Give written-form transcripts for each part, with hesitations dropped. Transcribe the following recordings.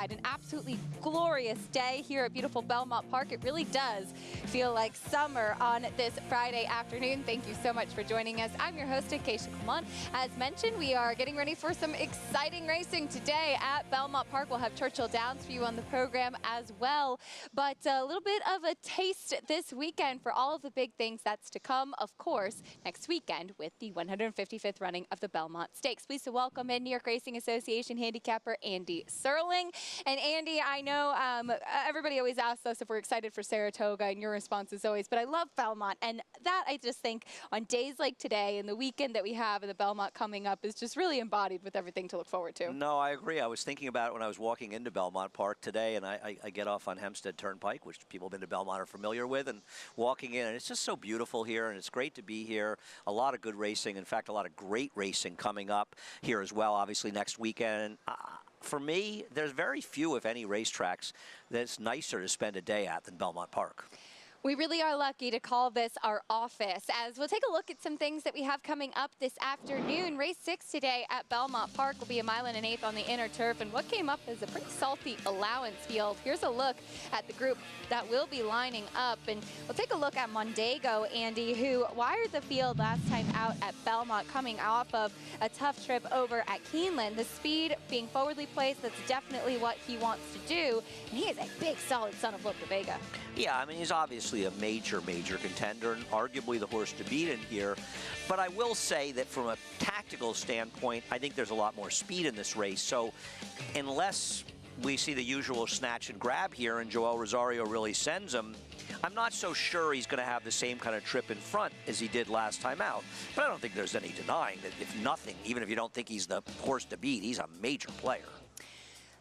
An absolutely glorious day here at beautiful Belmont Park. It really does feel like summer on this Friday afternoon. Thank you so much for joining us. I'm your host, Keisha Clement. As mentioned, we are getting ready for some exciting racing today at Belmont Park. We'll have Churchill Downs for you on the program as well. But a little bit of a taste this weekend for all of the big things that's to come, of course, next weekend with the 155th running of the Belmont Stakes. Pleased to welcome in New York Racing Association handicapper Andy Serling. And Andy, I know everybody always asks us if we're excited for Saratoga, and your response is always, but I love Belmont. And that, I just think, on days like today and the weekend that we have in the Belmont coming up is just really embodied with everything to look forward to. No, I agree. I was thinking about it when I was walking into Belmont Park today, and I get off on Hempstead Turnpike, which people who've been to Belmont are familiar with, and walking in, and it's just so beautiful here, and it's great to be here. A lot of good racing. In fact, a lot of great racing coming up here as well, obviously, next weekend. For me, there's very few, if any, racetracks that's nicer to spend a day at than Belmont Park. We really are lucky to call this our office, as we'll take a look at some things that we have coming up this afternoon. Race 6 today at Belmont Park will be a 1 1/8 on the inner turf, and what came up is a pretty salty allowance field. Here's a look at the group that will be lining up, and we'll take a look at Mondego, Andy, who wired the field last time out at Belmont, coming off of a tough trip over at Keeneland. The speed being forwardly placed, that's definitely what he wants to do, and he is a big, solid son of Lope de Vega. Yeah, I mean, he's obviously a major contender, and arguably the horse to beat in here. But I will say that from a tactical standpoint, I think there's a lot more speed in this race. So unless we see the usual snatch and grab here and Joel Rosario really sends him, I'm not so sure he's going to have the same kind of trip in front as he did last time out. But I don't think there's any denying that, if nothing, even if you don't think he's the horse to beat, he's a major player.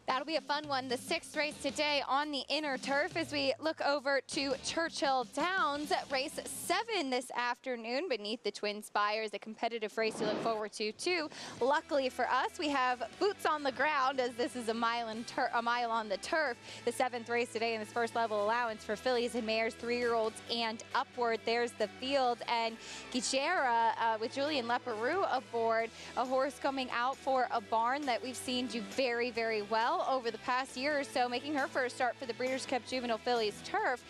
That'll be a fun one. The 6th race today on the inner turf as we look over to Churchill Downs. Race 7 this afternoon beneath the Twin Spires, a competitive race to look forward to too. Luckily for us, we have boots on the ground, as this is a mile on the turf. The 7th race today in this first level allowance for fillies and mares, 3-year-olds and upward. There's the field, and Gijera with Julian Leparoux aboard, a horse coming out for a barn that we've seen do very, very well over the past year or so, making her first start for the Breeders' Cup Juvenile Fillies Turf.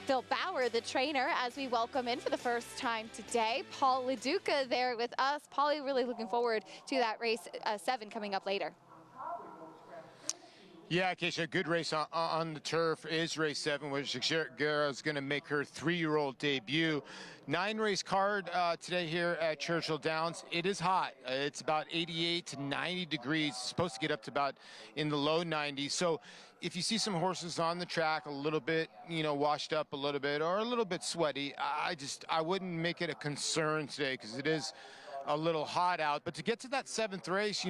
Phil Bauer, the trainer, as we welcome in for the first time today. Paul LaDuca there with us. Paulie, really looking forward to that race 7 coming up later. Yeah, Keisha, good race on the turf is race 7, which Gijera is going to make her 3-year-old debut. 9-race card today here at Churchill Downs. It is hot. It's about 88 to 90 degrees. It's supposed to get up to about in the low 90s. So if you see some horses on the track a little bit, washed up a little bit or a little bit sweaty, I wouldn't make it a concern today because it is a little hot out. But to get to that 7th race,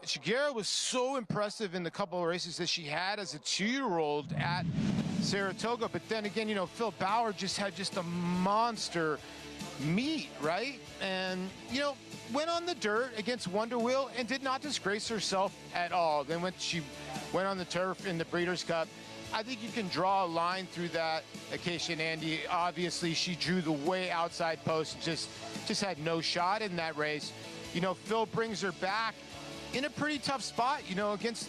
Gijera was so impressive in the couple of races that she had as a 2-year-old at Saratoga. But then again, Phil Bauer had a monster meet, right? And, went on the dirt against Wonder Wheel and did not disgrace herself at all. Then when she went on the turf in the Breeders' Cup, I think you can draw a line through that, Keisha and Andy. Obviously, she drew the way outside post, just had no shot in that race. Phil brings her back in a pretty tough spot, against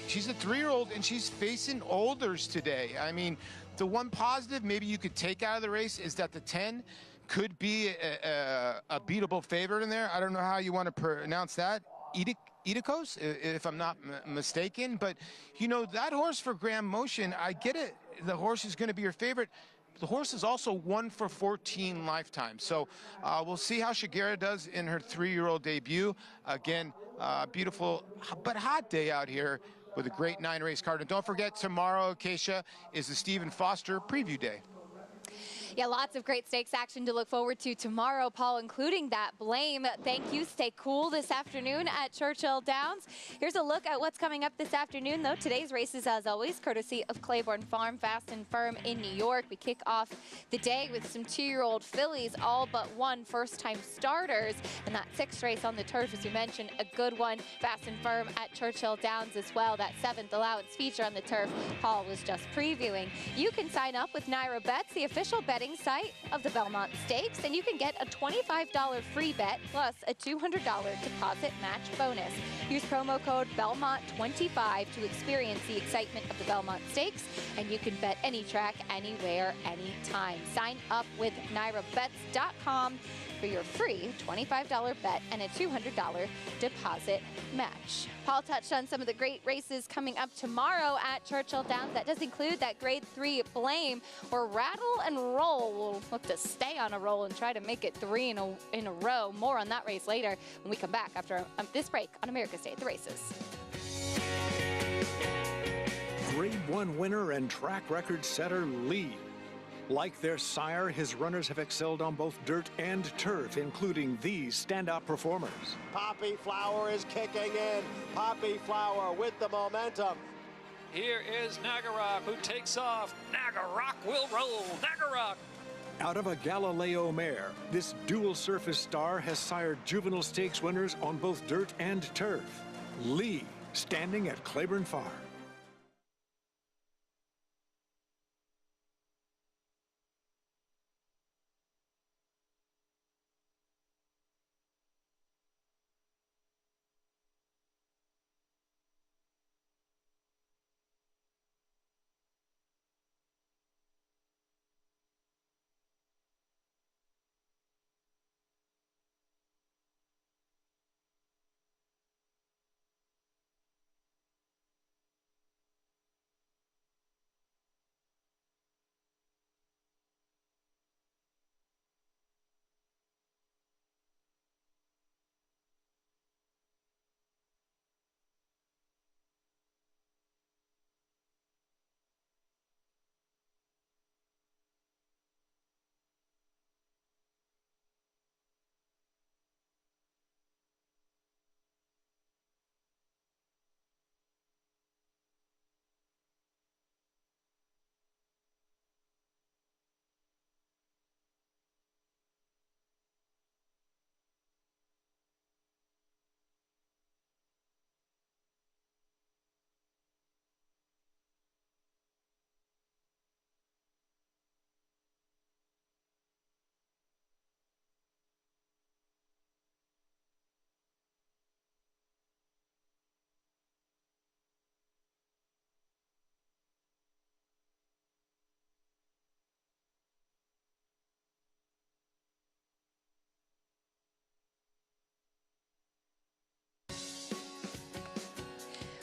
she's a 3-year-old and she's facing olders today. I mean, the one positive maybe you could take out of the race is that the 10 could be a beatable favorite in there. I don't know how you want to pronounce that. Edicos, if I'm not mistaken. But, that horse for Graham Motion, I get it. The horse is going to be your favorite. The horse is also 1 for 14 lifetime. So we'll see how Gijera does in her 3-year-old debut. Again, beautiful but hot day out here with a great 9-race card. And don't forget, tomorrow, Keisha, is the Stephen Foster Preview Day. Yeah, lots of great stakes action to look forward to tomorrow, Paul, including that Blame. Thank you. Stay cool this afternoon at Churchill Downs. Here's a look at what's coming up this afternoon, though. Today's races, as always, courtesy of Claiborne Farm, Fast and Firm in New York. We kick off the day with some 2-year-old fillies, all but one first-time starters. And that 6th race on the turf, as you mentioned, a good one, Fast and Firm at Churchill Downs as well. That 7th allowance feature on the turf, Paul was just previewing. You can sign up with Naira Bets, the official betting betting site of the Belmont Stakes, and you can get a $25 free bet plus a $200 deposit match bonus. Use promo code BELMONT25 to experience the excitement of the Belmont Stakes, and you can bet any track, anywhere, anytime. Sign up with NYRABets.com for your free $25 bet and a $200 deposit match. Paul touched on some of the great races coming up tomorrow at Churchill Downs. That does include that Grade 3 Blame, where Rattle and Roll will look to stay on a roll and try to make it 3 in a row. More on that race later when we come back after this break on America's Day at the Races. Grade 1 winner and track record setter Lee. Like their sire, his runners have excelled on both dirt and turf, including these standout performers. Poppy Flower is kicking in. Poppy Flower with the momentum. Here is Nagarok, who takes off. Nagarok will roll. Nagarok. Out of a Galileo mare, this dual surface star has sired juvenile stakes winners on both dirt and turf. Lee, standing at Claiborne Farm.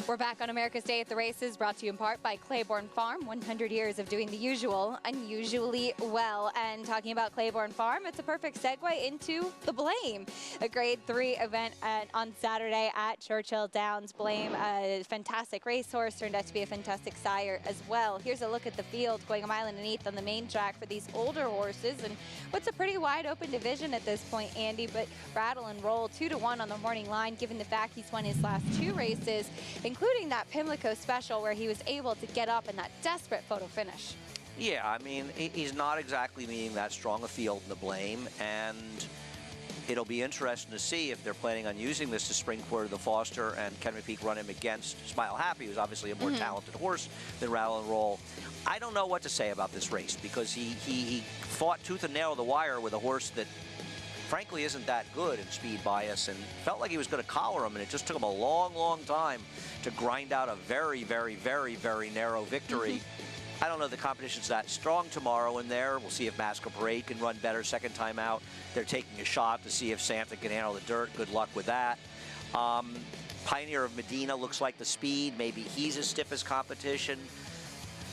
We're back on America's Day at the Races, brought to you in part by Claiborne Farm. 100 years of doing the usual unusually well. And talking about Claiborne Farm, it's a perfect segue into the Blame, a Grade 3 event on Saturday at Churchill Downs. Blame, a fantastic racehorse, turned out to be a fantastic sire as well. Here's a look at the field, going a mile and an eighth on the main track for these older horses, and what's a pretty wide open division at this point, Andy. But Rattle and Roll 2-1 on the morning line, given the fact he's won his last 2 races, including that Pimlico Special where he was able to get up in that desperate photo finish. Yeah, I mean, he's not exactly meeting that strong a field in the Blame, and it'll be interesting to see if they're planning on using this to spring for the Foster and Ken McPeak run him against Smile Happy, who's obviously a more talented horse than Rattle and Roll. I don't know what to say about this race because he fought tooth and nail the wire with a horse that frankly isn't that good in speed bias, and felt like he was going to collar him, and it just took him a long, long time to grind out a very, very, very, very narrow victory. I don't know if the competition's that strong tomorrow in there. We'll see if Masquerade Parade can run better second time out. They're taking a shot to see if Santa can handle the dirt. Good luck with that. Pioneer of Medina looks like the speed. Maybe he's as stiff as competition.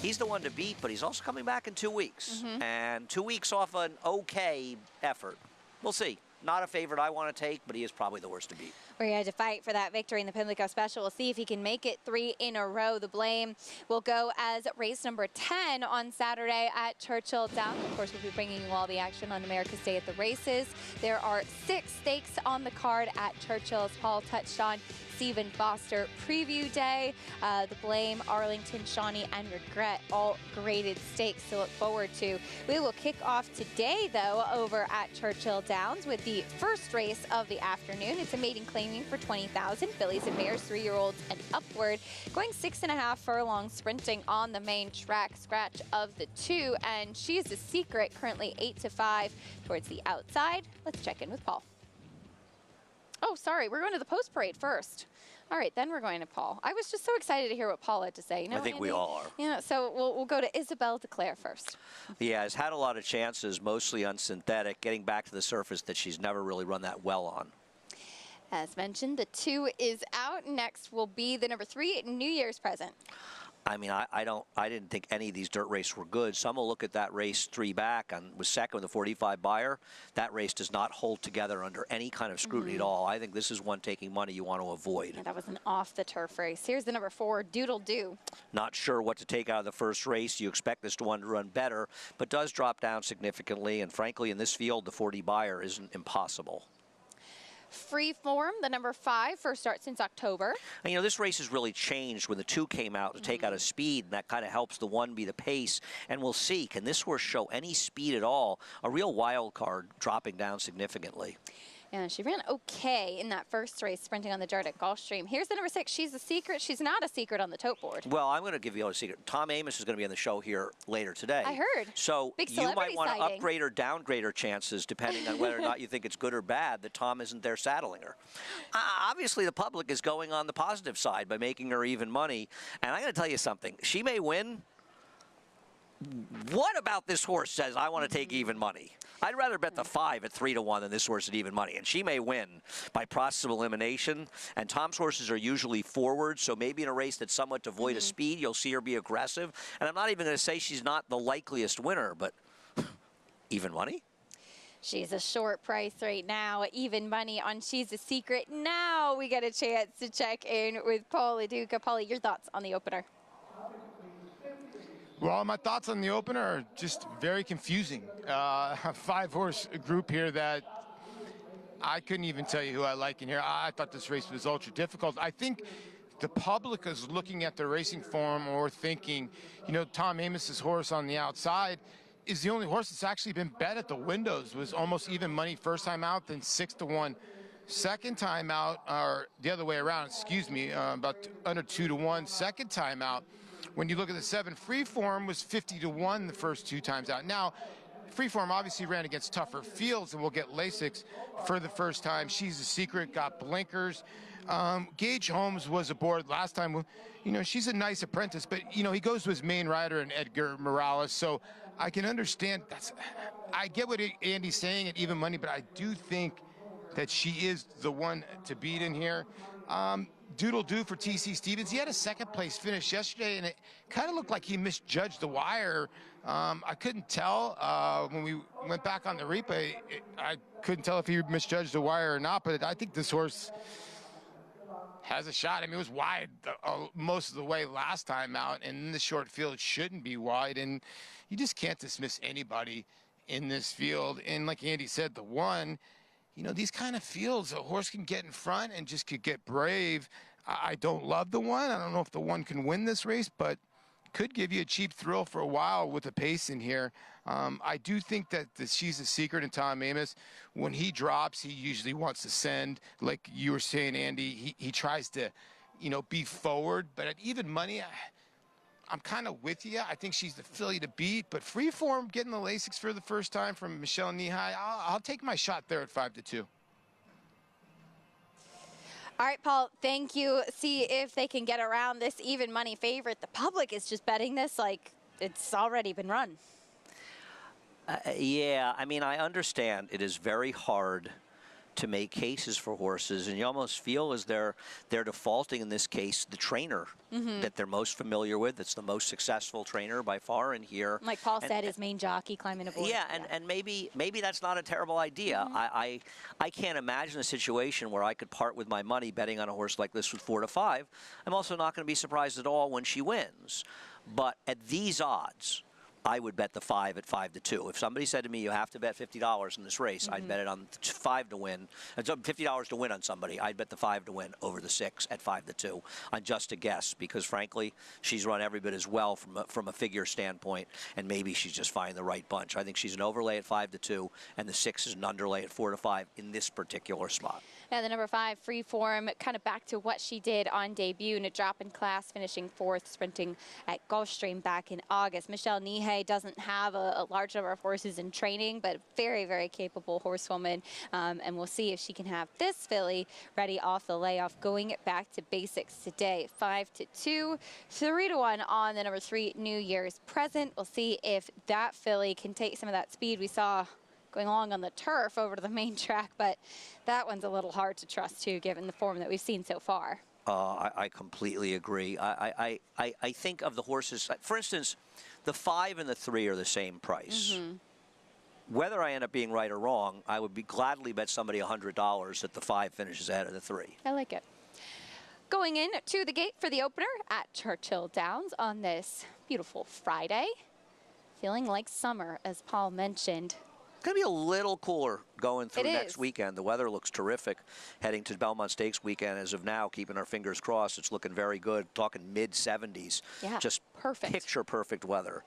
He's the one to beat, but he's also coming back in 2 weeks. And 2 weeks off an okay effort. We'll see. Not a favorite I want to take, but he is probably the worst to beat. We're going to fight for that victory in the Pimlico Special. We'll see if he can make it 3 in a row. The Blame will go as race number 10 on Saturday at Churchill Downs. Of course, we'll be bringing you all the action on America's Day at the Races. There are 6 stakes on the card at Churchill, as Paul touched on. Stephen Foster Preview Day. The Blame, Arlington, Shawnee, and Regret, all graded stakes to look forward to. We will kick off today, though, over at Churchill Downs with the first race of the afternoon. It's a maiden claiming for 20,000. Fillies and mares, 3-year-olds and upward. Going 6.5 furlongs, sprinting on the main track. Scratch of the 2, and She's a Secret, currently 8-5 towards the outside. Let's check in with Paul. Oh, sorry, we're going to the post parade first. All right, then we're going to Paul. I was just so excited to hear what Paul had to say. You know, I think Andy? we all are. Yeah, so we'll go to Isabel Declare first. Yeah, has had a lot of chances, mostly on synthetic, getting back to the surface that she's never really run that well on. As mentioned, the 2 is out. Next will be the number 3, New Year's Present. I mean, I didn't think any of these dirt races were good. Some will look at that race 3 back and was second with a 45 buyer. That race does not hold together under any kind of scrutiny at all. I think this is one taking money you want to avoid. Yeah, that was an off-the-turf race. Here's the number 4, Doodle Doo. Not sure what to take out of the first race. You expect this one to run better, but does drop down significantly. And frankly, in this field, the 40 buyer isn't impossible. Freeform, the number 5, first start since October. And, you know, this race has really changed when the 2 came out to take out a speed, and that kind of helps the 1 be the pace. And we'll see, can this horse show any speed at all? A real wild card dropping down significantly. And she ran okay in that first race, sprinting on the dirt at Gulfstream. Here's the number 6, She's a Secret. She's not a secret on the tote board. Well, I'm going to give you a secret. Tom Amoss is going to be on the show here later today. I heard. So Big you might want to sighting. upgrade or downgrade her chances depending on whether or not you think it's good or bad that Tom isn't there saddling her. Obviously, the public is going on the positive side by making her even money. And I'm going to tell you something. She may win. What about this horse says I want to take even money? I'd rather bet the 5 at 3-1 than this horse at even money. And she may win by process of elimination. And Tom's horses are usually forward, so maybe in a race that's somewhat devoid of speed, you'll see her be aggressive. And I'm not even going to say she's not the likeliest winner, but even money? She's a short price right now, even money on She's a Secret. Now we get a chance to check in with Paul LaDuca. Paulie, your thoughts on the opener? Well, my thoughts on the opener are just very confusing. A 5-horse group here that I couldn't even tell you who I like in here. I thought this race was ultra difficult. I think the public is looking at the racing form or thinking, you know, Tom Amoss's horse on the outside is the only horse that's actually been bet at the windows. It was almost even money first time out, then 6-1 second time out, or the other way around, excuse me, about under 2-1 second time out. When you look at the 7, Freeform was 50-1 the first 2 times out. Now, Freeform obviously ran against tougher fields, and we'll get Lasix for the first time. She's a Secret, got blinkers. Gage Holmes was aboard last time. You know, she's a nice apprentice, but, you know, he goes to his main rider in Edgar Morales, so I can understand. I get what Andy's saying at even money, but I do think that she is the one to beat in here. Doodle Doo for T.C. Stevens. He had a second-place finish yesterday, and it kind of looked like he misjudged the wire. I couldn't tell when we went back on the replay. I couldn't tell if he misjudged the wire or not, but I think this horse has a shot. I mean, it was wide most of the way last time out, and in the short field, it shouldn't be wide, and you just can't dismiss anybody in this field. And like Andy said, the 1, you know, these kind of fields, a horse can get in front and just could get brave. I don't love the 1. I don't know if the 1 can win this race, but could give you a cheap thrill for a while with the pace in here. I do think that She's a Secret and Tom Amoss, when he drops, he usually wants to send. Like you were saying, Andy, he tries to, you know, be forward. But at even money, I'm kind of with you. I think she's the filly to beat, but Freeform getting the Lasix for the first time from Michelle Nehigh, I'll take my shot there at 5-2. All right, Paul, thank you. See if they can get around this even money favorite. The public is just betting this like it's already been run. Yeah, I mean, I understand it is very hard to make cases for horses, and you almost feel as they're defaulting in this case the trainer that they're most familiar with. That's the most successful trainer by far in here. Like Paul said, his main jockey climbing aboard. Yeah, and maybe that's not a terrible idea. I can't imagine a situation where I could part with my money betting on a horse like this with 4-5. I'm also not going to be surprised at all when she wins. But at these odds, I would bet the 5 at 5-2. If somebody said to me, you have to bet $50 in this race, I'd bet it on 5 to win. $50 to win on somebody. I'd bet the 5 to win over the 6 at 5-2 on just a guess, because frankly, she's run every bit as well from a figure standpoint, and maybe she's just finding the right bunch. I think she's an overlay at 5-2, and the 6 is an underlay at 4-5 in this particular spot. And the number 5, Freeform, kind of back to what she did on debut in a drop in class, finishing 4th, sprinting at Gulfstream back in August. Michelle Nihei doesn't have a large number of horses in training, but very, very capable horsewoman. And we'll see if she can have this filly ready off the layoff, going back to basics today. 5-2, 3-1 on the number 3, New Year's Present. We'll see if that filly can take some of that speed we saw going along on the turf over to the main track, but that one's a little hard to trust too, given the form that we've seen so far. I completely agree. I think of the horses, for instance, the 5 and the 3 are the same price. Whether I end up being right or wrong, I would be gladly bet somebody $100 that the 5 finishes ahead of the 3. I like it. Going in to the gate for the opener at Churchill Downs on this beautiful Friday. Feeling like summer, as Paul mentioned. It's going to be a little cooler going through next weekend. The weather looks terrific heading to Belmont Stakes weekend as of now, keeping our fingers crossed. It's looking very good, talking mid-70s. Yeah, just perfect. Picture-perfect weather.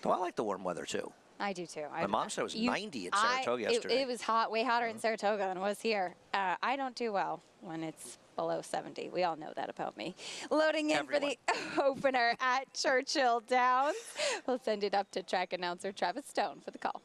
Though I like the warm weather, too. I do, too. My mom said it was 90 at Saratoga yesterday. It was hot, way hotter in Saratoga than it was here. I don't do well when it's below 70. We all know that about me. Loading in for the opener at Churchill Downs. We'll send it up to track announcer Travis Stone for the call.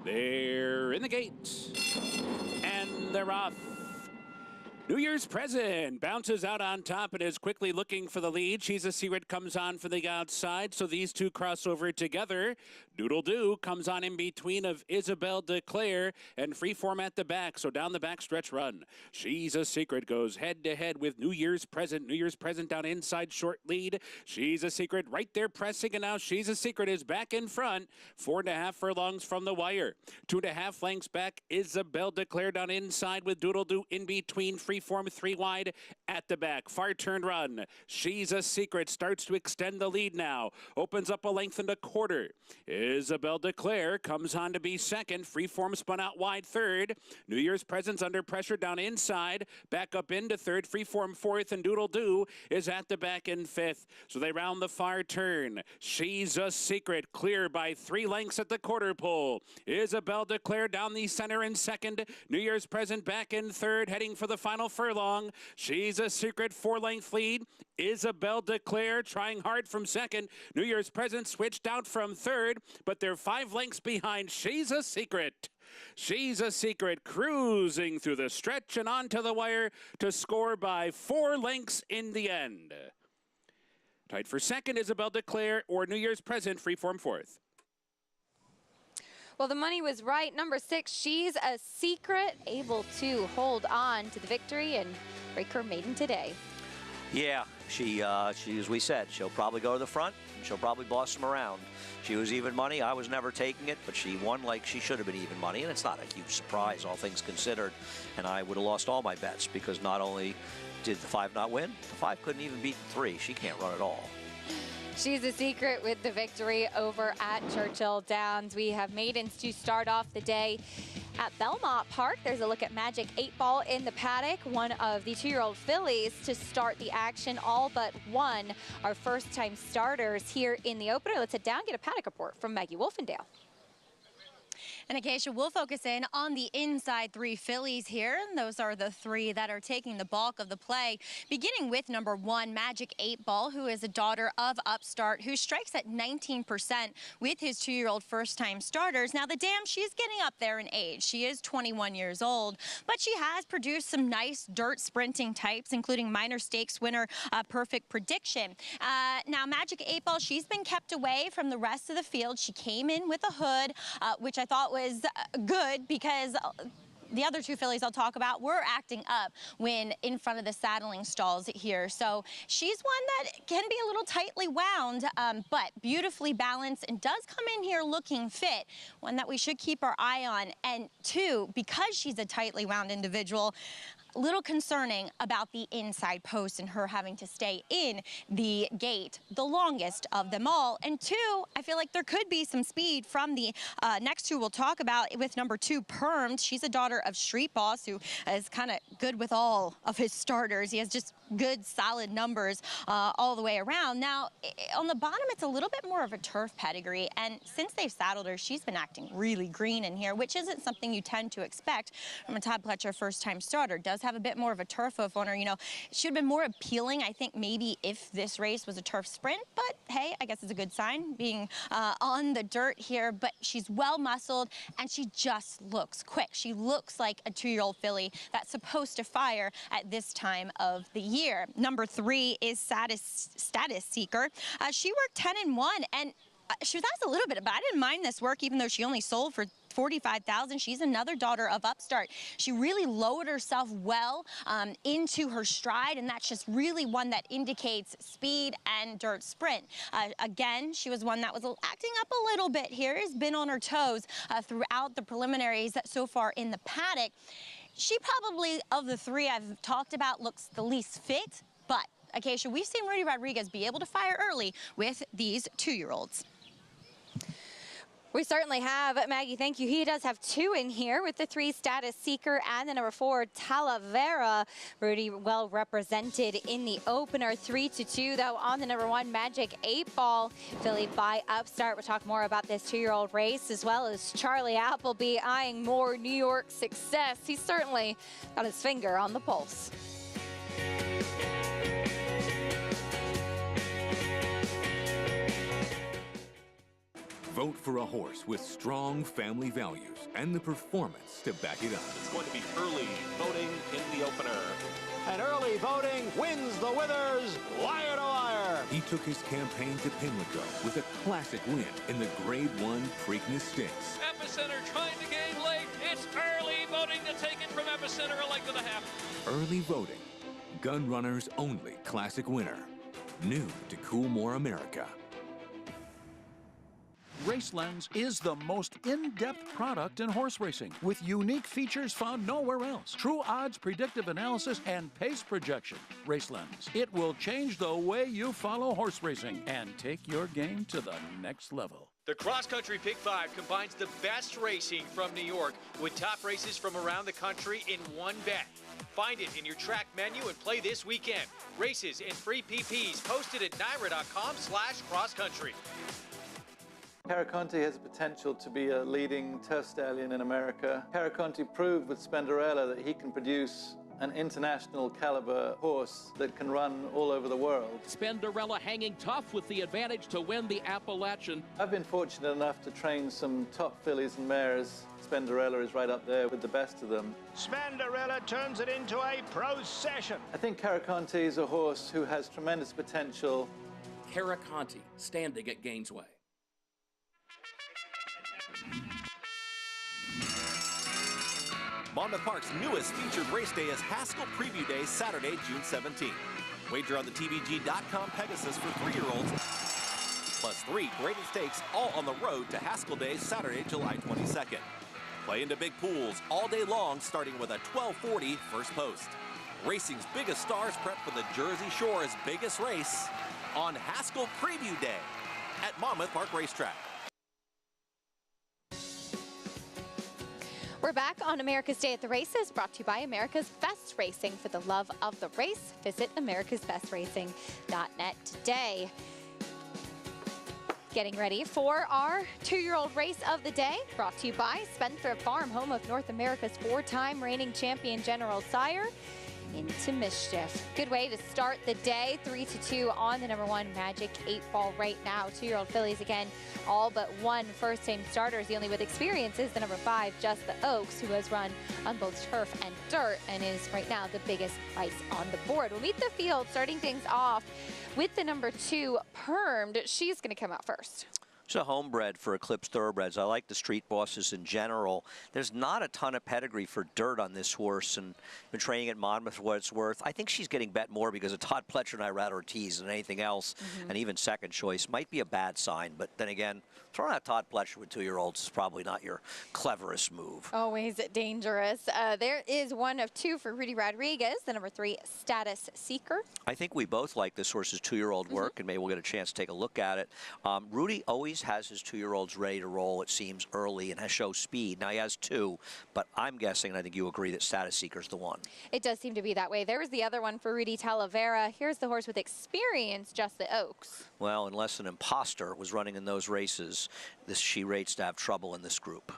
They're in the gates, and they're off. New Year's Present bounces out on top and is quickly looking for the lead. She's a Secret comes on for the outside, so these two cross over together. Doodle Doo comes on in between of Isabel Declare and Freeform at the back, so down the back stretch run. She's a Secret goes head-to-head with New Year's Present. New Year's Present down inside short lead. She's a Secret right there pressing, and now She's a Secret is back in front. 4.5 furlongs from the wire. 2.5 lengths back, Isabel Declare down inside with Doodle Doo in between. Freeform 3 wide at the back. Far turn run. She's a Secret starts to extend the lead now. Opens up a length and a quarter. Isabel Declare comes on to be second. Freeform spun out wide third. New Year's Presence under pressure down inside. Back up into third. Freeform fourth, and Doodle Doo is at the back in fifth. So they round the far turn. She's a Secret clear by 3 lengths at the quarter pole. Isabel Declare down the center in second. New Year's Present back in third, heading for the final furlong. She's a Secret 4-length lead. Isabel Declare trying hard from second. New Year's Present switched out from third, but they're 5 lengths behind She's a Secret. She's a Secret cruising through the stretch and onto the wire to score by 4 lengths in the end. Tied for second, Isabel Declare or New Year's Present, Freeform fourth. Well, the money was right. Number 6, She's a Secret, able to hold on to the victory and break her maiden today. Yeah, she, as we said, she'll probably go to the front, and she'll probably boss them around. She was even money. I was never taking it, but she won like she should have been even money, and it's not a huge surprise, all things considered. And I would have lost all my bets because not only did the 5 not win, the 5 couldn't even beat the 3. She can't run at all. She's a Secret with the victory over at Churchill Downs. We have maidens to start off the day at Belmont Park. There's a look at Magic 8 Ball in the paddock, one of the 2-year-old fillies to start the action. All but one are first-time starters here in the opener. Let's head down, get a paddock report from Maggie Wolfendale. And Acacia, we'll focus in on the inside three fillies here, and those are the three that are taking the bulk of the play, beginning with number 1, Magic 8 Ball, who is a daughter of Upstart, who strikes at 19% with his 2-year-old first-time starters. Now, the dam, she's getting up there in age. She is 21 years old, but she has produced some nice dirt sprinting types, including minor stakes winner Perfect Prediction. Now, Magic 8 Ball, she's been kept away from the rest of the field. She came in with a hood, which I thought was good because the other two fillies I'll talk about were acting up when in front of the saddling stalls here. So she's one that can be a little tightly wound, but beautifully balanced and does come in here looking fit, one that we should keep our eye on. And 2, because she's a tightly wound individual, a little concerning about the inside post and her having to stay in the gate, the longest of them all. And 2, I feel like there could be some speed from the next 2 we'll talk about with number 2, Permed. She's a daughter of Street Boss, who is kind of good with all of his starters. He has just good, solid numbers all the way around. Now, on the bottom, it's a little bit more of a turf pedigree, and since they've saddled her, she's been acting really green in here, which isn't something you tend to expect from a Todd Pletcher first-time starter. Does have a bit more of a turf hoof on her. You know, should have been more appealing, I think, maybe if this race was a turf sprint, but hey, I guess it's a good sign being on the dirt here. But she's well muscled and she just looks quick. She looks like a 2-year-old filly that's supposed to fire at this time of the year. Number 3 is Status Seeker. She worked 10-1, and she was asked a little bit, but I didn't mind this work, even though she only sold for $45,000. She's another daughter of Upstart. She really lowered herself well into her stride, and that's just really one that indicates speed and dirt sprint. Again, she was one that was acting up a little bit here, has been on her toes throughout the preliminaries so far in the paddock. She probably, of the 3 I've talked about, looks the least fit, but Acacia, we've seen Rudy Rodriguez be able to fire early with these 2-year-olds. We certainly have. Maggie, thank you. He does have 2 in here with the 3 Status Seeker and the number 4 Talavera. Rudy well represented in the opener. 3-2 though on the number 1 Magic 8 Ball, filly by Upstart. We'll talk more about this 2-year-old race, as well as Charlie Appleby eyeing more New York success. He's certainly got his finger on the pulse. Vote for a horse with strong family values and the performance to back it up. It's going to be early voting in the opener. And early voting wins the Withers wire to wire. He took his campaign to Pimlico with a classic win in the Grade 1 Preakness Stakes. Epicenter trying to gain late. It's early voting to take it from Epicenter, a length and a half. Early voting. Gun Runner's only classic winner. New to Coolmore America. RaceLens is the most in-depth product in horse racing, with unique features found nowhere else. True odds, predictive analysis, and pace projection. RaceLens. It will change the way you follow horse racing and take your game to the next level. The Cross Country Pick 5 combines the best racing from New York with top races from around the country in one bet. Find it in your track menu and play this weekend. Races and free PPs posted at NYRA.com/crosscountry. Caraconte has the potential to be a leading turf stallion in America. Caraconte proved with Spenderella that he can produce an international caliber horse that can run all over the world. Spenderella hanging tough with the advantage to win the Appalachian. I've been fortunate enough to train some top fillies and mares. Spenderella is right up there with the best of them. Spenderella turns it into a procession. I think Caraconte is a horse who has tremendous potential. Caraconte standing at Gainesway. Monmouth Park's newest featured race day is Haskell Preview Day, Saturday, June 17th. Wager on the TVG.com Pegasus for 3-year-olds, plus 3 graded stakes, all on the road to Haskell Day, Saturday, July 22nd. Play into big pools all day long, starting with a 12:40 first post. Racing's biggest stars prep for the Jersey Shore's biggest race on Haskell Preview Day at Monmouth Park Racetrack. We're back on America's Day at the Races, brought to you by America's Best Racing. For the love of the race, visit americasbestracing.net today. Getting ready for our 2-year-old race of the day, brought to you by Spendthrift Farm, home of North America's 4-time reigning champion General Sire. Into Mischief. Good way to start the day. 3-2 on the #1 Magic 8-Ball right now. 2-year-old fillies again, all but one first-time starters. The only with experience is the #5, Just the Oaks, who has run on both turf and dirt and is right now the biggest price on the board. We'll meet the field, starting things off with the #2, Permed. She's going to come out first. It's a homebred for Eclipse Thoroughbreds. I like the Street Bosses in general. There's not a ton of pedigree for dirt on this horse, and been training at Monmouth for what it's worth. I think she's getting bet more because of Todd Pletcher and Irad Ortiz than anything else, and even second choice might be a bad sign. But then again, throwing out Todd Pletcher with 2-year-olds is probably not your cleverest move. Always dangerous. There is 1 of 2 for Rudy Rodriguez, the #3, Status Seeker. I think we both like this horse's 2-year-old work, and maybe we'll get a chance to take a look at it. Rudy always has his 2-year-olds ready to roll, it seems, early, and has show speed. Now, he has 2, but I'm guessing, and I think you agree, that Status Seeker's the one. It does seem to be that way. There was the other one for Rudy Talavera. Here's the horse with experience, Just the Oaks. Well, unless an imposter was running in those races, she rates to have trouble in this group.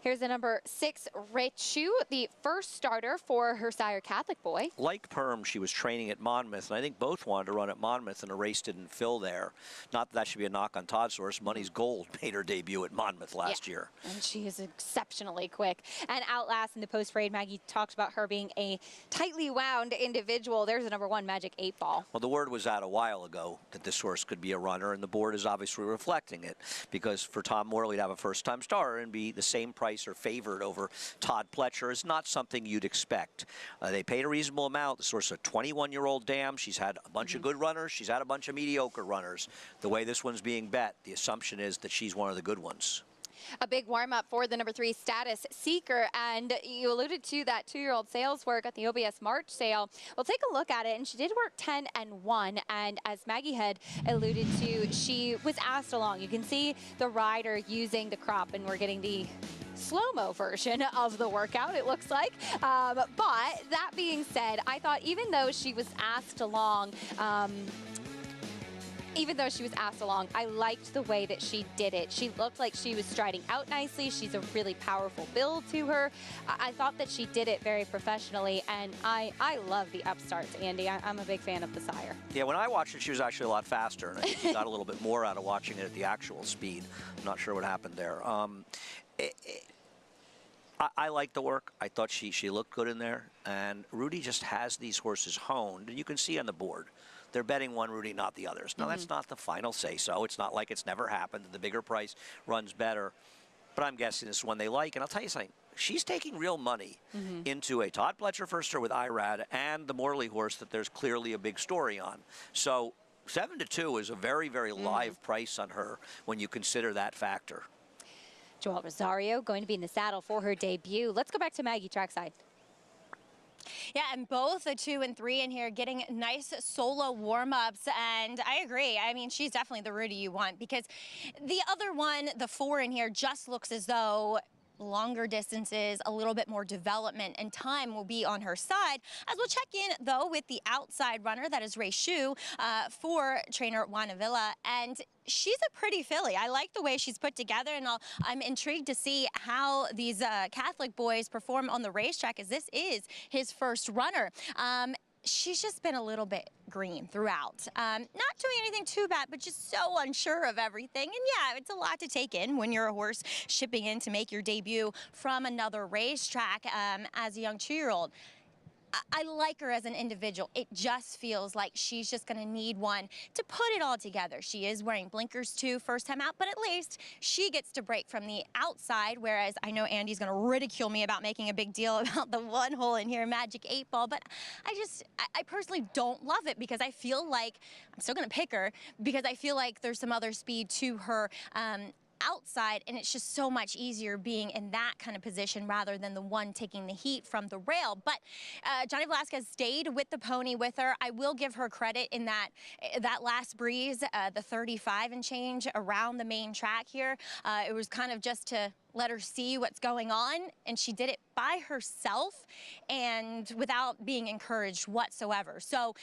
Here's the #6, Richu, the first starter for her sire, Catholic Boy. Like Perm, she was training at Monmouth, and I think both wanted to run at Monmouth, and the race didn't fill there. Not that that should be a knock on Todd's horse. Money's Gold made her debut at Monmouth last year. And she is exceptionally quick. And Outlast in the post-parade, Maggie talked about her being a tightly wound individual. There's the #1, Magic 8-Ball. Well, the word was out a while ago that this horse could be a runner, and the board is obviously reflecting it, because for Tom Morley to have a first-time starter and be the same price or favored over Todd Pletcher is not something you'd expect. They paid a reasonable amount. This horse is a 21-year-old dam. She's had a bunch of good runners. She's had a bunch of mediocre runners. The way this one's being bet, the assumption is that she's one of the good ones. A big warm-up for the #3, Status Seeker, and you alluded to that 2-year-old sales work at the OBS March sale. We'll take a look at it, and she did work 10-1, and as Maggie had alluded to, she was asked along. You can see the rider using the crop, and we're getting the slow-mo version of the workout, it looks like. But that being said, I thought even though she was asked along, I liked the way that she did it. She looked like she was striding out nicely. She's a really powerful build to her. I thought that she did it very professionally, and I love the upstarts, Andy. I'm a big fan of the sire. Yeah, when I watched it, she was actually a lot faster, and I think you got a little bit more out of watching it at the actual speed. I'm not sure what happened there. I like the work. I thought she looked good in there, and Rudy just has these horses honed, and you can see on the board. They're betting one Rudy, not the others. Now, that's not the final say-so. It's not like it's never happened. The bigger price runs better. But I'm guessing this is one they like. And I'll tell you something. She's taking real money into a Todd Pletcher firster with Irad and the Morley horse that there's clearly a big story on. So 7-2 is a very, very live price on her when you consider that factor. Joel Rosario going to be in the saddle for her debut. Let's go back to Maggie trackside. Yeah, and both the 2 and 3 in here getting nice solo warm-ups, and I agree. I mean, she's definitely the Rudy you want, because the other one, the 4 in here, just looks as though longer distances, a little bit more development, and time will be on her side. As we'll check in, though, with the outside runner, that is Richu, for trainer Juan Avila, and she's a pretty filly. I like the way she's put together, and I'm intrigued to see how these Catholic boys perform on the racetrack, as this is his first runner. She's just been a little bit green throughout. Not doing anything too bad, but just so unsure of everything. And yeah, it's a lot to take in when you're a horse shipping in to make your debut from another racetrack as a young 2-year-old. I like her as an individual. It just feels like she's just going to need one to put it all together. She is wearing blinkers too, first time out, but at least she gets to break from the outside, whereas I know Andy's going to ridicule me about making a big deal about the one hole in here, Magic 8-Ball, but I personally don't love it, because I feel like, I'm still going to pick her, because I feel like there's some other speed to her outside, and it's just so much easier being in that kind of position rather than the one taking the heat from the rail. But Johnny Velazquez stayed with the pony with her. I will give her credit in that last breeze, the 35 and change around the main track here. It was kind of just to let her see what's going on, and she did it by herself and without being encouraged whatsoever. So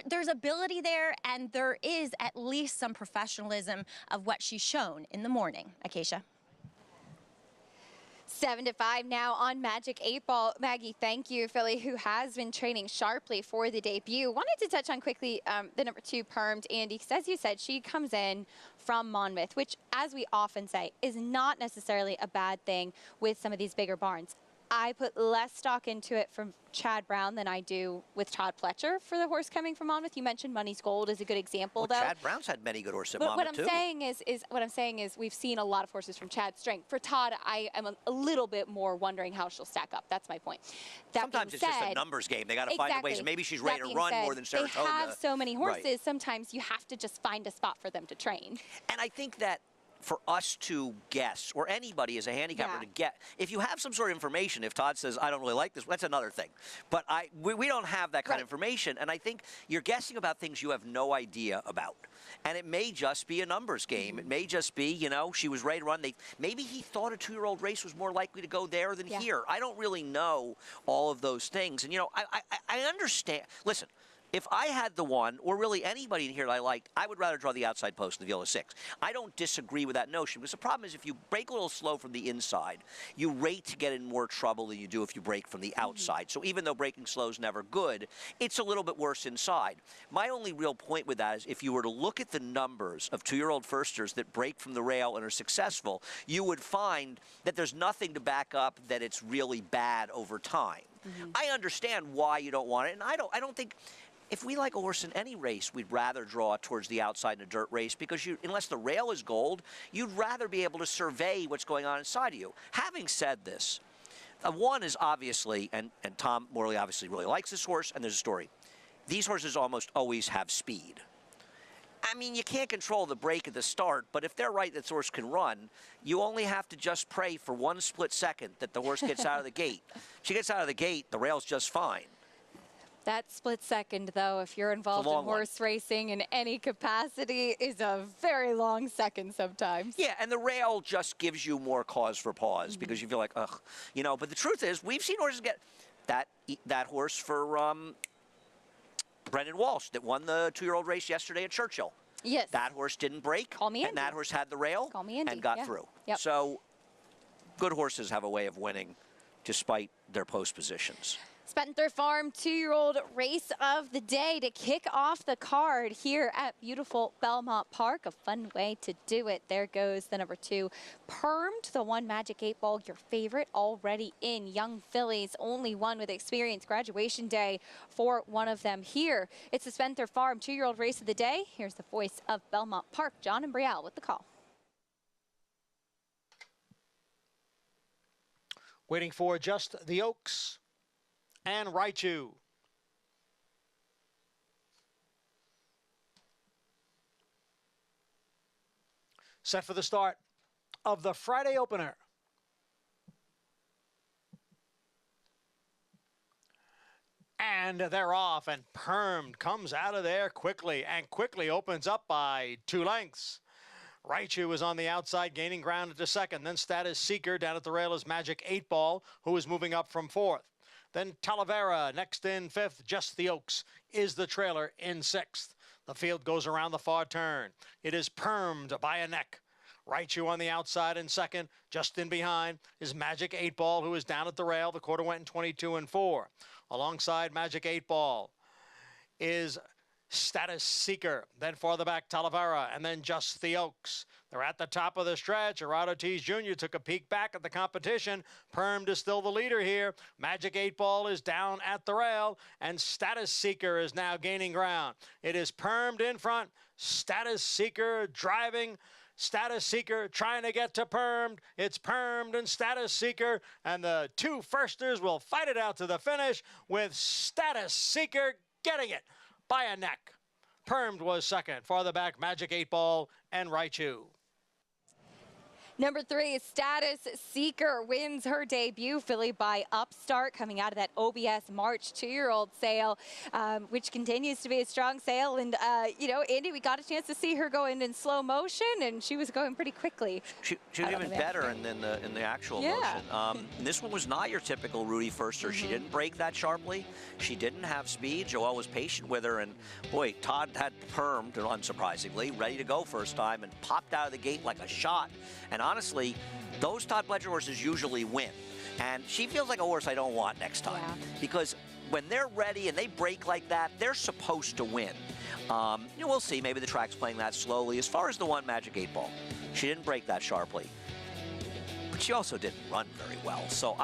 there's ability there, and there is at least some professionalism of what she's shown in the morning. Acacia. 7-5 now on Magic 8 Ball. Maggie, thank you. Filly, who has been training sharply for the debut. Wanted to touch on quickly the number 2, Permed, Andy, because as you said, she comes in from Monmouth, which, as we often say, is not necessarily a bad thing with some of these bigger barns. I put less stock into it from Chad Brown than I do with Todd Pletcher for the horse coming from Monmouth. You mentioned Money's Gold is a good example, though. Chad Brown's had many good horses at But Monmouth, too. What I'm saying is we've seen a lot of horses from Chad's strength. For Todd, I am a little bit more wondering how she'll stack up. That's my point. Sometimes it's just a numbers game. They got to find ways. Maybe she's ready to run more than Saratoga. They have so many horses. Right. Sometimes you have to just find a spot for them to train. And I think that for us to guess, or anybody as a handicapper to get, if you have some sort of information, if Todd says, I don't really like this, that's another thing. But we don't have that kind of information, and I think you're guessing about things you have no idea about. And it may just be a numbers game. It may just be, you know, she was ready to run. Maybe he thought a 2-year-old race was more likely to go there than here. I don't really know all of those things. And, you know, I understand. Listen. If I had the one, or really anybody in here that I liked, I would rather draw the outside post in the Viola 6. I don't disagree with that notion, because the problem is if you break a little slow from the inside, you rate to get in more trouble than you do if you break from the outside. So even though breaking slow is never good, it's a little bit worse inside. My only real point with that is if you were to look at the numbers of 2-year-old firsters that break from the rail and are successful, you would find that there's nothing to back up that it's really bad over time. I understand why you don't want it, and I don't think... If we like a horse in any race, we'd rather draw towards the outside in a dirt race because unless the rail is gold, you'd rather be able to survey what's going on inside of you. Having said this, one is obviously, and Tom Morley obviously really likes this horse, and there's a story. These horses almost always have speed. I mean, you can't control the break at the start, but if they're right that the horse can run, you only have to just pray for one split second that the horse gets out of the gate. She gets out of the gate, the rail's just fine. That split second, though, if you're involved in horse racing in any capacity, is a very long second sometimes. Yeah, and the rail just gives you more cause for pause because you feel like, ugh. You know, but the truth is, we've seen horses get that horse for Brendan Walsh that won the 2-year-old race yesterday at Churchill. Yes. That horse didn't break. Call me Andy. And that horse had the rail Call me Andy. and got through. Yep. So good horses have a way of winning despite their post positions. Spencer Farm 2-year-old race of the day to kick off the card here at beautiful Belmont Park. A fun way to do it. There goes the number 2, Permed, the 1 Magic 8 Ball, your favorite already in. Young fillies, only one with experience. Graduation day for one of them here. It's the Spencer Farm 2-year-old race of the day. Here's the voice of Belmont Park, John and Brielle with the call. Waiting for Just the Oaks and Raichu. Set for the start of the Friday opener. And they're off, and Permed comes out of there quickly and quickly opens up by 2 lengths. Raichu is on the outside, gaining ground into second. Then Status Seeker down at the rail is Magic 8 Ball, who is moving up from 4th. Then Talavera next in 5th. Just the Oaks is the trailer in 6th. The field goes around the far turn. It is Permed by a neck. Raichu on the outside in 2nd. Just in behind is Magic 8 Ball, who is down at the rail. The quarter went in 22 and 4. Alongside Magic 8 Ball is Status Seeker, then farther back Talavera, and then Just the Oaks. They're at the top of the stretch. Gerardo Tease Jr. took a peek back at the competition. Permed is still the leader here. Magic 8 Ball is down at the rail, and Status Seeker is now gaining ground. It is Permed in front. Status Seeker driving. Status Seeker trying to get to Permed. It's Permed and Status Seeker, and the 2 firsters will fight it out to the finish with Status Seeker getting it by a neck. Permed was 2nd. Farther back, Magic 8 Ball and Raichu. Number 3, Status Seeker wins her debut filly by Upstart, coming out of that OBS March 2-year-old sale, which continues to be a strong sale. And, you know, Andy, we got a chance to see her go in slow motion, and she was going pretty quickly. She was even better in the actual motion. This one was not your typical Rudy Firster. She didn't break that sharply. She didn't have speed. Joelle was patient with her, and boy, Todd had permed, unsurprisingly, ready to go first time, and popped out of the gate like a shot. And honestly, those Todd Pletcher horses usually win. And she feels like a horse I don't want next time. Because when they're ready and they break like that, they're supposed to win. You know, we'll see. Maybe the track's playing that slowly. As far as the one Magic 8 Ball, she didn't break that sharply. But she also didn't run very well. So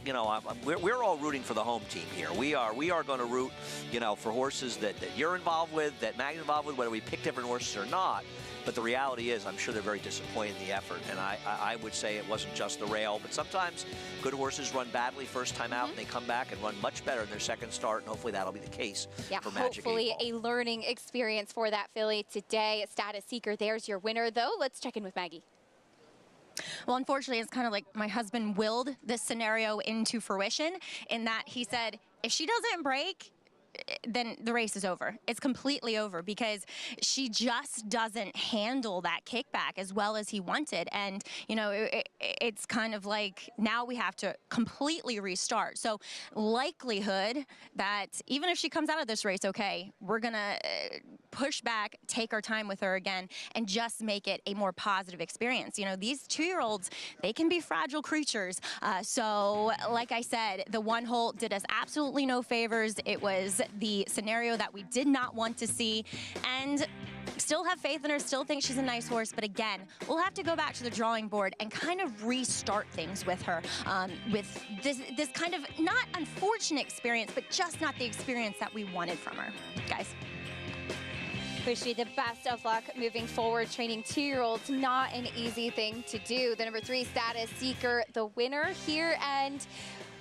you know, we're all rooting for the home team here. We are going to root, you know, for horses that you're involved with, that Maggie's involved with, whether we pick different horses or not. But the reality is, I'm sure they're very disappointed in the effort. And I would say it wasn't just the rail, but sometimes good horses run badly first time out, and they come back and run much better in their second start, and hopefully that'll be the case for Magic 8 Ball. Hopefully a learning experience for that filly today. Status Seeker, there's your winner, though. Let's check in with Maggie. Well, unfortunately, it's kind of like my husband willed this scenario into fruition in that he said, if she doesn't break, then the race is over. It's completely over because she just doesn't handle that kickback as well as he wanted. And, you know, it's kind of like now we have to completely restart. So likelihood that even if she comes out of this race okay, we're going to push back, take our time with her again, and just make it a more positive experience. You know, these 2-year-olds, they can be fragile creatures. So like I said, the one hole did us absolutely no favors. It was the scenario that we did not want to see, and still have faith in her, still think she's a nice horse, but again, we'll have to go back to the drawing board and kind of restart things with her, with this kind of not unfortunate experience, but just not the experience that we wanted from her. Guys. Wish you the best of luck moving forward. Training 2-year-olds, not an easy thing to do. The number 3, Status Seeker, the winner here, and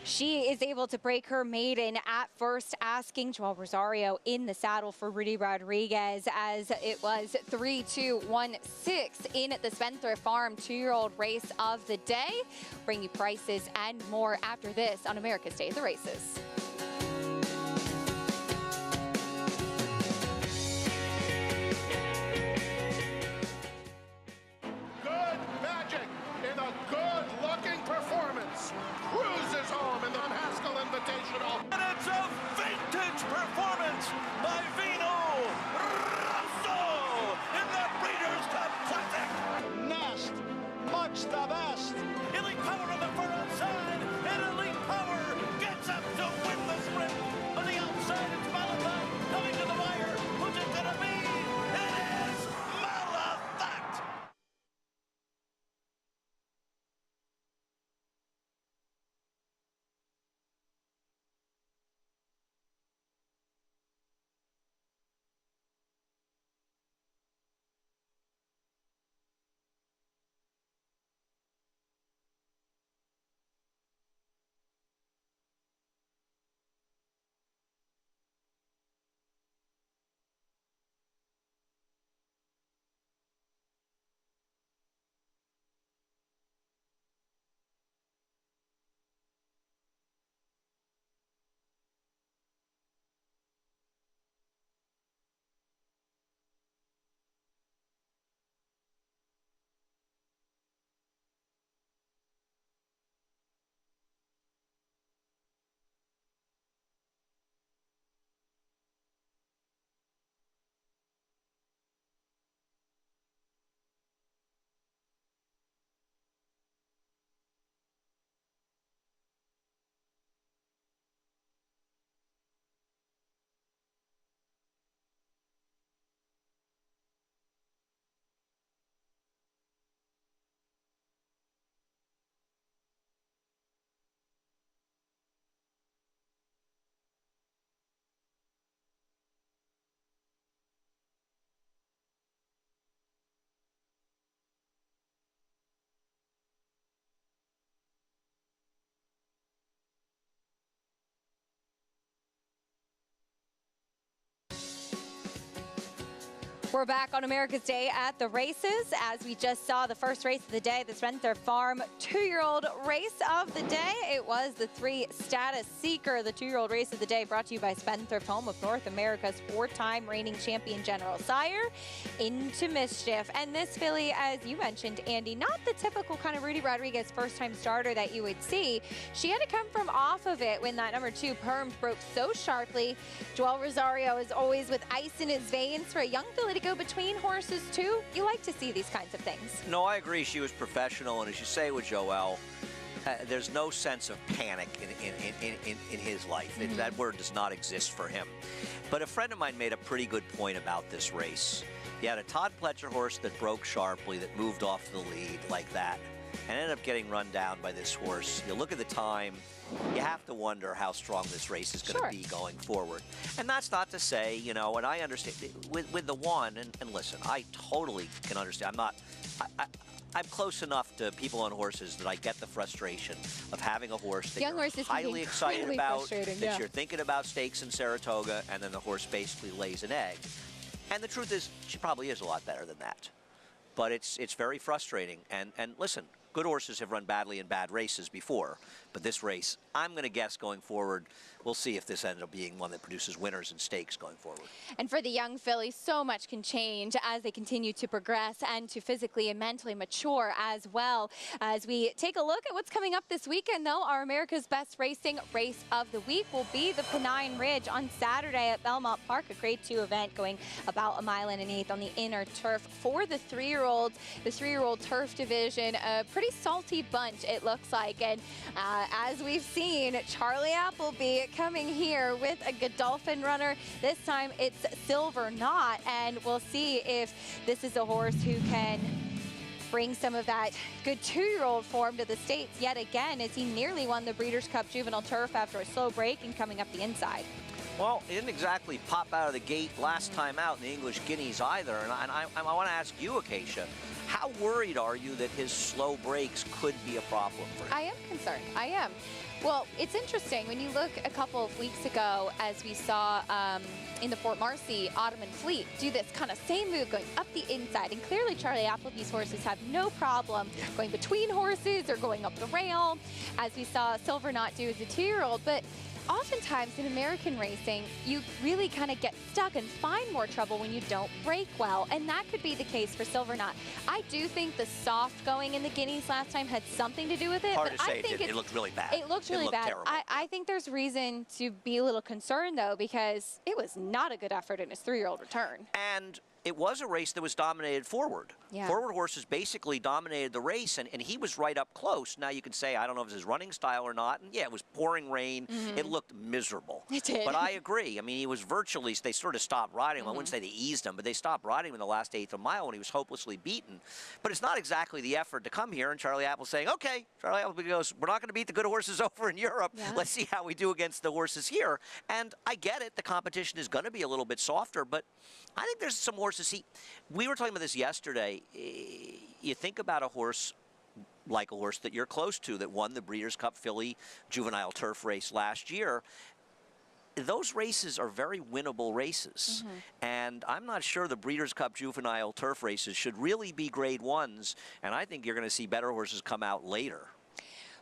she is able to break her maiden at first, asking Joel Rosario in the saddle for Rudy Rodriguez, as it was 3-2-1-6 in the Spendthrift Farm 2-year-old race of the day. Bring you prices and more after this on America's Day of the Races. Good Magic in a good-looking performance. Cruises home in the Haskell Invitational. And it's a vintage performance by Vino Rosso in the Breeders' Cup Classic. Nest, much the best. Elite Power on the far outside, and Elite Power gets up to win the We're back on America's Day at the races. As we just saw the first race of the day, the Spentthorpe Farm 2-year-old race of the day. It was the 3 Status Seeker, the 2-year-old race of the day, brought to you by Spentthorpe, home of North America's 4-time reigning champion General Sire, Into Mischief. And this filly, as you mentioned, Andy, not the typical kind of Rudy Rodriguez first-time starter that you would see. She had to come from off of it when that number 2 Permed broke so sharply. Joel Rosario is always with ice in his veins. For a young filly to go between horses too, you like to see these kinds of things. No, I agree. She was professional, and as you say with Joel, there's no sense of panic in his life. That word does not exist for him. But a friend of mine made a pretty good point about this race. You had a Todd Pletcher horse that broke sharply, that moved off the lead like that, and ended up getting run down by this horse. You look at the time, you have to wonder how strong this race is going to be going forward. And that's not to say, you know, and I understand, with the one, and listen, I totally can understand. I'm close enough to people on horses that I get the frustration of having a horse that you're highly excited about, that you're thinking about stakes in Saratoga, and then the horse basically lays an egg. And the truth is, she probably is a lot better than that. But it's very frustrating. And listen, good horses have run badly in bad races before. But this race, I'm going to guess going forward, we'll see if this ends up being one that produces winners and stakes going forward. And for the young fillies, so much can change as they continue to progress and to physically and mentally mature as well. As we take a look at what's coming up this weekend, though, our America's Best Racing race of the week will be the Pennine Ridge on Saturday at Belmont Park, a Grade 2 event going about 1 1/8 on the inner turf for the 3-year-olds. The 3-year-old turf division, a pretty salty bunch, it looks like. And as we've seen, Charlie Appleby coming here with a Godolphin runner. This time it's Silver Knot, and we'll see if this is a horse who can bring some of that good 2-year-old form to the States yet again, as he nearly won the Breeders' Cup Juvenile Turf after a slow break and coming up the inside. Well, he didn't exactly pop out of the gate last time out in the English Guineas either. And I want to ask you, Acacia, how worried are you that his slow breaks could be a problem for him? I am concerned. I am. Well, it's interesting. When you look a couple of weeks ago, as we saw in the Fort Marcy Ottoman Fleet, do this kind of same move going up the inside. And clearly Charlie Appleby's horses have no problem going between horses or going up the rail, as we saw Silver Knot do as a 2-year-old. But oftentimes in American racing, you really kind of get stuck and find more trouble when you don't break well, and that could be the case for Silver Knot. I do think the soft going in the Guineas last time had something to do with it. Hard but to say. I think it looked really bad. It looked really bad. Terrible. I think there's reason to be a little concerned, though, because it was not a good effort in his 3-year-old return. And it was a race that was dominated forward. Yeah. Forward horses basically dominated the race, and he was right up close. Now you can say, I don't know if it's his running style or not. And yeah, it was pouring rain. It looked miserable. It did. But I agree. I mean, he was virtually, they sort of stopped riding him. I wouldn't say they eased him, but they stopped riding him in the last 1/8 of a mile when he was hopelessly beaten. But it's not exactly the effort to come here, and Charlie Apple saying, okay. Charlie Apple goes, we're not going to beat the good horses over in Europe. Yeah. Let's see how we do against the horses here. And I get it. The competition is going to be a little bit softer, but I think there's some horses. We were talking about this yesterday. You think about a horse like a horse that you're close to that won the Breeders' Cup Filly Juvenile Turf race last year. Those races are very winnable races. And I'm not sure the Breeders' Cup Juvenile Turf races should really be Grade 1s. And I think you're going to see better horses come out later.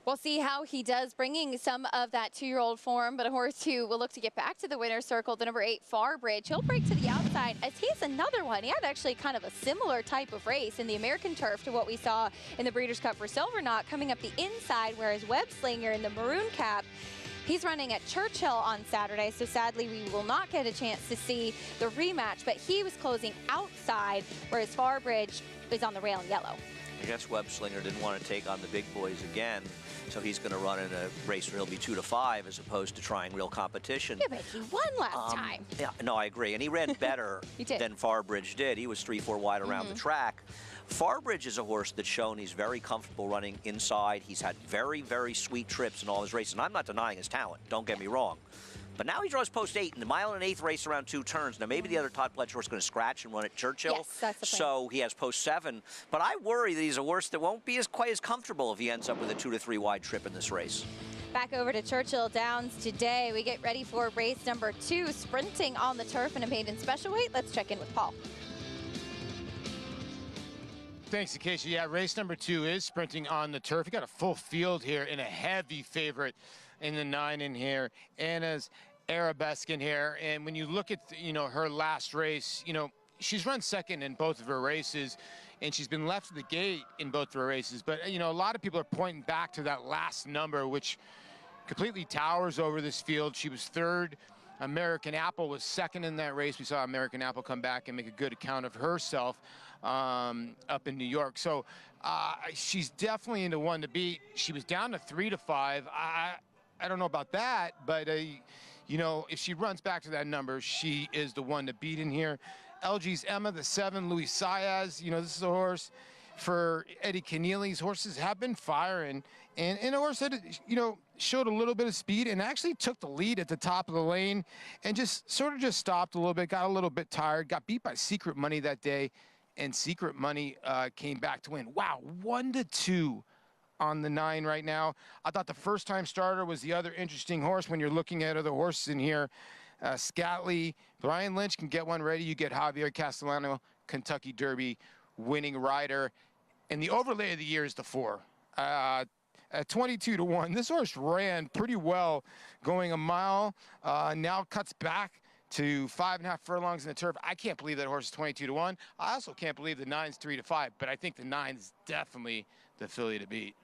We'll see how he does, bringing some of that 2-year-old form, but a horse who will look to get back to the winner's circle, the number 8 Farbridge. He'll break to the outside, as he's another one. He had actually kind of a similar type of race in the American turf to what we saw in the Breeders' Cup for Silver Knot, coming up the inside, whereas Web Slinger in the maroon cap, he's running at Churchill on Saturday, so sadly we will not get a chance to see the rematch, but he was closing outside, whereas Farbridge is on the rail in yellow. I guess Web Slinger didn't want to take on the big boys again, so he's going to run in a race where he'll be 2-5 as opposed to trying real competition. Yeah, but he won last time. Yeah, no, I agree. And he ran better than Farbridge did. He was 3-4 wide around the track. Farbridge is a horse that's shown he's very comfortable running inside. He's had very, very sweet trips in all his races. And I'm not denying his talent. Don't get me wrong. But now he draws post 8 in the 1 1/8 race around 2 turns. Now maybe the other Todd Pletcher horse is going to scratch and run at Churchill. Yes, that's the plan. So he has post 7. But I worry that he's a horse that won't be quite as comfortable if he ends up with a 2-3 wide trip in this race. Back over to Churchill Downs today. We get ready for race number 2, sprinting on the turf in a maiden special weight. Let's check in with Paul. Thanks, Acacia. Yeah, race number 2 is sprinting on the turf. You got a full field here and a heavy favorite in the 9 in here. Anna's Arabesque in here. And when you look at, her last race, she's run second in both of her races, and she's been left at the gate in both of her races. But, a lot of people are pointing back to that last number, which completely towers over this field. She was third. American Apple was second in that race. We saw American Apple come back and make a good account of herself up in New York. So she's definitely into one to beat. She was down to 3 to 5. I don't know about that, but if she runs back to that number, she is the one to beat in here. LG's Emma, the 7, Luis Saez. This is a horse for Eddie Keneally's horses have been firing, and a horse that showed a little bit of speed and actually took the lead at the top of the lane and just stopped a little bit, got a little bit tired, got beat by Secret Money that day, and Secret Money came back to win. Wow, 1-2 on the 9 right now. I thought the first time starter was the other interesting horse when you're looking at other horses in here. Scatley, Brian Lynch can get one ready. You get Javier Castellano, Kentucky Derby winning rider. And the overlay of the year is the 4. At 22 to 1, this horse ran pretty well going a mile, now cuts back to 5.5 furlongs in the turf. I can't believe that horse is 22 to 1. I also can't believe the 9's 3 to 5, but I think the 9 is definitely the filly to beat.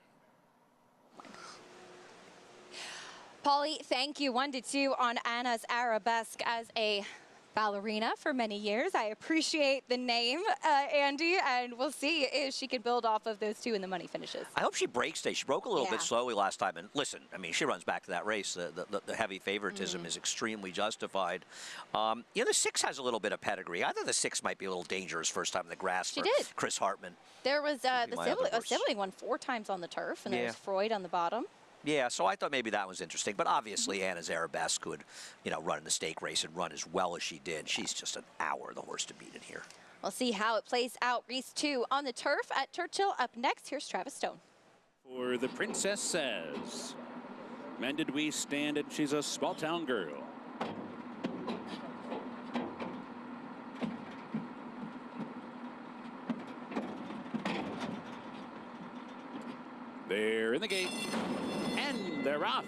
Paulie, thank you. 1-2 on Anna's Arabesque as a ballerina for many years. I appreciate the name, Andy, and we'll see if she can build off of those 2 in the money finishes. I hope she breaks today. She broke a little bit slowly last time. And listen, she runs back to that race. The heavy favoritism is extremely justified. The 6 has a little bit of pedigree. I thought the 6 might be a little dangerous first time in the grass for Chris Hartman. There was a sibling won 4 times on the turf, and there's Freud on the bottom. Yeah, so I thought maybe that was interesting. But obviously, Anna's Arabesque could, run in the stake race and run as well as she did. She's just an hour the horse to beat in here. We'll see how it plays out. Race 2 on the turf at Churchill. Up next, here's Travis Stone. For the Princess Says, men did we stand, and she's a small town girl. They're in the gate, and they're off.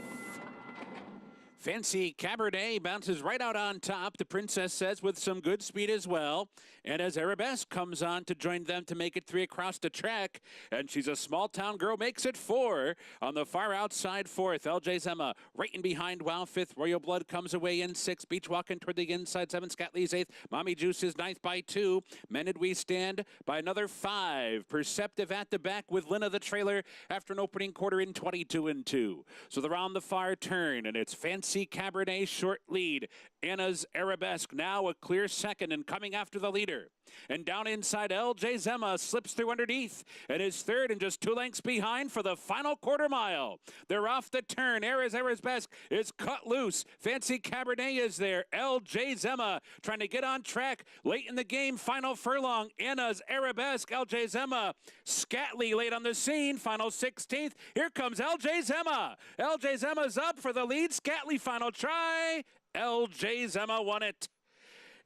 Fancy Cabernet bounces right out on top. The Princess Says with some good speed as well. And as Arabesque comes on to join them to make it 3 across the track. And she's a small town girl, makes it 4. On the far outside, 4th, LJ's Emma. Right in behind, Wow, 5th. Royal Blood comes away in 6th. Beach walking toward the inside, 7th. Scatley's 8th. Mommy Juice is 9th by 2. Men did we stand by another 5. Perceptive at the back with Lina the trailer after an opening quarter in 22-2. So they're on the far turn, and it's Fancy Cabernet short lead. Anna's Arabesque now a clear second and coming after the leader. And down inside, LJ's Emma slips through underneath and is 3rd and just 2 lengths behind for the final quarter mile. They're off the turn. Anna's Arabesque is cut loose. Fancy Cabernet is there. LJ's Emma trying to get on track late in the game. Final furlong. Anna's Arabesque. LJ's Emma. Scatley late on the scene. Final 16th. Here comes LJ's Emma. LJ's Emma's up for the lead. Scatley final try. LJ's Emma won it.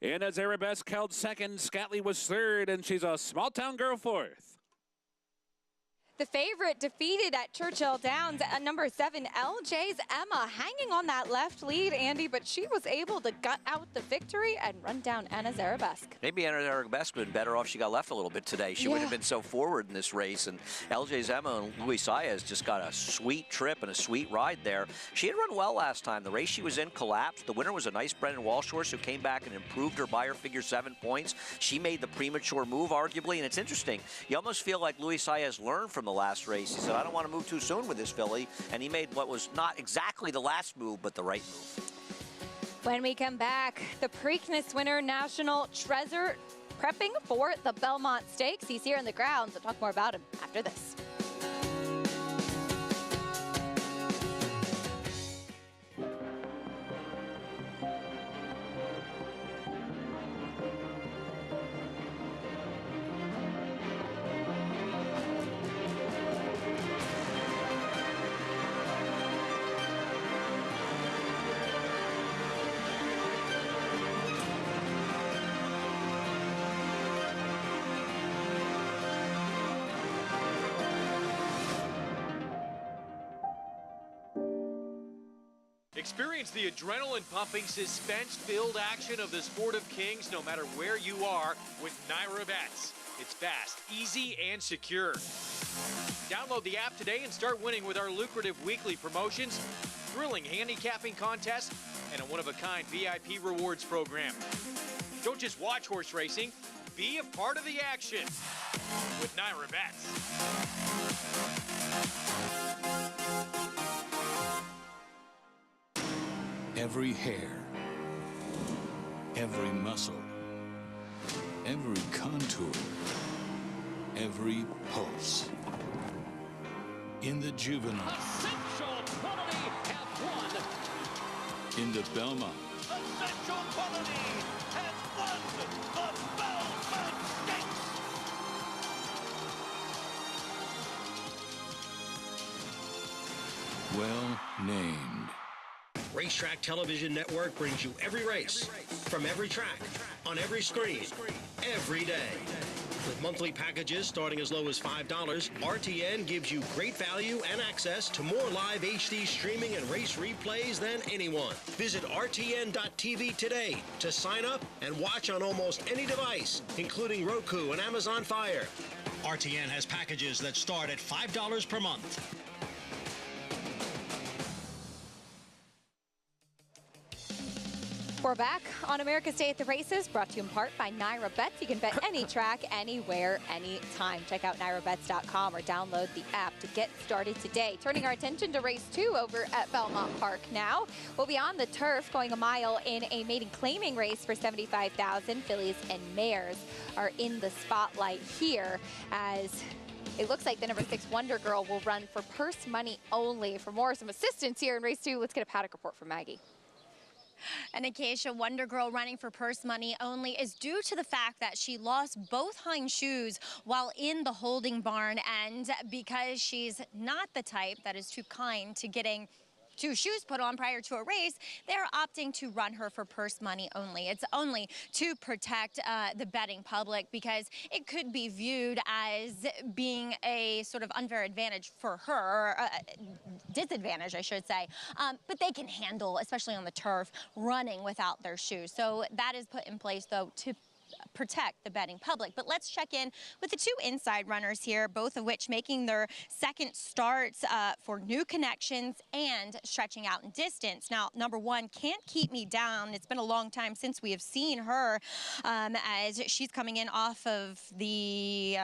Anna's Arabesque held 2nd. Scatley was 3rd, and she's a small town girl 4th. The favorite defeated at Churchill Downs at number 7, LJ's Emma, hanging on that left lead, Andy, but she was able to gut out the victory and run down Anna's Arabesque. Maybe Anna's Arabesque would have been better off she got left a little bit today. She would have been so forward in this race, and LJ's Emma and Luis Saez just got a sweet trip and a sweet ride there. She had run well last time. The race she was in collapsed. The winner was a nice Brendan Walsh horse who came back and improved her by her figure 7 points. She made the premature move, arguably, and it's interesting. You almost feel like Luis Saez learned from the last race. He said, I don't want to move too soon with this filly, and he made what was not exactly the last move, but the right move. When we come back, the Preakness winner, National Treasure, prepping for the Belmont Stakes. He's here in the grounds. We'll talk more about him after this. Experience the adrenaline-pumping, suspense-filled action of the Sport of Kings no matter where you are with NYRA Bets. It's fast, easy, and secure. Download the app today and start winning with our lucrative weekly promotions, thrilling handicapping contests, and a one-of-a-kind VIP rewards program. Don't just watch horse racing, be a part of the action with NYRA Bets. Every hair, every muscle, every contour, every pulse. In the Juvenile. Essential quality have won. In the Belmont. Essential quality has won the Belmont Stakes. Well named. Racetrack Television Network brings you every race, from every track, on every screen, every day. With monthly packages starting as low as $5, RTN gives you great value and access to more live HD streaming and race replays than anyone. Visit RTN.tv today to sign up and watch on almost any device, including Roku and Amazon Fire. RTN has packages that start at $5 per month. We're back on America's Day at the Races, brought to you in part by NYRA Bets. You can bet any track, anywhere, anytime. Check out NYRABets.com or download the app to get started today. Turning our attention to race 2 over at Belmont Park now. We'll be on the turf going a mile in a maiden claiming race for $75,000. Fillies and mares are in the spotlight here as it looks like the number 6 Wonder Girl will run for purse money only. For more, some assistance here in race 2, let's get a paddock report from Maggie. And Acacia, Wonder Girl running for purse money only is due to the fact that she lost both hind shoes while in the holding barn, and because she's not the type that is too kind to getting 2 shoes put on prior to a race, they're opting to run her for purse money only. It's only to protect the betting public because it could be viewed as being a sort of unfair advantage for her, disadvantage, I should say. But they can handle, especially on the turf, running without their shoes. So that is put in place, though, to protect the betting public. But let's check in with the 2 inside runners here, both of which making their second starts for New Connections and stretching out in distance. Now, number 1, Can't Keep Me Down. It's been a long time since we have seen her as she's coming in off of the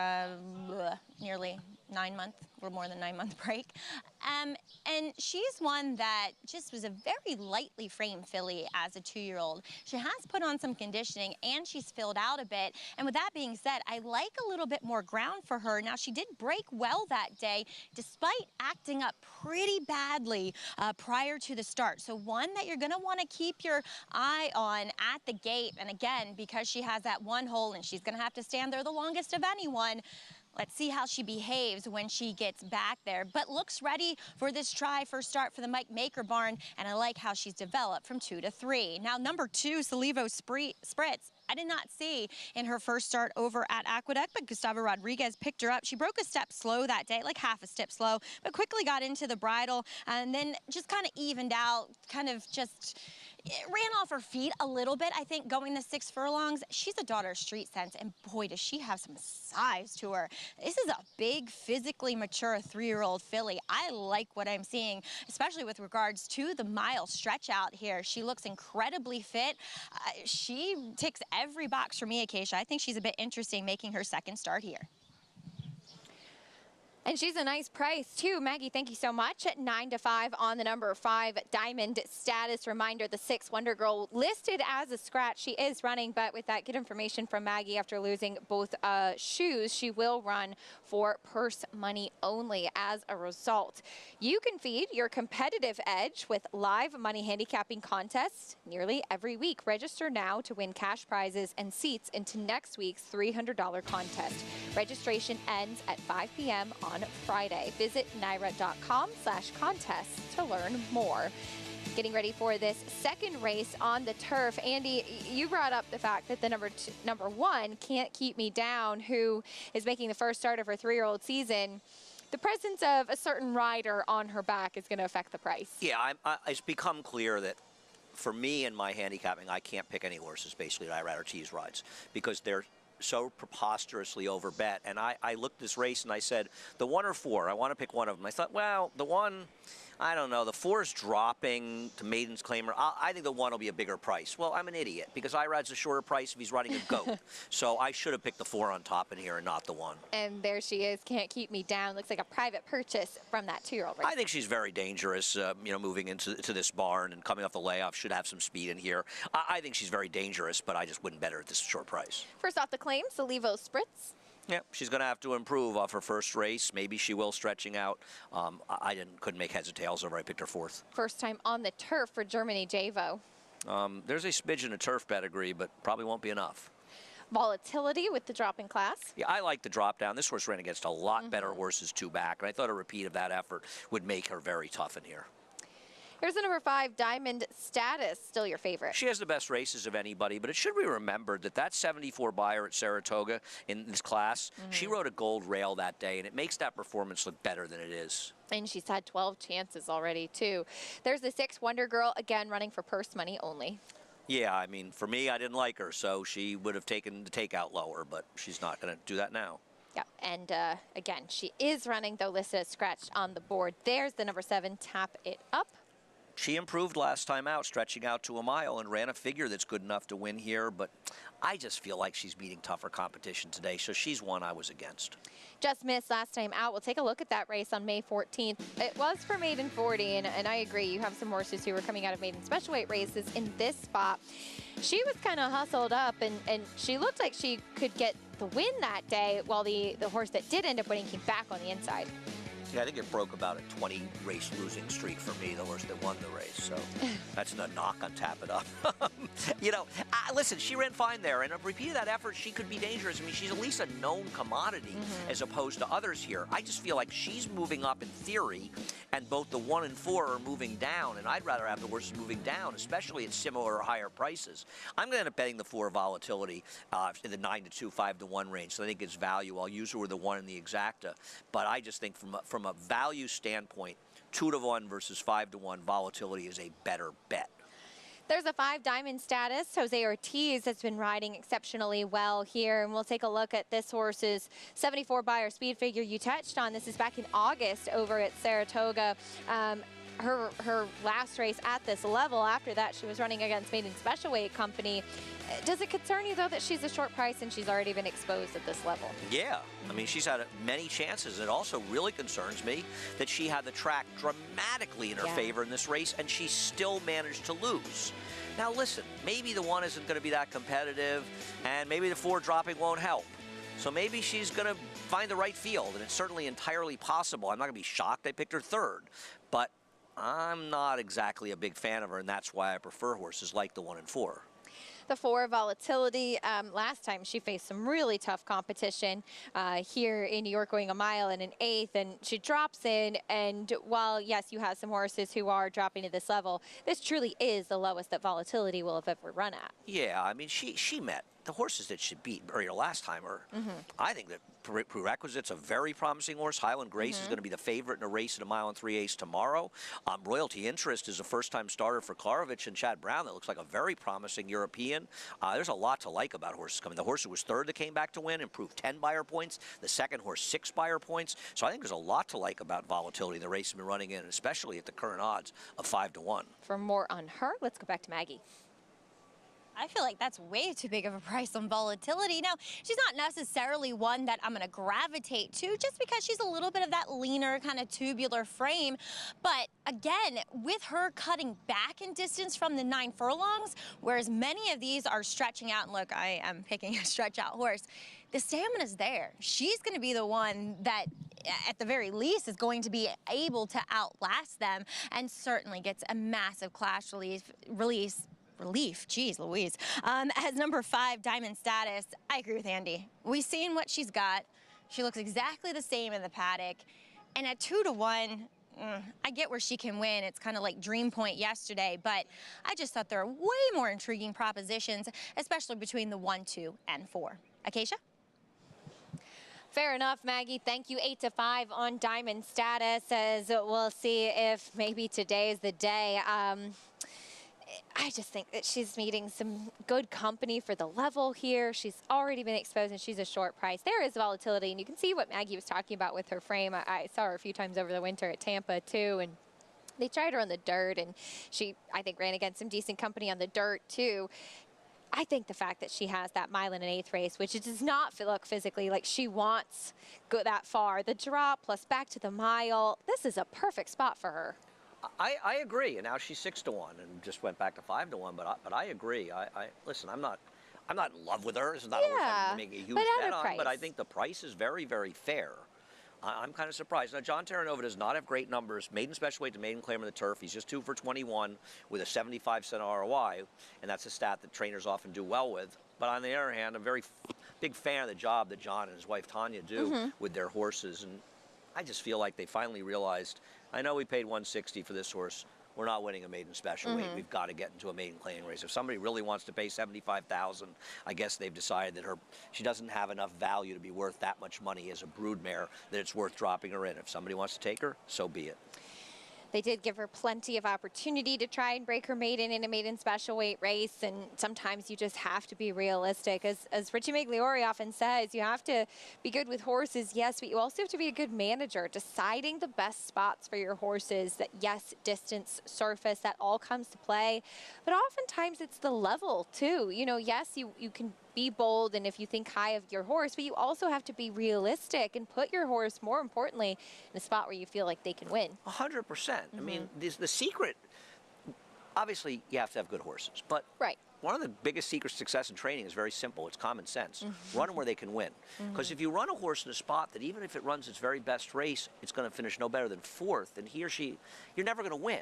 nearly 9-month, a little more than 9-month break. And she's one that just was a very lightly framed filly as a 2-year-old. She has put on some conditioning and she's filled out a bit. And with that being said, I like a little bit more ground for her. Now, she did break well that day, despite acting up pretty badly prior to the start. So one that you're gonna wanna keep your eye on at the gate. And again, because she has that 1 hole and she's gonna have to stand there the longest of anyone, let's see how she behaves when she gets back there. But looks ready for this try first start for the Mike Maker barn, and I like how she's developed from 2 to 3. Now, number 2, Salivo Spritz. I did not see in her first start over at Aqueduct, but Gustavo Rodriguez picked her up. She broke a step slow that day, like half a step slow, but quickly got into the bridle and then just kind of evened out, kind of just ran off her feet a little bit, I think, going the 6 furlongs. She's a daughter of Street Sense, and boy, does she have some size to her. This is a big, physically mature 3-year-old filly. I like what I'm seeing, especially with regards to the mile stretch out here. She looks incredibly fit. She ticks every box for me, Acacia. I think she's a bit interesting making her second start here. And she's a nice price, too. Maggie, thank you so much. At 9 to 5 on the number 5 Diamond Status. Reminder, the 6 Wonder Girl listed as a scratch. She is running, but with that good information from Maggie after losing both shoes, she will run for purse money only as a result. You can feed your competitive edge with live money handicapping contests nearly every week. Register now to win cash prizes and seats into next week's $300 contest. Registration ends at 5 p.m. on Friday. Visit NYRA.com/contest to learn more. Getting ready for this second race on the turf. Andy, you brought up the fact that the number 1, Can't Keep Me Down, who is making the first start of her 3-year-old season, the presence of a certain rider on her back is going to affect the price. Yeah, it's become clear that for me and my handicapping, I can't pick any horses basically that I rather tease rides because they're so preposterously overbet. And I looked at this race and I said, the 1 or 4, I want to pick one of them. I thought, well, the 1, I don't know, the 4 is dropping to Maiden's Claimer. I think the 1 will be a bigger price. Well, I'm an idiot because Irad's a shorter price if he's running a goat. So I should have picked the 4 on top in here and not the 1. And there she is, Can't Keep Me Down. Looks like a private purchase from that 2-year-old race. I think she's very dangerous, moving into this barn and coming off the layoff. Should have some speed in here. I think she's very dangerous, but I just wouldn't bet her at this short price. First off the claims, the Levo Spritz. Yeah, she's going to have to improve off her first race. Maybe she will stretching out. Couldn't make heads or tails over. I picked her 4th. First time on the turf for Germany Javo. There's a smidgen of turf pedigree, but probably won't be enough. Volatility with the drop in class. Yeah, I like the drop down. This horse ran against a lot better horses 2 back, and I thought a repeat of that effort would make her very tough in here. Here's the number 5, Diamond Status, still your favorite. She has the best races of anybody, but it should be remembered that 74 buyer at Saratoga in this class, she rode a gold rail that day, and it makes that performance look better than it is. And she's had 12 chances already, too. There's the 6, Wonder Girl, again running for purse money only. Yeah, I mean, for me, I didn't like her, so she would have taken the takeout lower, but she's not going to do that now. Yeah, and again, she is running, though listed as scratched on the board. There's the number 7, Tap It Up. She improved last time out, stretching out to a mile, and ran a figure that's good enough to win here, but I just feel like she's meeting tougher competition today, so she's one I was against. Just missed last time out. We'll take a look at that race on May 14th. It was for Maiden 40, and I agree. You have some horses who were coming out of Maiden Special Weight races in this spot. She was kind of hustled up, and she looked like she could get the win that day, while the horse that did end up winning came back on the inside. Yeah, I think it broke about a 20-race losing streak for me, the horse that won the race. So that's a knock on Tap It Up. Listen, she ran fine there, and a repeat of that effort, she could be dangerous. I mean, she's at least a known commodity as opposed to others here. I just feel like she's moving up in theory, and both the 1 and 4 are moving down, and I'd rather have the horses moving down, especially at similar or higher prices. I'm going to end up betting the 4 Volatility in the 9-2, 5-1 range, so I think it's value. I'll use her with the 1 in the Exacta, but I just think from a value standpoint, 2-1 versus 5-1, Volatility is a better bet. There's a 5, Diamond Status. Jose Ortiz has been riding exceptionally well here, and we'll take a look at this horse's 74 buyer speed figure you touched on. This is back in August over at Saratoga. Her last race at this level. After that, she was running against Maiden Special Weight Company. Does it concern you, though, that she's a short price and she's already been exposed at this level? Yeah. I mean, she's had many chances. It also really concerns me that she had the track dramatically in her favor in this race, and she still managed to lose. Now, listen, maybe the 1 isn't going to be that competitive, and maybe the 4 dropping won't help. So maybe she's going to find the right field, and it's certainly entirely possible. I'm not going to be shocked I picked her 3rd, but I'm not exactly a big fan of her, and that's why I prefer horses like the 1 and 4. The 4, Volatility. Last time she faced some really tough competition here in New York, going a mile and an 1/8, and she drops in. And while, yes, you have some horses who are dropping to this level, this truly is the lowest that Volatility will have ever run at. Yeah, I mean, she met the horses that she beat earlier last time. I think that prerequisites a very promising horse. Highland Grace is going to be the favorite in a race at a mile and 3/8 tomorrow. Royalty Interest is a first-time starter for Klarovich and Chad Brown. That looks like a very promising European. There's a lot to like about horses coming. The horse who was 3rd that came back to win improved 10 buyer points. The second horse 6 buyer points. So I think there's a lot to like about Volatility in the race has been running in, especially at the current odds of 5-1. For more on her, let's go back to Maggie. I feel like that's way too big of a price on Volatility. Now, she's not necessarily one that I'm going to gravitate to just because she's a little bit of that leaner kind of tubular frame. But again, with her cutting back in distance from the 9 furlongs, whereas many of these are stretching out, and look, I am picking a stretch out horse, the stamina's there. She's going to be the one that at the very least is going to be able to outlast them and certainly gets a massive clash relief, geez Louise. As number 5, Diamond Status, I agree with Andy. We've seen what she's got. She looks exactly the same in the paddock. And at 2-1, I get where she can win. It's kind of like Dream Point yesterday, but I just thought there are way more intriguing propositions, especially between the 1, 2, and 4. Acacia? Fair enough, Maggie. Thank you. 8-5 on Diamond Status, as we'll see if maybe today is the day. I just think that she's meeting some good company for the level here. She's already been exposed, and she's a short price. There is volatility, and you can see what Maggie was talking about with her frame. I saw her a few times over the winter at Tampa, too, and they tried her on the dirt, and she, I think, ran against some decent company on the dirt, too. I think the fact that she has that mile and an eighth race, which it does not look physically like she wants go that far. The drop plus back to the mile, this is a perfect spot for her. I agree, and now she's 6-1 and just went back to 5-1. But I agree. Listen. I'm not in love with her. This is not I'm making a huge bet on. But I think the price is very, very fair. I'm kind of surprised. Now, John Terranova does not have great numbers. Maiden special weight to maiden claim on the turf. He's just 2 for 21 with a 75% ROI, and that's a stat that trainers often do well with. But on the other hand, I'm a very big fan of the job that John and his wife Tanya do with their horses, and I just feel like they finally realized, I know we paid $160 for this horse. We're not winning a maiden special weight. We've got to get into a maiden claiming race. If somebody really wants to pay $75,000, I guess they've decided that she doesn't have enough value to be worth that much money as a broodmare that it's worth dropping her in. If somebody wants to take her, so be it. They did give her plenty of opportunity to try and break her maiden in a maiden special weight race, and sometimes you just have to be realistic. As Richie Migliore often says, you have to be good with horses, yes, but you also have to be a good manager, deciding the best spots for your horses. That, yes, distance, surface, that all comes to play, but oftentimes it's the level too. You know, yes, you can be bold, and if you think high of your horse, but you also have to be realistic and put your horse, more importantly, in a spot where you feel like they can win. 100%. I mean, the secret, obviously, you have to have good horses, but one of the biggest secrets to success in training is very simple. It's common sense. Run them where they can win. Because if you run a horse in a spot that even if it runs its very best race, it's going to finish no better than 4th, and he or she, you're never going to win.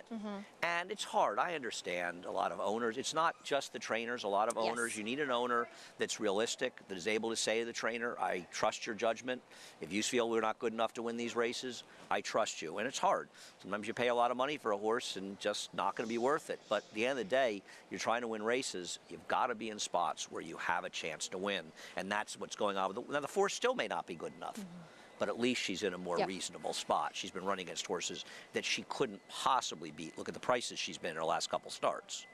And it's hard. I understand a lot of owners. It's not just the trainers. A lot of owners, you need an owner that's realistic, that is able to say to the trainer, I trust your judgment. If you feel we're not good enough to win these races, I trust you. And it's hard. Sometimes you pay a lot of money for a horse and just not going to be worth it. But at the end of the day, you're trying to win races. You've got to be in spots where you have a chance to win, and that's what's going on. Now, the force still may not be good enough, but at least she's in a more reasonable spot. She's been running against horses that she couldn't possibly beat. Look at the prices she's been in her last couple starts.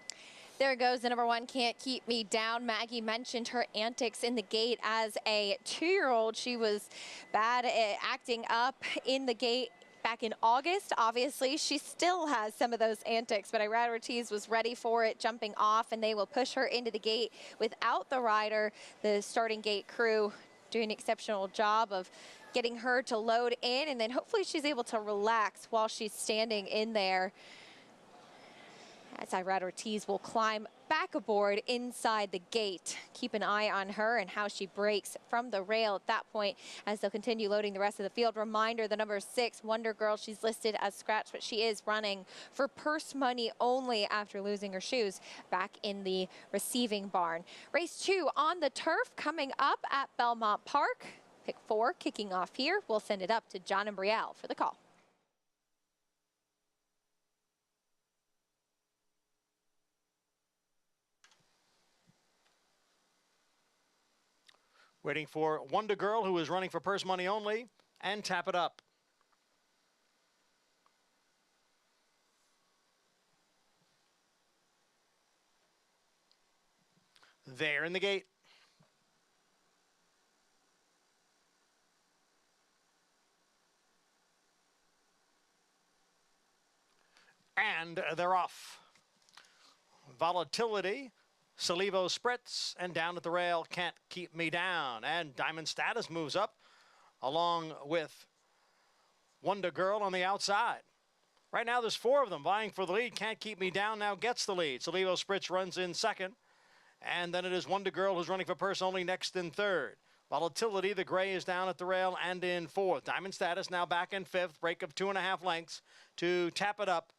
There goes the number 1, Can't Keep Me Down. Maggie mentioned her antics in the gate as a 2-year-old. She was bad at acting up in the gate back in August. Obviously, she still has some of those antics, but Irad Ortiz was ready for it, jumping off, and they will push her into the gate without the rider. The starting gate crew doing an exceptional job of getting her to load in, and then hopefully she's able to relax while she's standing in there. As Irad Ortiz will climb back aboard inside the gate. Keep an eye on her and how she breaks from the rail at that point as they'll continue loading the rest of the field. Reminder, the number 6, Wonder Girl, she's listed as scratch, but she is running for purse money only after losing her shoes back in the receiving barn. Race 2 on the turf coming up at Belmont Park. Pick 4 kicking off here. We'll send it up to John and Brielle for the call. Waiting for Wonder Girl, who is running for purse money only, and Tap It Up. There in the gate. And they're off. Volatility. Salivo Spritz, and down at the rail, Can't Keep Me Down. And Diamond Status moves up along with Wonder Girl on the outside. Right now there's 4 of them vying for the lead. Can't Keep Me Down now gets the lead. Salivo Spritz runs in second. And then it is Wonder Girl who's running for purse only next in third. Volatility, the gray, is down at the rail and in fourth. Diamond Status now back in fifth. Break of 2.5 lengths to Tap It Up.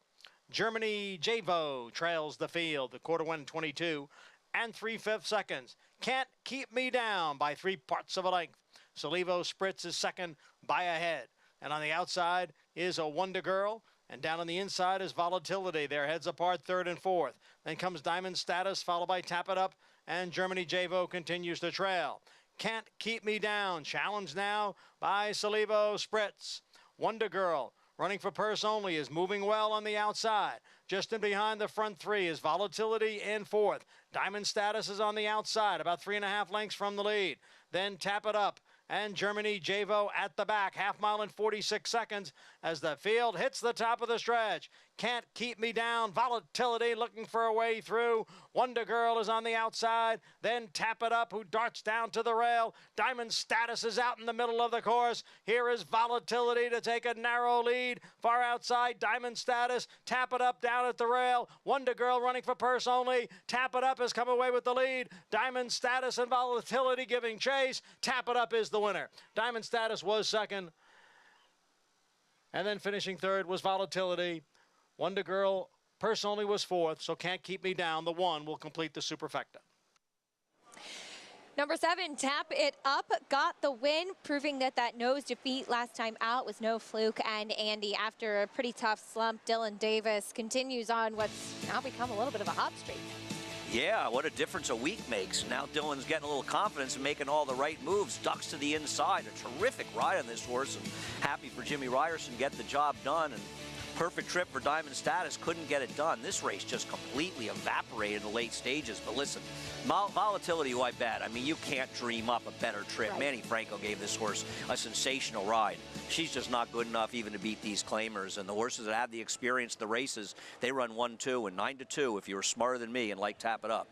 Germany Javo trails the field. The quarter went 22 and 3/5 seconds. Can't Keep Me Down by 3 parts of a length. Salivo Spritz is second by a head. And on the outside is a Wonder Girl. And down on the inside is Volatility. Their heads apart, third and fourth. Then comes Diamond Status, followed by Tap It Up. And Germany Javo continues to trail. Can't Keep Me Down. Challenged now by Salivo Spritz. Wonder Girl, running for purse only, is moving well on the outside. Just in behind the front three is Volatility in fourth. Diamond Status is on the outside, about 3.5 lengths from the lead. Then Tap It Up and Germany Javo at the back, 1/2 mile in 46 seconds as the field hits the top of the stretch. Can't Keep Me Down. Volatility looking for a way through. Wonder Girl is on the outside. Then Tap It Up, who darts down to the rail. Diamond Status is out in the middle of the course. Here is Volatility to take a narrow lead. Far outside, Diamond Status. Tap It Up down at the rail. Wonder Girl running for purse only. Tap It Up has come away with the lead. Diamond Status and Volatility giving chase. Tap It Up is the winner. Diamond Status was second. And then finishing third was Volatility. Wonder Girl, purse only, was fourth, so Can't Keep Me Down. The one will complete the superfecta. Number 7, Tap It Up, got the win, proving that nose defeat last time out was no fluke. And Andy, after a pretty tough slump, Dylan Davis continues on what's now become a little bit of a hot streak. Yeah, what a difference a week makes. Now Dylan's getting a little confidence and making all the right moves. Ducks to the inside. A terrific ride on this horse. And happy for Jimmy Ryerson to get the job done. And perfect trip for Diamond Status. Couldn't get it done. This race just completely evaporated in the late stages. But listen, Volatility, who I bet. I mean, you can't dream up a better trip. Right. Manny Franco gave this horse a sensational ride. She's just not good enough even to beat these claimers. And the horses that have the experience in the races, they run 1-2 and 9-2 if you were smarter than me and like Tap It Up.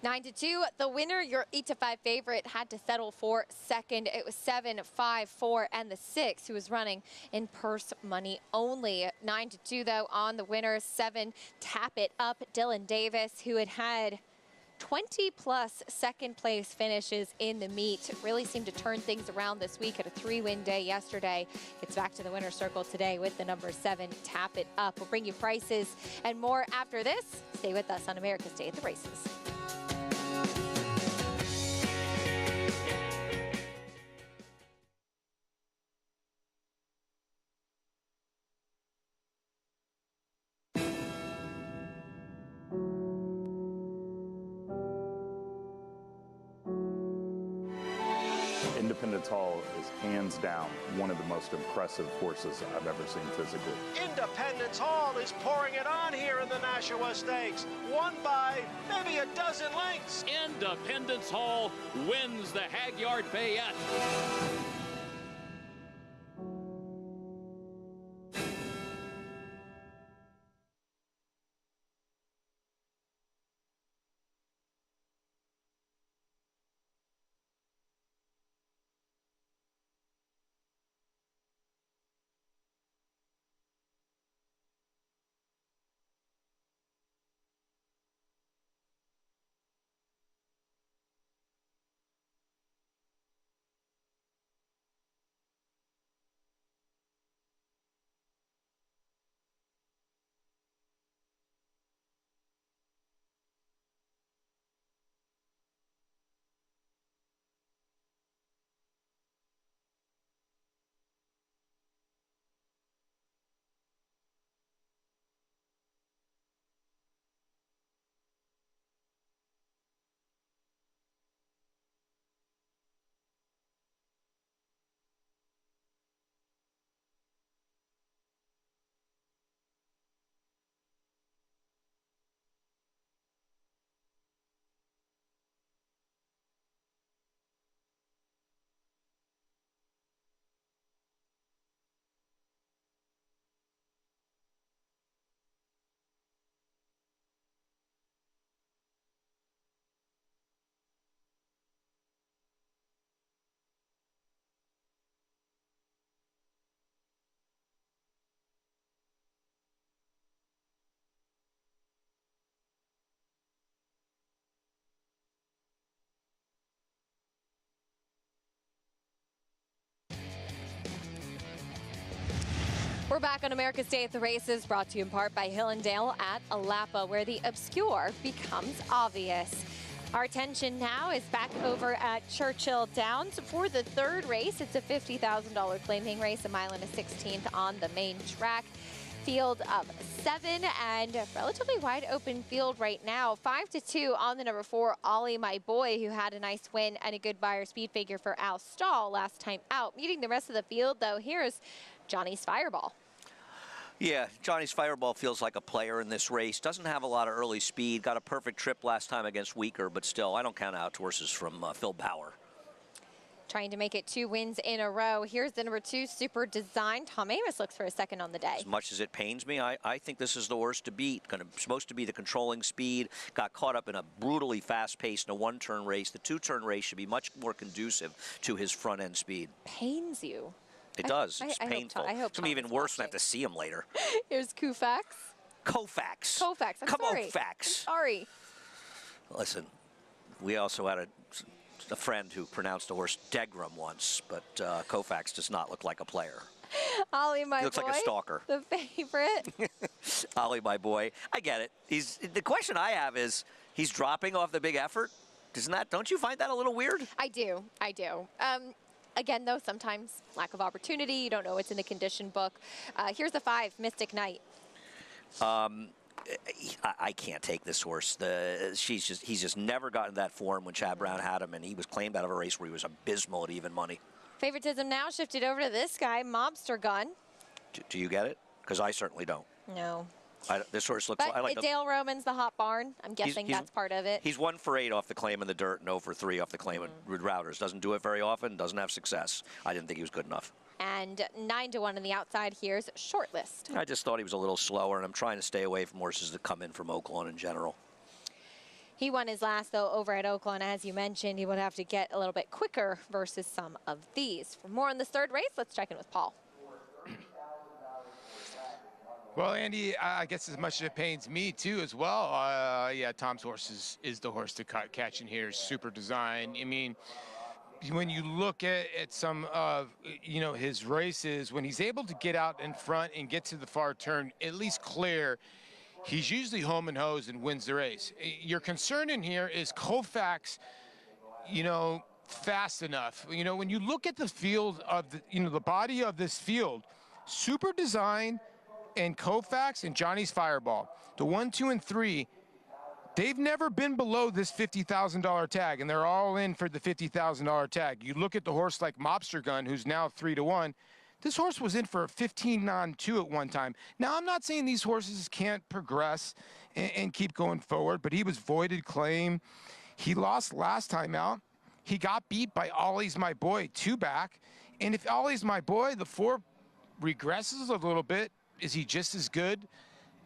9-2, the winner, your 8-5 favorite, had to settle for second. It was 7, 5, 4, and the 6 who was running in purse money only. 9-2 though on the winner. 7, Tap It Up, Dylan Davis, who had 20+ second place finishes in the meet. Really seemed to turn things around this week at a 3-win day yesterday. Gets back to the winner's circle today with the number 7, Tap It Up. We'll bring you prices and more after this. Stay with us on America's Day at the Races. Independence Hall is hands down one of the most impressive horses I've ever seen physically. Independence Hall is pouring it on here in the Nashua Stakes. Won by maybe a dozen lengths. Independence Hall wins the Hagyard Fayette. We're back on America's Day at the Races, brought to you in part by Hillendale at Alapa, where the obscure becomes obvious. Our attention now is back over at Churchill Downs for the third race. It's a $50,000 claiming race, a mile and a 16th on the main track. field of 7 and a relatively wide open field right now. 5-2 on the number 4, Ollie My Boy, who had a nice win and a good buyer speed figure for Al Stahl last time out. Meeting the rest of the field, though, here's Johnny's Fireball. Yeah, Johnny's Fireball feels like a player in this race. Doesn't have a lot of early speed. Got a perfect trip last time against Weaker, but still, I don't count out horses from Phil Bauer. Trying to make it 2 wins in a row. Here's the number 2, Super Design. Tom Amoss looks for a second on the day. As much as it pains me, I think this is the horse to beat. Supposed to be the controlling speed. Got caught up in a brutally fast pace in a 1-turn race. The 2-turn race should be much more conducive to his front-end speed. Pains you? It does. It's painful. I hope it's going to be even worse when I have to see him later. Here's Koufax. Koufax. Koufax. I'm sorry. Koufax. I'm sorry. Listen, we also had a friend who pronounced a horse Degram once, but Koufax does not look like a player. Ollie, my boy. He looks like a stalker. The favorite. Ollie, my boy. I get it. The question I have is, he's dropping off the big effort. Don't you find that a little weird? I do. Again, though, sometimes lack of opportunity. You don't know what's in the condition book. Here's the 5, Mystic Knight. I can't take this horse. He's just never gotten that form when Chad Brown had him, and he was claimed out of a race where he was abysmal at even money. Favoritism now shifted over to this guy, Mobster Gun. Do you get it? Because I certainly don't. No. This horse looks but like Dale Roman's the hot barn. I'm guessing that's part of it. He's 1 for 8 off the claim in the dirt and 0 for 3 off the claim with routers. Doesn't do it very often. Doesn't have success. I didn't think he was good enough. And 9-1 on the outside. Here's Shortlist. I just thought he was a little slower, and I'm trying to stay away from horses that come in from Oaklawn in general. He won his last, though, over at Oaklawn. As you mentioned, he would have to get a little bit quicker versus some of these. For more on this third race, let's check in with Paul. Well, Andy, I guess as much as it pains me, too, as well, yeah, Tom's horse is the horse to catch in here. Super Design. I mean, when you look at some of, his races, when he's able to get out in front and get to the far turn, at least clear, he's usually home and hose and wins the race. Your concern in here is Koufax, fast enough. When you look at the field of the body of this field, Super Design and Koufax and Johnny's Fireball, the 1, 2, and 3, they've never been below this $50,000 tag, and they're all in for the $50,000 tag. You look at the horse like Mobster Gun, who's now 3-1. This horse was in for a 15-2 at one time. Now, I'm not saying these horses can't progress and keep going forward, but he was voided claim. He lost last time out. He got beat by Ollie's My Boy 2 back. And if Ollie's My Boy, the 4 regresses a little bit, is he just as good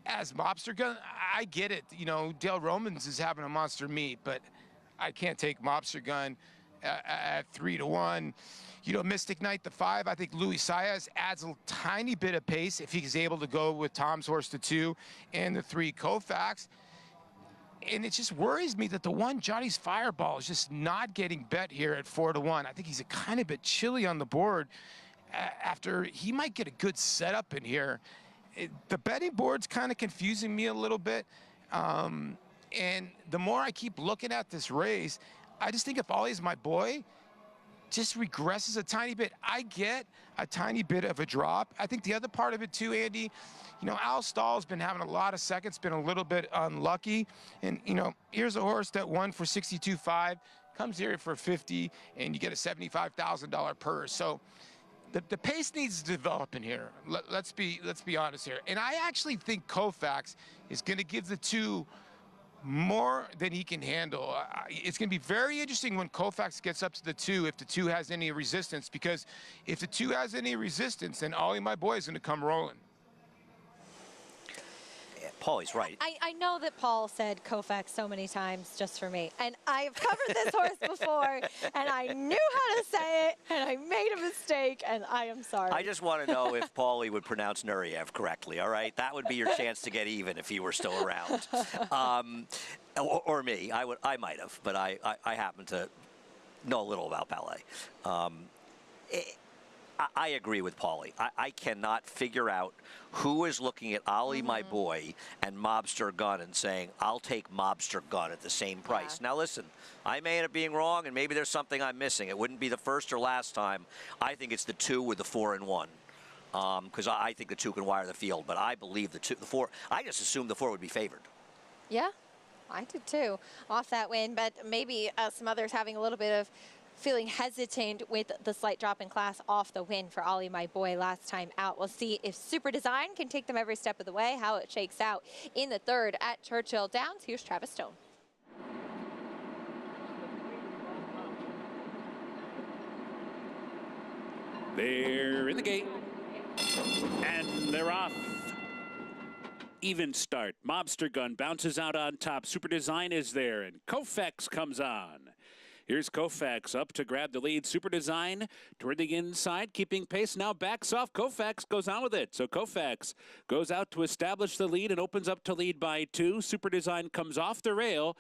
as Mobster Gun? I get it. Dale Romans is having a monster meet, but I can't take Mobster Gun at 3-1. Mystic Knight, the 5, I think Luis Saez adds a tiny bit of pace if he's able to go with Tom's horse to 2 and the 3 Koufax. And it just worries me that the 1 Johnny's Fireball is just not getting bet here at 4-1. I think he's a kind of bit chilly on the board after he might get a good setup in here. The betting board's kind of confusing me a little bit. And the more I keep looking at this race, I just think if Ollie's My Boy just regresses a tiny bit, I get a tiny bit of a drop. I think the other part of it too, Andy, Al Stahl's been having a lot of seconds, been a little bit unlucky. And, here's a horse that won for 62.5, comes here for 50, and you get a $75,000 purse. So the pace needs to develop in here. Let's be honest here. And I actually think Koufax is going to give the 2 more than he can handle. It's going to be very interesting when Koufax gets up to the 2, if the 2 has any resistance, because if the 2 has any resistance, then Ollie My Boy is going to come rolling. Paulie's right. I know that Paul said Koufax so many times just for me, and I've covered this horse before, and I knew how to say it, and I made a mistake, and I am sorry. I just want to know if Paulie would pronounce Nureyev correctly, all right? That would be your chance to get even if he were still around. Or me. I might have, but I happen to know a little about ballet. I agree with Paulie. I cannot figure out who is looking at Ollie My Boy and Mobster Gun and saying, I'll take Mobster Gun at the same price. Yeah. Now, listen, I may end up being wrong, and maybe there's something I'm missing. It wouldn't be the first or last time. I think it's the 2 with the 4 and 1. because I think the 2 can wire the field, but I believe the 4. I just assumed the 4 would be favored. Yeah, I did too, off that win, but maybe some others having a little bit of feeling hesitant with the slight drop in class off the win for Ollie, my boy, last time out. We'll see if Super Design can take them every step of the way, how it shakes out in the 3rd at Churchill Downs. Here's Travis Stone. They're in the gate, and they're off. Even start. Mobster Gun bounces out on top. Super Design is there, and Koufax comes on. Here's Koufax up to grab the lead. Super Design toward the inside, keeping pace. Now backs off. Koufax goes on with it. So Koufax goes out to establish the lead and opens up to lead by 2. Super Design comes off the rail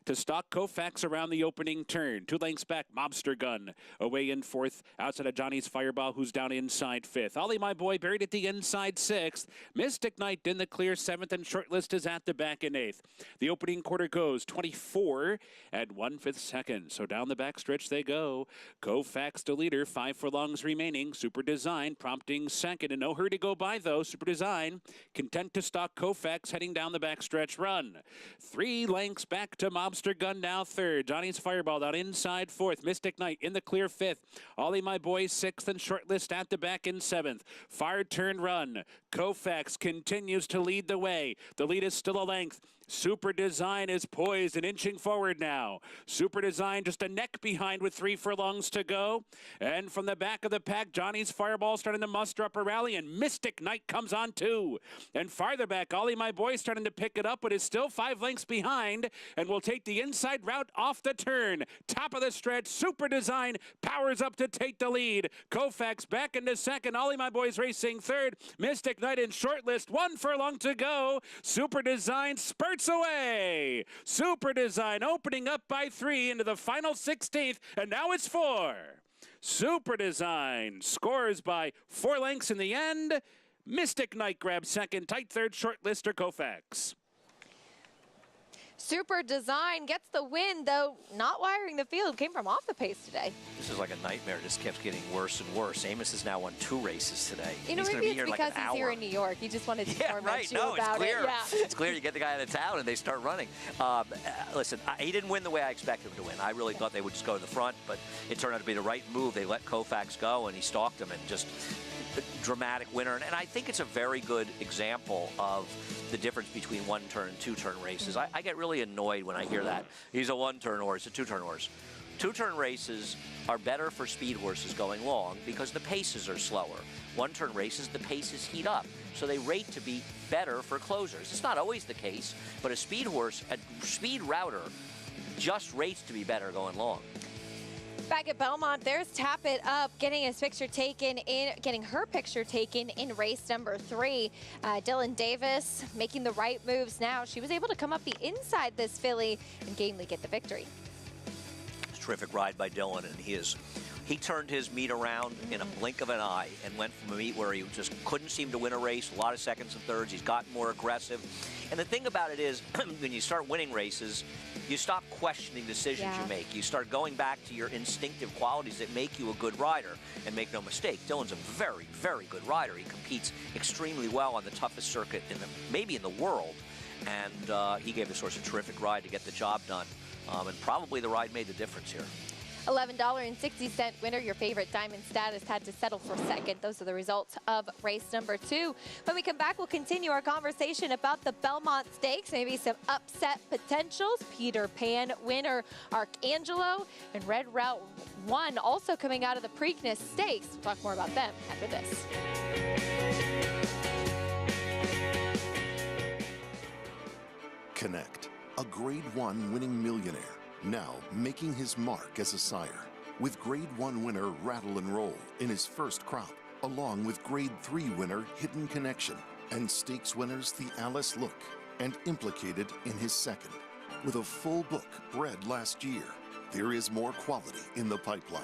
to stalk Koufax around the opening turn. 2 lengths back, Mobster Gun away in 4th, outside of Johnny's Fireball, who's down inside 5th. Ollie, my boy, buried at the inside 6th. Mystic Knight in the clear 7th, and Shortlist is at the back in 8th. The opening quarter goes 24 and 1/5 seconds. So down the back stretch they go. Koufax to leader, 5 furlongs remaining. Super Design prompting 2nd, and no hurry to go by though. Super Design content to stalk Koufax heading down the back stretch run. 3 lengths back to Mobster Gun now 3rd. Johnny's Fireball down inside 4th. Mystic Knight in the clear 5th. Ollie, my boy, 6th, and Shortlist at the back in 7th. Far turn run. Koufax continues to lead the way. The lead is still a length. Super Design is poised and inching forward now. Super Design just a neck behind with 3 furlongs to go. And from the back of the pack, Johnny's Fireball starting to muster up a rally, and Mystic Knight comes on too. And farther back, Ollie, my boy, starting to pick it up, but is still 5 lengths behind and will take the inside route off the turn. Top of the stretch, Super Design powers up to take the lead. Koufax back into 2nd. Ollie, my boy's racing 3rd. Mystic Knight in Shortlist, 1 furlong to go. Super Design spurts away. Super Design opening up by 3 into the final 16th, and now it's 4. Super Design scores by 4 lengths in the end. Mystic Knight grabs 2nd, tight 3rd, Shortlister Koufax. Super Design gets the win, though not wiring the field. Came from off the pace today. This is like a nightmare. This kept getting worse and worse. Amos has now won 2 races today. You know, maybe it's because he's here in New York. He just wanted to torment you about it. Yeah, it's clear. You get the guy out of town and they start running. Listen, he didn't win the way I expected him to win. I really thought they would just go to the front, but it turned out to be the right move. They let Koufax go, and he stalked him, and just a dramatic winner. And I think it's a very good example of the difference between 1-turn and 2-turn races. I get really annoyed when I hear that. He's a 1-turn horse, a 2-turn horse. 2-turn races are better for speed horses going long because the paces are slower. 1-turn races, the paces heat up, so they rate to be better for closers. It's not always the case, but a speed horse, a speed router, just rates to be better going long. Back at Belmont, there's Tap It Up, getting her picture taken in race number 3. Dylan Davis making the right moves now. She was able to come up the inside this filly and gamely get the victory. Terrific ride by Dylan, and he turned his meet around in a blink of an eye and went from a meet where he just couldn't seem to win a race, a lot of seconds and thirds. He's gotten more aggressive. And the thing about it is, when you start winning races, you stop questioning decisions you make. You start going back to your instinctive qualities that make you a good rider. And make no mistake, Dylan's a very, very good rider. He competes extremely well on the toughest circuit maybe in the world. And he gave this horse a terrific ride to get the job done. And probably the ride made the difference here. $11.60 winner. Your favorite Diamond Status had to settle for 2nd. Those are the results of race number 2. When we come back, we'll continue our conversation about the Belmont Stakes, maybe some upset potentials. Peter Pan winner Arcangelo and Red Route 1 also coming out of the Preakness Stakes. We'll talk more about them after this. Connect, a Grade 1 winning millionaire, now making his mark as a sire. With Grade 1 winner Rattle and Roll in his first crop, along with Grade 3 winner Hidden Connection, and stakes winners The Alice Look, and Implicated in his second. With a full book bred last year, there is more quality in the pipeline.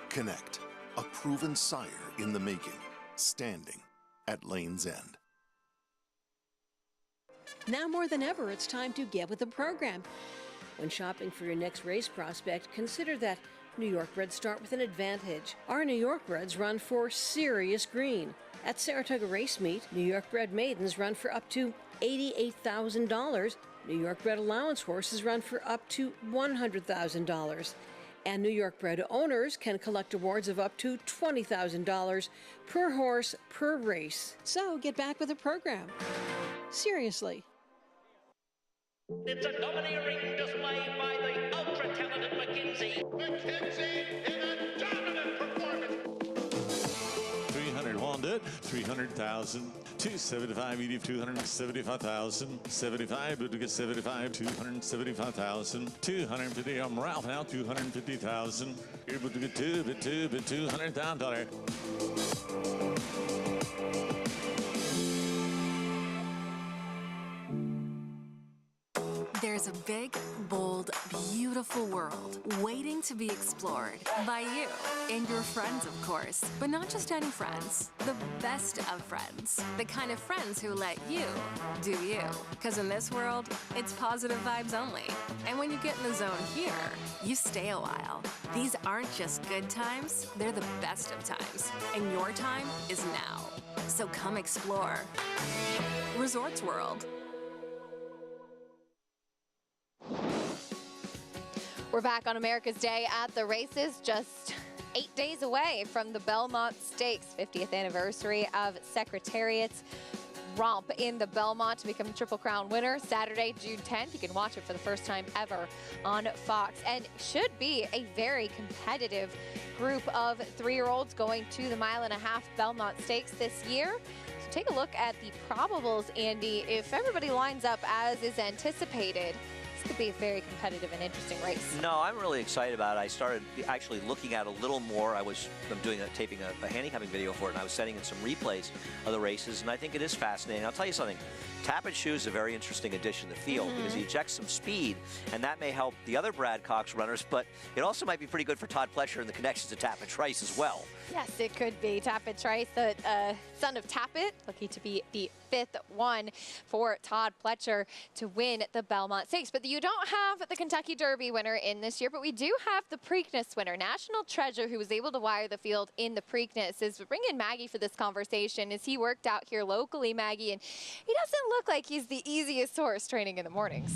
Connect, a proven sire in the making, standing at Lane's End. Now more than ever, it's time to get with the program. When shopping for your next race prospect, consider that New York breds start with an advantage. Our New York breds run for serious green. At Saratoga Race Meet, New York bred maidens run for up to $88,000. New York bred allowance horses run for up to $100,000. And New York bred owners can collect awards of up to $20,000 per horse per race. So get back with the program. Seriously. It's a domineering display by the ultra-talented McKinsey. McKinsey in a dominant performance. 300 Wanda, 300,000. 275, ED 275,000. 75, Budica 75, 275,000. 250, Ralph now 250,000. Budica 2, bit $200,000. There's a big, bold, beautiful world waiting to be explored by you and your friends, of course. But not just any friends, the best of friends. The kind of friends who let you do you. Because in this world, it's positive vibes only. And when you get in the zone here, you stay a while. These aren't just good times, they're the best of times. And your time is now. So come explore. Resorts World. We're back on America's Day at the races, just 8 days away from the Belmont Stakes, 50th anniversary of Secretariat's romp in the Belmont to become a Triple Crown winner. Saturday, June 10th. You can watch it for the first time ever on Fox. And should be a very competitive group of 3-year-olds going to the mile-and-a-half Belmont Stakes this year. So take a look at the probables, Andy. If everybody lines up as is anticipated, this could be a very competitive and interesting race. No, I'm really excited about it. I started actually looking at a little more. I'm doing taping a handicapping video for it, and I was sending in some replays of the races, and I think it is fascinating. I'll tell you something. Tapit Shoes is a very interesting addition to the field because he injects some speed, and that may help the other Brad Cox runners, but it also might be pretty good for Todd Pletcher and the connections to Tapit Trice as well. Yes, it could be. Tapit Trice, the son of Tapit, lucky to be the 5th one for Todd Pletcher to win the Belmont Stakes. But you don't have the Kentucky Derby winner in this year, but we do have the Preakness winner, National Treasure, who was able to wire the field in the Preakness. Is bring in Maggie for this conversation as he worked out here locally, Maggie, and he doesn't look like he's the easiest horse training in the mornings.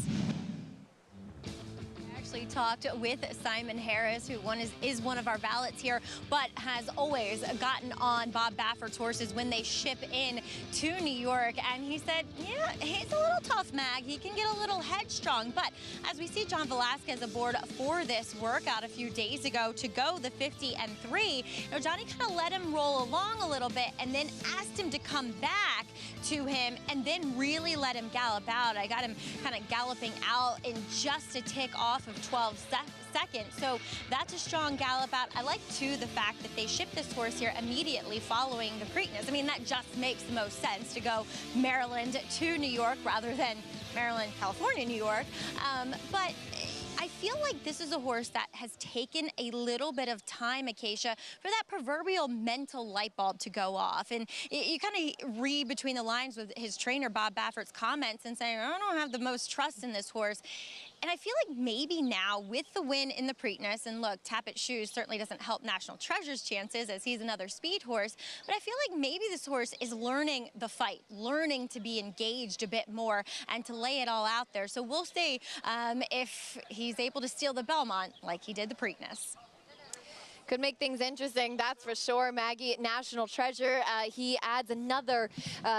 Talked with Simon Harris, who is one of our valets here, but has always gotten on Bob Baffert's horses when they ship in to New York. And he said, yeah, he's a little tough, Mag. He can get a little headstrong. But as we see John Velasquez aboard for this workout a few days ago to go the 50 and 3, Johnny kind of let him roll along a little bit and then asked him to come back to him and then really let him gallop out. I got him kind of galloping out in just a tick off of 12 seconds. So that's a strong gallop out. I like, too, the fact that they shipped this horse here immediately following the Preakness. I mean, that just makes the most sense to go Maryland to New York rather than Maryland, California, New York. But I feel like this is a horse that has taken a little bit of time, Acacia, for that proverbial mental light bulb to go off. And you kind of read between the lines with his trainer, Bob Baffert's comments, and saying, I don't have the most trust in this horse. And I feel like maybe now with the win in the Preakness, and look, Tapit Shoes certainly doesn't help National Treasure's chances as he's another speed horse, but I feel like maybe this horse is learning the fight, learning to be engaged a bit more and to lay it all out there. So we'll see if he's able to steal the Belmont like he did the Preakness. Could make things interesting, that's for sure. Maggie, National Treasure, he adds another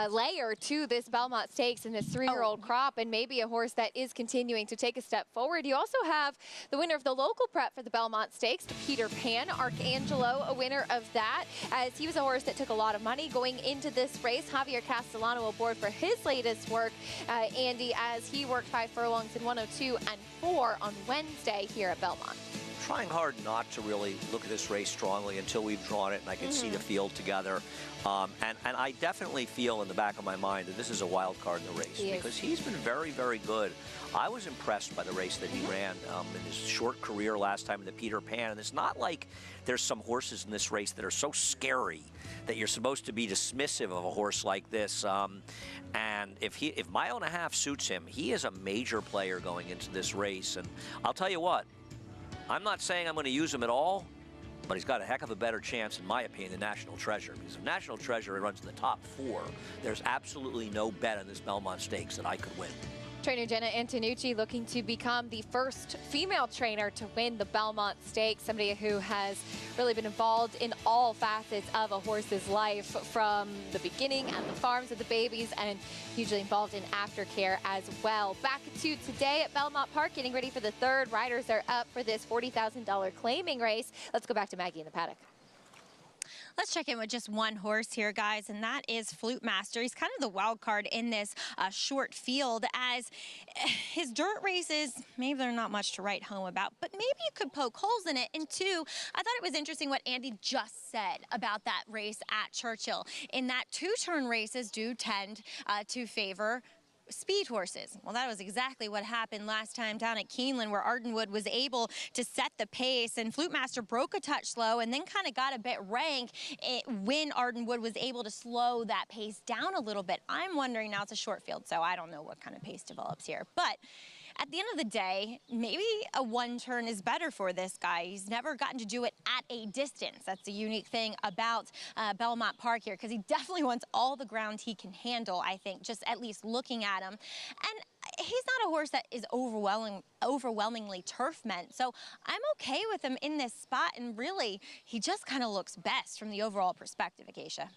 layer to this Belmont Stakes in this 3-year-old crop, and maybe a horse that is continuing to take a step forward. You also have the winner of the local prep for the Belmont Stakes, the Peter Pan, Arcangelo, a winner of that, as he was a horse that took a lot of money going into this race. Javier Castellano aboard for his latest work, Andy, as he worked 5 furlongs in 102 and 4 on Wednesday here at Belmont. Trying hard not to really look at this race strongly until we've drawn it and I can see the field together. And I definitely feel in the back of my mind that this is a wild card in the race because he's been very, very good. I was impressed by the race that he ran in his short career last time in the Peter Pan. And it's not like there's some horses in this race that are so scary that you're supposed to be dismissive of a horse like this. And if mile and a half suits him, he is a major player going into this race. And I'll tell you what, I'm not saying I'm going to use him at all, but he's got a heck of a better chance, in my opinion, than National Treasure. Because if National Treasure runs in the top 4, there's absolutely no bet on this Belmont Stakes that I could win. Trainer Jenna Antonucci looking to become the first female trainer to win the Belmont Stakes, somebody who has really been involved in all facets of a horse's life from the beginning and the farms of the babies, and hugely involved in aftercare as well. Back to today at Belmont Park, getting ready for the 3rd. Riders are up for this $40,000 claiming race. Let's go back to Maggie in the paddock. Let's check in with just one horse here, guys, and that is Flute Master. He's kind of the wild card in this short field, as his dirt races, maybe they're not much to write home about, but maybe you could poke holes in it. And 2, I thought it was interesting what Andy just said about that race at Churchill, in that 2-turn races do tend to favor speed horses. Well, that was exactly what happened last time down at Keeneland, where Ardenwood was able to set the pace, and Flute Master broke a touch slow and then kind of got a bit rank when Ardenwood was able to slow that pace down a little bit. I'm wondering, now it's a short field, so I don't know what kind of pace develops here, but at the end of the day, maybe a 1-turn is better for this guy. He's never gotten to do it at a distance. That's the unique thing about Belmont Park here, because he definitely wants all the ground he can handle, I think, just at least looking at him. And he's not a horse that is overwhelmingly turf meant, so I'm okay with him in this spot, and really, he just kind of looks best from the overall perspective, Acacia.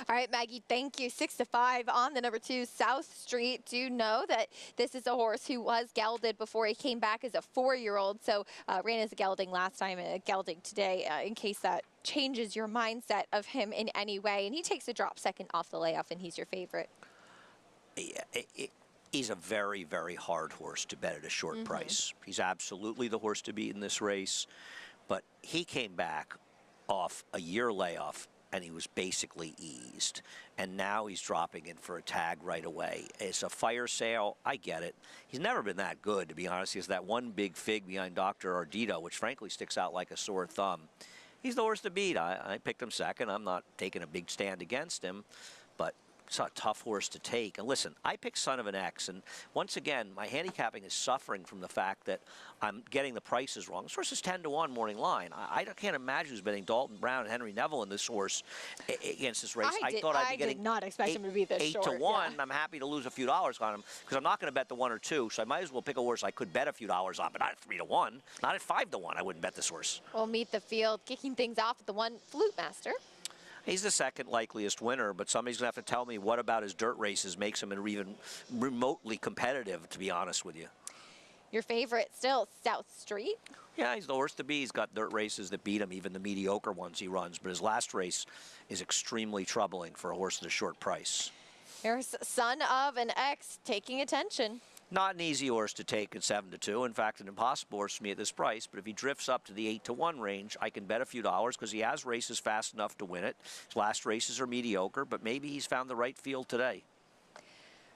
All right, Maggie, thank you. 6-5 on the number 2, South Street. Do know that this is a horse who was gelded before he came back as a 4-year-old. So ran as a gelding last time and a gelding today, in case that changes your mindset of him in any way. And he takes a drop second off the layoff, and he's your favorite. Yeah, he's a very, very hard horse to bet at a short price. He's absolutely the horse to beat in this race. But he came back off a year layoff, and he was basically eased. And now he's dropping in for a tag right away. It's a fire sale. I get it. He's never been that good, to be honest. He has that one big fig behind Dr. Ardito, which frankly sticks out like a sore thumb. He's the horse to beat. I picked him second. I'm not taking a big stand against him, but it's a tough horse to take. And listen, I picked Son of an X, and once again, my handicapping is suffering from the fact that I'm getting the prices wrong. This horse is 10-1 morning line. I can't imagine who's betting Dalton Brown and Henry Neville in this horse against this race. I thought I'd be getting did not expect him to be this 8 short. to 1. Yeah. I'm happy to lose a few dollars on him because I'm not going to bet the 1 or 2, so I might as well pick a horse I could bet a few dollars on, but not at 3 to 1, not at 5 to 1. I wouldn't bet this horse. We'll meet the field, kicking things off with the 1, Flute Master. He's the second likeliest winner, but somebody's going to have to tell me what about his dirt races makes him even remotely competitive, to be honest with you. Your favorite still, South Street? Yeah, he's the horse to beat. He's got dirt races that beat him, even the mediocre ones he runs, but his last race is extremely troubling for a horse at a short price. Here's Son of an X taking attention. Not an easy horse to take at 7 to 2. In fact, an impossible horse for me at this price. But if he drifts up to the 8 to 1 range, I can bet a few dollars because he has races fast enough to win it. His last races are mediocre, but maybe he's found the right field today.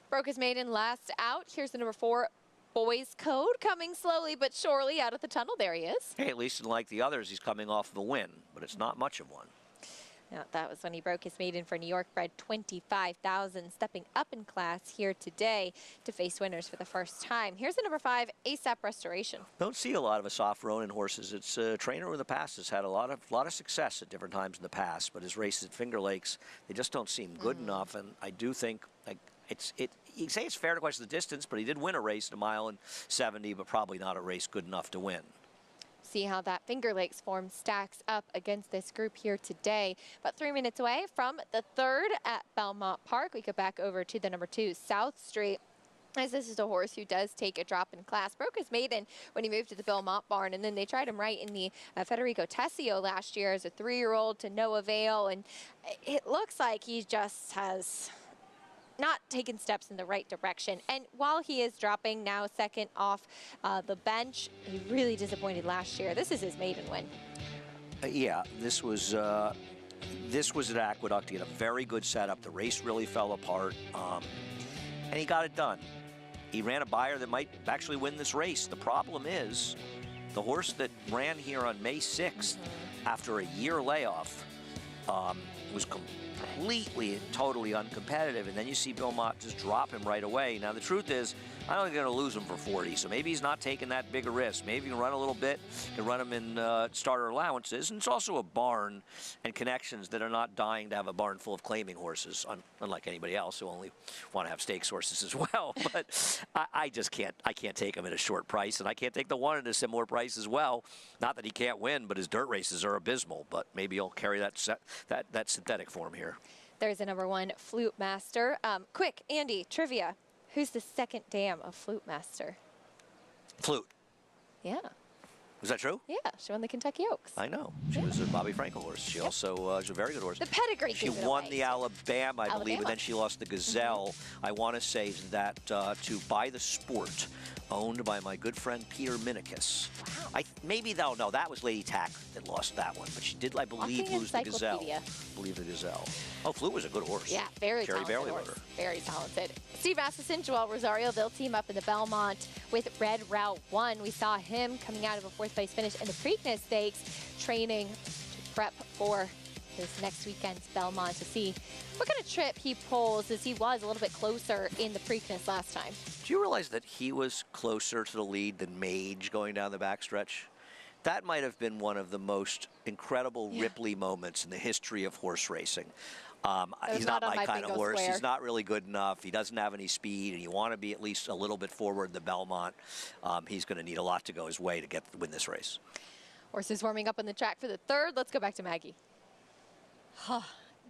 Broke his maiden last out. Here's the number 4, Boys Code, coming slowly but surely out of the tunnel. There he is. Hey, at least unlike the others, he's coming off of a win, but it's not much of one. Now, that was when he broke his maiden for New York bred 25,000, stepping up in class here today to face winners for the first time. Here's the number 5, ASAP Restoration. Don't see a lot of us off-road horses. It's a trainer who in the past has had a lot of success at different times in the past, but his races at Finger Lakes, they just don't seem good enough. And I do think you say it's fair to question the distance, but he did win a race at 1 mile and 70, but probably not a race good enough to win. See how that Finger Lakes form stacks up against this group here today. About 3 minutes away from the 3rd at Belmont Park. We go back over to the number 2, South Street, as this is a horse who does take a drop in class. Broke his maiden when he moved to the Belmont barn, and then they tried him right in the Federico Tessio last year as a 3-year-old to no avail, and it looks like he just has not taken steps in the right direction. And while he is dropping now second off the bench, he really disappointed last year. This is his maiden win. Yeah, this was at Aqueduct. He had a very good setup. The race really fell apart, and he got it done. He ran a buyer that might actually win this race. The problem is the horse that ran here on May 6th after a year layoff was completely and totally uncompetitive, and then you see Belmont just drop him right away. Now the truth is, I don't think they're going to lose him for 40, so maybe he's not taking that big a risk. Maybe he can run a little bit, can run him in starter allowances. And it's also a barn and connections that are not dying to have a barn full of claiming horses, unlike anybody else who only want to have stakes horses as well. But I just can't. I can't take him at a short price, and I can't take the one at a similar price as well. Not that he can't win, but his dirt races are abysmal. But maybe he'll carry that synthetic form here. There's a number 1 Flute Master. Quick, Andy, trivia. Who's the second dam of Flute Master? Flute. Yeah. Was that true? Yeah, she won the Kentucky Oaks. I know. She was a Bobby Frankel horse. She also was a very good horse. The pedigree. She won the Alabama, I believe, and then she lost the Gazelle. I want to say that to By the Sport, owned by my good friend Peter Minikis. Wow. Maybe they'll know. That was Lady Tack that lost that one, but she did, I believe, lose the Gazelle. Oh, Flute was a good horse. Yeah, very Cherry talented Bailey horse. rode her. Very talented. Steve Matheson, Joel Rosario, they'll team up in the Belmont with Red Route 1. We saw him coming out of a 4th place finish in the Preakness Stakes, training to prep for this next weekend's Belmont to see what kind of trip he pulls, as he was a little bit closer in the Preakness last time. Do you realize that he was closer to the lead than Mage going down the backstretch? That might have been one of the most incredible Ripley moments in the history of horse racing. He's not my kind of horse. He's not really good enough. He doesn't have any speed, and you want to be at least a little bit forward in the Belmont. He's going to need a lot to go his way to win this race. Horses warming up on the track for the 3rd. Let's go back to Maggie.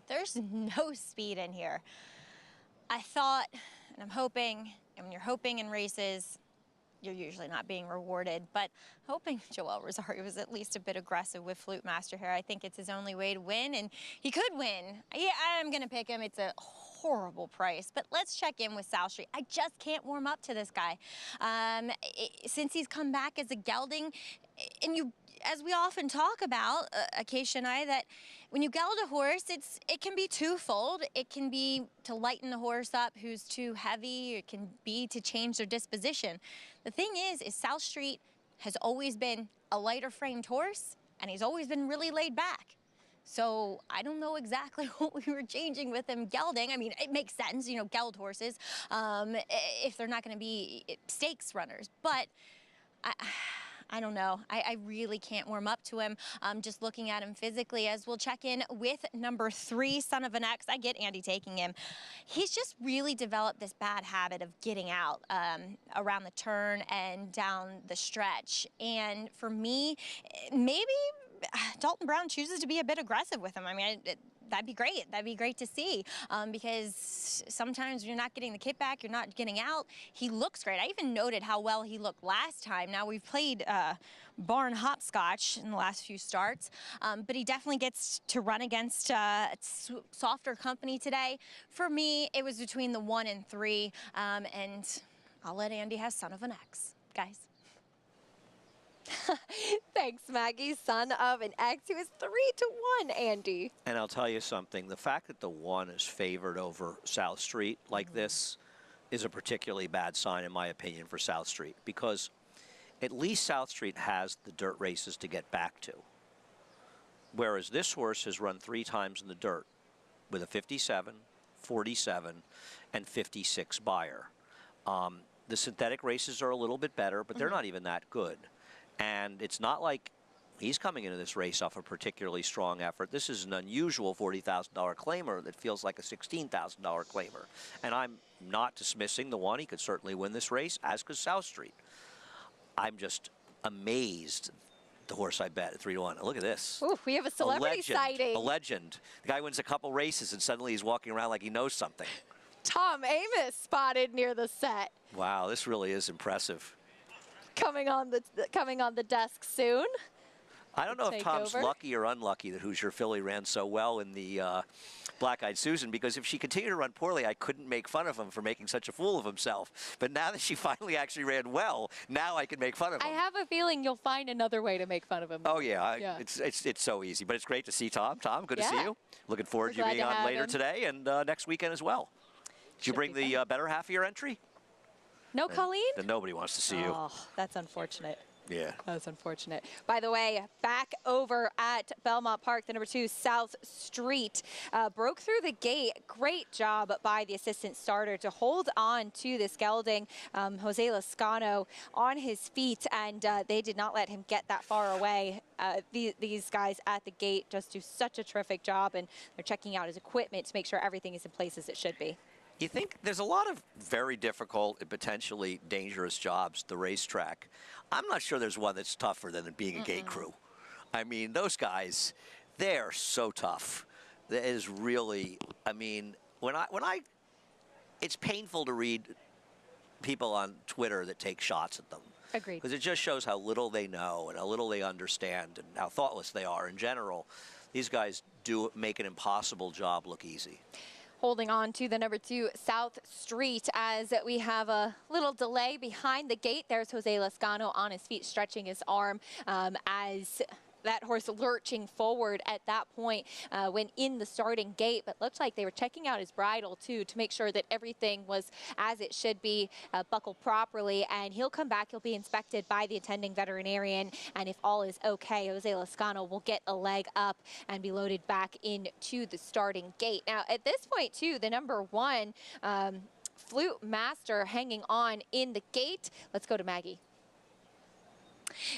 There's no speed in here. I thought, and I'm hoping, and when you're hoping in races, you're usually not being rewarded, but hoping Joel Rosario was at least a bit aggressive with Flute Master here. I think it's his only way to win, and he could win. Yeah, I'm gonna pick him. It's a horrible price, but let's check in with South Street. I just can't warm up to this guy. Since he's come back as a gelding, and as we often talk about, Acacia and I, that when you geld a horse, it can be twofold. It can be to lighten the horse up who's too heavy. It can be to change their disposition. The thing is South Street has always been a lighter framed horse, and he's always been really laid back. So I don't know exactly what we were changing with him gelding. I mean, it makes sense, you know, geld horses, if they're not going to be stakes runners. But I don't know. I really can't warm up to him just looking at him physically, as we'll check in with number 3, Son of an X. I get Andy taking him. He's just really developed this bad habit of getting out around the turn and down the stretch. And for me, maybe Dalton Brown chooses to be a bit aggressive with him. I mean, that'd be great. That'd be great to see, because sometimes you're not getting the kickback, you're not getting out. He looks great. I even noted how well he looked last time. Now, we've played barn hopscotch in the last few starts, but he definitely gets to run against softer company today. For me, it was between the 1 and 3, and I'll let Andy have Son of an X, guys. Thanks, Maggie. Son of an X. He was 3-1, Andy. And I'll tell you something. The fact that the 1 is favored over South Street like this is a particularly bad sign, in my opinion, for South Street, because at least South Street has the dirt races to get back to. Whereas this horse has run 3 times in the dirt with a 57, 47, and 56 buyer. The synthetic races are a little bit better, but they're not even that good. And it's not like he's coming into this race off a particularly strong effort. This is an unusual $40,000 claimer that feels like a $16,000 claimer. And I'm not dismissing the 1. He could certainly win this race, as could South Street. I'm just amazed. The horse I bet at 3-1. Look at this. Ooh, we have a celebrity sighting. A legend. The guy wins a couple races and suddenly he's walking around like he knows something. Tom Amoss spotted near the set. Wow, this really is impressive. Coming on the desk soon. I don't know if Tom's lucky or unlucky that Hoosier Philly ran so well in the Black-Eyed Susan, because if she continued to run poorly, I couldn't make fun of him for making such a fool of himself. But now that she finally actually ran well, now I can make fun of him. I have a feeling you'll find another way to make fun of him. Oh, yeah. It's so easy. But it's great to see Tom. Tom, good to see you. Looking forward to you being on later today and next weekend as well. Did you bring the better half of your entry? No, Colleen? Then nobody wants to see you. Oh, that's unfortunate. Yeah. That's unfortunate. By the way, back over at Belmont Park, the number 2 South Street broke through the gate. Great job by the assistant starter to hold on to this gelding. Jose Lascano on his feet, and they did not let him get that far away. These guys at the gate just do such a terrific job, and they're checking out his equipment to make sure everything is in place as it should be. You think there's a lot of very difficult and potentially dangerous jobs at the racetrack. I'm not sure there's one that's tougher than being a gate crew. I mean, those guys, they're so tough. That is really, I mean, it's painful to read people on Twitter that take shots at them. Agreed. Because it just shows how little they know and how little they understand and how thoughtless they are in general. These guys do make an impossible job look easy. Holding on to the number 2 South Street as we have a little delay behind the gate. There's Jose Lascano on his feet, stretching his arm as that horse lurching forward at that point when in the starting gate, but looked like they were checking out his bridle too to make sure that everything was as it should be, buckled properly, and he'll come back. He'll be inspected by the attending veterinarian, and if all is okay, Jose Lascano will get a leg up and be loaded back into the starting gate. Now at this point too, the number 1 Flute Master hanging on in the gate. Let's go to Maggie.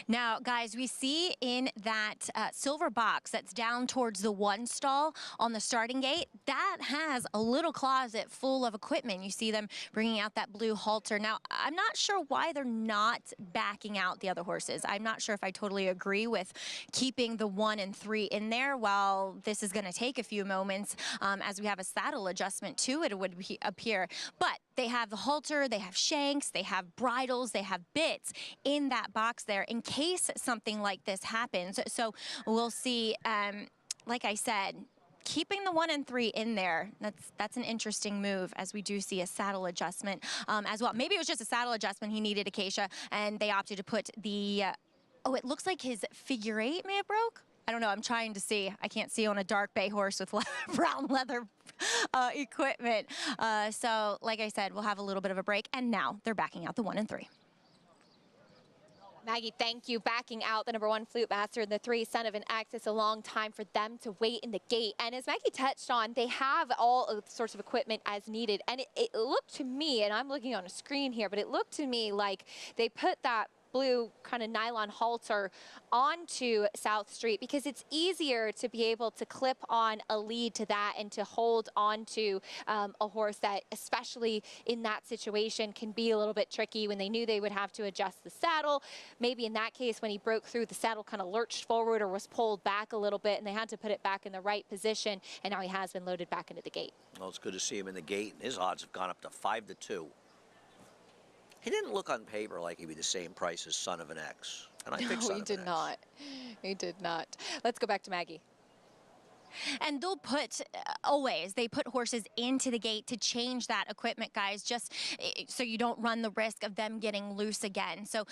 Now, guys, we see in that silver box that's down towards the 1 stall on the starting gate, that has a little closet full of equipment. You see them bringing out that blue halter. Now, I'm not sure why they're not backing out the other horses. I'm not sure if I totally agree with keeping the 1 and 3 in there. While this is going to take a few moments as we have a saddle adjustment to it, would appear. But they have the halter, they have shanks, they have bridles, they have bits in that box there in case something like this happens. So we'll see, like I said, keeping the 1 and 3 in there, that's an interesting move, as we do see a saddle adjustment as well. Maybe it was just a saddle adjustment he needed, Acacia, and they opted to put the, oh, it looks like his figure 8 may have broke. I don't know, I'm trying to see. I can't see on a dark bay horse with brown leather equipment. So, like I said, we'll have a little bit of a break, and now they're backing out the 1 and 3. Maggie, thank you. Backing out the number 1 Flute Master and the 3 Son of an X. It's a long time for them to wait in the gate. And as Maggie touched on, they have all sorts of equipment as needed. And it looked to me, and I'm looking on a screen here, but it looked to me like they put that blue kind of nylon halter onto South Street because it's easier to be able to clip on a lead to that and to hold onto a horse that, especially in that situation, can be a little bit tricky when they knew they would have to adjust the saddle. Maybe in that case, when he broke through, the saddle kind of lurched forward or was pulled back a little bit, and they had to put it back in the right position, and now he has been loaded back into the gate. Well, it's good to see him in the gate, and his odds have gone up to 5-2. He didn't look on paper like he'd be the same price as Son of an X. And I think No, he did not. He did not. Let's go back to Maggie. And they'll put, always, they put horses into the gate to change that equipment, guys, just so you don't run the risk of them getting loose again. So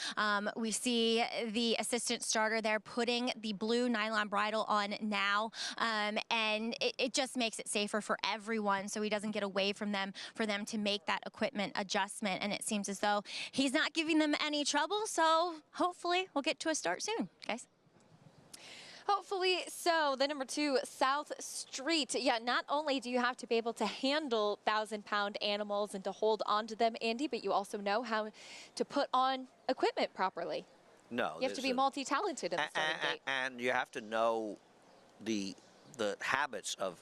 we see the assistant starter there putting the blue nylon bridle on now, and it just makes it safer for everyone so he doesn't get away from them, for them to make that equipment adjustment. And it seems as though he's not giving them any trouble, so hopefully we'll get to a start soon, guys. Hopefully so. The number 2 South Street. Yeah, not only do you have to be able to handle 1,000-pound animals and to hold onto them, Andy, but you also know how to put on equipment properly. No. You have to be multi-talented in the starting gate. And you have to know the habits of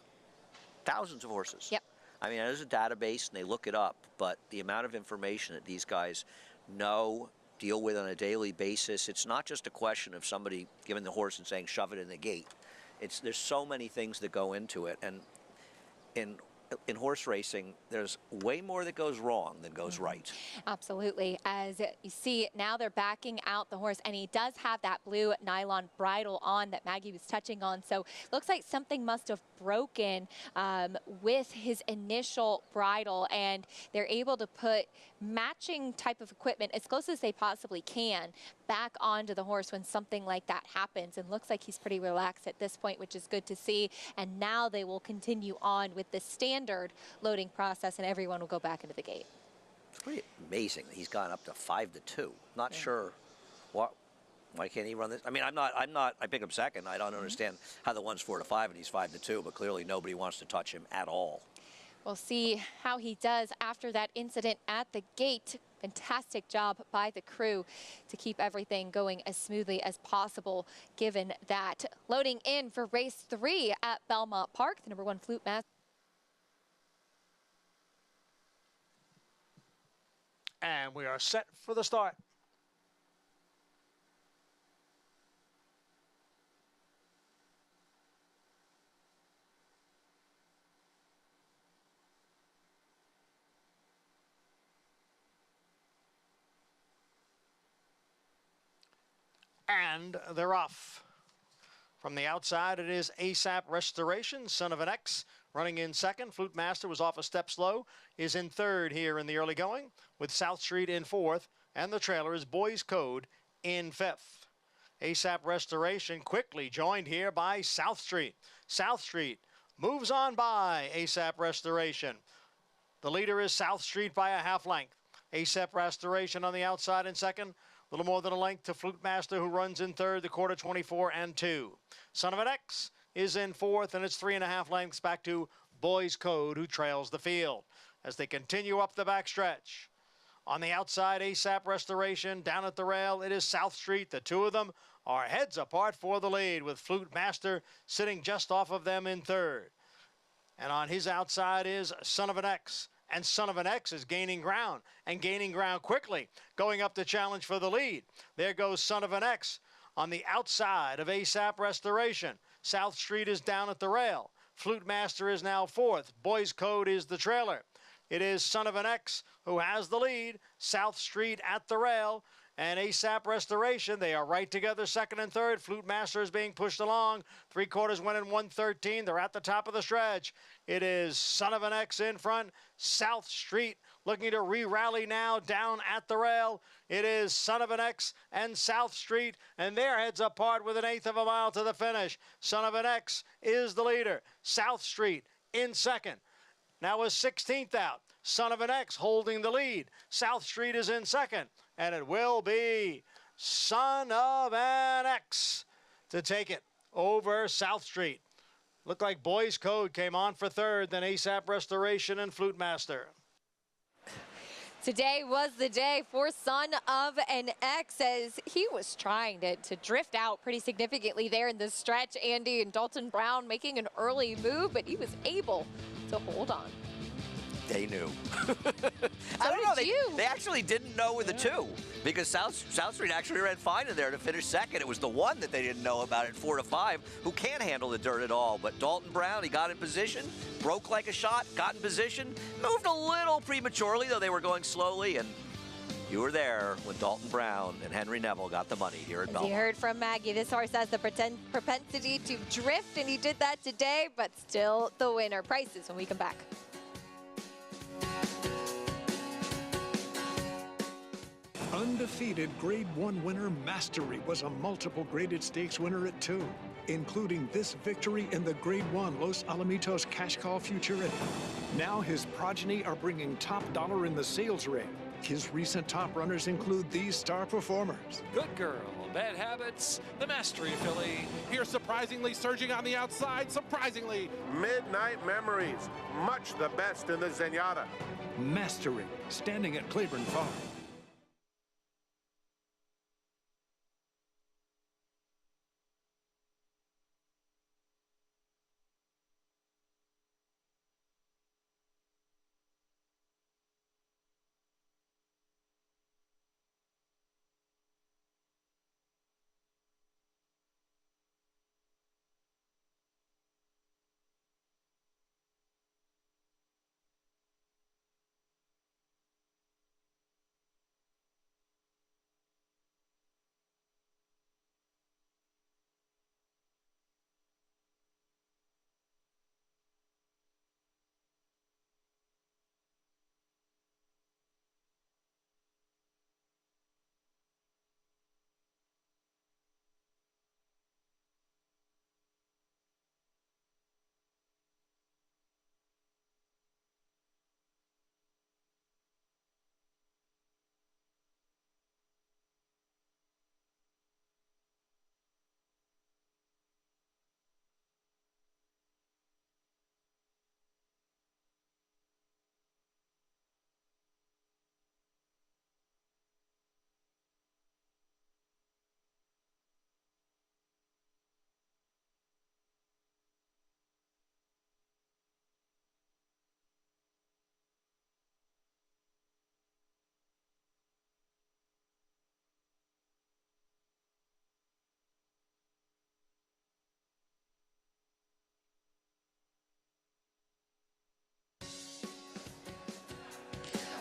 thousands of horses. Yep. I mean, there's a database, and they look it up, but the amount of information that these guys know, deal with on a daily basis. It's not just a question of somebody giving the horse and saying, shove it in the gate. There's so many things that go into it. And in horse racing, there's way more that goes wrong than goes right. Absolutely. As you see, now they're backing out the horse, and he does have that blue nylon bridle on that Maggie was touching on. So looks like something must have broken with his initial bridle, and they're able to put matching type of equipment as close as they possibly can back onto the horse when something like that happens. And looks like he's pretty relaxed at this point, which is good to see. And now they will continue on with the standard loading process, and everyone will go back into the gate. It's pretty amazing that he's gone up to 5-2. Not sure Why can't he run this? I mean, I pick him second. I don't understand how the one's 4-5 and he's 5-2, but clearly nobody wants to touch him at all. We'll see how he does after that incident at the gate. Fantastic job by the crew to keep everything going as smoothly as possible, given that. Loading in for race 3 at Belmont Park, the #1 Flute Master. And we are set for the start. And they're off. From the outside, it is ASAP Restoration, Son of an X, running in second. Flute Master was off a step slow, is in third here in the early going, with South Street in fourth, and the trailer is Boys Code in fifth. ASAP Restoration quickly joined here by South Street. South Street moves on by ASAP Restoration. The leader is South Street by a half length. ASAP Restoration on the outside in second. A little more than a length to Flute Master, who runs in third, the quarter 24-2. Son of an X is in fourth, and it's 3.5 lengths back to Boys Code, who trails the field as they continue up the backstretch. On the outside, ASAP Restoration. Down at the rail, it is South Street. The two of them are heads apart for the lead, with Flute Master sitting just off of them in third. And on his outside is Son of an X. And Son of an X is gaining ground, and gaining ground quickly, going up the challenge for the lead. There goes Son of an X on the outside of ASAP Restoration. South Street is down at the rail. Flute Master is now fourth. Boys Code is the trailer. It is Son of an X who has the lead. South Street at the rail. And ASAP Restoration, they are right together, second and third. Flute Master is being pushed along. 3/4 went in 1:13. They're at the top of the stretch. It is Son of an X in front. South Street looking to re-rally now down at the rail. It is Son of an X and South Street, and their heads apart with 1/8 of a mile to the finish. Son of an X is the leader. South Street in second. Now is 16th out. Son of an X holding the lead. South Street is in second. And it will be Son of an X to take it over South Street. Looked like Boys Code came on for third, then ASAP Restoration and Flute Master. Today was the day for Son of an X, as he was trying to drift out pretty significantly there in the stretch. Andy and Dalton Brown making an early move, but he was able to hold on. They knew. I don't know. They actually didn't know with the two, because South Street actually ran fine in there to finish second. It was the one that they didn't know about at 4-5, who can't handle the dirt at all. But Dalton Brown, he got in position, broke like a shot, got in position, moved a little prematurely, though they were going slowly, and you were there when Dalton Brown and Henry Neville got the money here at Belmont. As you heard from Maggie, this horse has the propensity to drift, and he did that today, but still the winner. Prices when we come back. Undefeated Grade 1 winner Mastery was a multiple graded stakes winner at 2, including this victory in the Grade 1 Los Alamitos Cash Call Futurity. Now his progeny are bringing top dollar in the sales ring. His recent top runners include these star performers. Good Girl, Bad Habits, the Mastery filly. Here surprisingly surging on the outside, surprisingly. Midnight Memories, much the best in the Zenyatta. Mastery, standing at Claiborne Farm.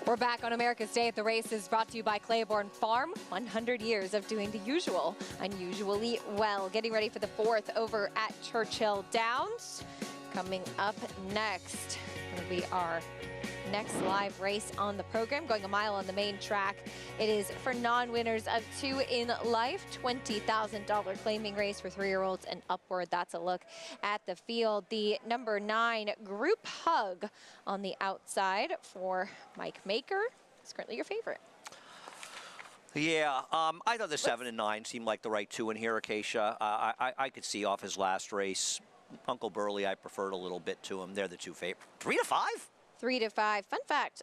We're back on America's Day at the Races, brought to you by Claiborne Farm. 100 years of doing the usual, unusually well. Getting ready for the 4th over at Churchill Downs. Coming up next will be our next live race on the program, going a mile on the main track. It is for non-winners of 2 in life, $20,000 claiming race for 3-year-olds and upward. That's a look at the field. The number 9 Group Hug on the outside for Mike Maker is currently your favorite. Yeah, I thought the 7 and 9 seemed like the right 2 in here, Acacia. I could see off his last race. Uncle Burley, I preferred a little bit to him. They're the 2 favorite. 3 to 5? 3 to 5. Fun fact,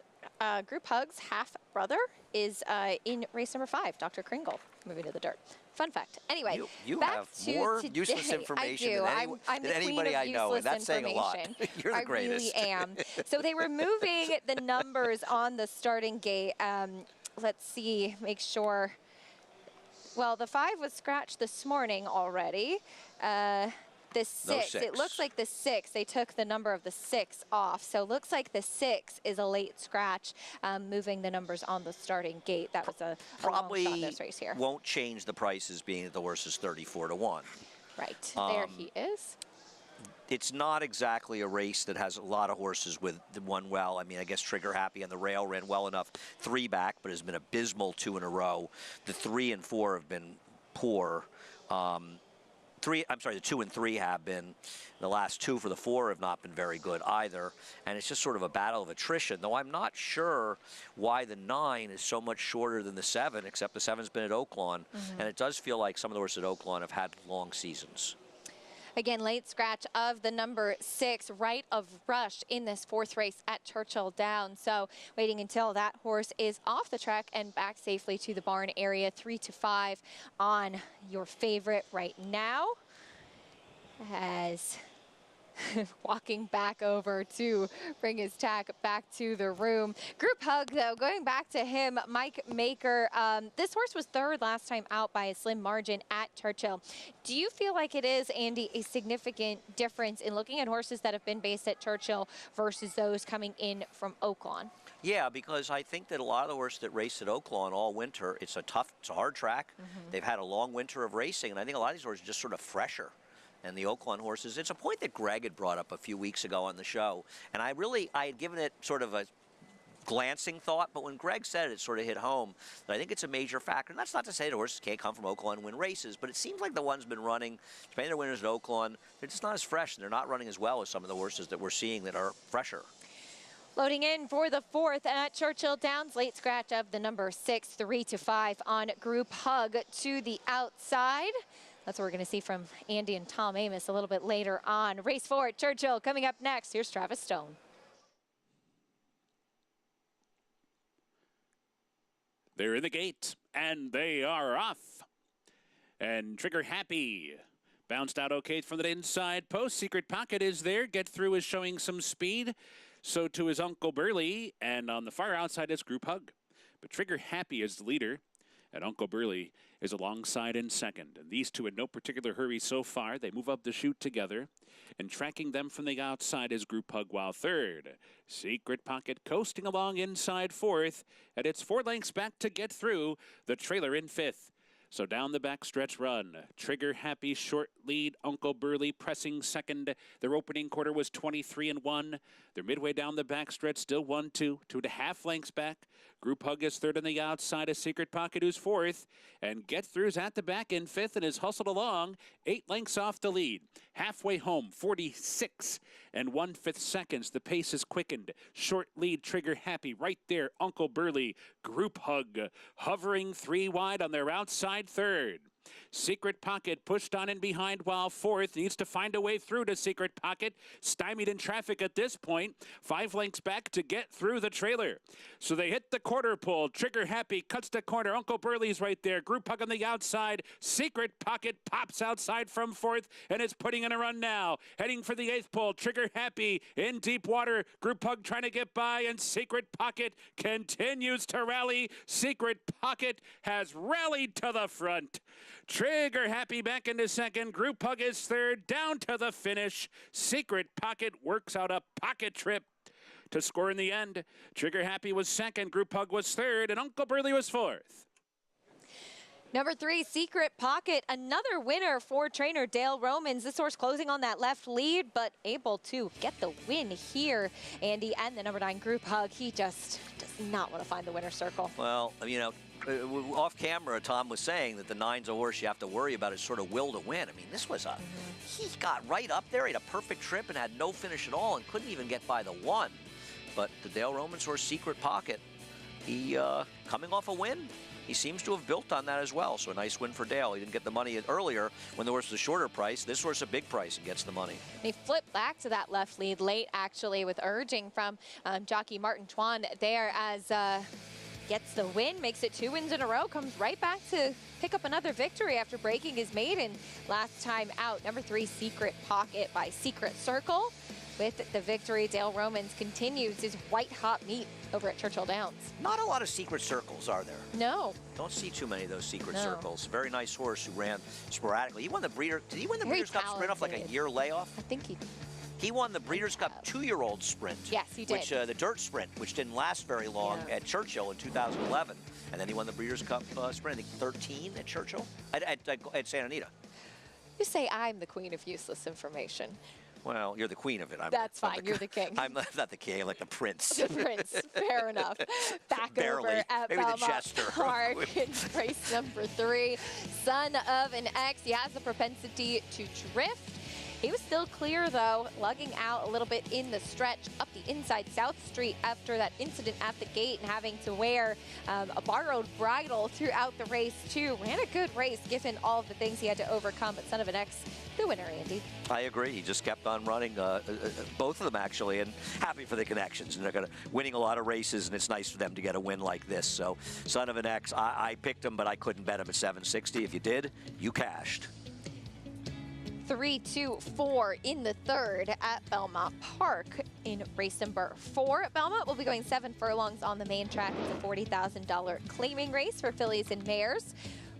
Group Hug's half-brother is in race number 5, Dr. Kringle, moving to the dirt. Fun fact. Anyway, you back have to more today. useless information I'm than the anybody queen of I know, and that's saying a lot. You're the I greatest. really am. So they were moving the numbers on the starting gate. Let's see, make sure. Well, the 5 was scratched this morning already. The 6, it looks like the 6, they took the number of the 6 off. So it looks like the 6 is a late scratch, moving the numbers on the starting gate. That was a long shot in this race here. Won't change the prices, being that the horse is 34 to 1. Right, there he is. It's not exactly a race that has a lot of horses with one well. I mean, I guess Trigger Happy on the rail ran well enough 3 back, but has been abysmal 2 in a row. The 3 and 4 have been poor. The 2 and 3 have been. The last 2 for the 4 have not been very good either. And it's just sort of a battle of attrition, though I'm not sure why the 9 is so much shorter than the 7, except the 7's been at Oaklawn. And it does feel like some of the horses at Oaklawn have had long seasons. Again, late scratch of the number 6, Right of Rush in this 4th race at Churchill Downs. So waiting until that horse is off the track and back safely to the barn area. 3 to 5 on your favorite right now. As walking back over to bring his tack back to the room. Group Hug, though, going back to him, Mike Maker. This horse was 3rd last time out by a slim margin at Churchill. Do you feel like it is, Andy, a significant difference in looking at horses that have been based at Churchill versus those coming in from Oaklawn? Yeah, because I think that a lot of the horses that raced at Oaklawn all winter, it's a hard track. They've had a long winter of racing, and I think a lot of these horses are just sort of fresher. And the Oaklawn horses, it's a point that Greg had brought up a few weeks ago on the show. And I had given it sort of a glancing thought, but when Greg said it sort of hit home. I think it's a major factor. And that's not to say the horses can't come from Oaklawn and win races, but it seems like the ones been running, especially their winners at Oaklawn, they're just not as fresh, and they're not running as well as some of the horses that we're seeing that are fresher. Loading in for the 4th at Churchill Downs, late scratch of the number 6, 3 to 5 on Group Hug to the outside. That's what we're going to see from Andy and Tom Amoss a little bit later on. Race 4 at Churchill coming up next. Here's Travis Stone. They're in the gate, and they are off. And Trigger Happy bounced out okay from the inside post. Secret Pocket is there. Get Through is showing some speed. So too is Uncle Burley. And on the far outside is Group Hug. But Trigger Happy is the leader. And Uncle Burley is alongside in second. And these two in no particular hurry so far. They move up the chute together. And tracking them from the outside is Group Hug, while third. Secret Pocket coasting along inside 4th. And it's 4 lengths back to Get Through. The trailer in 5th. So down the backstretch run. Trigger Happy short lead. Uncle Burley pressing second. Their opening quarter was 23-1. They're midway down the backstretch, still 1-2, 2.5 lengths back. Group Hug is third on the outside. A Secret Pocket who's 4th. And Get Through's at the back in 5th and is hustled along 8 lengths off the lead. Halfway home, 46 1/5 seconds. The pace is quickened. Short lead, Trigger Happy right there. Uncle Burley, Group Hug hovering 3 wide on their outside third. Secret Pocket pushed on in behind while 4th. Needs to find a way through to Secret Pocket. Stymied in traffic at this point. 5 lengths back to Get Through the trailer. So they hit the quarter pole. Trigger Happy cuts the corner. Uncle Burley's right there. Group Hug on the outside. Secret Pocket pops outside from 4th and is putting in a run now. Heading for the 8th pole. Trigger Happy in deep water. Group Hug trying to get by, and Secret Pocket continues to rally. Secret Pocket has rallied to the front. Trigger Happy back into second. Group Hug is third. Down to the finish. Secret Pocket works out a pocket trip to score in the end. Trigger Happy was second, Group Hug was third, and Uncle Burley was fourth. Number 3, Secret Pocket, another winner for trainer Dale Romans. This horse closing on that left lead, but able to get the win here, Andy. And the number 9, Group Hug, he just does not want to find the winner's circle. Well, you know, off camera, Tom was saying that the 9's a horse you have to worry about his sort of will to win. I mean, this was a, he got right up there, he had a perfect trip and had no finish at all and couldn't even get by the 1. But the Dale Romans horse, Secret Pocket, he coming off a win. He seems to have built on that as well, so a nice win for Dale. He didn't get the money earlier when the horse was a shorter price. This horse a big price and gets the money. He flipped back to that left lead late, actually, with urging from jockey Martin Chuan there as gets the win, makes it 2 wins in a row, comes right back to pick up another victory after breaking his maiden last time out. Number 3, Secret Pocket by Secret Circle. With the victory, Dale Romans continues his white-hot meet over at Churchill Downs. Not a lot of secret circles, are there? No. Don't see too many of those secret circles. Very nice horse who ran sporadically. He won the Breeder. Did he win the Breeders' Cup Sprint off like a year layoff? I think he did. He won the Breeders' Cup 2-year-old sprint. Yes, he did. Which, the dirt sprint, which didn't last very long at Churchill in 2011. And then he won the Breeders' Cup sprint, I think 13 at Churchill, at Santa Anita. You say I'm the queen of useless information. Well, you're the queen of it. That's fine. You're the king. I'm not the king. I'm like the prince. The prince. Fair enough. Back Barely. over at Maybe Belmont the jester. Park in race number 3. Son of an X. He has the propensity to drift. He was still clear, though, lugging out a little bit in the stretch up the inside South Street after that incident at the gate and having to wear a borrowed bridle throughout the race, too. Ran a good race, given all of the things he had to overcome. But Son of an X, the winner, Andy. I agree. He just kept on running, both of them, actually, and happy for the connections. And they're winning a lot of races, and it's nice for them to get a win like this. So, Son of an X, I picked him, but I couldn't bet him at 760. If you did, you cashed. 3, 2, 4 in the third at Belmont Park in race number 4 at Belmont. We'll be going 7 furlongs on the main track. It's a $40,000 claiming race for fillies and mares,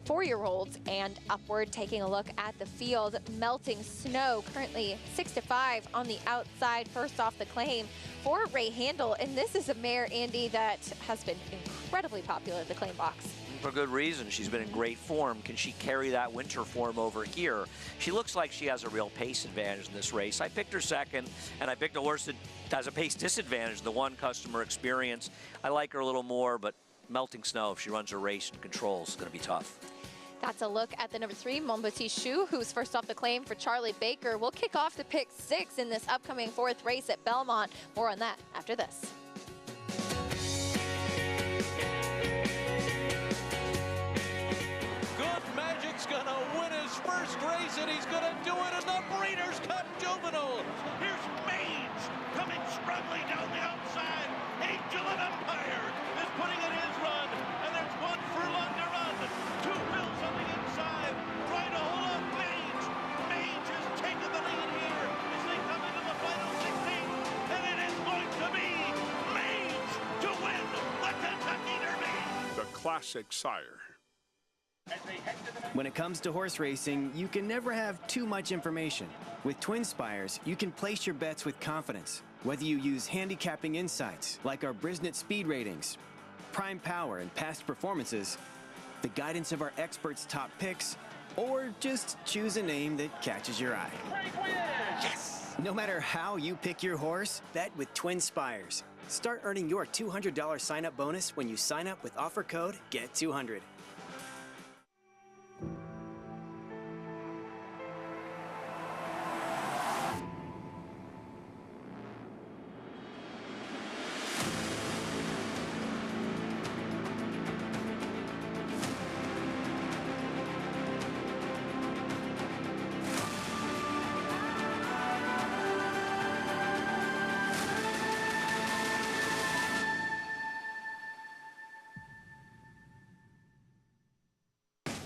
4-year-olds and upward. Taking a look at the field, Melting Snow currently 6-5 on the outside. First off the claim for Ray Handel, and this is a mare, Andy, that has been incredibly popular at the claim box. For good reason. She's been in great form. Can she carry that winter form over here? She looks like she has a real pace advantage in this race. I picked her second, and I picked a horse that has a pace disadvantage, the one customer experience. I like her a little more, but Melting Snow, if she runs her race and controls, is going to be tough. That's a look at the number 3, Mon Petit Chou, who's first off the claim for Charlie Baker. We'll kick off the pick 6 in this upcoming 4th race at Belmont. More on that after this. Magic's gonna win his first race, and he's gonna do it in the Breeders' Cup Juvenile. Here's Maines coming struggling down the outside. Angel of Empire is putting in his run, and there's 1 furlong to run. 2 Bills on the inside. Right a hold of Maines. Maines has taken the lead here as they come into the final 16, and it is going to be Maines to win the Kentucky Derby. The classic sire. When it comes to horse racing, you can never have too much information. With TwinSpires, you can place your bets with confidence. Whether you use handicapping insights, like our Brisnet speed ratings, prime power and past performances, the guidance of our experts' top picks, or just choose a name that catches your eye. Yes! No matter how you pick your horse, bet with TwinSpires. Start earning your $200 sign-up bonus when you sign up with offer code GET200.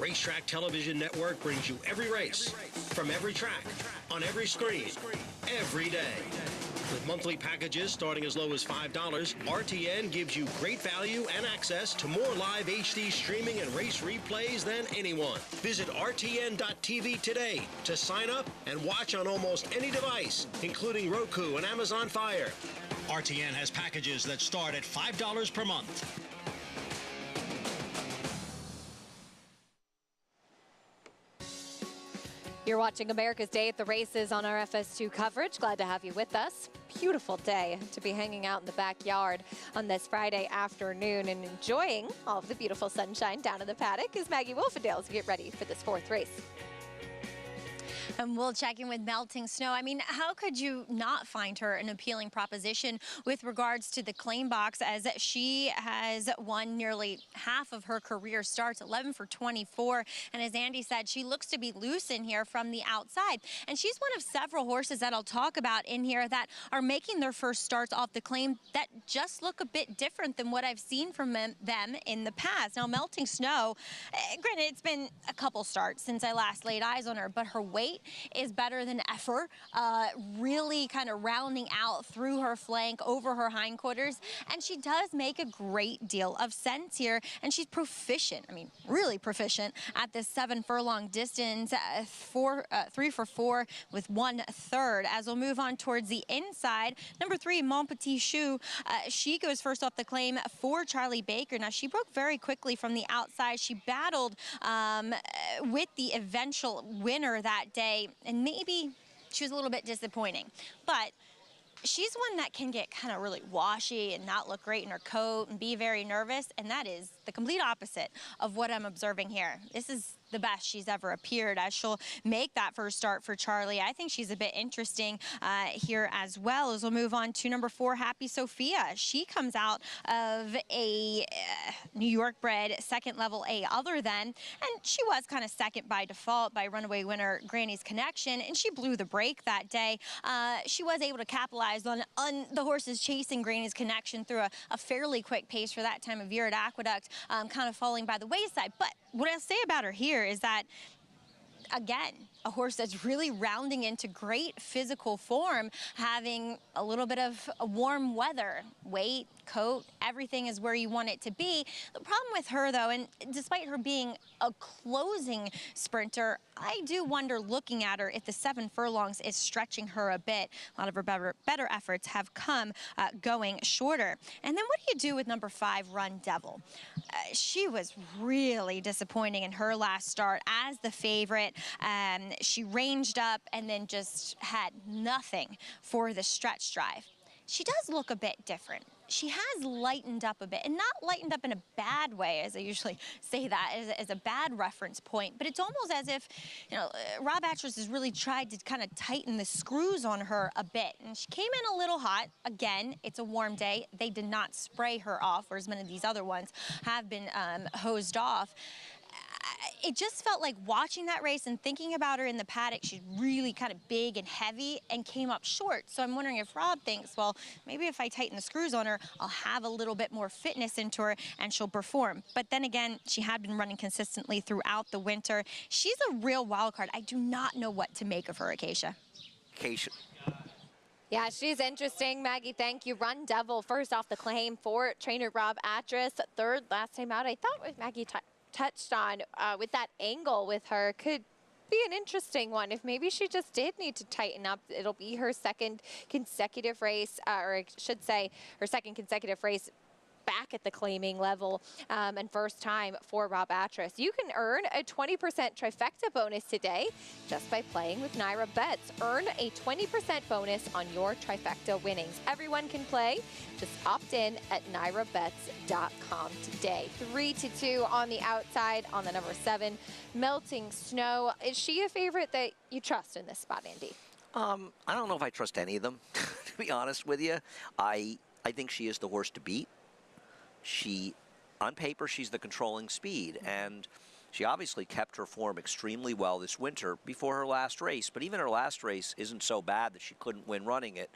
Racetrack Television Network brings you every race, from every track, on every screen, every day. With monthly packages starting as low as $5, RTN gives you great value and access to more live HD streaming and race replays than anyone. Visit RTN.tv today to sign up and watch on almost any device, including Roku and Amazon Fire. RTN has packages that start at $5 per month. You're watching America's Day at the Races on our FS2 coverage. Glad to have you with us. Beautiful day to be hanging out in the backyard on this Friday afternoon and enjoying all of the beautiful sunshine down in the paddock is Maggie Wolfendale to get ready for this 4th race. And we'll check in with Melting Snow. I mean, how could you not find her an appealing proposition with regards to the claim box, as she has won nearly half of her career starts, 11 for 24. And as Andy said, she looks to be loose in here from the outside. And she's one of several horses that I'll talk about in here that are making their first starts off the claim that just look a bit different than what I've seen from them in the past. Now, Melting Snow, granted, it's been a couple starts since I last laid eyes on her, but her weight is better than ever, really kind of rounding out through her flank, over her hindquarters, and she does make a great deal of sense here, and she's proficient, I mean, really proficient at this 7 furlong distance, 3 for 4 with 1/3. As we'll move on towards the inside, number 3, Mon Petit Chou, she goes first off the claim for Charlie Baker. Now, she broke very quickly from the outside. She battled with the eventual winner that day, and maybe she was a little bit disappointing, but she's one that can get kind of really washy and not look great in her coat and be very nervous, and that is the complete opposite of what I'm observing here. This is the best she's ever appeared as she'll make that first start for Charlie. I think she's a bit interesting here as well. As we'll move on to number 4, Happy Sophia. She comes out of a New York bred second level A other than, and she was kind of second by default by runaway winner Granny's Connection, and she blew the break that day. She was able to capitalize on the horses chasing Granny's Connection through a fairly quick pace for that time of year at Aqueduct, kind of falling by the wayside. But what I'll say about her here is that, again, a horse that's really rounding into great physical form, having a little bit of warm weather, weight, coat, everything is where you want it to be. The problem with her, though, and despite her being a closing sprinter, I do wonder, looking at her, if the 7 furlongs is stretching her a bit. A lot of her better efforts have come going shorter. And then what do you do with number 5, Run Devil? She was really disappointing in her last start as the favorite. She ranged up and then just had nothing for the stretch drive. She does look a bit different. She has lightened up a bit, and not lightened up in a bad way, as I usually say that as a bad reference point, but it's almost as if, you know, Rob Atras has really tried to kind of tighten the screws on her a bit, and she came in a little hot. Again, it's a warm day. They did not spray her off, whereas many of these other ones have been hosed off. It just felt like watching that race and thinking about her in the paddock, she's really kind of big and heavy and came up short. So I'm wondering if Rob thinks, well, maybe if I tighten the screws on her, I'll have a little bit more fitness into her and she'll perform. But then again, she had been running consistently throughout the winter. She's a real wild card. I do not know what to make of her, Acacia. Acacia. Yeah, she's interesting. Maggie, thank you. Run Devil first off the claim for trainer Rob Atras. 3rd last time out. I thought with Maggie touched on with that angle with her could be an interesting one. If maybe she just did need to tighten up, it'll be her 2nd consecutive race, or I should say her 2nd consecutive race back at the claiming level, and first time for Rob Atras. You can earn a 20% trifecta bonus today just by playing with NYRA Bets. Earn a 20% bonus on your trifecta winnings. Everyone can play. Just opt in at nyrabets.com today. 3-2 on the outside on the number 7, Melting Snow. Is she a favorite that you trust in this spot, Andy? I don't know if I trust any of them, to be honest with you. I think she is the horse to beat. On paper, she's the controlling speed, and she obviously kept her form extremely well this winter before her last race, but even her last race isn't so bad that she couldn't win running it.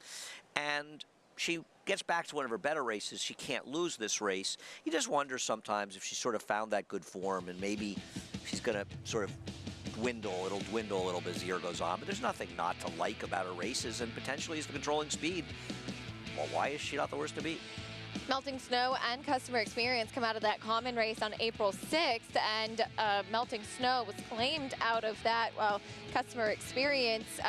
And she gets back to one of her better races. She can't lose this race. You just wonder sometimes if she sort of found that good form, and maybe she's going to sort of dwindle. It'll dwindle a little bit as the year goes on. But there's nothing not to like about her races, and potentially is the controlling speed. Well, why is she not the worst to beat? Melting Snow and Customer Experience come out of that common race on April 6th, and Melting Snow was claimed out of that. Well, Customer Experience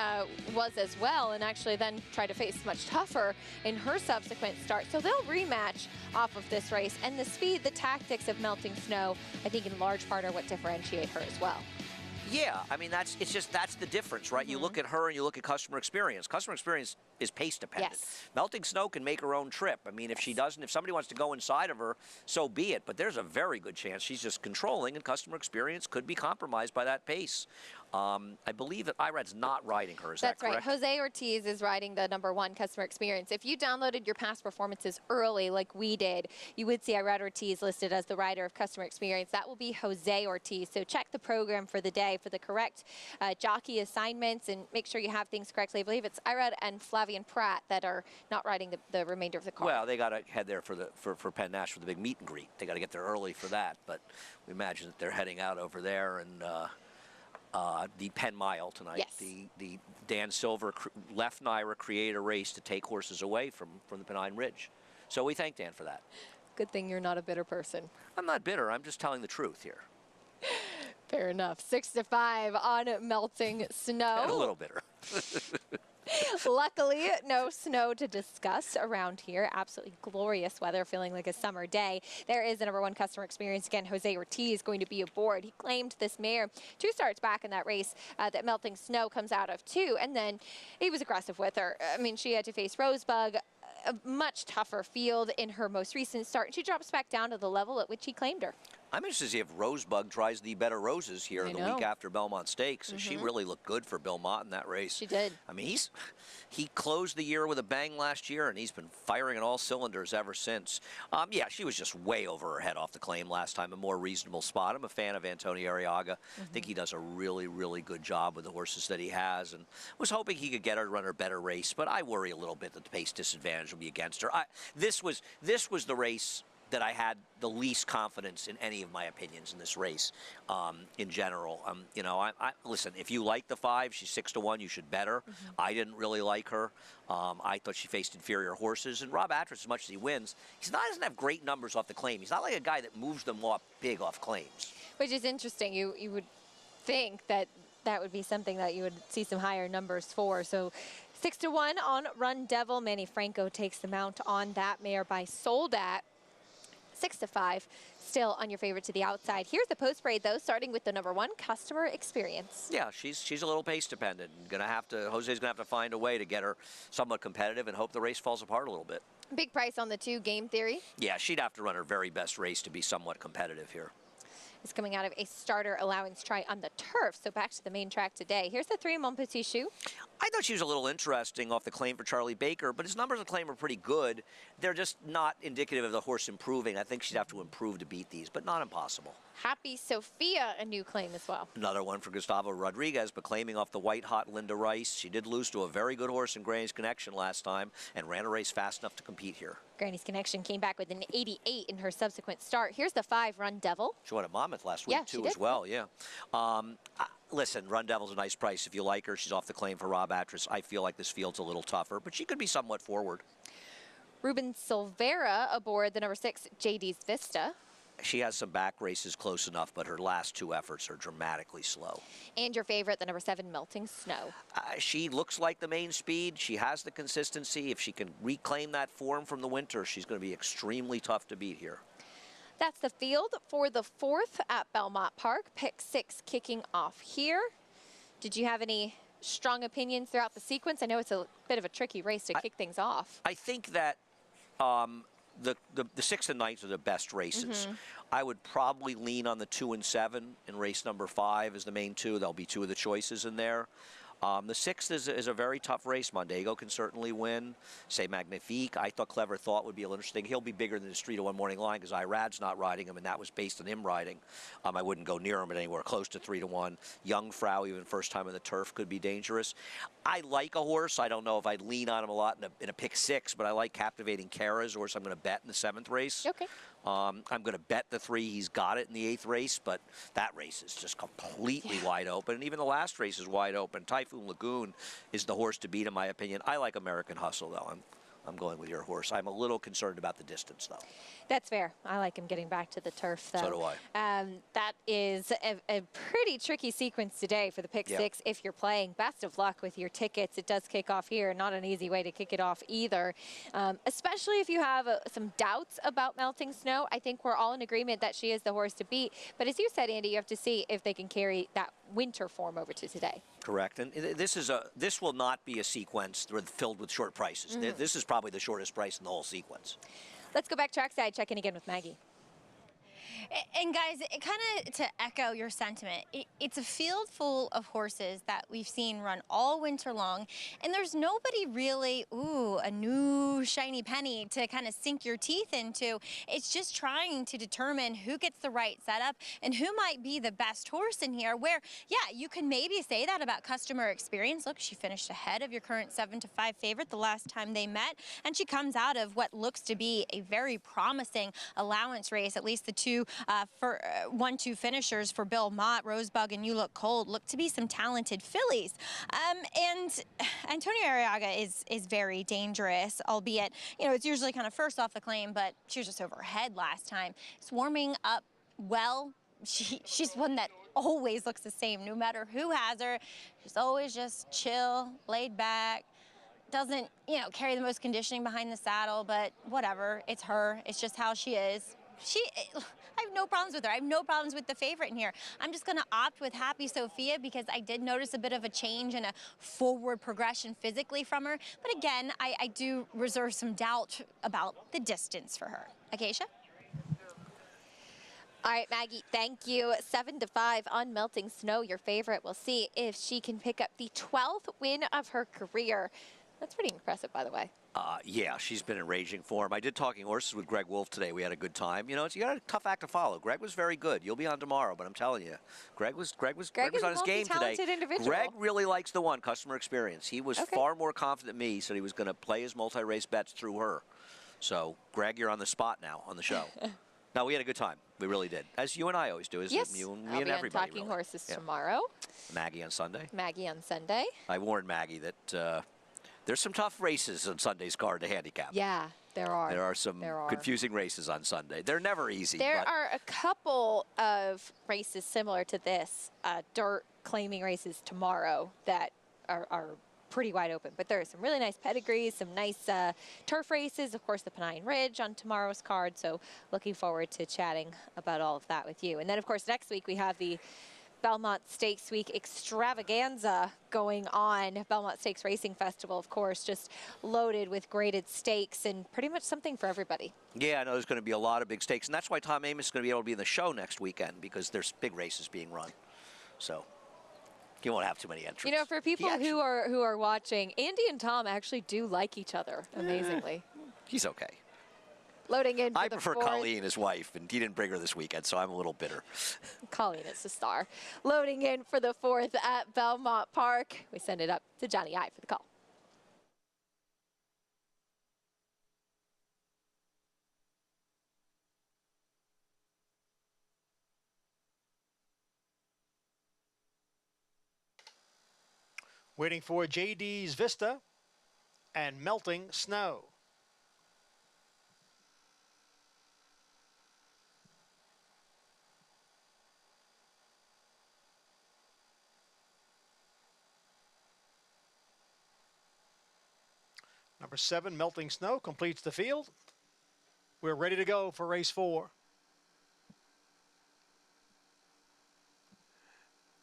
was as well, and actually then tried to face much tougher in her subsequent start. So they'll rematch off of this race, and the speed, the tactics of Melting Snow, I think in large part are what differentiate her as well. Yeah, I mean, that's the difference, right? You look at her and you look at Customer Experience. Customer Experience is pace dependent. Yes. Melting Snow can make her own trip. I mean, if she doesn't, if somebody wants to go inside of her, so be it. But there's a very good chance she's just controlling, and Customer Experience could be compromised by that pace. I believe that IRAD's not riding her. Is that correct? That's right. Jose Ortiz is riding the #1 Customer Experience. If you downloaded your past performances early, like we did, you would see IRAD Ortiz listed as the rider of Customer Experience. That will be Jose Ortiz. So check the program for the day for the correct jockey assignments and make sure you have things correctly. I believe it's IRAD and Flavian Pratt that are not riding the remainder of the car. Well, they got to head there for Penn Nash for the big meet and greet. They got to get there early for that. But we imagine that they're heading out over there and. The Penn Mile tonight. Yes. The Dan Silver left NYRA created a race to take horses away from the Pennine Ridge. So we thank Dan for that. Good thing you're not a bitter person. I'm not bitter. I'm just telling the truth here. Fair enough. 6-5 on Melting Snow. And a little bitter. Luckily, no snow to discuss around here. Absolutely glorious weather, feeling like a summer day. There is the #1 Customer Experience again. Jose Ortiz going to be aboard. He claimed this mare 2 starts back in that race that Melting Snow comes out of too, and then he was aggressive with her. I mean, she had to face Rosebug, a much tougher field in her most recent start, and she drops back down to the level at which he claimed her. I'm interested to see if Rosebug tries the better roses here the week after Belmont Stakes. And she really looked good for Belmont in that race. She did. I mean, he closed the year with a bang last year, and he's been firing on all cylinders ever since. Yeah, she was just way over her head off the claim last time, a more reasonable spot. I'm a fan of Antonio Arriaga. I think he does a really, really good job with the horses that he has, and was hoping he could get her to run her better race, but I worry a little bit that the pace disadvantage will be against her. This was the race that I had the least confidence in any of my opinions in this race in general. You know, listen, if you like the 5, she's 6-1, you should bet her. I didn't really like her. I thought she faced inferior horses. And Rob Atras, as much as he wins, doesn't have great numbers off the claim. He's not like a guy that moves them off big off claims. Which is interesting. You would think that would be something that you would see some higher numbers for. So 6-1 on Run Devil. Manny Franco takes the mount on that mare by Soldat. 6-5, still on your favorite to the outside. Here's the post parade though, starting with the #1 Customer Experience. Yeah, she's a little pace dependent. Jose's gonna have to find a way to get her somewhat competitive and hope the race falls apart a little bit. Big price on the 2, Game Theory. Yeah, she'd have to run her very best race to be somewhat competitive here. Is coming out of a starter allowance try on the turf. So back to the main track today. Here's the 3 Mon Petit Choux. I thought she was a little interesting off the claim for Charlie Baker, but his numbers on the claim are pretty good. They're just not indicative of the horse improving. I think she'd have to improve to beat these, but not impossible. Happy Sophia, a new claim as well. Another one for Gustavo Rodriguez, but claiming off the white-hot Linda Rice. She did lose to a very good horse in Granny's Connection last time and ran a race fast enough to compete here. Granny's Connection came back with an 88 in her subsequent start. Here's the 5 Run Devil. She won at Monmouth last week too as well, yeah. Listen, Run Devil's a nice price if you like her. She's off the claim for Rob Atras. I feel like this field's a little tougher, but she could be somewhat forward. Ruben Silvera aboard the #6 JD's Vista. She has some back races close enough, but her last 2 efforts are dramatically slow. And your favorite, the #7 Melting Snow. She looks like the main speed. She has the consistency. If she can reclaim that form from the winter, she's going to be extremely tough to beat here. That's the field for the 4th at Belmont Park. Pick 6 kicking off here. Did you have any strong opinions throughout the sequence? I know it's a bit of a tricky race to kick things off. I think that the 6th and 9th are the best races. I would probably lean on the 2 and 7 in race #5 as the main 2. There'll be 2 of the choices in there. The 6th is a very tough race. Mondego can certainly win. Say Magnifique, I thought Clever Thought would be a little interesting. He'll be bigger than the 3 to 1 morning line because Irad's not riding him, and that was based on him riding. I wouldn't go near him at anywhere close to 3 to 1. Young Frau, even first time on the turf, could be dangerous. I like a horse. I don't know if I'd lean on him a lot in a pick 6, but I like Captivating Kara's horse. I'm going to bet in the 7th race. Okay. I'm going to bet the 3. He's got it in the 8th race, but that race is just completely wide open. And even the last race is wide open. Typhoon Lagoon is the horse to beat, in my opinion. I like American Hustle, though. I'm going with your horse. I'm a little concerned about the distance, though. That's fair. I like him getting back to the turf, though. So do I. That is a pretty tricky sequence today for the pick 6 if you're playing. Best of luck with your tickets. It does kick off here. Not an easy way to kick it off either, especially if you have some doubts about Melting Snow. I think we're all in agreement that she is the horse to beat. But as you said, Andy, you have to see if they can carry that winter form over to today. Correct. And this will not be a sequence filled with short prices. This is probably the shortest price in the whole sequence. Let's go back trackside, check in again with Maggie. And guys, kind of to echo your sentiment, it's a field full of horses that we've seen run all winter long, and there's nobody really, a new shiny penny to kind of sink your teeth into. It's just trying to determine who gets the right setup and who might be the best horse in here, where, yeah, you can maybe say that about customer experience. Look, she finished ahead of your current 7-5 favorite the last time they met, and she comes out of what looks to be a very promising allowance race. At least the two 1-2 finishers for Bill Mott, Rosebug and You Look Cold, look to be some talented fillies. And Antonio Arriaga is very dangerous, albeit, it's usually kind of first off the claim, but she was just overhead last time. It's warming up well. She's one that always looks the same, no matter who has her. She's always just chill, laid back. Doesn't, carry the most conditioning behind the saddle, but whatever. It's her. It's just how she is. I have no problems with her. I have no problems with the favorite in here. I'm just going to opt with Happy Sophia because I did notice a bit of a change and a forward progression physically from her. But again, I do reserve some doubt about the distance for her. Acacia? All right, Maggie, thank you. 7-5 on Melting Snow, your favorite. We'll see if she can pick up the 12th win of her career. That's pretty impressive, by the way. Yeah, she's been in raging form. I did Talking Horses with Greg Wolf today. We had a good time. You got a tough act to follow. Greg was very good. You'll be on tomorrow, but I'm telling you, Greg was on his game today. Individual. Greg really likes the one, customer experience. He was far more confident than me. He said he was going to play his multi-race bets through her. So, Greg, you're on the spot now on the show. No, we had a good time. We really did. As you and I always do. Yes, you and me I'll and be everybody. on Talking Horses tomorrow. Maggie on Sunday. Maggie on Sunday. I warned Maggie that there's some tough races on Sunday's card to handicap. Yeah, there are. There are some confusing races on Sunday. They're never easy. There are a couple of races similar to this, dirt claiming races tomorrow that are pretty wide open. But there are some really nice pedigrees, some nice turf races, of course, the Pennine Ridge on tomorrow's card. So looking forward to chatting about all of that with you. And then, of course, next week we have the Belmont Stakes Week extravaganza going on. Belmont Stakes Racing Festival, of course, just loaded with graded stakes and pretty much something for everybody. Yeah, I know there's going to be a lot of big stakes, and that's why Tom Amos is going to be able to be in the show next weekend because there's big races being run. So you won't have too many entries. For people who are watching, Andy and Tom actually do like each other, amazingly. He's okay. Loading in for I the prefer fourth. Colleen, his wife, and he didn't bring her this weekend, so I'm a little bitter. Colleen is the star. Loading in for the 4th at Belmont Park. We send it up to Johnny I for the call. Waiting for JD's Vista and Melting Snow. Number 7, Melting Snow, completes the field. We're ready to go for race 4.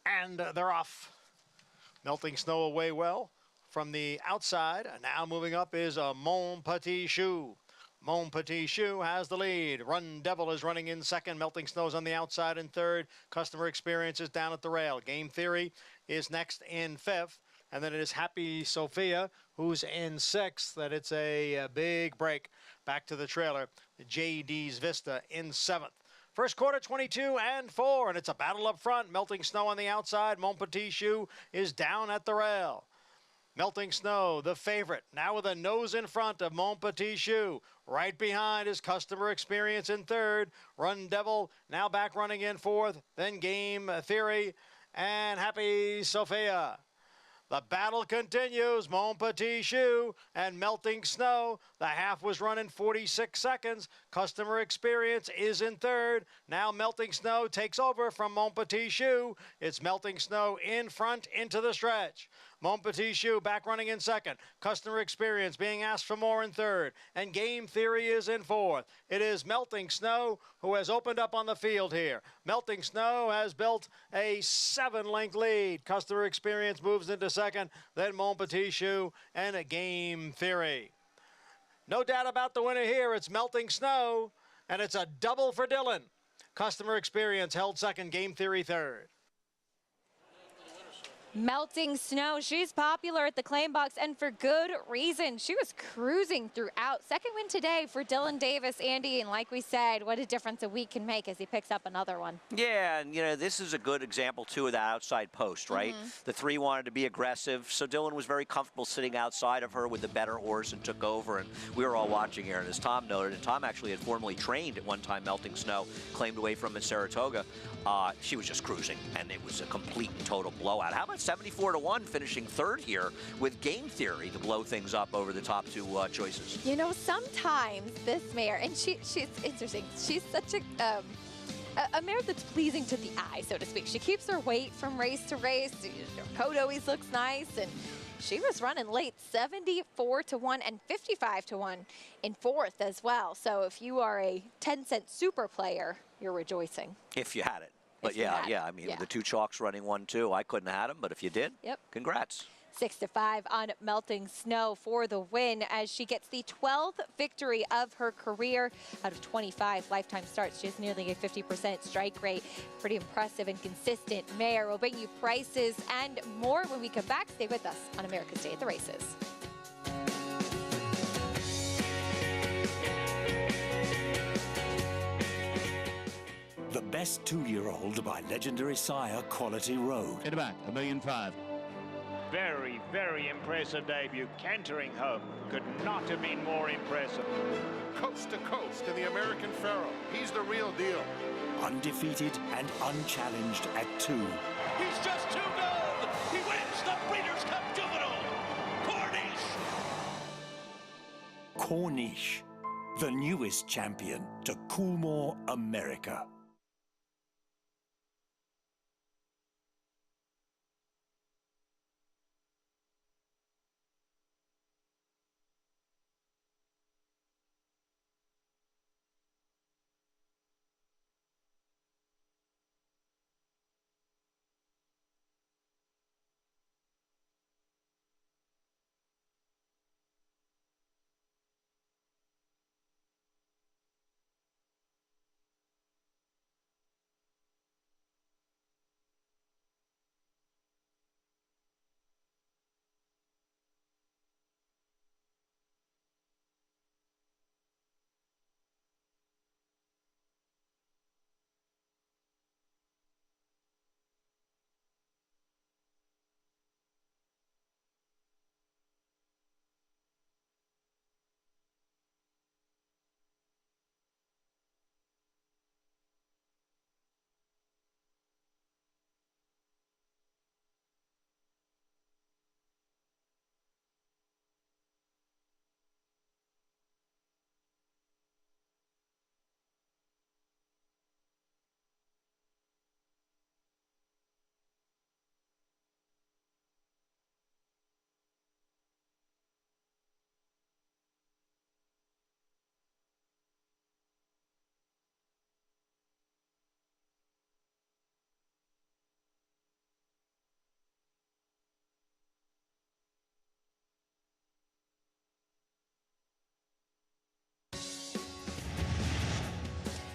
And they're off. Melting Snow away well from the outside. And now moving up is a Mon Petit Chou. Mon Petit Chou has the lead. Run Devil is running in second. Melting Snow's on the outside in third. Customer Experience is down at the rail. Game Theory is next in fifth. And then it is Happy Sophia, who's in 6th. That it's a big break back to the trailer. JD's Vista in 7th. First quarter, 22-4, and it's a battle up front. Melting Snow on the outside. Mon Petit Choux is down at the rail. Melting Snow, the favorite, now with a nose in front of Mon Petit Choux. Right behind is Customer Experience in 3rd. Run Devil now back running in 4th. Then Game Theory and Happy Sophia. The battle continues. Mon Petit Choux and Melting Snow. The half was run in 46 seconds. Customer Experience is in 3rd. Now Melting Snow takes over from Mon Petit Choux. It's Melting Snow in front into the stretch. Mon Petit Choux back running in 2nd. Customer Experience being asked for more in 3rd. And Game Theory is in 4th. It is Melting Snow who has opened up on the field here. Melting Snow has built a 7-length lead. Customer Experience moves into 2nd. Then Mon Petit Choux and a Game Theory. No doubt about the winner here. It's Melting Snow. And it's a double for Dylan. Customer Experience held 2nd. Game Theory 3rd. Melting Snow, she's popular at the Claim Box, and for good reason. She was cruising throughout. Second win today for Dylan Davis, Andy, and like we said, what a difference a week can make as he picks up another one. Yeah, and this is a good example too of that outside post, right? The 3 wanted to be aggressive, so Dylan was very comfortable sitting outside of her with the better horse and took over, and we were all watching here. And as Tom noted, and Tom actually had formerly trained at one time Melting Snow, claimed away from in Saratoga. She was just cruising, and it was a complete and total blowout. How about 74-1 finishing 3rd here with Game Theory to blow things up over the top 2 choices? Sometimes this mare, and she's interesting. She's such a mare that's pleasing to the eye, so to speak. She keeps her weight from race to race. Her coat always looks nice, and she was running late 74-1 and 55-1 in 4th as well. So if you are a 10-cent super player, you're rejoicing. If you had it. But I mean, with the 2 chalks running 1-2, I couldn't have had them, but if you did, congrats. 6-5 on Melting Snow for the win as she gets the 12th victory of her career out of 25 lifetime starts. She has nearly a 50% strike rate. Pretty impressive and consistent mare. We'll bring you prices and more when we come back. Stay with us on America's Day at the Races. The Best 2-Year-Old by legendary sire Quality Road. In the back, $1.5 million. Very, very impressive debut. Cantering home could not have been more impressive. Coast to coast in the American Pharoah. He's the real deal. Undefeated and unchallenged at 2. He's just too good. He wins the Breeders' Cup Juvenile. Corniche. Corniche, the newest champion to Coolmore, America.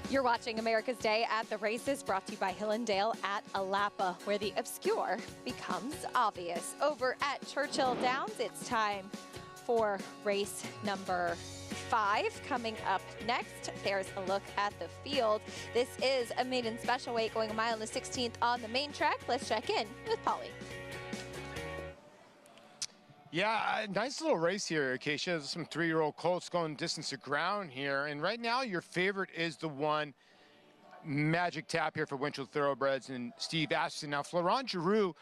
You're watching America's Day at the Races, brought to you by Hillendale at Alapa, where the obscure becomes obvious. Over at Churchill Downs, it's time for race number 5. Coming up next, there's a look at the field. This is a maiden special weight going a mile and the 16th on the main track. Let's check in with Polly. Yeah, nice little race here, Acacia. Some 3-year-old colts going distance to ground here. And right now, your favorite is the one Magic Tap here for Winchell Thoroughbreds and Steve Asmussen. Now, Florent Giroux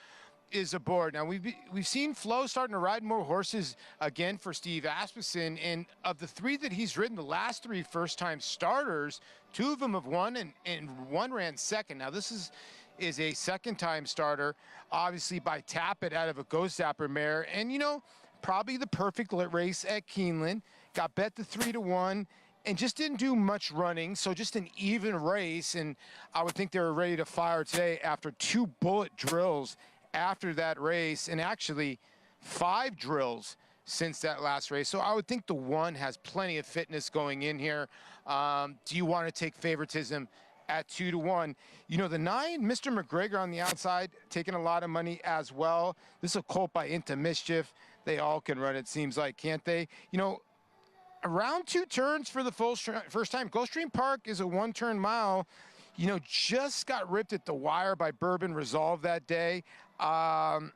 is aboard. Now, we've seen Flo starting to ride more horses again for Steve Asmussen. And of the 3 that he's ridden, the last 3 first-time starters, 2 of them have won, and 1 ran second. Now, this is a second-time starter, obviously by Tappet out of a Ghost Zapper mare. And, you know, probably the perfect race at Keeneland. Got bet to 3-1 and just didn't do much running, so just an even race. And I would think they were ready to fire today after 2 bullet drills after that race, and actually 5 drills since that last race. So I would think the 1 has plenty of fitness going in here. Do you want to take favoritism at 2-1? You know, the 9, Mr. McGregor on the outside, taking a lot of money as well. This is a colt by Into Mischief. They all can run, it seems like, can't they? You know, around 2 turns for the first time. Gulfstream Park is a 1-turn mile. You know, just got ripped at the wire by Bourbon Resolve that day. Sheboy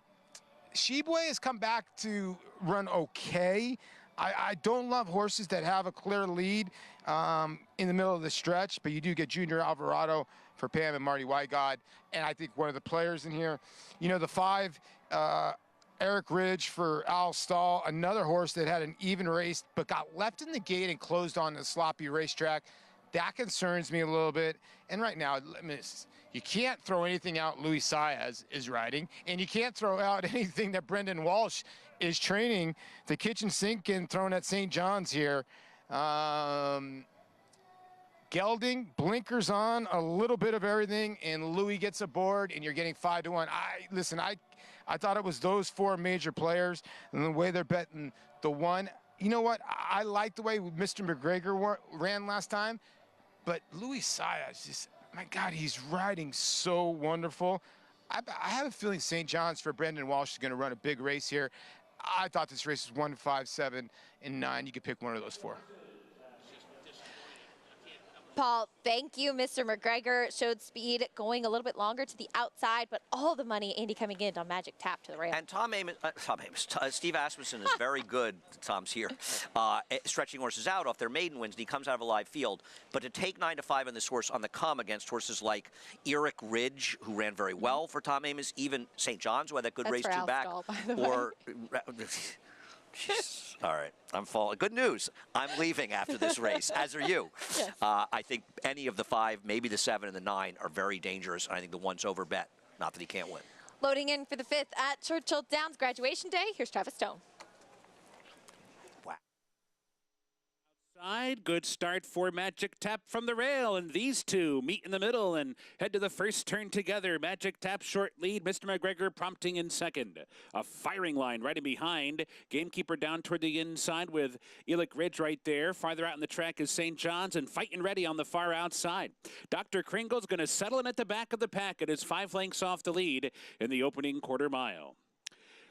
has come back to run okay. I don't love horses that have a clear lead in the middle of the stretch, but you do get Junior Alvarado for Pam and Marty Wygod, and I think one of the players in here. You know, the 5, Eric Ridge for Al Stahl, another horse that had an even race but got left in the gate and closed on the sloppy racetrack. That concerns me a little bit. And right now, you can't throw anything out Luis Saez is riding, and you can't throw out anything that Brendan Walsh is training. The kitchen sink and thrown at St. John's here. Gelding, blinkers on, a little bit of everything, and Louis gets aboard, and you're getting 5-1. I thought it was those 4 major players, and the way they're betting the 1. You know what? I like the way Mr. McGregor ran last time, but Luis Saez, just, my God, he's riding so wonderful. I have a feeling St. John's for Brendan Walsh is going to run a big race here. I thought this race was 1, 5, 7, and 9. You could pick one of those 4. Paul, thank you. Mr. McGregor showed speed going a little bit longer to the outside, but all the money, Andy, coming in on Magic Tap to the rail. And Steve Asmussen is very good, Tom's here, stretching horses out off their maiden wins, and he comes out of a live field. But to take 9-5 on this horse on the come against horses like Eric Ridge, who ran very well for Tom Amoss, even St. John's, who had that good race 2 back, or... All right, I'm falling. Good news. I'm leaving after this race, as are you. Yes. I think any of the 5, maybe the 7 and the 9, are very dangerous. I think the 1's over bet. Not that he can't win. Loading in for the 5th at Churchill Downs graduation day. Here's Travis Stone. Good start for Magic Tap from the rail, and these 2 meet in the middle and head to the first turn together. Magic Tap short lead, Mr. McGregor prompting in second. A firing line right in behind. Gamekeeper down toward the inside with Elick Ridge right there. Farther out in the track is St. John's, and Fighting Ready on the far outside. Dr. Kringle's going to settle in at the back of the pack. It is 5 lengths off the lead in the opening quarter mile.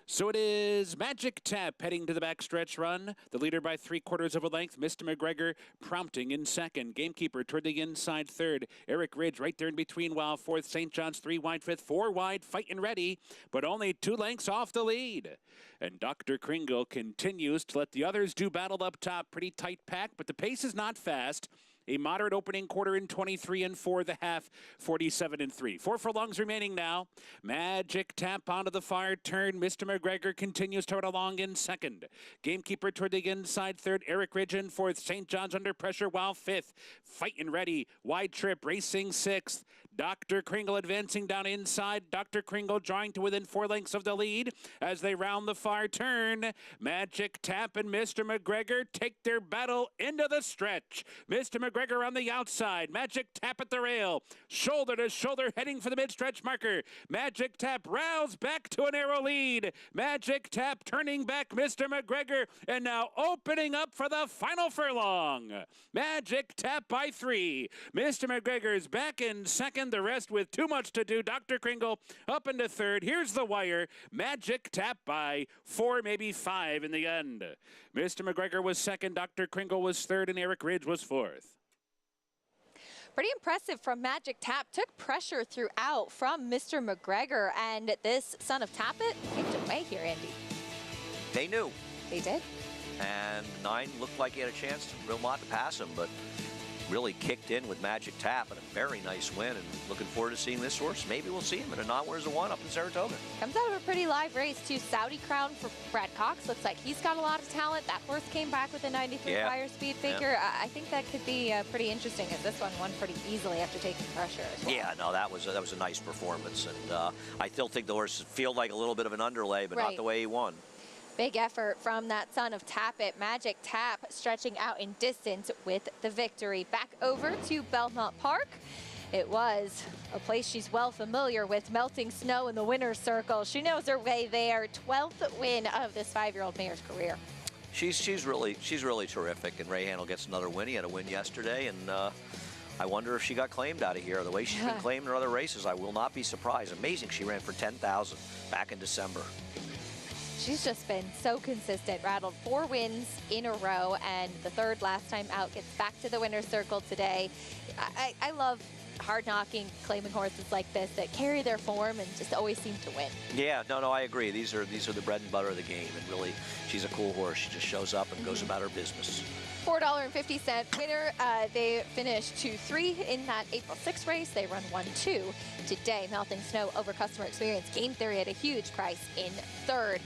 So it is Magic Tap heading to the backstretch run. The leader by 3/4 of a length. Mr. McGregor prompting in second. Gamekeeper toward the inside third. Eric Ridge right there in between while 4th. St. John's 3 wide 5th. 4 wide Fighting Ready, but only 2 lengths off the lead. And Dr. Kringle continues to let the others do battle up top. Pretty tight pack, but the pace is not fast. A moderate opening quarter in 23-4, the half 47-3. 4 furlongs remaining now. Magic Tap onto the far turn. Mr. McGregor continues to run along in second. Gamekeeper toward the inside third. Eric Ridge in 4th. St. John's under pressure while 5th. Fighting Ready. Wide Trip racing 6th. Dr. Kringle advancing down inside. Dr. Kringle drawing to within 4 lengths of the lead as they round the far turn. Magic Tap and Mr. McGregor take their battle into the stretch. Mr. McGregor McGregor on the outside. Magic Tap at the rail. Shoulder to shoulder heading for the mid-stretch marker. Magic Tap rounds back to a narrow lead. Magic Tap turning back Mr. McGregor and now opening up for the final furlong. Magic Tap by 3. Mr. McGregor is back in second. The rest with too much to do. Dr. Kringle up into third. Here's the wire. Magic Tap by 4, maybe 5 in the end. Mr. McGregor was second. Dr. Kringle was third and Eric Ridge was fourth. Pretty impressive from Magic Tap. Took pressure throughout from Mr. McGregor, and this son of Tappet kicked away here, Andy. They knew. They did. And 9 looked like he had a chance to Real Mott to pass him, but really kicked in with Magic Tap and a very nice win, and looking forward to seeing this horse. Maybe we'll see him in a non-winners-of-one up in Saratoga. Comes out of a pretty live race too. Saudi Crown for Brad Cox. Looks like he's got a lot of talent. That horse came back with a 93 wire speed figure. I think that could be pretty interesting, as this one won pretty easily after taking pressure as well. Yeah, no, that was a nice performance, and I still think the horse feel like a little bit of an underlay, but not the way he won. Big effort from that son of Tappet. Magic Tap stretching out in distance with the victory. Back over to Belmont Park. It was a place she's well familiar with, melting snow in the winner's circle. She knows her way there. 12th win of this 5-year-old mare's career. She's really terrific, and Ray Handel gets another win. He had a win yesterday, and I wonder if she got claimed out of here. The way she's been claimed in other races, I will not be surprised. Amazing, she ran for 10,000 back in December. She's just been so consistent, rattled 4 wins in a row, and the third last time out gets back to the winner's circle today. I love hard-knocking, claiming horses like this that carry their form and just always seem to win. Yeah, no, I agree. These are the bread and butter of the game, and really, she's a cool horse. She just shows up and goes about her business. $4.50 winner. They finished 2-3 in that April 6th race. They run 1-2 today. Melting snow over Customer Experience. Game Theory at a huge price in third.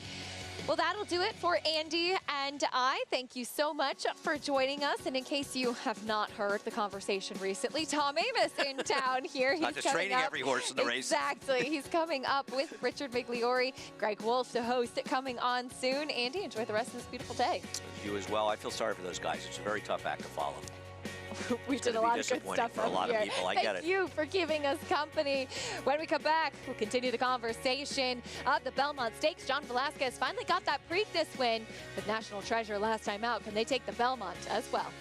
Well, that'll do it for Andy and I. Thank you so much for joining us. And in case you have not heard the conversation recently, Tom Amoss in town here. He's not just training every horse in the race. Exactly. He's coming up with Richard Migliori, Greg Wolf, the host, coming on soon. Andy, enjoy the rest of this beautiful day. You as well. I feel sorry for those guys. It's a very tough act to follow. We did a lot of good stuff for a lot of people. I get it. Thank you for giving us company. When we come back, we'll continue the conversation of the Belmont Stakes. John Velasquez finally got that Preakness win with National Treasure last time out. Can they take the Belmont as well?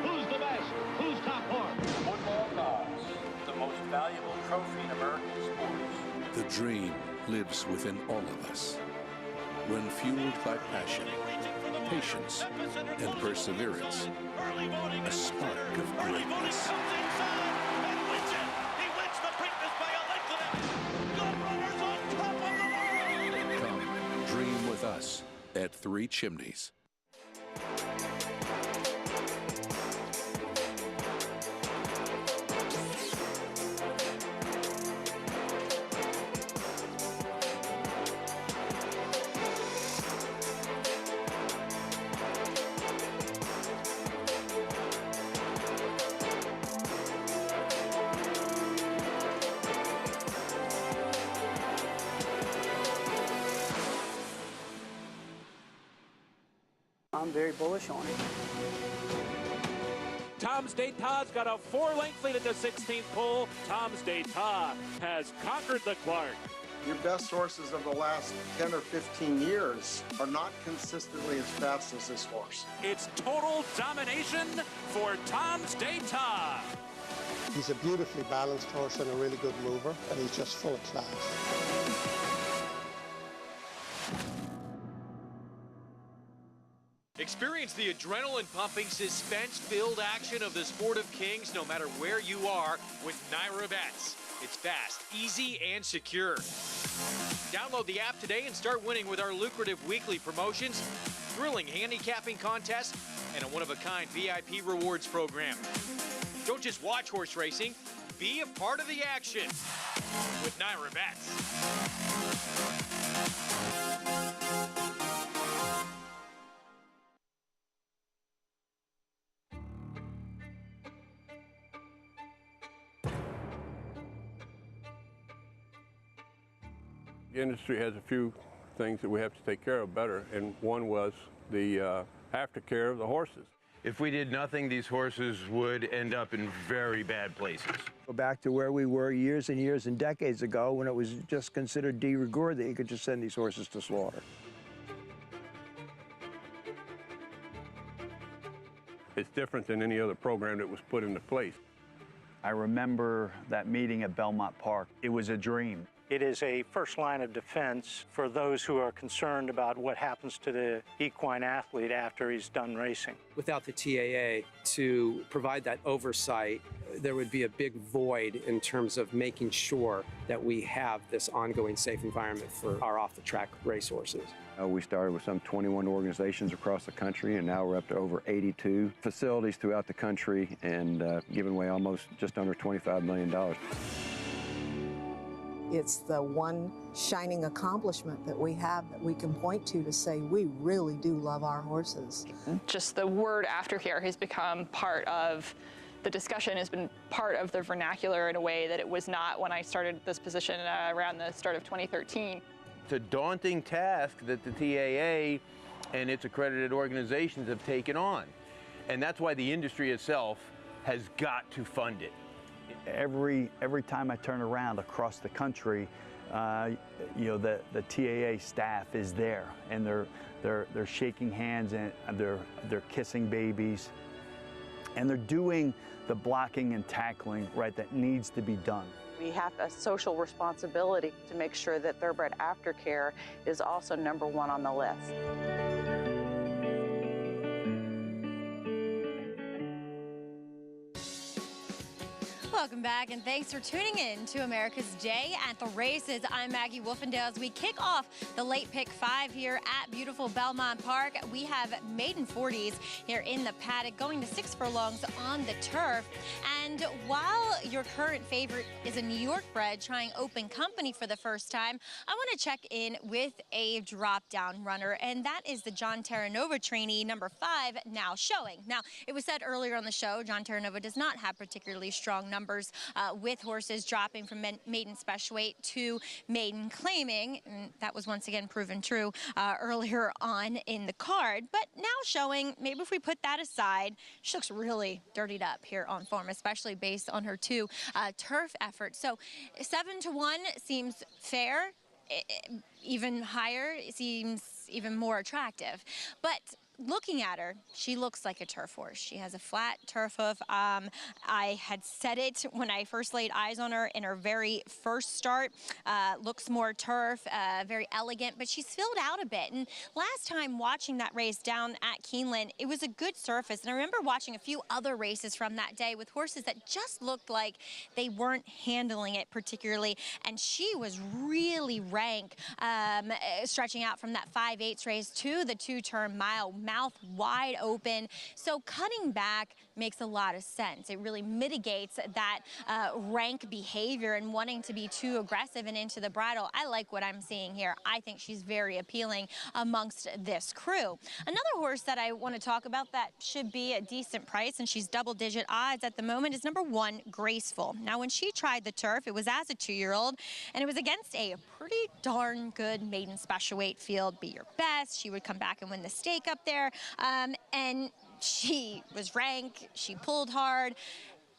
Who's the best? Who's top horse? Football gods, the most valuable trophy in American sports. The dream lives within all of us. When fueled by passion, patience, and perseverance, a spark of greatness. Come, dream with us at Three Chimneys. I'm very bullish on it. Tom's D'Etat's got a 4-length lead at the 16th pole. Tom's D'Etat has conquered the Clark. Your best horses of the last 10 or 15 years are not consistently as fast as this horse. It's total domination for Tom's D'Etat. He's a beautifully balanced horse and a really good mover, and he's just full of class. Experience the adrenaline-pumping, suspense-filled action of the Sport of Kings no matter where you are with NYRA Bets. It's fast, easy, and secure. Download the app today and start winning with our lucrative weekly promotions, thrilling handicapping contests, and a one-of-a-kind VIP rewards program. Don't just watch horse racing, be a part of the action with NYRA Bets. The industry has a few things that we have to take care of better, and one was the aftercare of the horses. If we did nothing, these horses would end up in very bad places. Go back to where we were years and years and decades ago when it was just considered de rigueur that you could just send these horses to slaughter. It's different than any other program that was put into place. I remember that meeting at Belmont Park. It was a dream. It is a first line of defense for those who are concerned about what happens to the equine athlete after he's done racing. Without the TAA to provide that oversight, there would be a big void in terms of making sure that we have this ongoing safe environment for our off-the-track racehorses. We started with some 21 organizations across the country, and now we're up to over 82 facilities throughout the country and giving away almost just under $25 million. It's the one shining accomplishment that we have that we can point to say we really do love our horses. Just the word aftercare has become part of the discussion, has been part of the vernacular in a way that it was not when I started this position around the start of 2013. It's a daunting task that the TAA and its accredited organizations have taken on. And that's why the industry itself has got to fund it. Every time I turn around across the country, you know, the TAA staff is there, and they're shaking hands and they're kissing babies, and they're doing the blocking and tackling right that needs to be done. We have a social responsibility to make sure that thoroughbred aftercare is also #1 on the list. Welcome back, and thanks for tuning in to America's Day at the Races. I'm Maggie Wolfendale. As we kick off the late pick 5 here at beautiful Belmont Park, we have maiden 40s here in the paddock going to 6 furlongs on the turf. And while your current favorite is a New York bred trying open company for the first time, I want to check in with a drop-down runner, and that is the John Terranova trainee, number 5, now showing. Now, it was said earlier on the show, John Terranova does not have particularly strong numbers with horses dropping from maiden special weight to maiden claiming, and that was once again proven true earlier on in the card. But now showing, maybe if we put that aside, she looks really dirtied up here on form, especially based on her 2 turf efforts. So 7-1 seems fair. Even higher seems even more attractive. But looking at her, she looks like a turf horse. She has a flat turf hoof. I had said it when I first laid eyes on her in her very first start. Looks more turf, very elegant, but she's filled out a bit. And last time watching that race down at Keeneland, it was a good surface. And I remember watching a few other races from that day with horses that just looked like they weren't handling it particularly. And she was really rank, stretching out from that 5/8 race to the 2-turn mile, mouth wide open. So cutting back makes a lot of sense. It really mitigates that rank behavior and wanting to be too aggressive and into the bridle. I like what I'm seeing here. I think she's very appealing amongst this crew. Another horse that I want to talk about that should be a decent price, and she's double-digit odds at the moment, is number 1, Graceful. Now, when she tried the turf, it was as a 2-year-old, and it was against a pretty darn good maiden special weight field. Be Your Best. She would come back and win the stake up there. And she was rank, she pulled hard,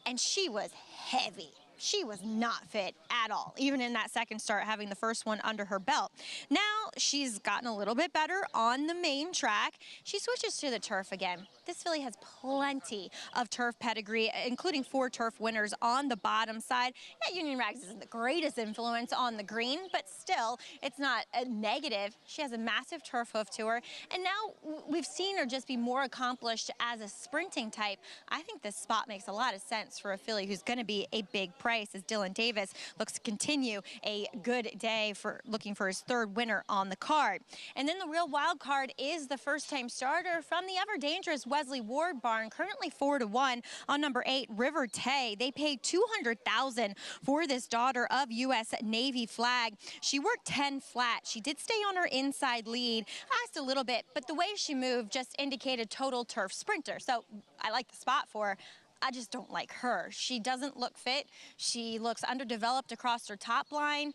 and she was heavy. She was not fit at all, even in that second start, having the first one under her belt. Now she's gotten a little bit better on the main track. She switches to the turf again. This filly has plenty of turf pedigree, including 4 turf winners on the bottom side. Yeah, Union Rags isn't the greatest influence on the green, but still, it's not a negative. She has a massive turf hoof to her, and now we've seen her just be more accomplished as a sprinting type. I think this spot makes a lot of sense for a filly who's going to be a big price, as Dylan Davis looks to continue a good day for looking for his 3rd winner on the card. And then the real wild card is the first-time starter from the ever-dangerous Wesley Ward barn, currently 4-1 on number 8, River Tay. They paid $200,000 for this daughter of U.S. Navy flag. She worked 10 flat. She did stay on her inside lead, asked a little bit, but the way she moved just indicated total turf sprinter. So I like the spot for her. I just don't like her. She doesn't look fit. She looks underdeveloped across her top line.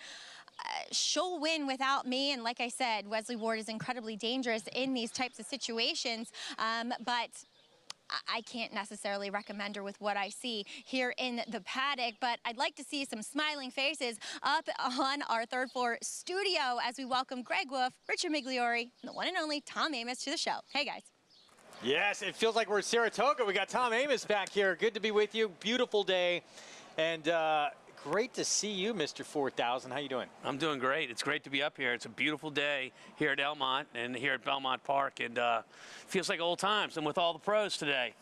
she'll win without me. And like I said, Wesley Ward is incredibly dangerous in these types of situations. But I can't necessarily recommend her with what I see here in the paddock, but I'd like to see some smiling faces up on our third floor studio as we welcome Greg Wolf, Richard Migliori, and the one and only Tom Amoss to the show. Hey, guys. Yes, it feels like we're in Saratoga. We got Tom Amoss back here. Good to be with you. Beautiful day. And great to see you, Mr. 4000. How you doing? I'm doing great. It's great to be up here. It's a beautiful day here at Elmont and here at Belmont Park, and feels like old times. I'm with all the pros today.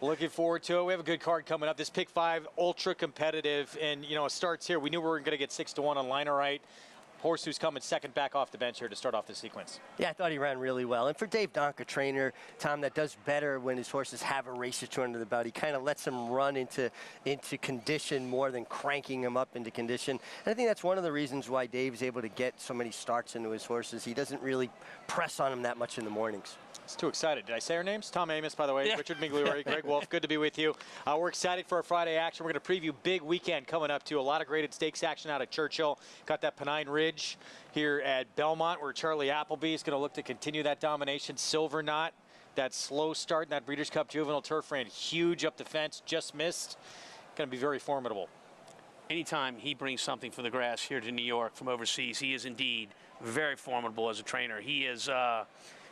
Looking forward to it. We have a good card coming up. This pick 5, ultra competitive, and you know it starts here. We knew we were going to get 6-1 on Liner Right. Horse who's coming second back off the bench here to start off the sequence. Yeah, I thought he ran really well. And for Dave Donk, a trainer, Tom, that does better when his horses have a race or two under the belt. He kind of lets them run into condition more than cranking them up into condition. And I think that's one of the reasons why Dave's able to get so many starts into his horses. He doesn't really press on them that much in the mornings. It's too excited. Did I say our names? Tom Amoss, by the way. Yeah. Richard Migliori, Greg Wolf. Good to be with you. We're excited for our Friday action. We're going to preview big weekend coming up, too. A lot of graded stakes action out at Churchill. Got that Pennine Ridge here at Belmont, where Charlie Appleby is going to look to continue that domination. Silver Knot, that slow start in that Breeders' Cup Juvenile Turf ran huge up the fence, just missed. Going to be very formidable. Anytime he brings something for the grass here to New York from overseas, he is indeed very formidable as a trainer. He is a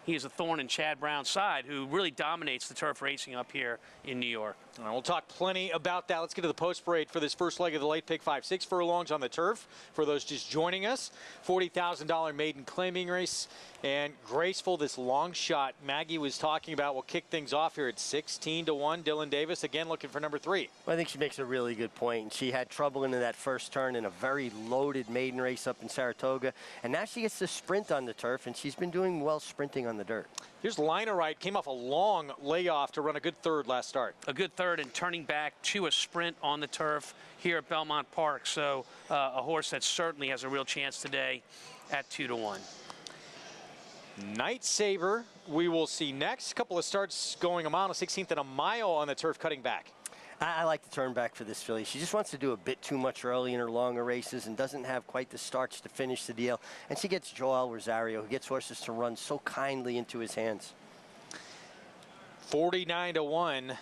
thorn in Chad Brown's side, who really dominates the turf racing up here in New York. All right, we'll talk plenty about that. Let's get to the post parade for this first leg of the late pick 5. 6 furlongs on the turf for those just joining us. $40,000 maiden claiming race. And graceful, this long shot Maggie was talking about will kick things off here at 16-1. Dylan Davis again looking for number 3. Well, I think she makes a really good point. She had trouble into that first turn in a very loaded maiden race up in Saratoga. And now she gets to sprint on the turf, and she's been doing well sprinting on the dirt. Here's Liner Right, came off a long layoff to run a good third last start. A good third and turning back to a sprint on the turf here at Belmont Park. So a horse that certainly has a real chance today at 2-1. Night Saber, we will see next. A couple of starts going a mile and a 16th and a mile on the turf cutting back. I like the turn back for this filly. She just wants to do a bit too much early in her longer races and doesn't have quite the starts to finish the deal. And she gets Joel Rosario, who gets horses to run so kindly into his hands. 49-1.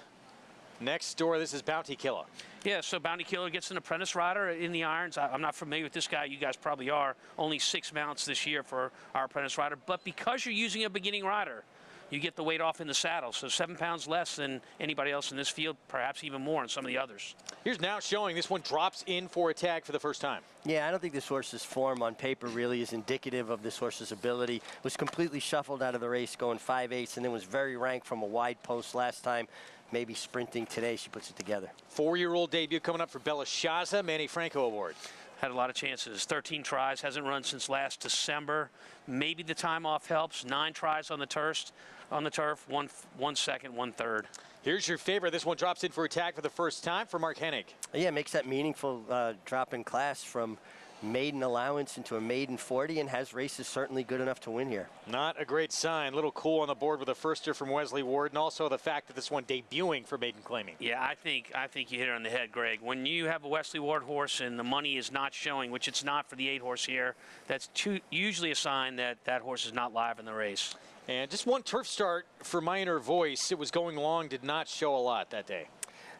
Next door, this is Bounty Killer. Yeah, so Bounty Killer gets an apprentice rider in the irons. I'm not familiar with this guy. You guys probably are. Only 6 mounts this year for our apprentice rider. But because you're using a beginning rider, you get the weight off in the saddle. So 7 pounds less than anybody else in this field, perhaps even more in some of the others. Here's Now Showing. This one drops in for a tag for the first time. Yeah, I don't think this horse's form on paper really is indicative of this horse's ability. Was completely shuffled out of the race going 5/8 and then was very ranked from a wide post last time. Maybe sprinting today, she puts it together. 4-year-old debut coming up for Bella Shaza, Manny Franco Award. Had a lot of chances. 13 tries, hasn't run since last December. Maybe the time off helps. 9 tries on the turf, one second, 1 third. Here's your favorite. This one drops in for a tag for the first time for Mark Hennig. Yeah, makes that meaningful drop in class from maiden allowance into a maiden 40 and has races certainly good enough to win here. Not a great sign. Little cool on the board with a firster from Wesley Ward, and also the fact that this one debuting for maiden claiming. Yeah, I think you hit it on the head, Greg. When you have a Wesley Ward horse and the money is not showing, which it's not for the 8 horse here, that's usually a sign that that horse is not live in the race. And just one turf start for My Inner Voice. It was going long, did not show a lot that day.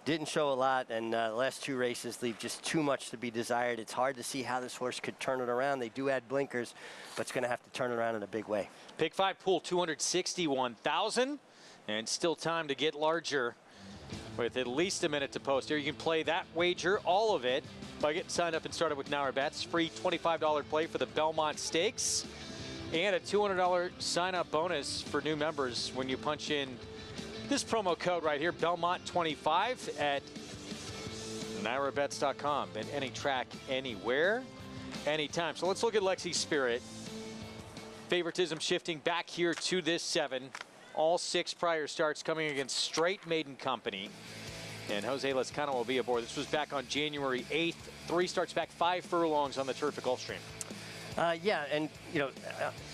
Didn't show a lot, and the last 2 races leave just too much to be desired. It's hard to see how this horse could turn it around. They do add blinkers, but it's going to have to turn it around in a big way. Pick 5 pool, 261,000, and still time to get larger with at least a minute to post here. You can play that wager, all of it, by getting signed up and started with Now or Bets. Free $25 play for the Belmont Stakes, and a $200 sign-up bonus for new members when you punch in this promo code right here, Belmont25 at NairoBets.com. And any track, anywhere, anytime. So let's look at Lexi's Spirit. Favoritism shifting back here to this 7. All 6 prior starts coming against straight maiden company. And Jose Lezcano will be aboard. This was back on January 8th. 3 starts back, 5 furlongs on the turf at Gulfstream. Yeah, and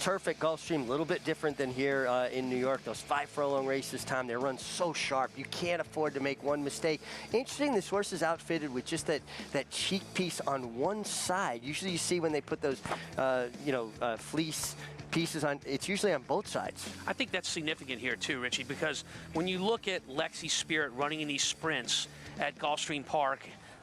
turf at Gulfstream, a little bit different than here in New York. Those 5 furlong races, Tom, they run so sharp. You can't afford to make one mistake. Interesting, this horse is outfitted with just that cheek piece on one side. Usually you see when they put those, fleece pieces on, it's usually on both sides. I think that's significant here too, Richie, because when you look at Lexi Spirit running in these sprints at Gulfstream Park,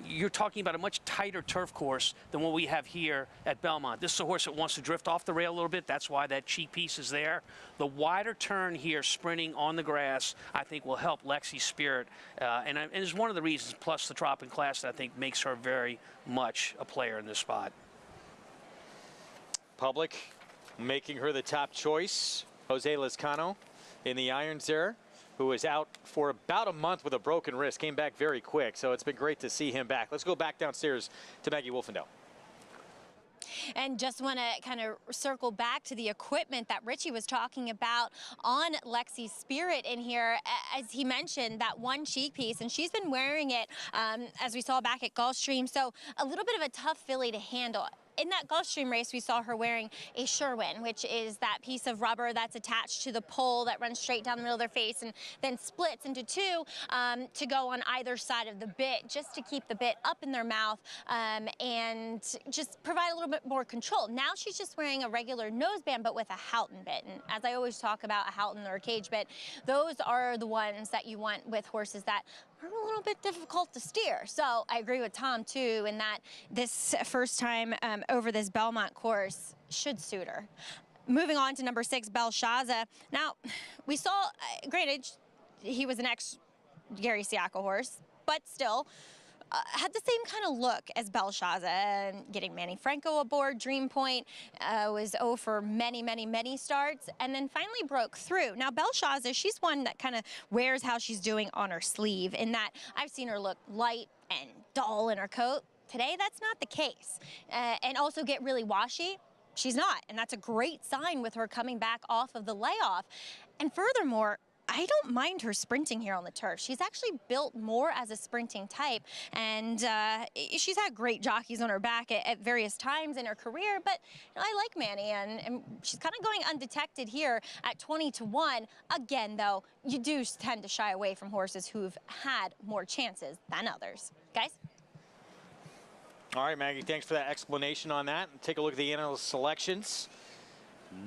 you're talking about a much tighter turf course than what we have here at Belmont. This is a horse that wants to drift off the rail a little bit. That's why that cheek piece is there. The wider turn here, sprinting on the grass, I think will help Lexi Spirit. And is one of the reasons, plus the drop in class, that I think makes her very much a player in this spot. Public making her the top choice. Jose Lezcano in the irons there, who was out for about a month with a broken wrist, came back very quick. So it's been great to see him back. Let's go back downstairs to Maggie Wolfendale. And just want to kind of circle back to the equipment that Richie was talking about on Lexi's Spirit in here. As he mentioned, that one cheek piece, and she's been wearing it as we saw back at Gulfstream. So a little bit of a tough filly to handle. In that Gulfstream race, we saw her wearing a Sherwin, which is that piece of rubber that's attached to the pole that runs straight down the middle of their face and then splits into 2 to go on either side of the bit, just to keep the bit up in their mouth and just provide a little bit more control. Now she's just wearing a regular noseband, but with a Houghton bit. And as I always talk about a Houghton or a cage bit, those are the ones that you want with horses that are a little bit difficult to steer. So I agree with Tom, too, in that this first time over this Belmont course should suit her. Moving on to number 6, Belshazzar. Now, we saw, granted, he was an ex-Gary Siaka horse, but still, had the same kind of look as Belshazzar. Getting Manny Franco aboard Dream Point, was for many, many, many starts, and then finally broke through. Now, Belshazzar, she's one that kind of wears how she's doing on her sleeve, in that I've seen her look light and dull in her coat. Today, that's not the case. And also get really washy. She's not, and that's a great sign with her coming back off of the layoff. And furthermore, I don't mind her sprinting here on the turf. She's actually built more as a sprinting type, and she's had great jockeys on her back at various times in her career, but I like Manny, and she's kind of going undetected here at 20-1. Again, though, you do tend to shy away from horses who've had more chances than others. Guys? All right, Maggie, thanks for that explanation on that. Take a look at the analyst selections.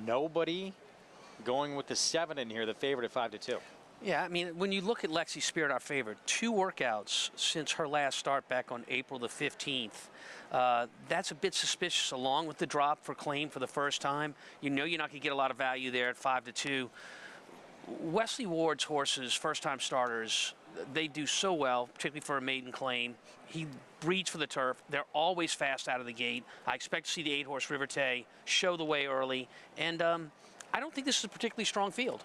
Nobody going with the 7 in here, the favorite at 5-2. Yeah, I mean, when you look at Lexi Spirit, our favorite, 2 workouts since her last start back on April the 15th. That's a bit suspicious, along with the drop for Claim for the first time. You know you're not going to get a lot of value there at 5-2. Wesley Ward's horses, first-time starters, they do so well, particularly for a maiden Claim. He breeds for the turf. They're always fast out of the gate. I expect to see the 8-horse Riverté show the way early, and I don't think this is a particularly strong field.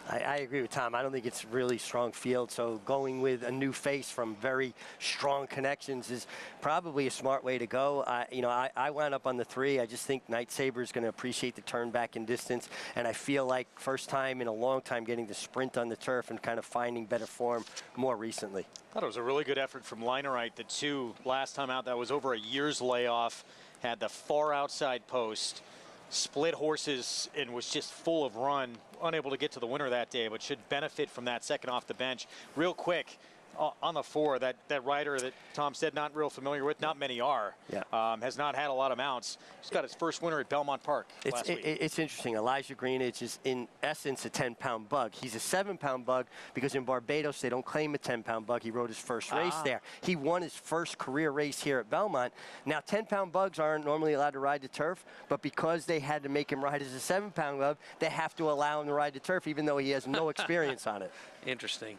I agree with Tom. I don't think it's really strong field, so going with a new face from very strong connections is probably a smart way to go. I wound up on the 3. I just think Night Saber is going to appreciate the turn back in distance, and I feel like first time in a long time getting the sprint on the turf and kind of finding better form more recently. I thought it was a really good effort from Linerite. The 2 last time out, that was over a year's layoff, had the far outside post, split horses, and was just full of run. Unable to get to the winner that day, but should benefit from that second off the bench. Real quick, on the 4, that rider that Tom said not real familiar with, not many are, has not had a lot of mounts. He's got his first winner at Belmont Park last week. It's interesting. Elijah Greenidge is, in essence, a 10-pound bug. He's a 7-pound bug because in Barbados, they don't claim a 10-pound bug. He rode his first race there. He won his first career race here at Belmont. Now, 10-pound bugs aren't normally allowed to ride the turf, but because they had to make him ride as a 7-pound bug, they have to allow him to ride the turf, even though he has no experience on it. Interesting.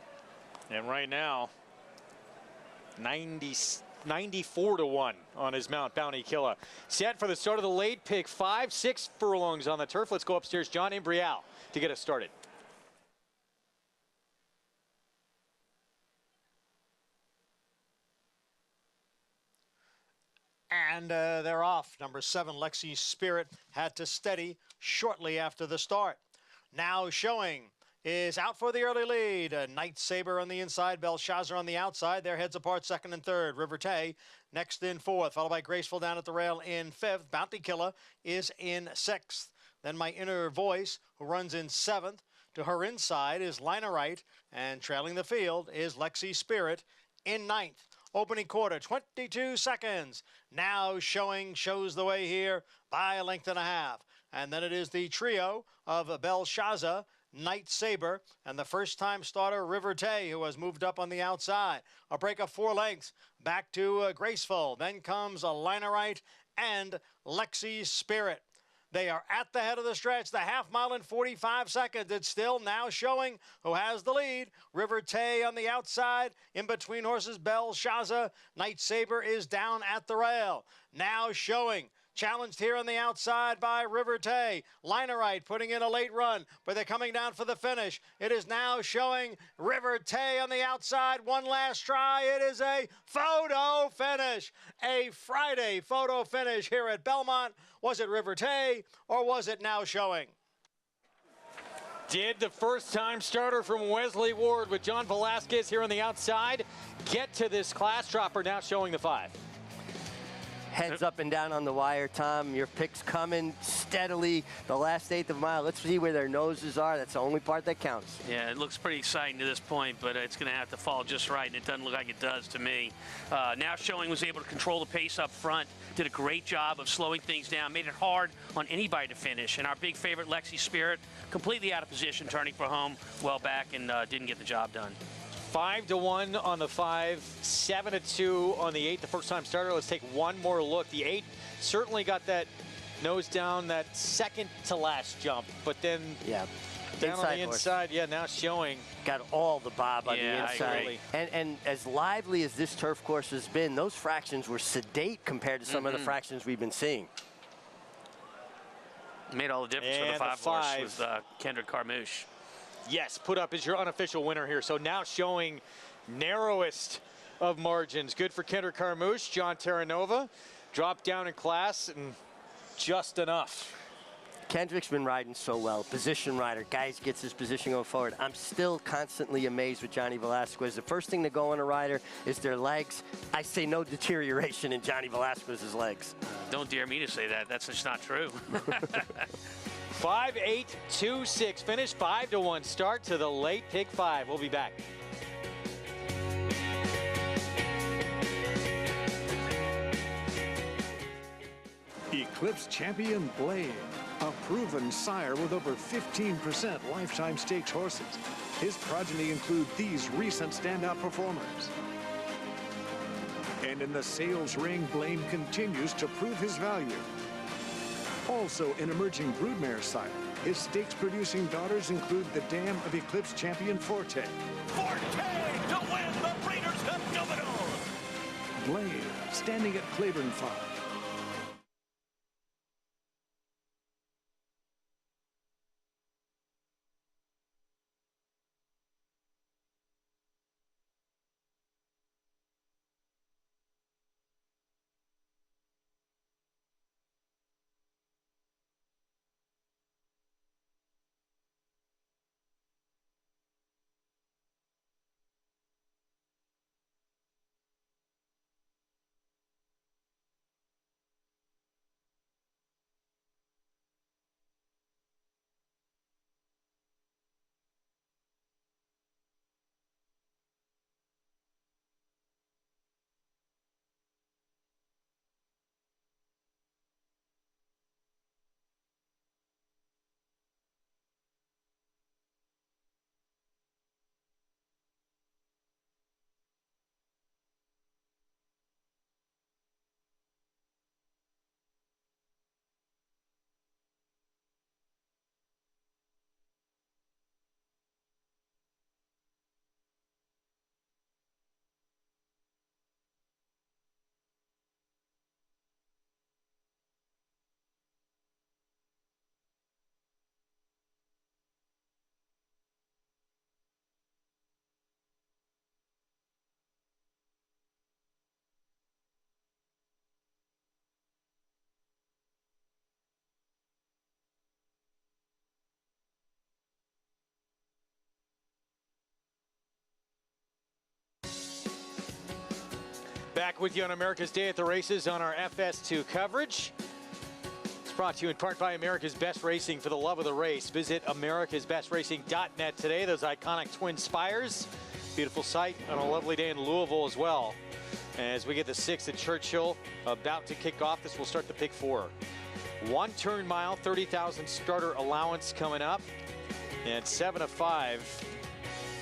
And right now, 94-1 on his mount, Bounty Killer. Set for the start of the late pick, 5-6 furlongs on the turf. Let's go upstairs, John Imbrial, to get us started. And they're off. Number 7, Lexi Spirit, had to steady shortly after the start. Now showing is out for the early lead. Knight Saber on the inside, Belshazzar on the outside. Their heads apart, second and third. River Tay next in fourth, followed by Graceful down at the rail in fifth. Bounty Killer is in sixth. Then My Inner Voice, who runs in seventh. To her inside is Liner Right, and trailing the field is Lexi Spirit in ninth. Opening quarter, 22 seconds. Now shows the way here by a length and a half. And then it is the trio of Belshazzar, Knight Saber, and the first-time starter River Tay, who has moved up on the outside. A break of 4 lengths back to Graceful. Then comes a Liner Right and Lexi Spirit. They are at the head of the stretch, the half mile in 45 seconds. It's still now showing who has the lead. River Tay on the outside. In between horses, Belshazzar. Knight Saber is down at the rail. Now showing. Challenged here on the outside by River Tay. Liner Right putting in a late run, but they're coming down for the finish. It is now showing River Tay on the outside. One last try. It is a photo finish. A Friday photo finish here at Belmont. Was it River Tay or was it Now Showing? Did the first-time starter from Wesley Ward with John Velasquez here on the outside get to this class dropper? Now showing the 5. Heads up and down on the wire, Tom. Your picks coming steadily the last eighth of a mile. Let's see where their noses are. That's the only part that counts. Yeah, it looks pretty exciting to this point, but it's going to have to fall just right, and it doesn't look like it does to me. Now Showing was able to control the pace up front, did a great job of slowing things down, made it hard on anybody to finish. And our big favorite, Lexi Spirit, completely out of position, turning for home, well back, and didn't get the job done. 5-1 on the 5, 7-2 on the 8, the first-time starter. Let's take one more look. The 8 certainly got that nose down, that second to last jump, but then down on the inside, Now Showing. Got all the bob on the inside. I agree. And as lively as this turf course has been, those fractions were sedate compared to some of the fractions we've been seeing. Made all the difference for the 5 horse with Kendrick Carmouche. Yes, put up as your unofficial winner here. So Now Showing, narrowest of margins. Good for Kendrick Carmouche. John Terranova dropped down in class and just enough. Kendrick's been riding so well. Position rider. Guys gets his position going forward. I'm still constantly amazed with Johnny Velasquez. The first thing to go on a rider is their legs. I say no deterioration in Johnny Velasquez's legs. Don't dare me to say that. That's just not true. 5-8-2-6 finish, 5-1 start to the late pick 5. We'll be back. Eclipse champion Blade, a proven sire with over 15% lifetime stakes horses. His progeny include these recent standout performers. And in the sales ring, Blade continues to prove his value. Also an emerging broodmare sire. His stakes-producing daughters include the dam of Eclipse champion Forte. Forte to win the Breeders' Cup Juvenile. Blade, standing at Claiborne Farm. Back with you on America's Day at the Races on our FS2 coverage. It's brought to you in part by America's Best Racing. For the love of the race, visit americasbestracing.net today. Those iconic twin spires. Beautiful sight on a lovely day in Louisville as well. As we get the 6th at Churchill about to kick off, this will start the pick 4. 1 turn mile, 30,000 starter allowance coming up. And 7 of 5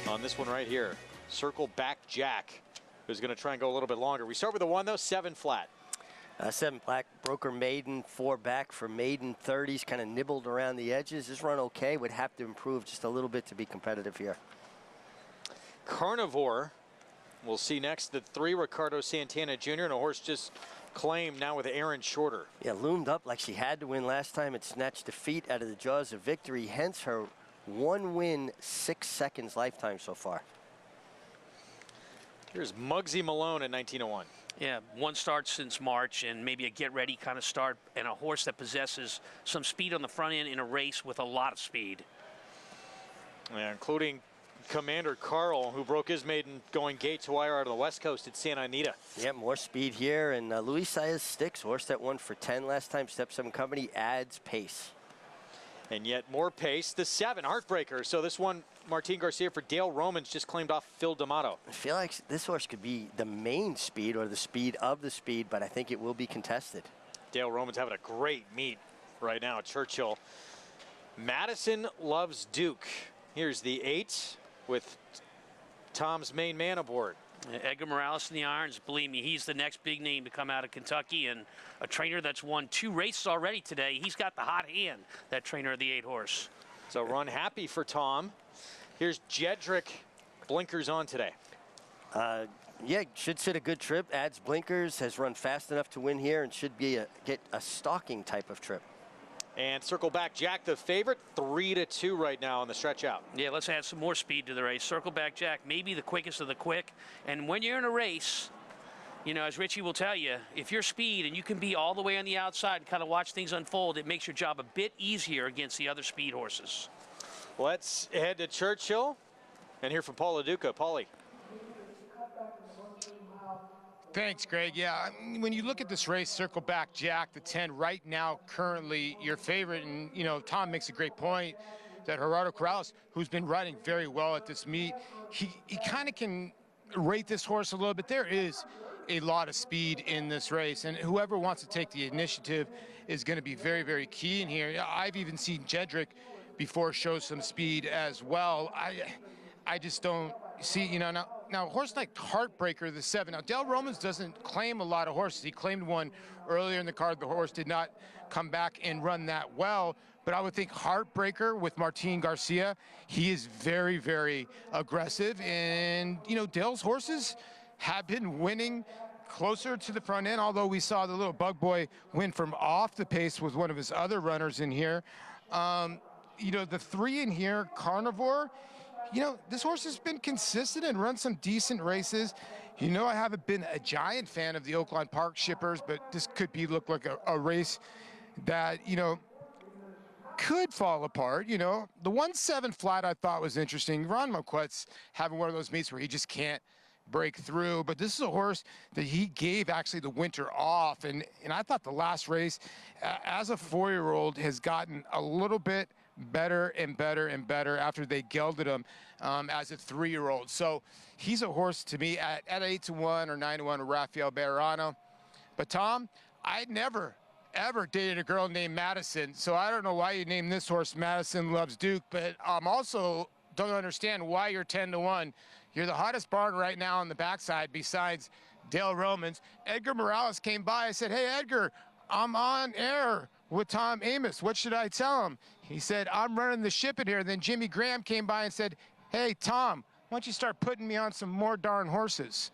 on this one right here. Circle Back Jack, who's going to try and go a little bit longer. We start with the 1 though, 7 flat. 7 flat, broker maiden, 4 back for maiden 30s, kind of nibbled around the edges. This run okay, would have to improve just a little bit to be competitive here. Carnivore, we'll see next, the 3 Ricardo Santana Jr. and a horse just claimed now with Aaron Shorter. Yeah, loomed up like she had to win last time. It snatched defeat out of the jaws of victory, hence her 1 win, 6 seconds lifetime so far. Here's Muggsy Malone in 1901. Yeah, 1 start since March and maybe a get-ready kind of start, and a horse that possesses some speed on the front end in a race with a lot of speed. Yeah, including Commander Carl, who broke his maiden going gate to wire out of the West Coast at Santa Anita. Yeah, more speed here, and Luis Saez Sticks, horse that won for 10 last time, Step 7 Company, adds pace. And yet more pace, the 7, Heartbreaker. So this one, Martin Garcia for Dale Romans just claimed off Phil D'Amato. I feel like this horse could be the main speed or the speed of the speed, but I think it will be contested. Dale Romans having a great meet right now at Churchill. Madison Loves Duke. Here's the 8 with Tom's main man aboard. Edgar Morales in the irons. Believe me, he's the next big name to come out of Kentucky, and a trainer that's won 2 races already today. He's got the hot hand, that trainer of the 8 horse. So run happy for Tom. Here's Jedrick, blinkers on today. Yeah, should sit a good trip, adds blinkers, has run fast enough to win here, and should be get a stalking type of trip. And Circle Back Jack, the favorite, 3-2 right now on the stretch out. Yeah, let's add some more speed to the race. Circle Back Jack, maybe the quickest of the quick. And when you're in a race, you know, as Richie will tell you, if you're speed and you can be all the way on the outside and kind of watch things unfold, it makes your job a bit easier against the other speed horses. Let's head to Churchill and hear from Paul LaDuca. Paulie. Thanks, Greg. Yeah, when you look at this race, Circle Back Jack, the 10 right now, currently your favorite. And, you know, Tom makes a great point that Gerardo Corrales, who's been riding very well at this meet, he kind of can rate this horse a little bit. There is a lot of speed in this race, and whoever wants to take the initiative is going to be very, very key in here. I've even seen Jedrick before show some speed as well. I just don't see, you know, now a horse like Heartbreaker, the 7. Now, Dale Romans doesn't claim a lot of horses. He claimed one earlier in the card. The horse did not come back and run that well. But I would think Heartbreaker with Martin Garcia, he is very, very aggressive. And, you know, Dale's horses have been winning closer to the front end, although we saw the little bug boy win from off the pace with one of his other runners in here. You know, the 3 in here, Carnivore, you know, this horse has been consistent and run some decent races. You know, I haven't been a giant fan of the Oakland Park Shippers, but this could look like a race that, you know, could fall apart. You know, the 1-7 flat I thought was interesting. Ron Marquette's having one of those meets where he just can't break through, but this is a horse that he gave actually the winter off, and I thought the last race as a 4-year-old has gotten a little bit better and better and better after they gelded him as a 3-year-old. So he's a horse to me at 8-1 or 9-1 with Rafael Bejarano. But Tom, I'd never ever dated a girl named Madison, so I don't know why you named this horse Madison Loves Duke, but also don't understand why you're 10-1. You're the hottest barn right now on the backside besides Dale Romans. Edgar Morales came by. I said, hey, Edgar, I'm on air with Tom Amoss. What should I tell him? He said, I'm running the ship in here. And then Jimmy Graham came by and said, hey, Tom, why don't you start putting me on some more darn horses?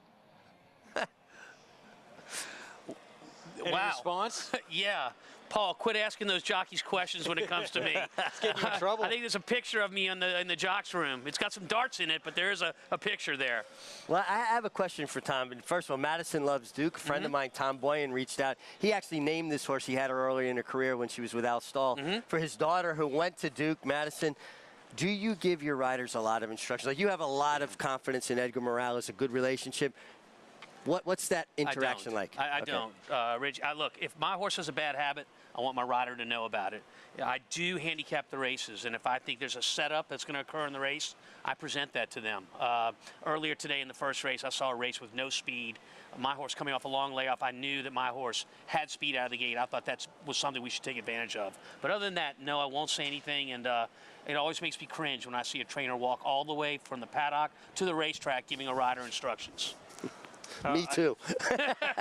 Any Wow. response? Yeah. Paul, quit asking those jockeys questions when it comes to me. It's getting you in trouble. I think there's a picture of me in the jocks room. It's got some darts in it, but there is a picture there. Well, I have a question for Tom. First of all, Madison Loves Duke. A friend of mine, Tom Boyan, reached out. He actually named this horse. He had her earlier in her career when she was with Al Stahl. For his daughter who went to Duke. Madison, do you give your riders a lot of instructions? Like, you have a lot of confidence in Edgar Morales, a good relationship. What's that interaction like? I don't, Rich. Look, if my horse has a bad habit, I want my rider to know about it. I do handicap the races, and if I think there's a setup that's going to occur in the race, I present that to them. Earlier today in the first race, I saw a race with no speed. My horse coming off a long layoff, I knew that my horse had speed out of the gate. I thought that was something we should take advantage of. But other than that, no, I won't say anything, and it always makes me cringe when I see a trainer walk all the way from the paddock to the racetrack giving a rider instructions. Me too.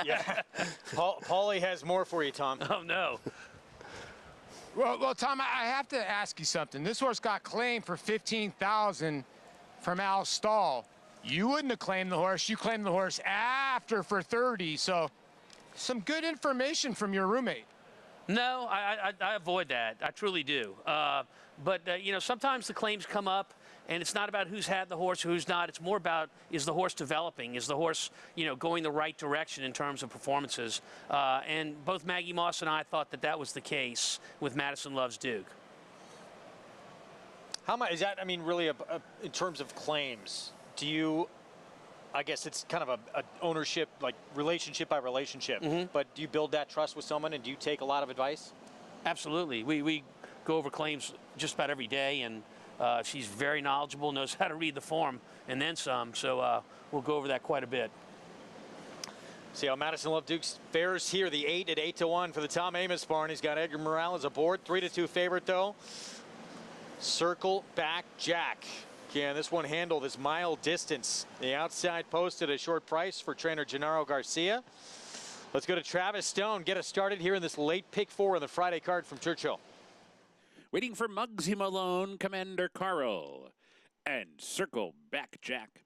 Yeah. Paulie has more for you, Tom. Oh, no. Well, Tom, I have to ask you something. This horse got claimed for $15,000 from Al Stahl. You wouldn't have claimed the horse. You claimed the horse after for $30,000. So, some good information from your roommate. No, I avoid that. I truly do. But you know, sometimes the claims come up, and it's not about who's had the horse or who's not. It's more about, is the horse developing? Is the horse, you know, going the right direction in terms of performances? And both Maggie Moss and I thought that that was the case with Madison Loves Duke. How much is that? I mean, really, in terms of claims, do you? I guess it's kind of a ownership, like relationship by relationship. But do you build that trust with someone, and do you take a lot of advice? Absolutely. We go over claims just about every day, and she's very knowledgeable, knows how to read the form, and then some. So we'll go over that quite a bit. See how Madison Love Duke fares here. The 8 at 8-1 for the Tom Amoss barn. He's got Edgar Morales aboard. 3-2 favorite though. Circle Back Jack. Can this one handle this mile distance? The outside post at a short price for trainer Gennaro Garcia. Let's go to Travis Stone. Get us started here in this late pick 4 in the Friday card from Churchill. Waiting for Muggsy Malone, Commander Carl, and Circle Back Jack.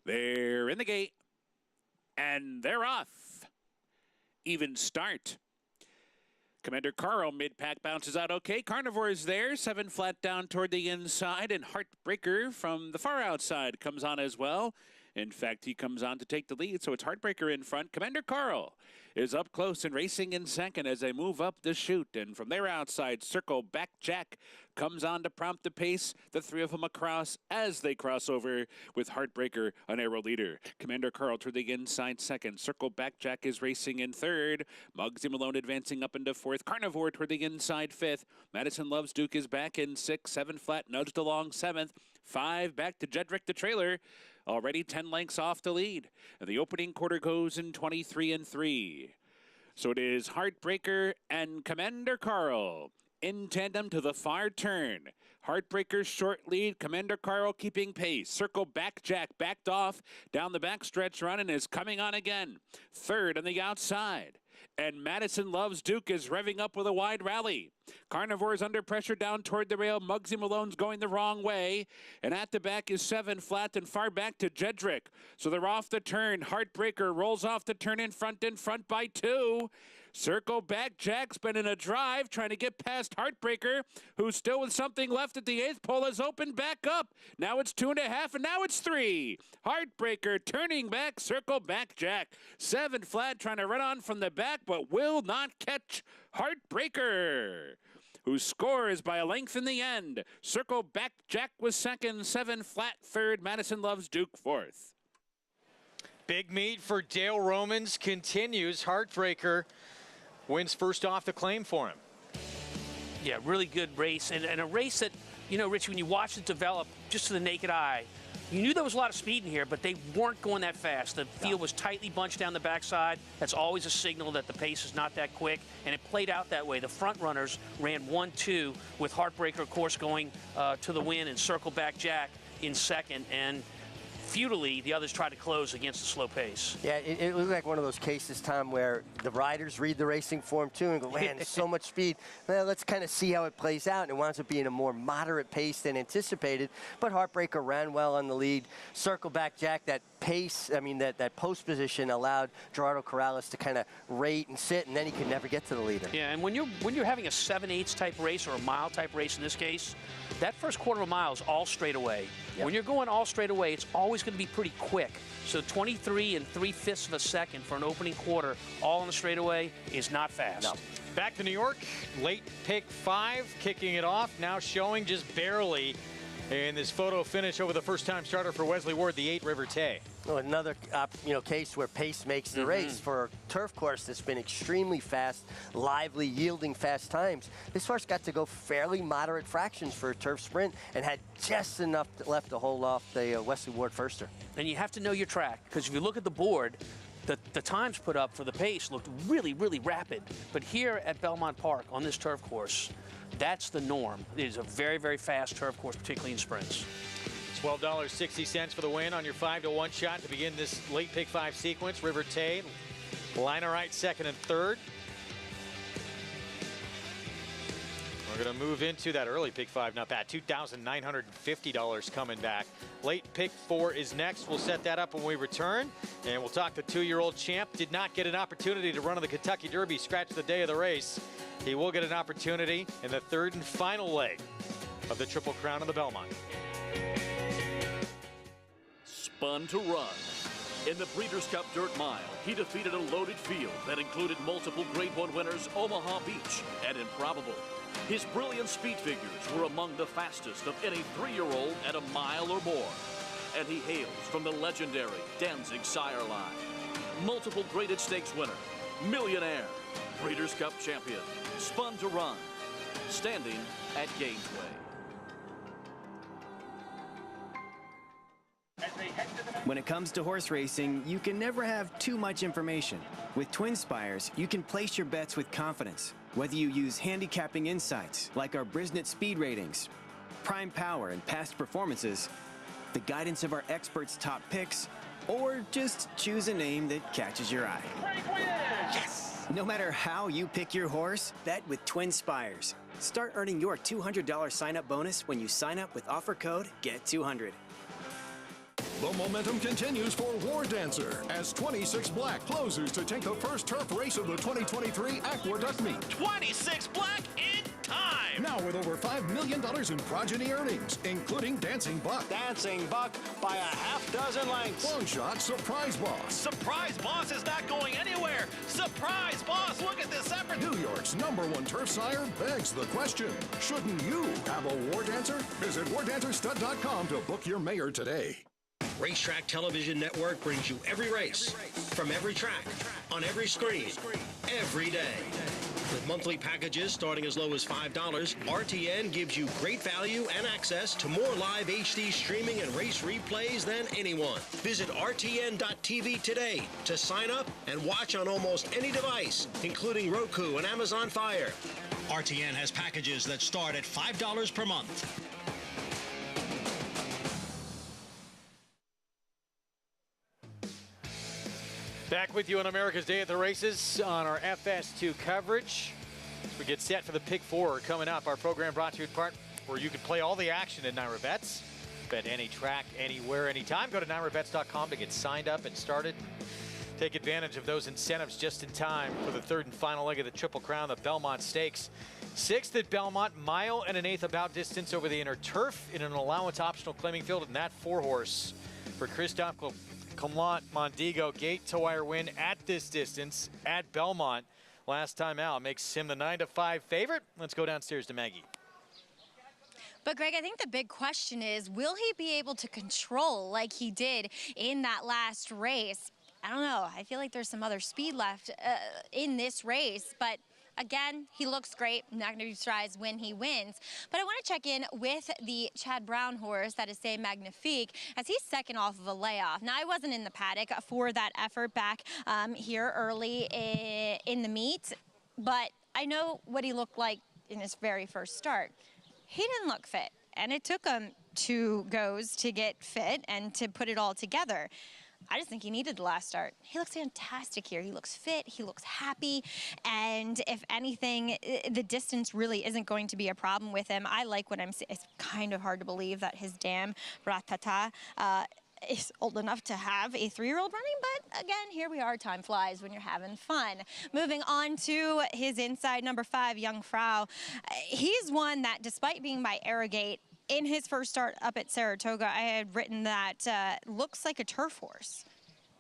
They're in the gate, and they're off. Even start. Commander Carl, mid-pack, bounces out okay. Carnivore is there, 7 flat down toward the inside, and Heartbreaker from the far outside comes on as well. In fact, he comes on to take the lead, so it's Heartbreaker in front. Commander Carl is up close and racing in second as they move up the chute. And from their outside, Circle Back Jack comes on to prompt the pace. The three of them across as they cross over with Heartbreaker, an arrow leader. Commander Carl to the inside second. Circle Back Jack is racing in third. Muggsy Malone advancing up into fourth. Carnivore toward the inside fifth. Madison Loves Duke is back in sixth. 7 flat nudged along seventh. 5 back to Jedrick the trailer. Already 10 lengths off the lead. And the opening quarter goes in 23-3. So it is Heartbreaker and Commander Carl in tandem to the far turn. Heartbreaker's short lead, Commander Carl keeping pace. Circle Back Jack backed off down the backstretch run and is coming on again. Third on the outside. And Madison Loves Duke is revving up with a wide rally. Carnivore is under pressure down toward the rail. Muggsy Malone's going the wrong way. And at the back is 7 flat and far back to Jedrick. So they're off the turn. Heartbreaker rolls off the turn in front by 2. Circle Back Jack's been in a drive trying to get past Heartbreaker, who's still with something left at the 8th pole, has opened back up. Now it's 2.5 and now it's 3. Heartbreaker turning back, Circle Back Jack. 7 flat trying to run on from the back but will not catch Heartbreaker, whose score is by a length in the end. Circle Back Jack was second, 7 flat third, Madison Loves Duke fourth. Big meet for Dale Romans continues. Heartbreaker wins first off the claim for him. Yeah, really good race, and a race that, you know, Rich, when you watch it develop just to the naked eye, you knew there was a lot of speed in here, but they weren't going that fast. The field was tightly bunched down the backside. That's always a signal that the pace is not that quick, and it played out that way. The front runners ran 1-2 with Heartbreaker, of course, going to the win, and Circle Back Jack in second, and futilely, the others tried to close against the slow pace. Yeah, it looked like one of those cases, Tom, where the riders read the racing form too and go, man, there's so much speed. Well, let's kind of see how it plays out. And it winds up being a more moderate pace than anticipated. But Heartbreaker ran well on the lead. Circle Back Jack, that pace, I mean, that post position allowed Gerardo Corrales to kind of rate and sit, and then he could never get to the leader. Yeah, and when you're having a 7/8 type race or a mile type race in this case, that first quarter of a mile is all straight away. Yep. When you're going all straight away, it's always going to be pretty quick. So 23 3/5 of a second for an opening quarter all on the straightaway is not fast. No. Back to New York, late pick 5, kicking it off, now showing just barely in this photo finish over the first-time starter for Wesley Ward, the 8 River Tay. Well, another case where pace makes the race. For a turf course that's been extremely fast, lively, yielding fast times, this horse got to go fairly moderate fractions for a turf sprint and had just enough left to hold off the Wesley Ward firster. And you have to know your track, because if you look at the board, the times put up for the pace looked really, really rapid. But here at Belmont Park on this turf course, that's the norm. It is a very, very fast turf course, particularly in sprints. $12.60 for the win on your 5-to-1 shot to begin this late pick 5 sequence. River Tay, liner right, second and third. We're going to move into that early pick 5. Not bad. $2,950 coming back. Late pick 4 is next. We'll set that up when we return. And we'll talk the 2-year-old champ. Did not get an opportunity to run in the Kentucky Derby. Scratched the day of the race. He will get an opportunity in the third and final leg of the Triple Crown of the Belmont. Spun to run. In the Breeders' Cup Dirt Mile, he defeated a loaded field that included multiple Grade 1 winners Omaha Beach and Improbable. His brilliant speed figures were among the fastest of any 3-year-old at a mile or more. And he hails from the legendary Danzig sire line. Multiple graded stakes winner, millionaire, Breeders' Cup champion, Spun to Run, standing at Gainesway. When it comes to horse racing, you can never have too much information. With TwinSpires, you can place your bets with confidence. Whether you use handicapping insights, like our Brisnet speed ratings, prime power and past performances, the guidance of our experts' top picks, or just choose a name that catches your eye. Yes! No matter how you pick your horse, bet with TwinSpires. Start earning your $200 sign-up bonus when you sign up with offer code GET200. The momentum continues for War Dancer as 26 Black closes to take the first turf race of the 2023 Aqueduct Meet. 26 Black in time! Now with over $5 million in progeny earnings, including Dancing Buck. Dancing Buck by a half-dozen lengths. Long Shot Surprise Boss. Surprise Boss is not going anywhere! Surprise Boss, look at this effort! New York's #1 turf sire begs the question, shouldn't you have a War Dancer? Visit WarDancerStud.com to book your mayor today. Racetrack Television Network brings you every race, from every track, on every screen, every day. With monthly packages starting as low as $5, RTN gives you great value and access to more live HD streaming and race replays than anyone. Visit RTN.tv today to sign up and watch on almost any device, including Roku and Amazon Fire. RTN has packages that start at $5 per month. Back with you on America's Day at the Races on our FS2 coverage. As we get set for the Pick 4 coming up, our program brought to you in part where you can play all the action at NYRA Bets. Bet any track, anywhere, anytime. Go to NYRABets.com to get signed up and started. Take advantage of those incentives just in time for the third and final leg of the Triple Crown, the Belmont Stakes. 6th at Belmont, mile and an eighth about distance over the inner turf in an allowance optional claiming field, and that 4-horse for Christophe Clement Mondigo, gate to wire win at this distance at Belmont last time out makes him the 9-5 favorite. Let's go downstairs to Maggie. But Greg, I think the big question is, will he be able to control like he did in that last race? I don't know. I feel like there's some other speed left in this race, but again, he looks great. Not going to be surprised when he wins. But I want to check in with the Chad Brown horse, that is C'est Magnifique, as he's second off of a layoff. Now, I wasn't in the paddock for that effort back here early in the meet, but I know what he looked like in his very first start. He didn't look fit, and it took him 2 goes to get fit and to put it all together. I just think he needed the last start. He looks fantastic here. He looks fit, he looks happy, and if anything, the distance really isn't going to be a problem with him. I like what I'm seeing. It's kind of hard to believe that his dam, Ratata, is old enough to have a 3-year-old running, but again, here we are. Time flies when you're having fun. Moving on to his inside, number 5, Young Frau. He's one that, despite being by Arrogate, in his first start up at Saratoga, I had written that looks like a turf horse.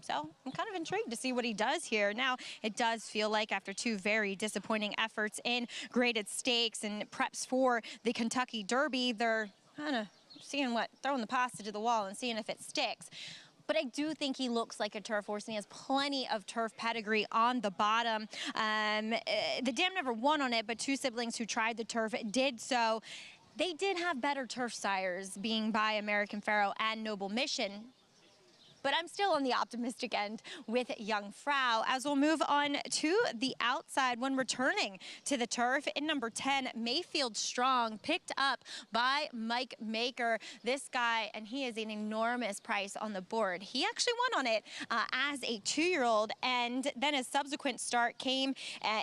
So I'm kind of intrigued to see what he does here. Now, it does feel like after 2 very disappointing efforts in graded stakes and preps for the Kentucky Derby, they're kind of throwing the pasta to the wall and seeing if it sticks. But I do think he looks like a turf horse, and he has plenty of turf pedigree on the bottom. The dam never won on it, but 2 siblings who tried the turf did so. They did have better turf sires, being by American Pharoah and Noble Mission. But I'm still on the optimistic end with Young Frau, as we'll move on to the outside when returning to the turf in number 10, Mayfield Strong, picked up by Mike Maker. This guy, and he is an enormous price on the board. He actually won on it as a 2-year-old, and then his subsequent start came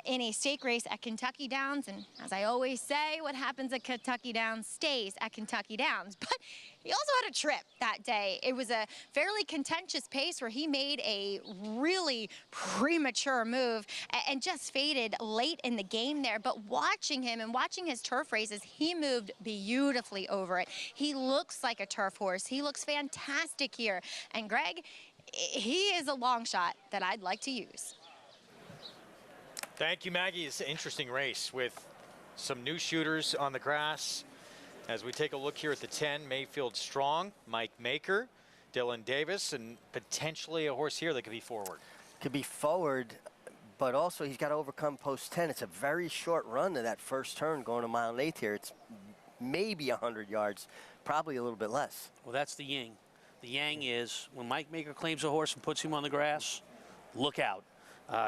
in a stake race at Kentucky Downs. And as I always say, what happens at Kentucky Downs stays at Kentucky Downs. But he also had a trip that day. It was a fairly contentious pace where he made a really premature move and just faded late in the game there. But watching him and watching his turf races, he moved beautifully over it. He looks like a turf horse. He looks fantastic here. And Greg, he is a long shot that I'd like to use. Thank you, Maggie. It's an interesting race with some new shooters on the grass. As we take a look here at the 10, Mayfield Strong, Mike Maker, Dylan Davis, and potentially a horse here that could be forward. Could be forward, but also he's got to overcome post 10. It's a very short run to that first turn going a mile and 1/8 here. It's maybe 100 yards, probably a little bit less. Well, that's the yin. The yang is when Mike Maker claims a horse and puts him on the grass, look out.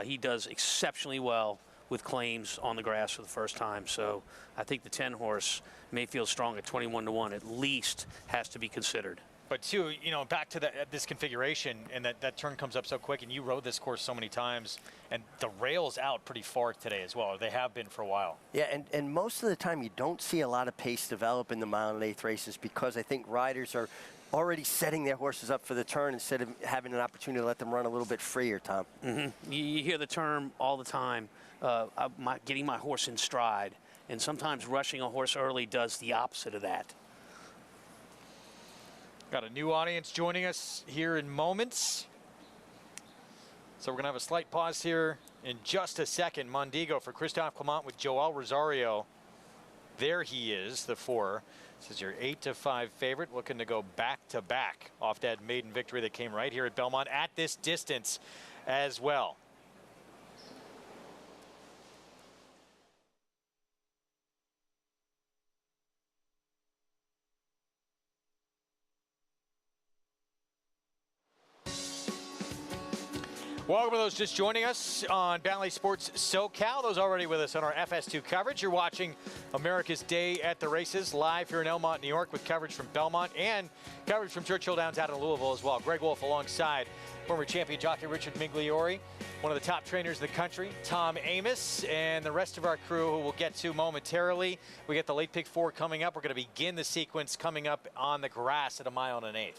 He does exceptionally well with claims on the grass for the first time. So I think the 10 horse, Mayfield Strong at 21-1, at least has to be considered. But too, you know, back to this configuration, and that turn comes up so quick, and you rode this course so many times, and the rail's out pretty far today as well. They have been for a while. Yeah, and most of the time you don't see a lot of pace develop in the mile and 1/8 races because I think riders are already setting their horses up for the turn instead of having an opportunity to let them run a little bit freer, Tom. Mm-hmm. You hear the term all the time, getting my horse in stride, and sometimes rushing a horse early does the opposite of that. Got a new audience joining us here in moments. So we're going to have a slight pause here in just a second. Mondigo for Christophe Clement with Joel Rosario. There he is, the 4. This is your 8-5 favorite, looking to go back-to-back off that maiden victory that came right here at Belmont at this distance as well. Welcome to those just joining us on Bally Sports SoCal. Those already with us on our FS2 coverage. You're watching America's Day at the Races live here in Elmont, New York, with coverage from Belmont and coverage from Churchill Downs out in Louisville as well. Greg Wolf alongside former champion jockey Richard Migliori, one of the top trainers in the country, Tom Amos, and the rest of our crew who we'll get to momentarily. We get the late pick 4 coming up. We're going to begin the sequence coming up on the grass at 1 1/8.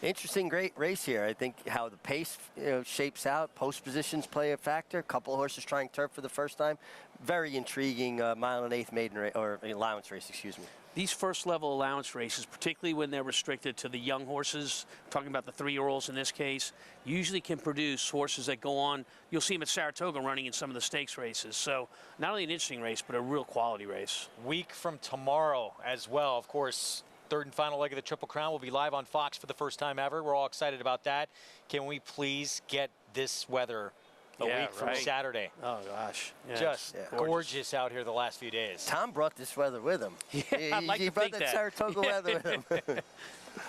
Interesting, great race here. I think how the pace shapes out, post positions play a factor. A couple of horses trying turf for the first time. Very intriguing 1 1/8 maiden race, or allowance race, excuse me. These first level allowance races, particularly when they're restricted to the young horses, talking about the 3-year-olds in this case, usually can produce horses that go on. You'll see them at Saratoga running in some of the stakes races. So not only an interesting race, but a real quality race. Week from tomorrow as well, of course. Third and final leg of the Triple Crown will be live on Fox for the first time ever. We're all excited about that. Can we please get this weather a week from Saturday? Oh, gosh. Yeah, just gorgeous out here the last few days. Tom brought this weather with him. Yeah, I'd like he to brought think that Saratoga weather with him.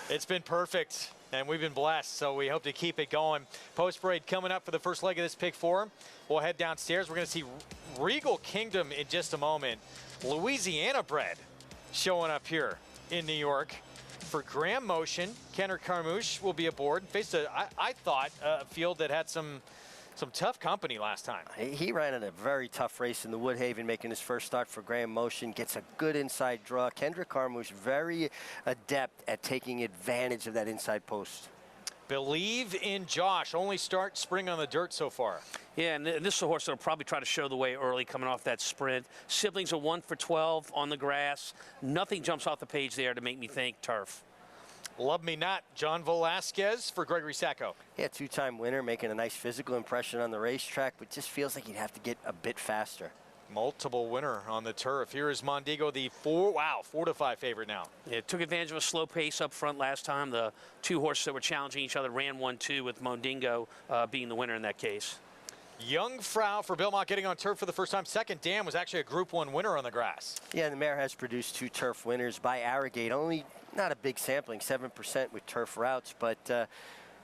It's been perfect, and we've been blessed, so we hope to keep it going. Post parade coming up for the first leg of this pick 4. We'll head downstairs. We're going to see Regal Kingdom in just a moment. Louisiana bred showing up here in New York for Graham Motion. Kendrick Carmouche will be aboard. Faced I thought a field that had some tough company last time. He ran in a very tough race in the Woodhaven, making his first start for Graham Motion. Gets a good inside draw. Kendrick Carmouche very adept at taking advantage of that inside post. Believe in Josh. Only start spring on the dirt so far. Yeah, and this is a horse that'll probably try to show the way early coming off that sprint. Siblings are 1 for 12 on the grass. Nothing jumps off the page there to make me think turf. Love me not, John Velasquez for Gregory Sacco. Yeah, two-time winner, making a nice physical impression on the racetrack, but just feels like he'd have to get a bit faster. Multiple winner on the turf. Here is Mondigo, the 4-5 favorite now. Yeah, took advantage of a slow pace up front last time. The two horses that were challenging each other ran 1-2 with Mondingo being the winner in that case. Young Frau for Belmont getting on turf for the first time. Second Dam was actually a Group 1 winner on the grass. Yeah, the mare has produced 2 turf winners by Arrogate. Only not a big sampling, 7% with turf routes, but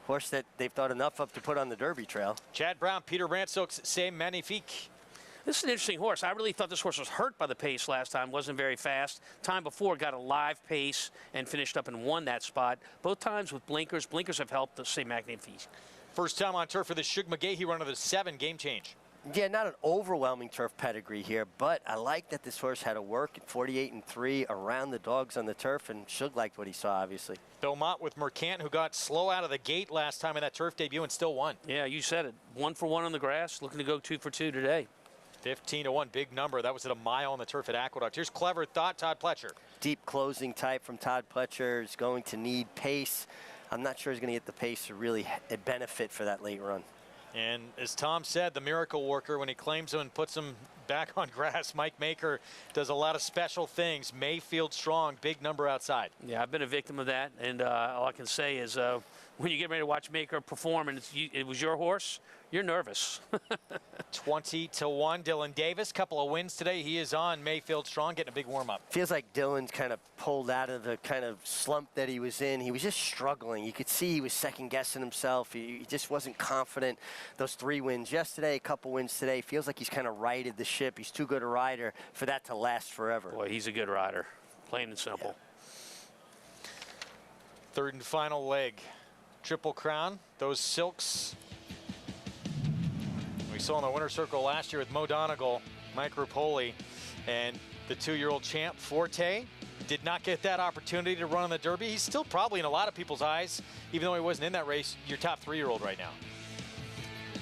horse that they've thought enough of to put on the Derby trail. Chad Brown, Peter Brandstokes, C'est Magnifique. This is an interesting horse. I really thought this horse was hurt by the pace last time. Wasn't very fast. Time before got a live pace and finished up and won that spot. Both times with blinkers. Blinkers have helped the C'est Magnifique. First time on turf for the Shug McGahee run of the 7 game change. Yeah, not an overwhelming turf pedigree here, but I like that this horse had a work at 48-3 around the dogs on the turf, and Shug liked what he saw, obviously. Belmont with Mercant, who got slow out of the gate last time in that turf debut and still won. Yeah, you said it. 1 for 1 on the grass. Looking to go 2 for 2 today. 15-1, big number. That was at a mile on the turf at Aqueduct. Here's Clever Thought, Todd Pletcher. Deep closing type from Todd Pletcher is going to need pace. I'm not sure he's going to get the pace to really benefit for that late run. And as Tom said, the miracle worker, when he claims him and puts him back on grass, Mike Maker does a lot of special things. Mayfield strong, big number outside. Yeah, I've been a victim of that, and all I can say is when you get ready to watch Maker perform and it was your horse, you're nervous. 20-1, Dylan Davis, couple of wins today. He is on Mayfield strong, getting a big warm-up. Feels like Dylan's kind of pulled out of the kind of slump that he was in. He was just struggling. You could see he was second-guessing himself. He just wasn't confident. Those 3 wins yesterday, a couple wins today. Feels like he's kind of righted the ship. He's too good a rider for that to last forever. Boy, he's a good rider, plain and simple. Yeah. Third and final leg. Triple Crown, those silks. We saw in the winner's circle last year with Mo Donegal, Mike Rupoli, and the 2-year-old champ, Forte, did not get that opportunity to run in the Derby. He's still probably in a lot of people's eyes, even though he wasn't in that race, your top 3-year-old right now.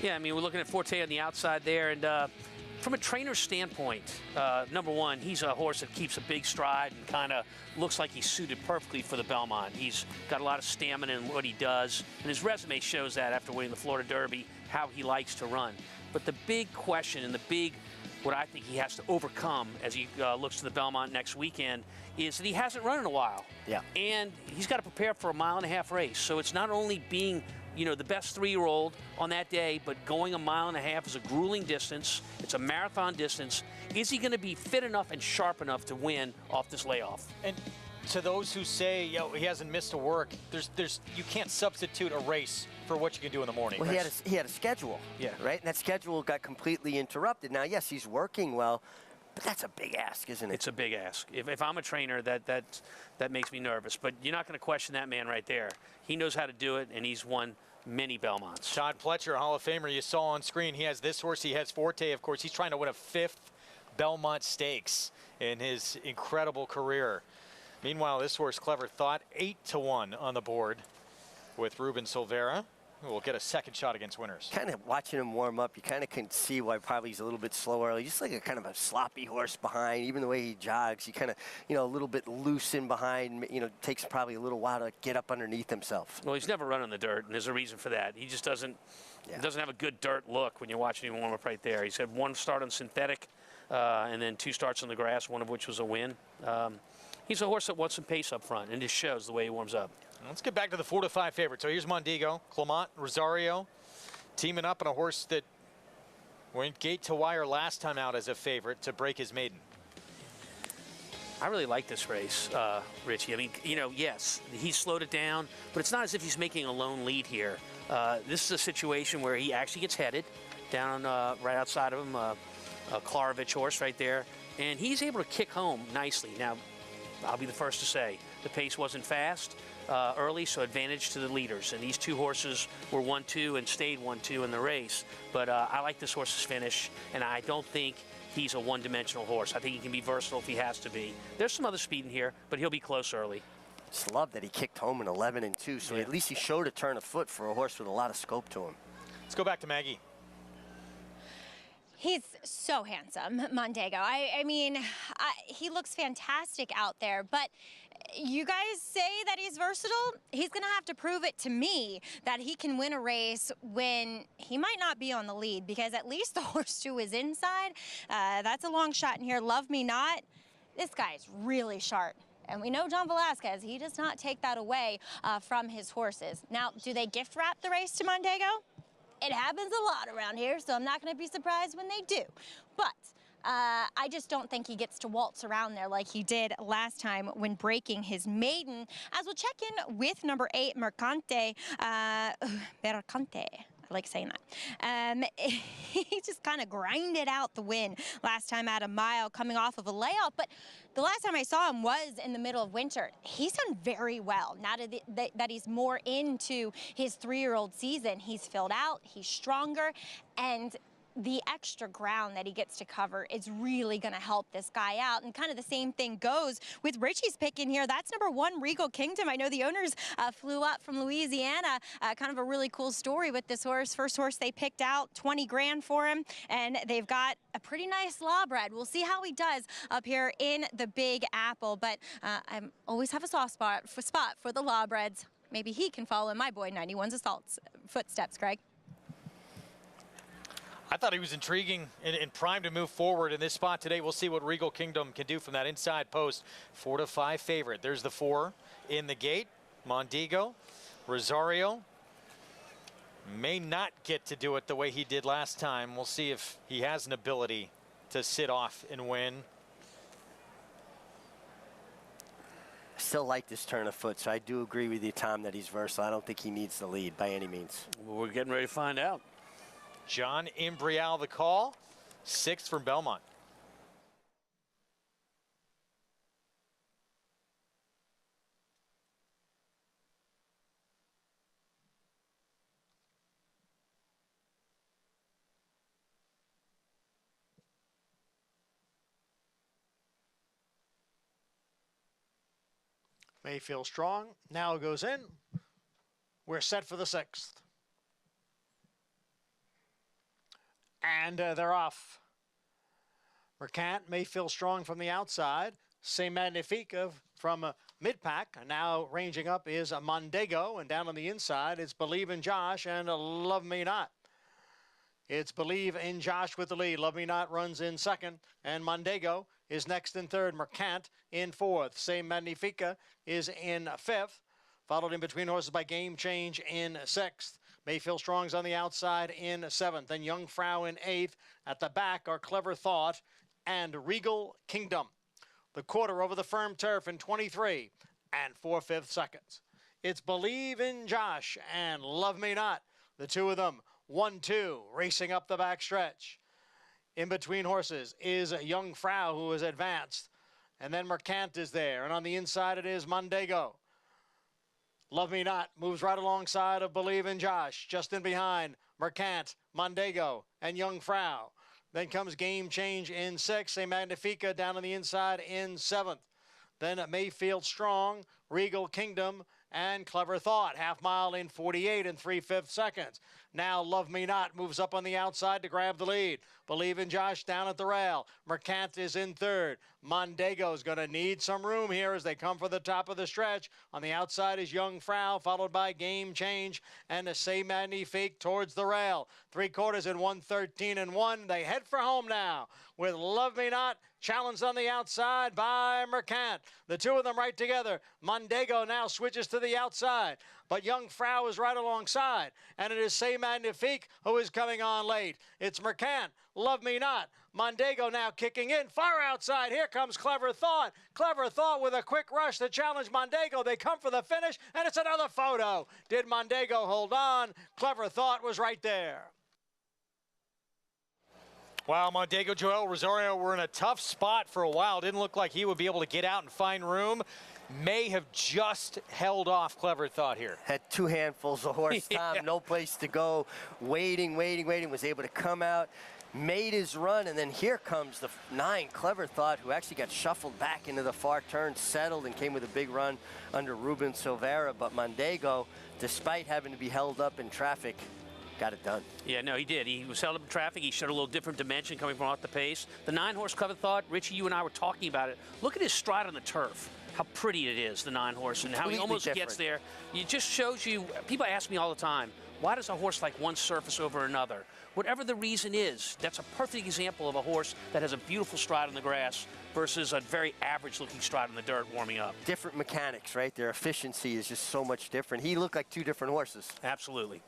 Yeah, I mean, we're looking at Forte on the outside there, and from a trainer's standpoint, number one, he's a horse that keeps a big stride and kind of looks like he's suited perfectly for the Belmont. He's got a lot of stamina in what he does, and his resume shows that after winning the Florida Derby, how he likes to run. But the big question and what I think he has to overcome as he looks to the Belmont next weekend is that he hasn't run in a while. Yeah. And he's got to prepare for a 1.5-mile race. So it's not only being, the best 3-year-old on that day, but going a 1.5 miles is a grueling distance. It's a marathon distance. Is he going to be fit enough and sharp enough to win off this layoff? And to those who say, he hasn't missed a work, you can't substitute a race for what you can do in the morning. Well, he had a schedule, right? And that schedule got completely interrupted. Now, yes, he's working well, but that's a big ask, isn't it? It's a big ask. If I'm a trainer, that makes me nervous. But you're not going to question that man right there. He knows how to do it, and he's won many Belmonts. Todd Pletcher, Hall of Famer, you saw on screen. He has this horse. He has Forte, of course. He's trying to win a 5th Belmont Stakes in his incredible career. Meanwhile, this horse, Clever Thought, 8-1 on the board with Ruben Silveira, who will get a second shot against winners. Kind of watching him warm up, you kind of can see why probably he's a little bit slow early. Just like a kind of a sloppy horse behind, even the way he jogs. He kind of, a little bit loose in behind, takes probably a little while to get up underneath himself. Well, he's never run in the dirt, and there's a reason for that. He just doesn't have a good dirt look when you're watching him warm up right there. He's had 1 start on synthetic and then 2 starts on the grass, one of which was a win. He's a horse that wants some pace up front, and it shows the way he warms up. Let's get back to the 4-5 favorite. So here's Mondigo, Clement, Rosario, teaming up on a horse that went gate to wire last time out as a favorite to break his maiden. I really like this race, Richie. I mean, yes, he slowed it down, but it's not as if he's making a lone lead here. This is a situation where he actually gets headed down right outside of him, a Klarovich horse right there, and he's able to kick home nicely. Now, I'll be the first to say the pace wasn't fast early, so advantage to the leaders. And these 2 horses were 1-2 and stayed 1-2 in the race. But I like this horse's finish, and I don't think he's a one-dimensional horse. I think he can be versatile if he has to be. There's some other speed in here, but he'll be close early. Just love that he kicked home in 11-2, so at least he showed a turn of foot for a horse with a lot of scope to him. Let's go back to Maggie. He's so handsome, Mondego. I mean, he looks fantastic out there, but you guys say that he's versatile. He's going to have to prove it to me that he can win a race when he might not be on the lead, because at least the horse 2 is inside. That's a long shot in here. Love Me Not. This guy's really sharp. And we know John Velazquez, he does not take that away from his horses. Now, do they gift wrap the race to Mondego? It happens a lot around here, so I'm not going to be surprised when they do. But I just don't think he gets to waltz around there like he did last time when breaking his maiden. As we'll check in with number 8, Mercante. Mercante. I like saying that. He just kind of grinded out the win last time at a mile coming off of a layoff. But the last time I saw him was in the middle of winter. He's done very well now that he's more into his 3-year-old season. He's filled out, he's stronger, and the extra ground that he gets to cover is really going to help this guy out. And kind of the same thing goes with Richie's pick in here. That's number 1, Regal Kingdom. I know the owners flew up from Louisiana. Kind of a really cool story with this horse. First horse they picked out, 20 grand for him, and they've got a pretty nice lawbred. We'll see how he does up here in the Big Apple, but I always have a soft spot for the lawbreds. Maybe he can follow in my boy 91's assault's footsteps, Greg. I thought he was intriguing and primed to move forward in this spot today. We'll see what Regal Kingdom can do from that inside post. 4-5 favorite. There's the 4 in the gate. Mondego, Rosario may not get to do it the way he did last time. We'll see if he has an ability to sit off and win. I still like this turn of foot, so I do agree with you, Tom, that he's versatile. I don't think he needs the lead by any means. Well, we're getting ready to find out. John Imbrial the call, 6th from Belmont. Mayfield strong, now goes in. We're set for the 6th. And they're off. Mercant, Mayfield strong from the outside. C'est Magnifique from mid-pack. Now ranging up is Mondego, and down on the inside it's Believe in Josh and Love Me Not. It's Believe in Josh with the lead. Love Me Not runs in 2nd, and Mondego is next in 3rd. Mercant in 4th. C'est Magnifique is in 5th. Followed in between horses by Game Change in 6th. Mayfield Strong's on the outside in 7th. Then Young Frau in 8th. At the back are Clever Thought and Regal Kingdom. The quarter over the firm turf in 23 and 4/5 seconds. It's Believe in Josh and Love Me Not. The two of them, 1-2, racing up the back stretch. In between horses is Young Frau, who is advanced. And then Mercant is there. And on the inside it is Mondego. Love Me Not moves right alongside of Believe in Josh. Just in behind, Mercant, Mondego, and Young Frau. Then comes Game Change in 6th. C'est Magnifique down on the inside in 7th. Then Mayfield Strong, Regal Kingdom, and Clever Thought. Half mile in 48 and 3/5 seconds. Now Love Me Not moves up on the outside to grab the lead. Believe in Josh down at the rail. Mercant is in 3rd. Mondego's going to need some room here as they come for the top of the stretch. On the outside is Young Frau, followed by Game Change and C'est Magnifique towards the rail. 3/4 in 1:13 and 1. They head for home now with Love Me Not challenged on the outside by Mercant. The two of them right together. Mondego now switches to the outside, but Young Frau is right alongside, and it is C'est Magnifique who is coming on late. It's Mercant, Love Me Not. Mondego now kicking in far outside. Here comes Clever Thought. Clever Thought with a quick rush to challenge Mondego. They come for the finish, and it's another photo. Did Mondego hold on? Clever Thought was right there. Wow, Mondego, Joel Rosario were in a tough spot for a while. Didn't look like he would be able to get out and find room. May have just held off Clever Thought here. Had 2 handfuls of horse, Tom, Yeah. no place to go. Waiting, was able to come out, made his run, and then here comes the 9, Clever Thought, who actually got shuffled back into the far turn, settled, and came with a big run under Ruben Silvera. But Mondego, despite having to be held up in traffic, got it done. Yeah, no, he did. He was held up in traffic. He showed a little different dimension coming from off the pace. The 9-horse Cover Thought, Richie, you and I were talking about it. Look at his stride on the turf. How pretty it is, the 9-horse, and how he almost gets there. It just shows you, people ask me all the time, why does a horse like one surface over another? Whatever the reason is, that's a perfect example of a horse that has a beautiful stride on the grass versus a very average-looking stride on the dirt warming up. Different mechanics, right? Their efficiency is just so much different. He looked like two different horses. Absolutely.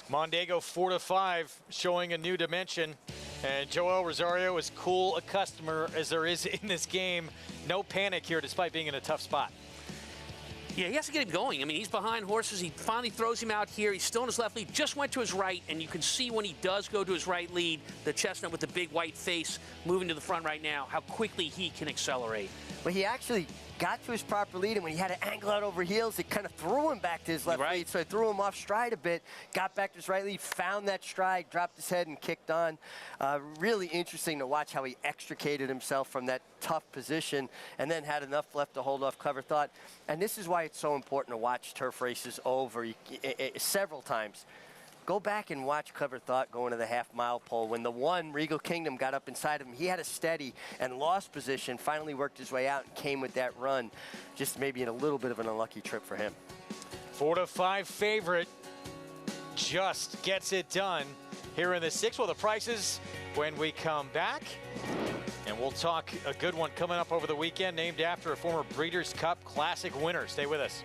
Mondego 4-5, showing a new dimension. And Joel Rosario, as cool a customer as there is in this game. No panic here, despite being in a tough spot. Yeah, he has to get him going. I mean, he's behind horses. He finally throws him out here. He's still in his left lead. Just went to his right, and you can see when he does go to his right lead, the chestnut with the big white face moving to the front right now, how quickly he can accelerate. But he actually got to his proper lead, and when he had to angle out over heels, it kind of threw him back to his left lead, so it threw him off stride a bit, got back to his right lead, found that stride, dropped his head, and kicked on. Really interesting to watch how he extricated himself from that tough position and then had enough left to hold off Cover Thought. And this is why it's so important to watch turf races over several times. Go back and watch Cover Thought going to the half-mile pole. When the one, Regal Kingdom, got up inside of him, he had a steady and lost position, finally worked his way out and came with that run. Just maybe in a little bit of an unlucky trip for him. 4-5 favorite just gets it done here in the 6th. Well, the prices when we come back. And we'll talk a good one coming up over the weekend, named after a former Breeders' Cup Classic winner. Stay with us.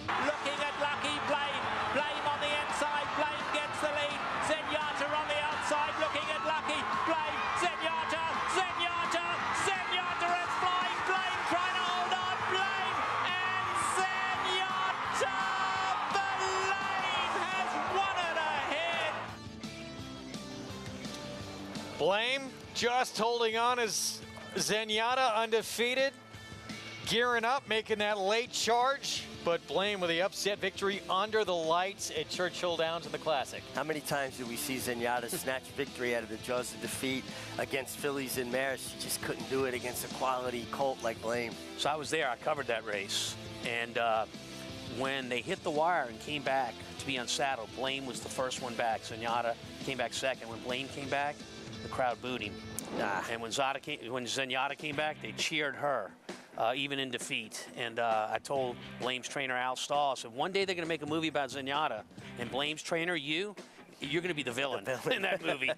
Looking at Lucky Blame. Blame on the inside. Blame gets the lead. Zenyatta on the outside. Looking at Lucky Blame. Zenyatta. Zenyatta. Zenyatta is flying. Blame trying to hold on. Blame and Zenyatta. The lane has won it ahead. Blame just holding on as Zenyatta undefeated. Gearing up, making that late charge. But Blame with the upset victory under the lights at Churchill Downs in the Classic. How many times do we see Zenyatta snatch victory out of the jaws of defeat against fillies and mares? She just couldn't do it against a quality colt like Blame. So I was there. I covered that race. And when they hit the wire and came back to be unsaddled, Blame was the first one back. Zenyatta came back second. When Blame came back, the crowd booed him. And when Zenyatta came back, they cheered her. even in defeat. And I told Blame's trainer, Al Stahl, I said, one day they're going to make a movie about Zenyatta. And Blame's trainer, you're going to be the villain in that movie.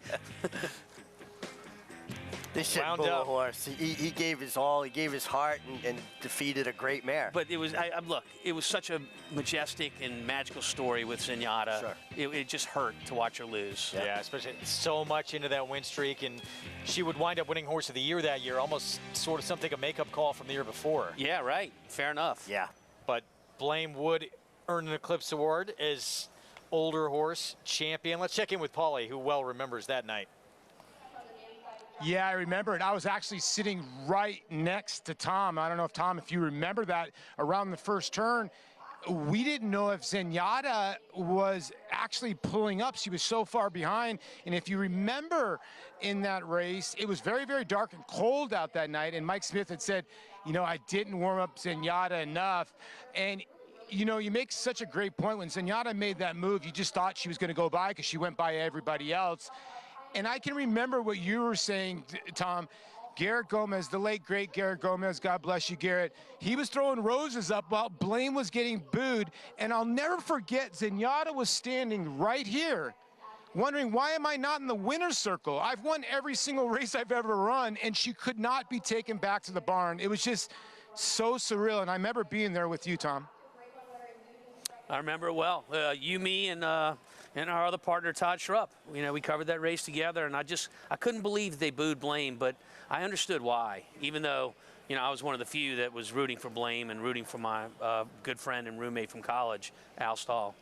This shit bull horse. He gave his all. He gave his heart and defeated a great mare. But it was, look, it was such a majestic and magical story with Zenyatta. Sure. It just hurt to watch her lose. Yeah, especially so much into that win streak, and she would wind up winning Horse of the Year that year, almost sort of something a makeup call from the year before. Yeah, right. Fair enough. Yeah. But Blame would earn an Eclipse Award as older horse champion. Let's check in with Paulie, who well remembers that night. Yeah, I remember it. I was actually sitting right next to Tom. I don't know if, Tom, if you remember that around the first turn. We didn't know if Zenyatta was actually pulling up. She was so far behind. And if you remember in that race, it was very, very dark and cold out that night. And Mike Smith had said, you know, I didn't warm up Zenyatta enough. And you know, you make such a great point. When Zenyatta made that move, you just thought she was going to go by because she went by everybody else. And I can remember what you were saying, Tom. Garrett Gomez, the late, great Garrett Gomez, God bless you, Garrett. He was throwing roses up while Blame was getting booed. And I'll never forget, Zenyatta was standing right here wondering, why am I not in the winner's circle? I've won every single race I've ever run, and she could not be taken back to the barn. It was just so surreal, and I remember being there with you, Tom. I remember it well. You, me, and our other partner, Todd Schrupp. You know, we covered that race together, and I couldn't believe they booed Blame, but I understood why, even though, you know, I was one of the few that was rooting for Blame and rooting for my good friend and roommate from college, Al Stahl.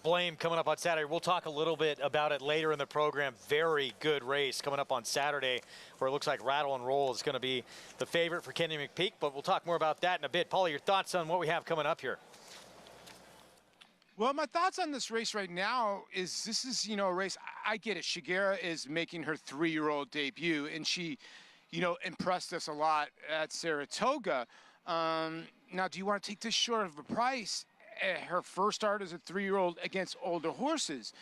Blame coming up on Saturday. We'll talk a little bit about it later in the program. Very good race coming up on Saturday, where it looks like Rattle and Roll is going to be the favorite for Kenny McPeek, but we'll talk more about that in a bit. Paulie, your thoughts on what we have coming up here? Well, my thoughts on this race right now is this is, you know, a race. I get it. Shigera is making her 3-year-old debut, and she, you know, impressed us a lot at Saratoga. Now, do you want to take this short of a price? Her first start as a 3-year-old against older horses.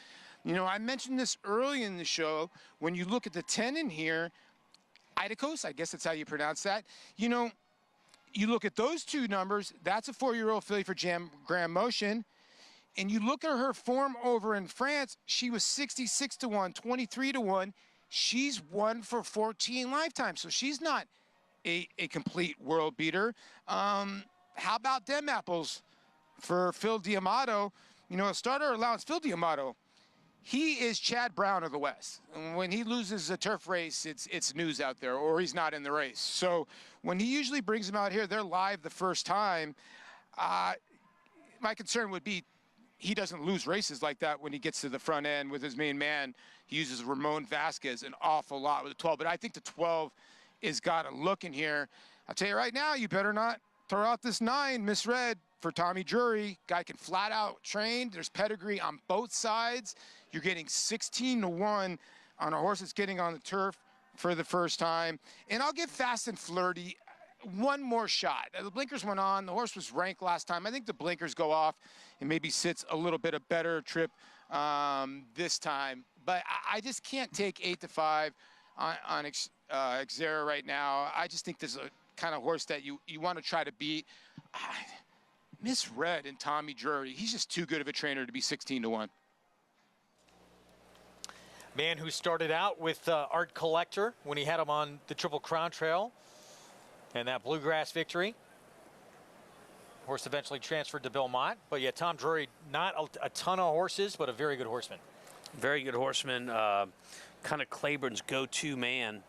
You know, I mentioned this early in the show. When you look at the 10 in here, Idacos, I guess that's how you pronounce that. You know, you look at those two numbers, that's a 4-year-old filly for Graham Motion. And you look at her form over in France, she was 66-1, 23-1. She's won for 14 lifetimes, so she's not a complete world beater. How about them apples for Phil D'Amato? You know, a starter allowance, Phil D'Amato, he is Chad Brown of the West. When he loses a turf race, it's news out there, or he's not in the race. So when he usually brings them out here, they're live the first time. My concern would be he doesn't lose races like that when he gets to the front end with his main man. He uses Ramon Vasquez an awful lot with the 12, but I think the 12 is got a look in here. I'll tell you right now, you better not throw out this 9, Misread, for Tommy Drury. Guy can flat out train. There's pedigree on both sides. You're getting 16-1 on a horse that's getting on the turf for the first time. And I'll give Fast and Flirty one more shot. The blinkers went on. The horse was ranked last time. I think the blinkers go off and maybe sits a little bit a better trip this time. But I just can't take 8-5 on Xera right now. I just think this is a kind of horse that you want to try to beat. Misread and Tommy Drury. He's just too good of a trainer to be 16-1. Man who started out with Art Collector when he had him on the Triple Crown Trail. And that Bluegrass victory. Horse eventually transferred to Belmont. But yeah, Tom Drury, not a ton of horses, but a very good horseman. Very good horseman. Kind of Claiborne's go-to man.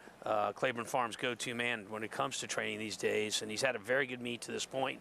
Claiborne Farms' go-to man when it comes to training these days. And he's had a very good meet to this point.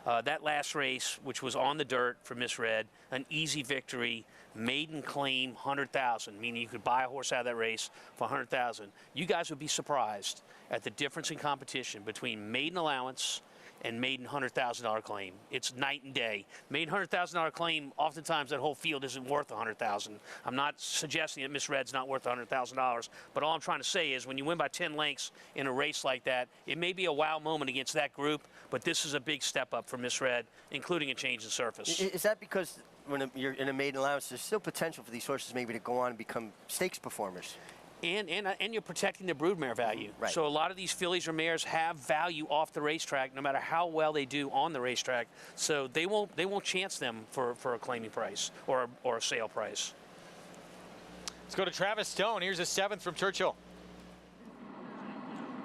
That last race, which was on the dirt for Misread, an easy victory, maiden claim, 100,000, meaning you could buy a horse out of that race for 100,000. You guys would be surprised at the difference in competition between maiden allowance and maiden $100,000 claim. It's night and day. Maiden $100,000 claim, oftentimes that whole field isn't worth $100,000. I'm not suggesting that Misread's not worth $100,000, but all I'm trying to say is when you win by 10 lengths in a race like that, it may be a wow moment against that group, but this is a big step up for Misread, including a change in surface. Is that because when you're in a maiden allowance, there's still potential for these horses maybe to go on and become stakes performers? And you're protecting the broodmare value. Right. So a lot of these fillies or mares have value off the racetrack, no matter how well they do on the racetrack. So they won't chance them for a claiming price or a sale price. Let's go to Travis Stone. Here's a 7th from Churchill.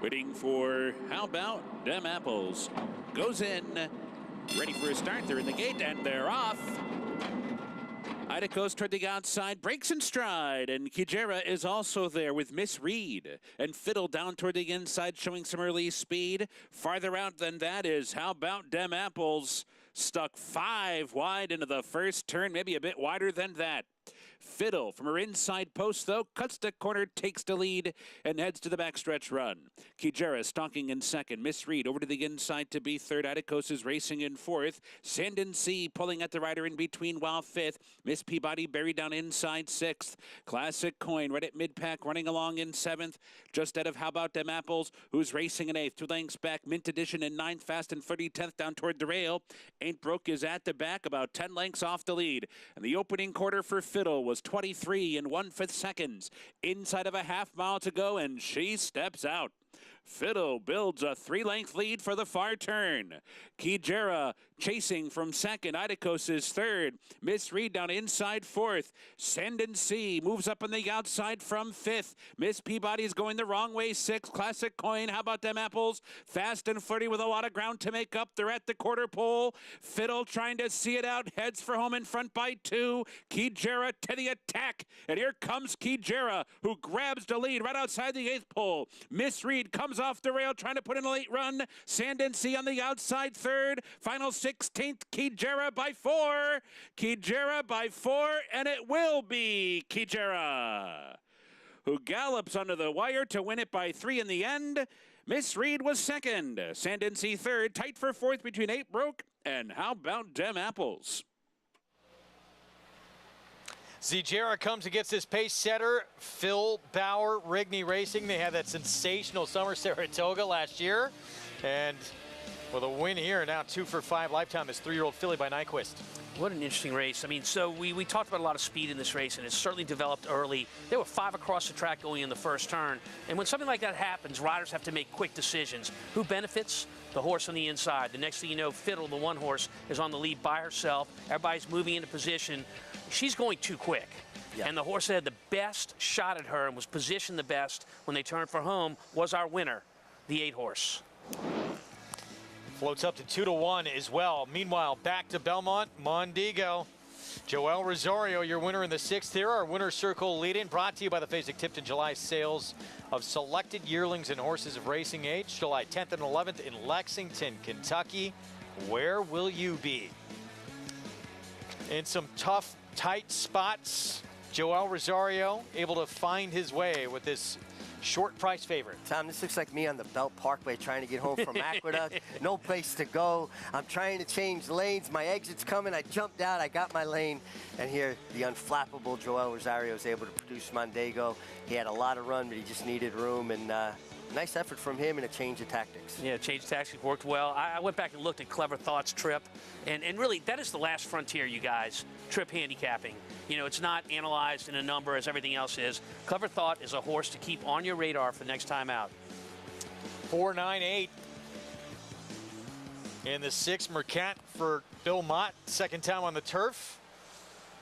Waiting for How About Dem Apples. Goes in, ready for a start. They're in the gate and they're off. Ida goes toward the outside, breaks in stride, and Kijera is also there with Miss Reed. And Fiddle down toward the inside, showing some early speed. Farther out than that is How About Dem Apples. Stuck 5 wide into the first turn, maybe a bit wider than that. Fiddle from her inside post, though, cuts the corner, takes the lead, and heads to the backstretch run. Kijera stalking in second. Miss Reed over to the inside to be third. Atticos is racing in fourth. Sand and Sea pulling at the rider in between while fifth. Miss Peabody buried down inside sixth. Classic Coin right at mid-pack, running along in seventh. Just out of How About Dem Apples, who's racing in eighth. 2 lengths back, Mint Edition in ninth, Fast and Footy 10th down toward the rail. Ain't Broke is at the back, about 10 lengths off the lead. And the opening quarter for Fiddle was 23 and 1/5 seconds. Inside of a half mile to go, and she steps out. Fiddle builds a 3-length lead for the far turn. Kijera chasing from second. Idacos is third. Miss Reed down inside fourth. Sand and Sea moves up on the outside from fifth. Miss Peabody is going the wrong way, sixth. Classic Coin, How About Dem Apples? Fast and Footy with a lot of ground to make up. They're at the quarter pole. Fiddle trying to see it out. Heads for home in front by 2. Kijera to the attack. And here comes Kijera, who grabs the lead right outside the 8th pole. Miss Reed comes off the rail trying to put in a late run. Sand and Sea on the outside third. Final 16th, Kijera by 4. Kijera by 4, and it will be Kijera, who gallops under the wire to win it by 3 in the end. Miss Reed was second. Sand and Sea third. Tight for fourth between Ain't Broke and How About Dem Apples. Zijera comes and gets his pace setter, Phil Bauer, Rigney Racing. They had that sensational summer Saratoga last year. And with a win here, now 2 for 5 lifetime, this 3-year-old filly by Nyquist. What an interesting race. I mean, so we talked about a lot of speed in this race, and it certainly developed early. There were 5 across the track going in the first turn. And when something like that happens, riders have to make quick decisions. Who benefits? The horse on the inside. The next thing you know, Fiddle, the one horse, is on the lead by herself. Everybody's moving into position. She's going too quick. Yeah. And the horse that had the best shot at her and was positioned the best when they turned for home was our winner, the 8 horse. Floats up to 2-1 as well. Meanwhile, back to Belmont, Mondigo. Joel Rosario, your winner in the 6th here. Our winner's circle lead-in, brought to you by the Fasig-Tipton July sales of selected yearlings and horses of racing age. July 10th and 11th in Lexington, Kentucky. Where will you be? In some tough, tight spots, Joel Rosario able to find his way with this short price favorite. Tom, this looks like me on the Belt Parkway trying to get home from Aqueduct. No place to go. I'm trying to change lanes. My exit's coming. I jumped out. I got my lane. And here, the unflappable Joel Rosario is able to produce Mondego. He had a lot of run, but he just needed room. And nice effort from him and a change of tactics. Yeah, change of tactics worked well. I went back and looked at Clever Thought's trip. And really, that is the last frontier, you guys, trip handicapping. You know, it's not analyzed in a number as everything else is. Clever Thought is a horse to keep on your radar for the next time out. 4-9-8. In the 6th, Mercat for Bill Mott. Second time on the turf.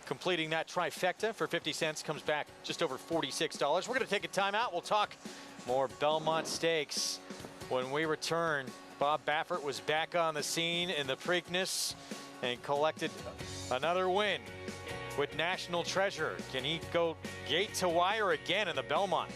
Completing that trifecta for 50 cents comes back just over $46. We're going to take a timeout. We'll talk more Belmont Stakes when we return. Bob Baffert was back on the scene in the Preakness and collected another win with National Treasure. Can he go gate to wire again in the Belmont?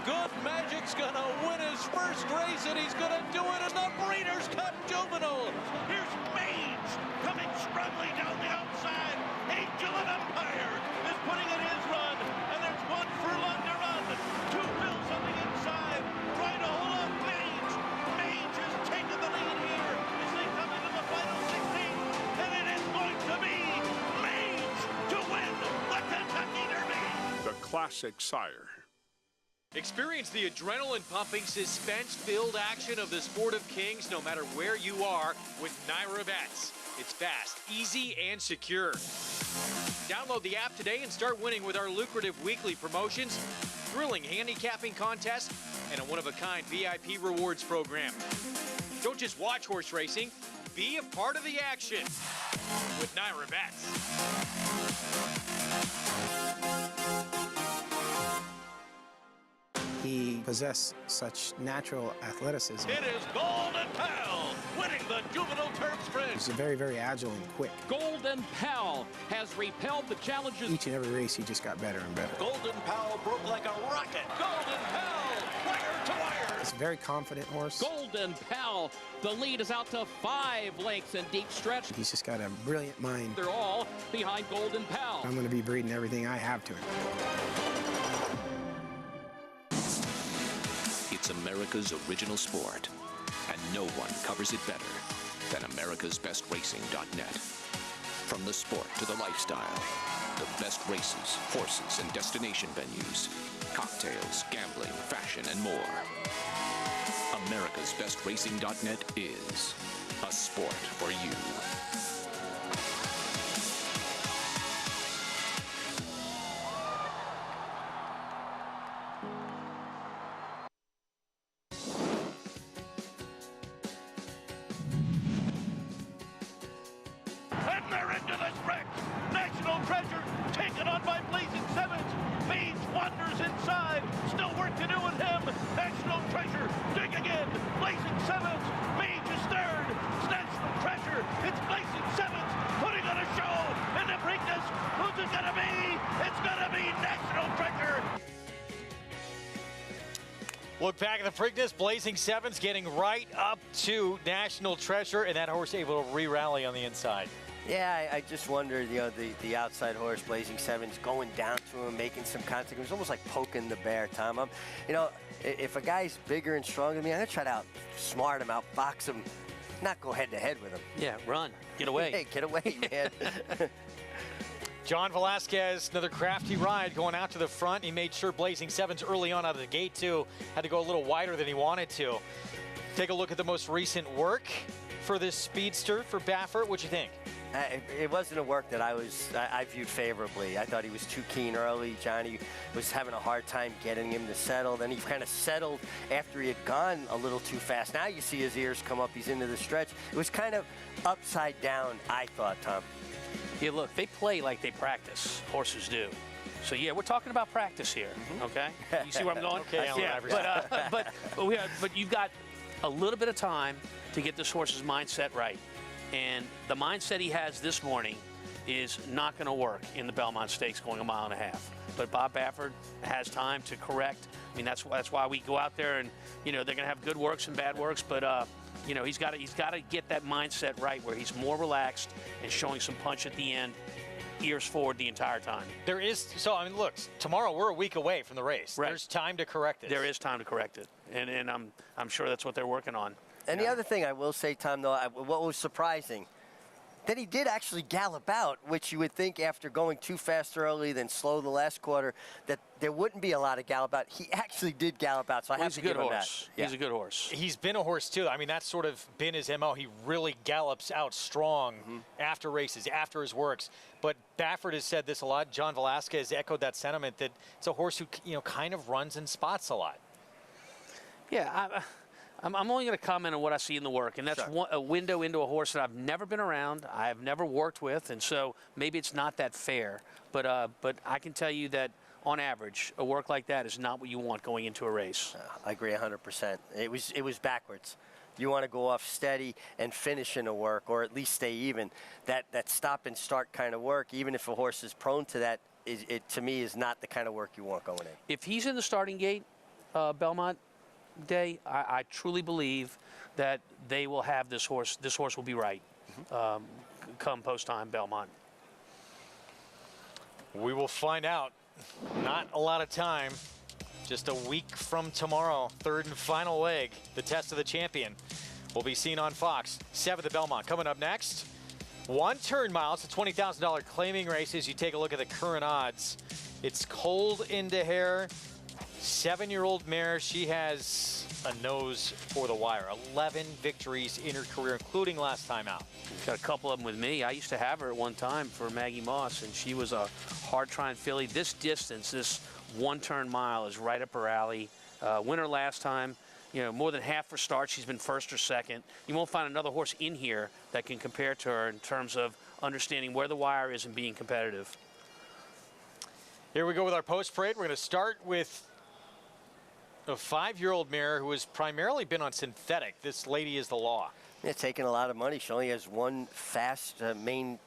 Good Magic's gonna win his first race, and he's gonna do it in the Breeders' Cup Juvenile. Here's Maines coming strongly down the outside. Angel of Empire is putting in his run, and there's 1 furlong to run. 2 Bills on the inside, trying to hold up Maines. Maines has taken the lead here as they come into the final 16, and it is going to be Maines to win the Kentucky Derby. The classic sire. Experience the adrenaline-pumping, suspense-filled action of the Sport of Kings no matter where you are with NYRA Bets. It's fast, easy, and secure. Download the app today and start winning with our lucrative weekly promotions, thrilling handicapping contests, and a one-of-a-kind VIP rewards program. Don't just watch horse racing, be a part of the action with NYRA Bets. He possessed such natural athleticism. It is Golden Pal winning the Juvenile Turf Sprint. He's very, very agile and quick. Golden Pal has repelled the challenges. Each and every race, he just got better and better. Golden Pal broke like a rocket. Golden Pal, wire to wire. It's a very confident horse. Golden Pal, the lead is out to 5 lengths in deep stretch. He's just got a brilliant mind. They're all behind Golden Pal. I'm going to be breeding everything I have to him. It's America's original sport, and no one covers it better than America'sBestRacing.net. From the sport to the lifestyle, the best races, horses, and destination venues, cocktails, gambling, fashion, and more. America'sBestRacing.net is a sport for you. And they're into the stretch. National Treasure taken on by Blazing Sevens. Page wanders inside. Still work to do with him. National Treasure digging in. Blazing Sevens. Mage is third. National Treasure. It's Blazing Sevens putting on a show in the Preakness. Who's it gonna be? It's gonna be National Treasure. Look back at the Preakness, Blazing Sevens getting right up to National Treasure, and that horse able to re-rally on the inside. Yeah, I just wondered, you know, the outside horse, Blazing Sevens, going down to him, making some contact. It was almost like poking the bear, Tom. You know, if a guy's bigger and stronger than me, I'm going to try to outsmart him, outbox him, not go head-to-head with him. Yeah, run. Get away. Hey, get away, man. John Velasquez, another crafty ride going out to the front. He made sure Blazing Sevens early on out of the gate, too. Had to go a little wider than he wanted to. Take a look at the most recent work for this speedster for Baffert. What'd you think? It wasn't a work that I viewed favorably. I thought he was too keen early. Johnny was having a hard time getting him to settle. Then he kind of settled after he had gone a little too fast. Now you see his ears come up. He's into the stretch. It was kind of upside down, I thought, Tom. Yeah, look, they play like they practice. Horses do. So yeah, we're talking about practice here. Okay, you see where I'm going? Okay, yeah. But you've got a little bit of time to get this horse's mindset right. And the mindset he has this morning is not going to work in the Belmont Stakes going 1.5 miles. But Bob Baffert has time to correct. I mean, that's why we go out there and, you know, they're going to have good works and bad works. But, you know, he's got to get that mindset right where he's more relaxed and showing some punch at the end, ears forward the entire time. There is, so, I mean, look, tomorrow we're a week away from the race. Right. There's time to correct it. There is time to correct it. And I'm sure that's what they're working on. And the other thing I will say, Tom, though, what was surprising, that he did actually gallop out, which you would think after going too fast early, then slow the last quarter, that there wouldn't be a lot of gallop out. He actually did gallop out, so I have to give him that. He's a good horse. He's been a horse, too. I mean, that's sort of been his MO. He really gallops out strong after races, after his works. But Baffert has said this a lot. John Velasquez echoed that sentiment that it's a horse who, you know, kind of runs in spots a lot. Yeah, I'm only going to comment on what I see in the work, and that's a window into a horse that I've never been around, I have never worked with, and so maybe it's not that fair. But I can tell you that, on average, a work like that is not what you want going into a race. I agree 100%. It was backwards. You want to go off steady and finish in a work, or at least stay even. That stop and start kind of work, even if a horse is prone to that, it to me is not the kind of work you want going in. If he's in the starting gate, Belmont Day, I truly believe that they will have this horse. This horse will be right come post time Belmont. We will find out. Not a lot of time. Just a week from tomorrow, third and final leg, the test of the champion will be seen on Fox. 7th at Belmont. Coming up next, 1 turn mile. It's a $20,000 claiming race as you take a look at the current odds. It's Cold into Hair. 7-year-old mare. She has a nose for the wire. 11 victories in her career, including last time out. Got a couple of them with me. I used to have her at one time for Maggie Moss, and she was a hard-trying filly. This distance, this one-turn mile, is right up her alley. Winner last time. You know, more than half her starts, she's been first or second. You won't find another horse in here that can compare to her in terms of understanding where the wire is and being competitive. Here we go with our post parade. We're going to start with a 5-year-old mare who has primarily been on synthetic. This Lady Is the Law. Yeah, taking a lot of money. She only has one fast main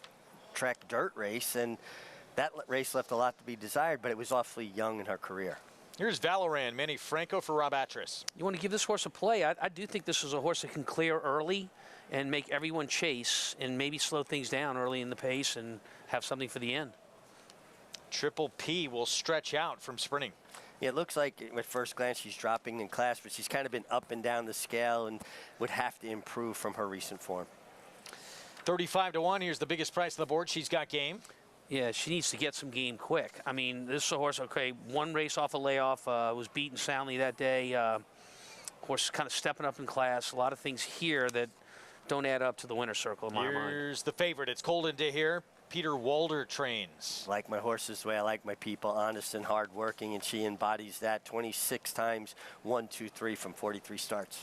track dirt race, and that race left a lot to be desired, but it was awfully young in her career. Here's Valoran, Manny Franco for Rob Atras. You want to give this horse a play. I do think this is a horse that can clear early and make everyone chase and maybe slow things down early in the pace and have something for the end. Triple P will stretch out from sprinting. Yeah, it looks like at first glance she's dropping in class, but she's kind of been up and down the scale and would have to improve from her recent form. 35-1. Here's the biggest price on the board. She's Got Game. Yeah, she needs to get some game quick. I mean, this is a horse, okay, one race off a layoff, was beaten soundly that day. Horse kind of stepping up in class. A lot of things here that don't add up to the winner's circle in my mind. Here's the favorite. It's Cold into here. Peter Walder trains. Like my horses the way I like my people, honest and hardworking, and she embodies that 26 times, 1, 2, 3 from 43 starts.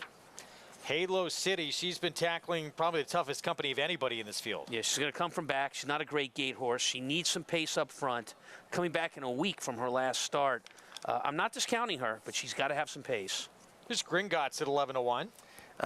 Halo City, she's been tackling probably the toughest company of anybody in this field. Yeah, she's going to come from back. She's not a great gate horse. She needs some pace up front. Coming back in a week from her last start. I'm not discounting her, but she's got to have some pace. Here's Gringotts at 11-1.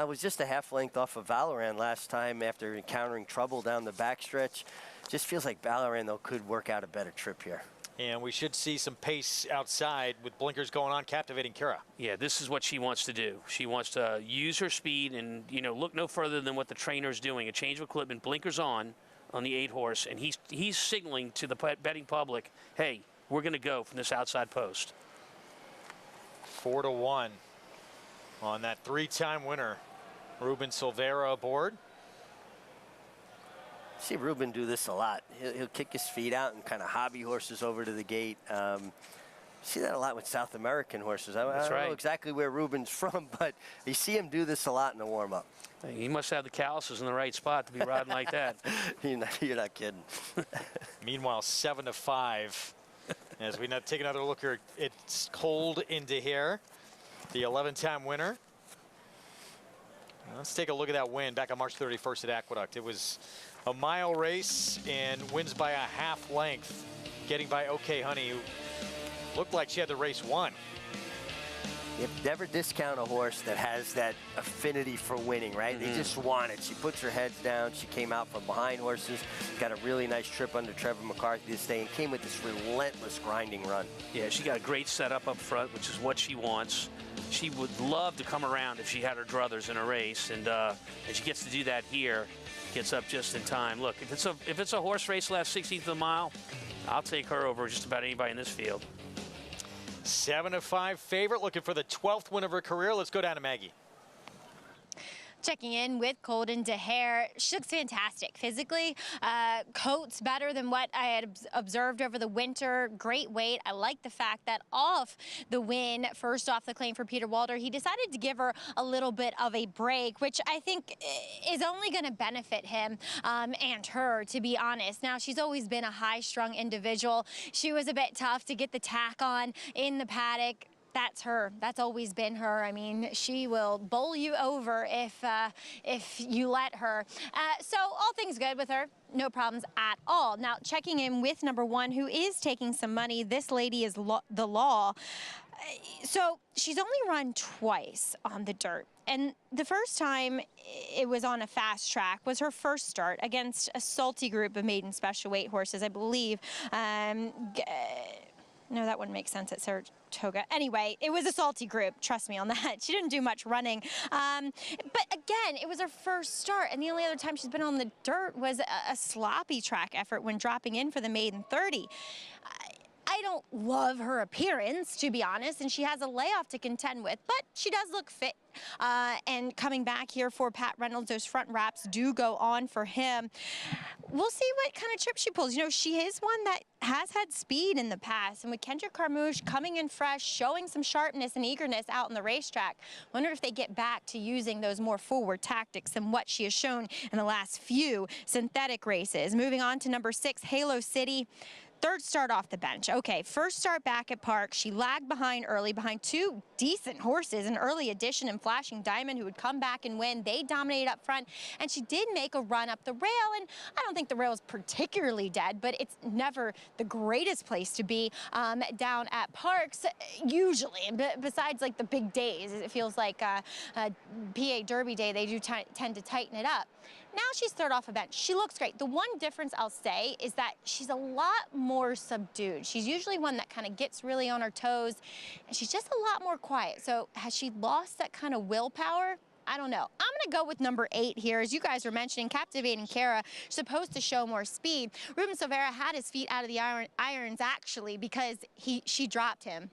Was just a half length off of Valoran last time after encountering trouble down the backstretch. Just feels like Valoran, though, could work out a better trip here. And we should see some pace outside with blinkers going on, captivating Kara. Yeah, this is what she wants to do. She wants to use her speed and, you know, look no further than what the trainer's doing. A change of equipment, blinkers on the 8-horse, and he's signaling to the betting public, hey, we're going to go from this outside post. 4-1 on that 3-time winner, Ruben Silveira aboard. See Ruben do this a lot. He'll kick his feet out and kind of hobby horses over to the gate. See that a lot with South American horses. I don't know exactly where Ruben's from, but you see him do this a lot in the warm-up. He must have the calluses in the right spot to be riding like that. You're not kidding. Meanwhile, 7-5. As we take another look here, it's Cold into here, the 11-time winner. Let's take a look at that win back on March 31st at Aqueduct. It was a mile race and wins by a half length, getting by OK Honey, who looked like she had the race won. You never discount a horse that has that affinity for winning, right? They just want it. She puts her heads down. She came out from behind horses, got a really nice trip under Trevor McCarthy this day, and came with this relentless grinding run. Yeah, she got a great setup up front, which is what she wants. She would love to come around if she had her druthers in a race, and she gets to do that here. Gets up just in time. Look, if it's a horse race last 16th of the mile, I'll take her over just about anybody in this field. 7-5 favorite, looking for the 12th win of her career. Let's go down to Maggie. Checking in with Golden Dahair. She looks fantastic physically. Coat's better than what I had observed over the winter. Great weight. I like the fact that off the win, first off the claim for Peter Walder, he decided to give her a little bit of a break, which I think is only going to benefit him and her, to be honest. Now, she's always been a high-strung individual. She was a bit tough to get the tack on in the paddock. That's her. That's always been her. I mean, she will bowl you over if you let her. So all things good with her. No problems at all. Now, checking in with number 1, who is taking some money. This Lady Is the Law. So she's only run twice on the dirt. And the first time it was on a fast track was her first start against a salty group of maiden special weight horses, I believe. No, that wouldn't make sense at Saratoga. Anyway, it was a salty group. Trust me on that. She didn't do much running. But again, it was her first start, and the only other time she's been on the dirt was a sloppy track effort when dropping in for the maiden 30. I I don't love her appearance, to be honest, and she has a layoff to contend with, but she does look fit. And coming back here for Pat Reynolds, those front wraps do go on for him. We'll see what kind of trip she pulls. You know, she is one that has had speed in the past, and with Kendrick Carmouche coming in fresh, showing some sharpness and eagerness out on the racetrack, wonder if they get back to using those more forward tactics than what she has shown in the last few synthetic races. Moving on to number 6, Halo City. Third start off the bench. Okay, first start back at Park. She lagged behind early, behind 2 decent horses, an early addition and Flashing Diamond, who would come back and win. They dominated up front, and she did make a run up the rail, and I don't think the rail is particularly dead, but it's never the greatest place to be down at Parks, usually. Besides, like, the big days, it feels like PA Derby Day, they do tend to tighten it up. Now she's third off a bench. She looks great. The one difference I'll say is that she's a lot more subdued. She's usually one that kind of gets really on her toes, and she's just a lot more quiet. So has she lost that kind of willpower? I don't know. I'm going to go with number 8 here. As you guys were mentioning, Captivating Cara, supposed to show more speed. Ruben Silveira had his feet out of the irons, actually, because she dropped him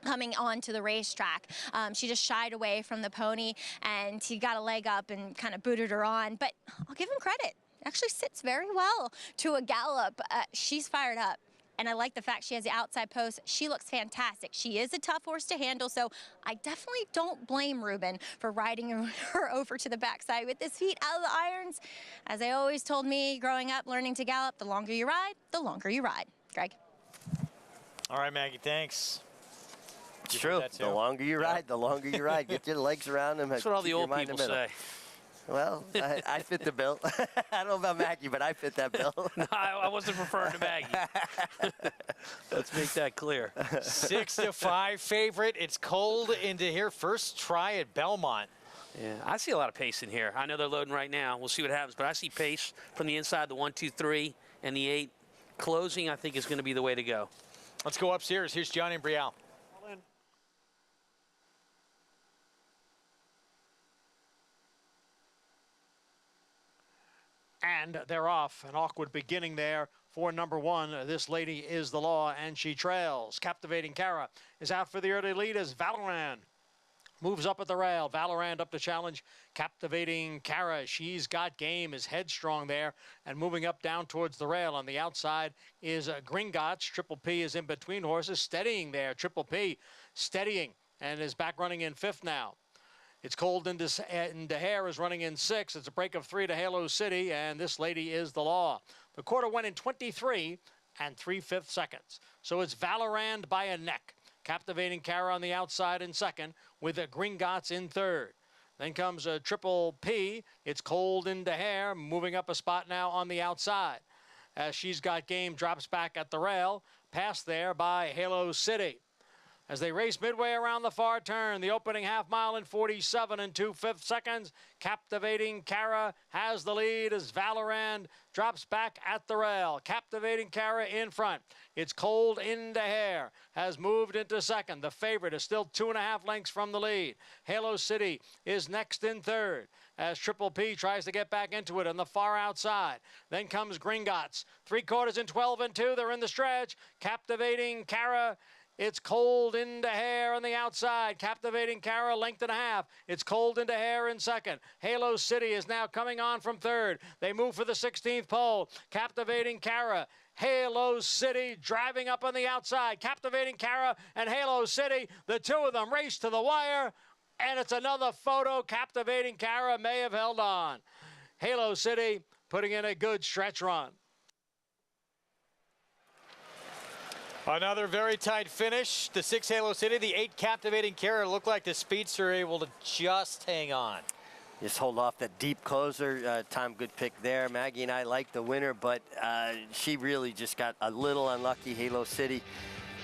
coming onto the racetrack. She just shied away from the pony, and he got a leg up and kind of booted her on. But I'll give him credit. It actually sits very well to a gallop. She's fired up. And I like the fact she has the outside post. She looks fantastic. She is a tough horse to handle, so I definitely don't blame Ruben for riding her over to the backside with his feet out of the irons. As they always told me growing up, learning to gallop, the longer you ride, the longer you ride. Greg? All right, Maggie, thanks. It's true. The longer you ride, the longer you ride. Get your legs around them. That's what all the old people say. Well, I fit the bill. I don't know about Maggie, but I fit that bill. No, I wasn't referring to Maggie. Let's make that clear. 6-5 favorite. It's cold into here. First try at Belmont. Yeah, I see a lot of pace in here. I know they're loading right now. We'll see what happens, but I see pace from the inside, the 1, 2, 3, and the 8. Closing, I think, is going to be the way to go. Let's go upstairs. Here's Johnny Brielle. And they're off. An awkward beginning there for number 1. This Lady Is the Law, and she trails. Captivating Cara is out for the early lead as Valorand moves up at the rail. Valorand up to challenge Captivating Cara. She's got game, is headstrong there, and moving up down towards the rail. On the outside is Gringotts. Triple P is in between horses, steadying there. Triple P steadying and is back running in 5th now. It's Cold and DeHare is running in 6th. It's a break of 3 to Halo City, and This Lady Is the Law. The quarter went in 23 3/5 seconds. So it's Valorand by a neck. Captivating Cara on the outside in 2nd, with Gringotts in 3rd. Then comes a Triple P. It's Cold and DeHare moving up a spot now on the outside. As She's Got Game drops back at the rail, passed there by Halo City. As they race midway around the far turn, the opening half mile in 47 2/5 seconds. Captivating Cara has the lead as Valorand drops back at the rail. Captivating Cara in front. It's Cold in DeHare has moved into 2nd. The favorite is still 2.5 lengths from the lead. Halo City is next in 3rd as Triple P tries to get back into it on the far outside. Then comes Gringotts. 3/4 in 12 2. They're in the stretch. Captivating Cara. It's Cold in DeHare on the outside. Captivating Cara, 1.5 lengths. It's Cold in DeHare in 2nd. Halo City is now coming on from 3rd. They move for the 16th pole. Captivating Cara. Halo City driving up on the outside. Captivating Cara and Halo City, the two of them race to the wire. And it's another photo. Captivating Cara may have held on. Halo City putting in a good stretch run. Another very tight finish. The 6 Halo City, the 8 Captivating Cara. Looked like the speedster able to just hang on. Just hold off that deep closer. Tom, good pick there. Maggie and I like the winner, but she really just got a little unlucky. Halo City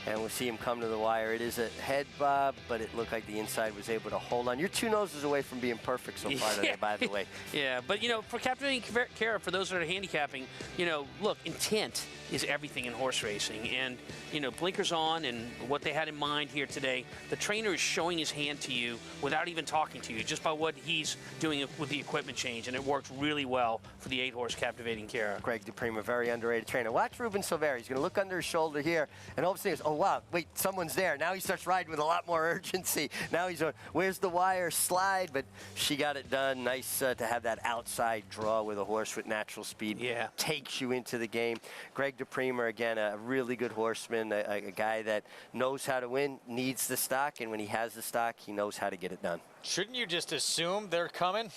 And we'll see him come to the wire. It is a head bob, but it looked like the inside was able to hold on. You're 2 noses away from being perfect so far today, by the way. Yeah, but, you know, for Captivating Cara, for those that are handicapping, you know, look, intent is everything in horse racing. And, you know, blinkers on and what they had in mind here today, the trainer is showing his hand to you without even talking to you, just by what he's doing with the equipment change. And it worked really well for the 8-horse Captivating Cara. Greg DePrima, very underrated trainer. Watch Ruben Silveri. He's going to look under his shoulder here, and all of a sudden, oh, wow, wait, someone's there. Now he starts riding with a lot more urgency. Now he's on, where's the wire slide? But she got it done. Nice to have that outside draw with a horse with natural speed. Yeah. Takes you into the game. Greg DePrima, again, a really good horseman, a guy that knows how to win, needs the stock, and when he has the stock, he knows how to get it done. Shouldn't you just assume they're coming?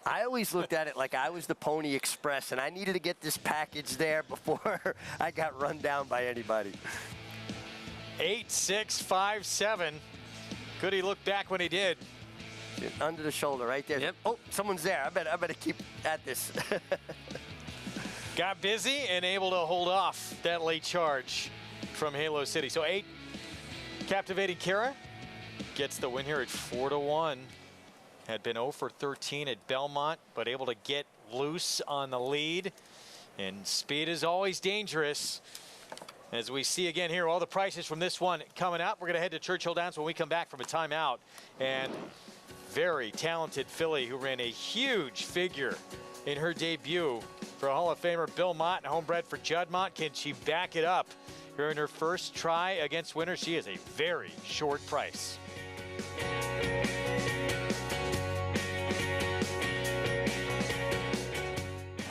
I always looked at it like I was the Pony Express, and I needed to get this package there before I got run down by anybody. 8, 6, 5, 7. Could he look back when he did? Under the shoulder right there. Yep. Oh, someone's there. I better keep at this. Got busy and able to hold off that late charge from Halo City. So 8, Captivating Cara gets the win here at 4-1. Had been 0 for 13 at Belmont, but able to get loose on the lead. And speed is always dangerous. As we see again here, all the prices from this one coming up. We're going to head to Churchill Downs when we come back from a timeout. And very talented filly who ran a huge figure in her debut for Hall of Famer Bill Mott, homebred for Judd Mott. Can she back it up here in her first try against winners? She is a very short price.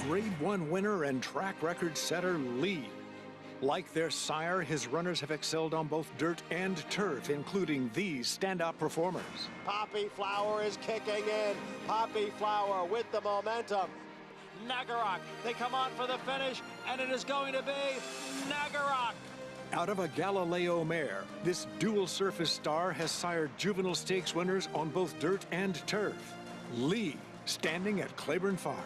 Grade 1 winner and track record setter Lee. Like their sire, his runners have excelled on both dirt and turf, including these standout performers. Poppy Flower is kicking in. Poppy Flower with the momentum. Nagarok, they come on for the finish, and it is going to be Nagarok. Out of a Galileo mare, this dual surface star has sired juvenile stakes winners on both dirt and turf. Lee, standing at Claiborne Farm.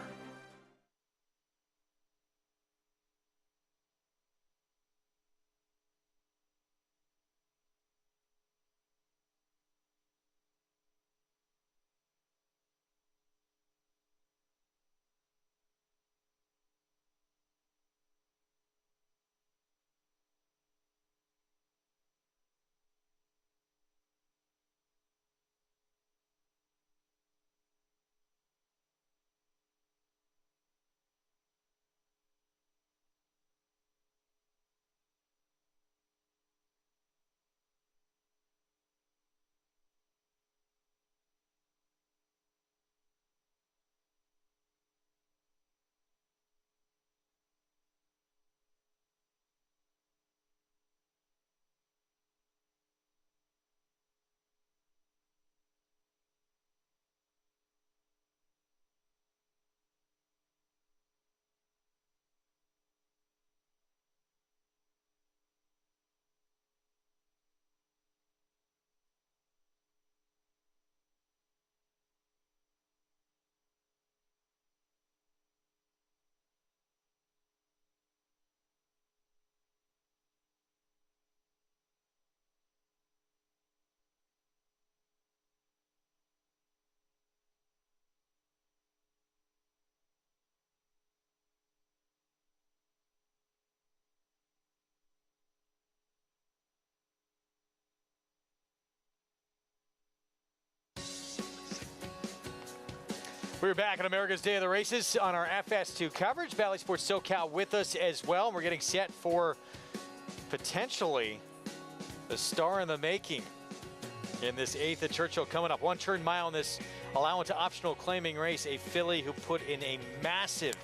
We're back on America's Day of the Races on our FS2 coverage. Valley Sports SoCal with us as well. We're getting set for potentially the star in the making in this 8th at Churchill coming up. 1 turn mile in this allowance to optional claiming race. A filly who put in a massive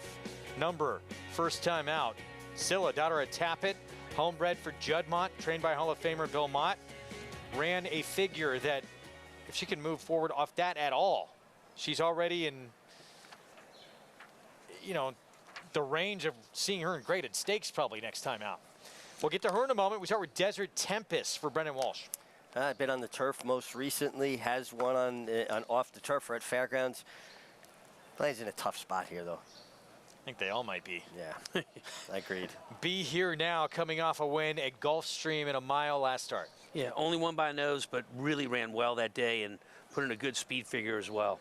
number first time out. Scylla, daughter of Tappet, homebred for Judd Mott, trained by Hall of Famer Bill Mott. Ran a figure that, if she can move forward off that at all, she's already in, you know, the range of seeing her in graded stakes probably next time out. We'll get to her in a moment. We start with Desert Tempest for Brendan Walsh. Been on the turf most recently, has won on off the turf or at Fairgrounds. Plays in a tough spot here, though. I think they all might be. Yeah, agreed. Be Here Now coming off a win at Gulfstream in a mile last start. Yeah, only won by a nose, but really ran well that day and put in a good speed figure as well.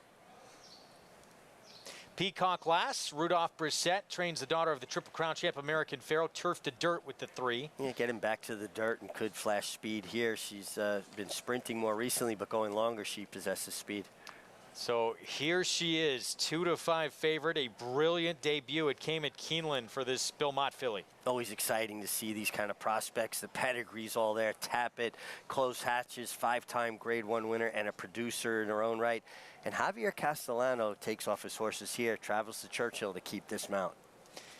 Peacock last. Rudolph Brissett trains the daughter of the Triple Crown champ American Pharoah. Turf to dirt with the 3. Yeah, getting back to the dirt and could flash speed here. She's been sprinting more recently, but going longer, she possesses speed. So here she is, 2-5 favorite. A brilliant debut. It came at Keeneland for this Bill Mott filly. Always exciting to see these kind of prospects. The pedigree's all there. Tappet, Close Hatches, 5-time Grade 1 winner, and a producer in her own right. And Javier Castellano takes off his horses here, travels to Churchill to keep this mount.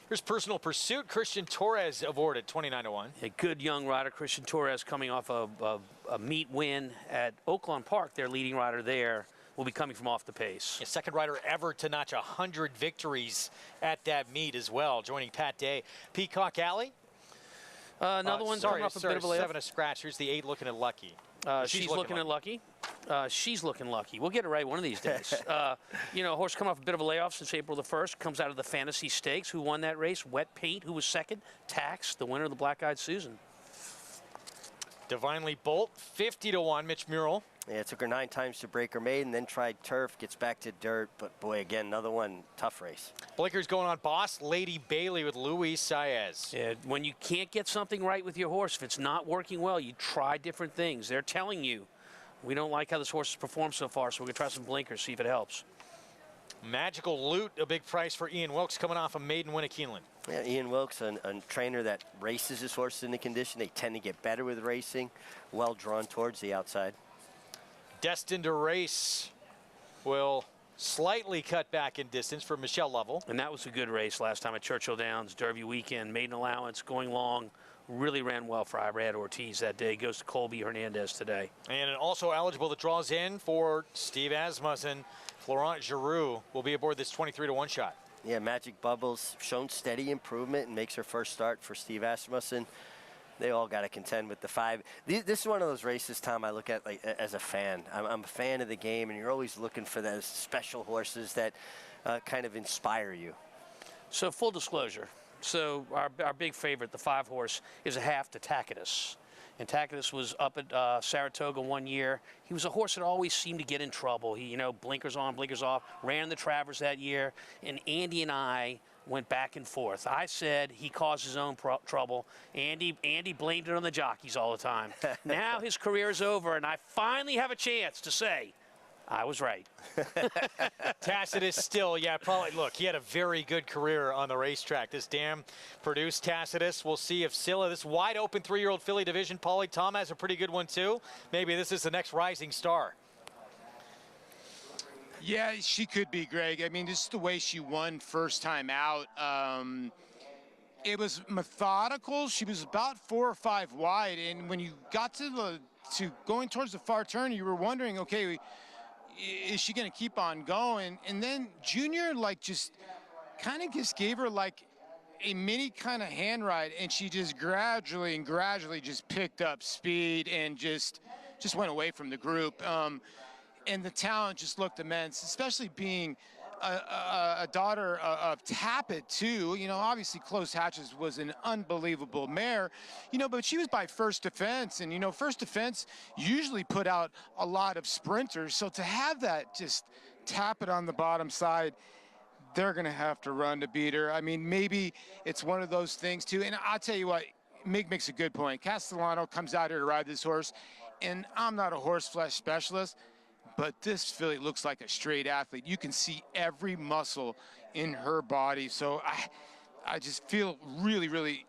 Here's Personal Pursuit. Christian Torres awarded 29-1. A good young rider, Christian Torres, coming off a meet win at Oaklawn Park. Their leading rider there will be coming from off the pace. A second rider ever to notch 100 victories at that meet as well, joining Pat Day. Peacock Alley. Another one's coming off a bit of a layoff. 7 a scratch. Here's the 8 looking at Lucky. She's looking at Lucky. She's looking lucky. We'll get it right one of these days. You know, horse coming off a bit of a layoff since April the 1st. Comes out of the Fantasy Stakes. Who won that race? Wet Paint, who was second. Tax, the winner of the Black Eyed Susan. Divinely Bolt, 50-1. Mitch Murrell. Yeah, it took her 9 times to break her maiden, then tried turf, gets back to dirt, but boy, again, another one, tough race. Blinkers going on Boss, Lady Bailey with Luis Saez. Yeah, when you can't get something right with your horse, if it's not working well, you try different things. They're telling you, we don't like how this horse has performed so far, so we're going to try some blinkers, see if it helps. Magical Loot, a big price for Ian Wilkes coming off a maiden win at Keeneland. Yeah, Ian Wilkes, a trainer that races his horse into condition. They tend to get better with racing, well drawn towards the outside. Destined to Race will slightly cut back in distance for Michelle Lovell. And that was a good race last time at Churchill Downs, Derby weekend, maiden allowance, going long. Really ran well for Irad Ortiz that day. Goes to Colby Hernandez today. And also eligible that draws in for Steve Asmussen. Florent Giroux will be aboard this 23-1 shot. Yeah, Magic Bubbles shown steady improvement and makes her first start for Steve Asmussen. They all got to contend with the 5. This is one of those races, Tom, I look at like as a fan. I'm a fan of the game, and you're always looking for those special horses that kind of inspire you. So full disclosure, so our big favorite, the 5 horse, is a half to Tacitus. And Tacitus was up at Saratoga one year. He was a horse that always seemed to get in trouble. He, you know, blinkers on, blinkers off, ran the Travers that year. And Andy and I went back and forth. I said he caused his own trouble. Andy blamed it on the jockeys all the time. Now his career is over, and I finally have a chance to say, I was right. Tacitus still, yeah, probably. Look, he had a very good career on the racetrack. This dam produced Tacitus. We'll see if Scylla, this wide open 3-year-old filly division, Paulie Tom has a pretty good one too. Maybe this is the next rising star. Yeah, she could be, Greg. I mean, this is the way she won first time out. It was methodical. She was about 4 or 5 wide, and when you got to going towards the far turn, you were wondering, okay, is she going to keep on going? And then Junior, like, just kind of just gave her like a mini kind of hand ride, and she just gradually just picked up speed and just went away from the group. And the talent just looked immense, especially being a daughter of Tappet too. You know, obviously Close Hatches was an unbelievable mare, you know, but she was by First Defense, and you know, First Defense usually put out a lot of sprinters, so to have that just Tappet on the bottom side, they're gonna have to run to beat her. I mean, maybe it's one of those things too. And I'll tell you what, Mig makes a good point. Castellano comes out here to ride this horse, and I'm not a horse flesh specialist, but this filly looks like a straight athlete. You can see every muscle in her body. So I just feel really,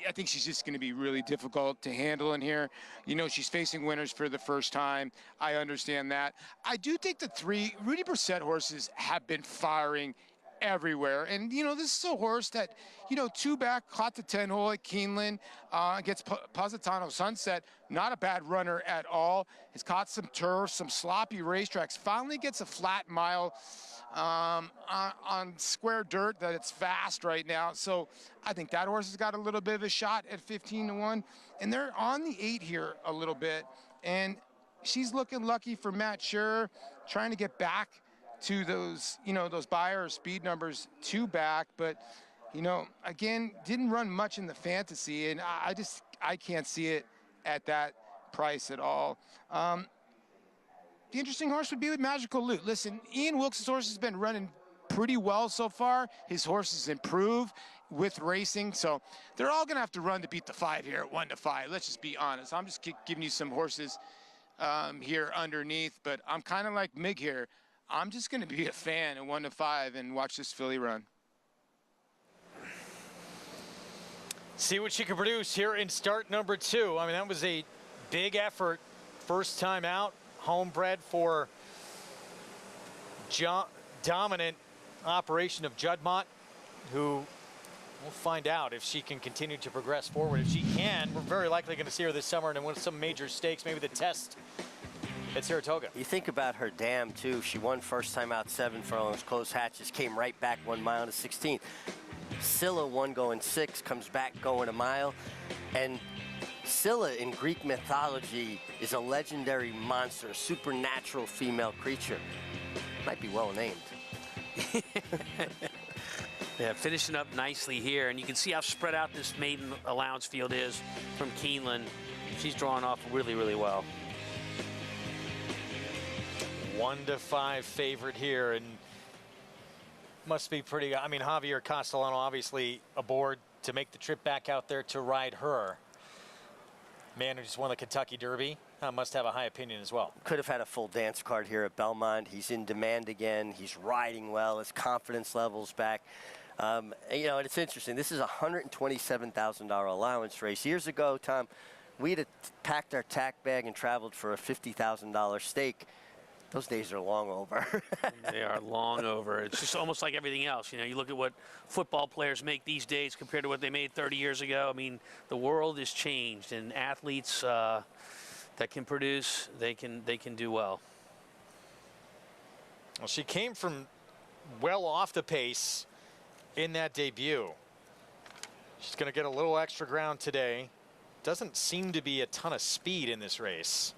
I think she's just going to be really difficult to handle in here. You know, she's facing winners for the first time. I understand that. I do think the 3 Rudy Brissett horses have been firing everywhere. And, you know, this is a horse that, you know, 2 back, caught the 10-hole at Keeneland, against Positano Sunset. Not a bad runner at all. Has caught some turf, some sloppy racetracks. Finally gets a flat mile on square dirt that it's fast right now. So I think that horse has got a little bit of a shot at 15-1. And they're on the 8 here a little bit. And she's looking lucky for Matt Scherr, trying to get back to those, those buyer or speed numbers 2 back, but, again, didn't run much in the fantasy, and I can't see it at that price at all. The interesting horse would be with Magical Loot. Listen, Ian Wilkes' horse has been running pretty well so far. His horses improve with racing, so they're all going to have to run to beat the 5 here at 1-5. Let's just be honest. I'm just giving you some horses here underneath, but I'm kind of like Mig here. I'm just going to be a fan at 1-5 and watch this filly run. See what she can produce here in start number 2. I mean, that was a big effort. First time out, homebred for dominant operation of Juddmonte, who we'll find out if she can continue to progress forward. If she can, we're very likely going to see her this summer and win some major stakes, maybe the Test at Saratoga. You think about her dam, too. She won first time out 7 furlongs, closed hatches, came right back 1 mile to 16th. Scylla won going 6, comes back going a mile. And Scylla in Greek mythology is a legendary monster, a supernatural female creature. Might be well named. Yeah, finishing up nicely here, and you can see how spread out this maiden allowance field is from Keeneland. She's drawing off really, really well. 1-5 favorite here, and must be pretty. I mean, Javier Castellano obviously aboard to make the trip back out there to ride her. Man who just won the Kentucky Derby must have a high opinion as well. Could have had a full dance card here at Belmont. He's in demand again. He's riding well. His confidence level's back. And it's interesting. This is a $127,000 allowance race. Years ago, Tom, we'd have packed our tack bag and traveled for a $50,000 stake. Those days are long over. They are long over. It's just almost like everything else. You look at what football players make these days compared to what they made 30 years ago. I mean, the world has changed, and athletes that can produce, they can do well. Well, she came from well off the pace in that debut. She's going to get a little extra ground today. Doesn't seem to be a ton of speed in this race.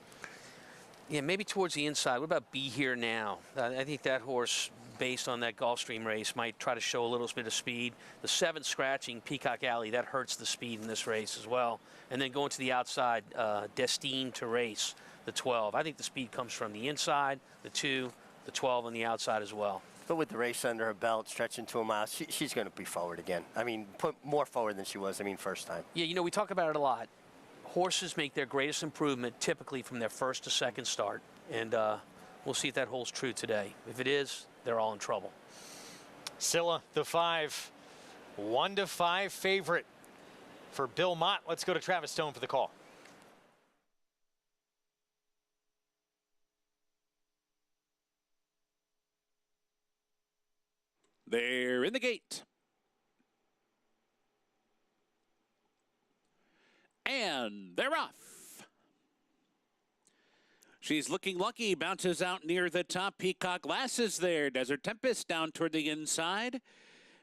Yeah, maybe towards the inside. What about Be Here Now? I think that horse, based on that Gulfstream race, might try to show a little bit of speed. The 7 scratching Peacock Alley, that hurts the speed in this race as well. And then going to the outside, Destined to Race, the 12. I think the speed comes from the inside, the 2, the 12 on the outside as well. But with the race under her belt, stretching to a mile, she's going to be forward again. I mean, put more forward than she was, first time. Yeah, we talk about it a lot. Horses make their greatest improvement typically from their first to second start, and we'll see if that holds true today. If it is, they're all in trouble. Scylla, the 5, 1-5 favorite for Bill Mott. Let's go to Travis Stone for the call. They're in the gate. And they're off. She's looking lucky, bounces out near the top. Peacock Glass is there. Desert Tempest down toward the inside.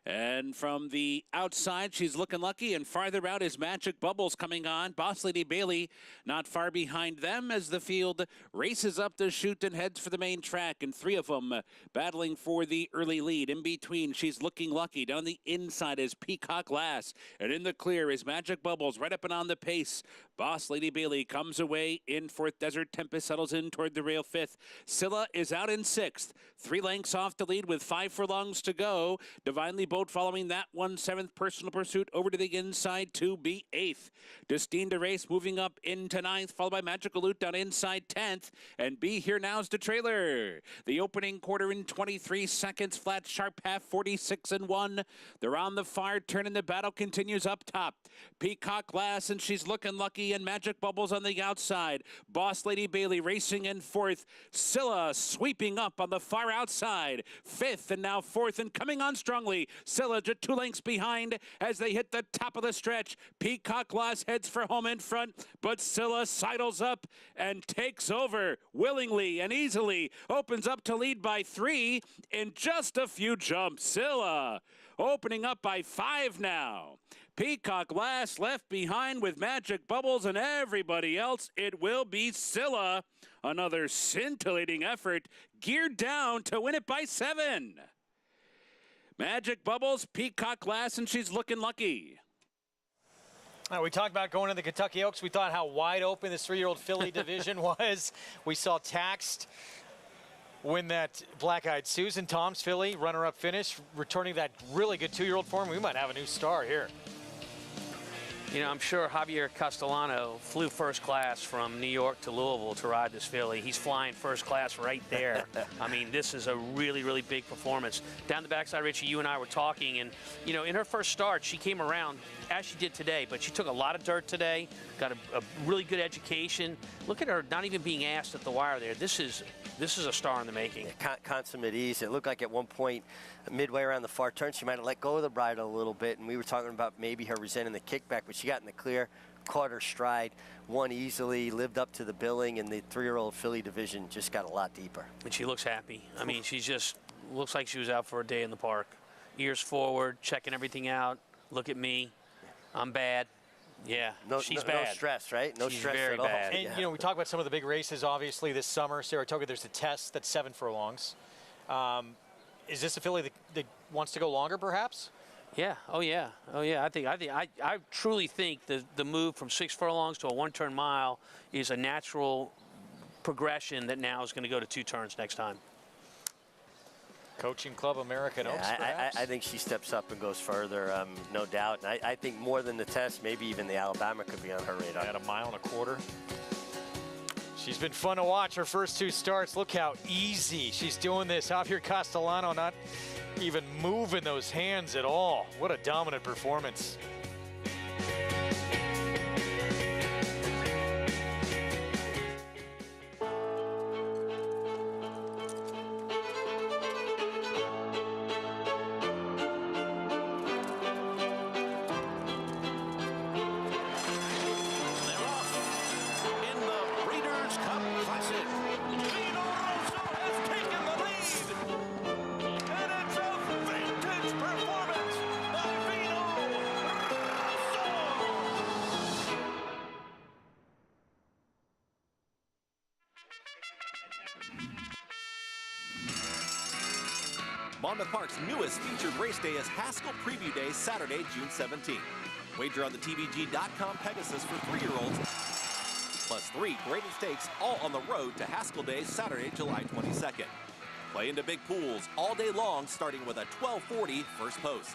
And from the outside, she's looking lucky, and farther out is Magic Bubbles coming on. Boss Lady Bailey not far behind them as the field races up the chute and heads for the main track, and 3 of them battling for the early lead. In between, she's looking lucky. Down the inside is Peacock Glass, and in the clear is Magic Bubbles right up and on the pace. Boss Lady Bailey comes away in 4th. Desert Tempest settles in toward the rail 5th. Scylla is out in 6th. 3 lengths off the lead with 5 furlongs to go. Divinely Boat following that one. 7th Personal Pursuit over to the inside to be 8th. Destined to Race moving up into 9th, followed by Magical Loot down inside 10th. And Be Here Now's the trailer. The opening quarter in 23 seconds. Flat sharp half 46-1. They're on the far turn and the battle continues up top. Peacock Glass, and she's looking lucky, and Magic Bubbles on the outside. Boss Lady Bailey racing in 4th. Scylla sweeping up on the far outside. 5th and now 4th and coming on strongly. Scylla just 2 lengths behind as they hit the top of the stretch. Peacock Glass heads for home in front, but Scylla sidles up and takes over willingly and easily. Opens up to lead by 3 in just a few jumps. Scylla opening up by 5 now. Peacock last, left behind with Magic Bubbles and everybody else. It will be Scylla. Another scintillating effort, geared down to win it by 7. Magic Bubbles, Peacock last, and she's looking lucky. We talked about going to the Kentucky Oaks. We thought how wide open this 3-year-old filly division was. We saw Taxed win that Black-Eyed Susan, Tom's filly, runner-up finish, returning that really good 2-year-old form. We might have a new star here. You know, I'm sure Javier Castellano flew first class from New York to Louisville to ride this filly. He's flying first class right there. I mean, this is a really, really big performance. Down the backside, Richie, you and I were talking, and, you know, in her first start, she came around as she did today, but she took a lot of dirt today, got a really good education. Look at her not even being asked at the wire there. This is a star in the making. Yeah, consummate ease. It looked like at one point, midway around the far turn, she might have let go of the bridle a little bit, and we were talking about maybe her resenting the kickback, but she got in the clear, caught her stride, won easily, lived up to the billing, and the 3-year-old filly division just got a lot deeper. And she looks happy. I mean, she just looks like she was out for a day in the park. Ears forward, checking everything out. Look at me. I'm bad. Yeah, she's bad. No stress, right? No she's stress very at all. bad. And, you know, we talk about some of the big races, obviously, this summer. Saratoga, there's the test that's 7 furlongs. Is this a filly that wants to go longer, perhaps? Yeah. Oh, yeah. Oh, yeah. I truly think the move from 6 furlongs to a 1-turn mile is a natural progression that now is going to go to 2 turns next time. Coaching Club American Oaks, perhaps? I think she steps up and goes further, no doubt. And I think more than the test, maybe even the Alabama could be on her radar. At 1.25 miles. She's been fun to watch her first 2 starts. Look how easy she's doing this. Javier Castellano not even moving those hands at all. What a dominant performance. Monmouth Park's newest featured race day is Haskell Preview Day, Saturday, June 17th. Wager on the TVG.com Pegasus for 3-year-olds, plus 3 graded stakes, all on the road to Haskell Day, Saturday, July 22nd. Play into big pools all day long, starting with a 12:40 first post.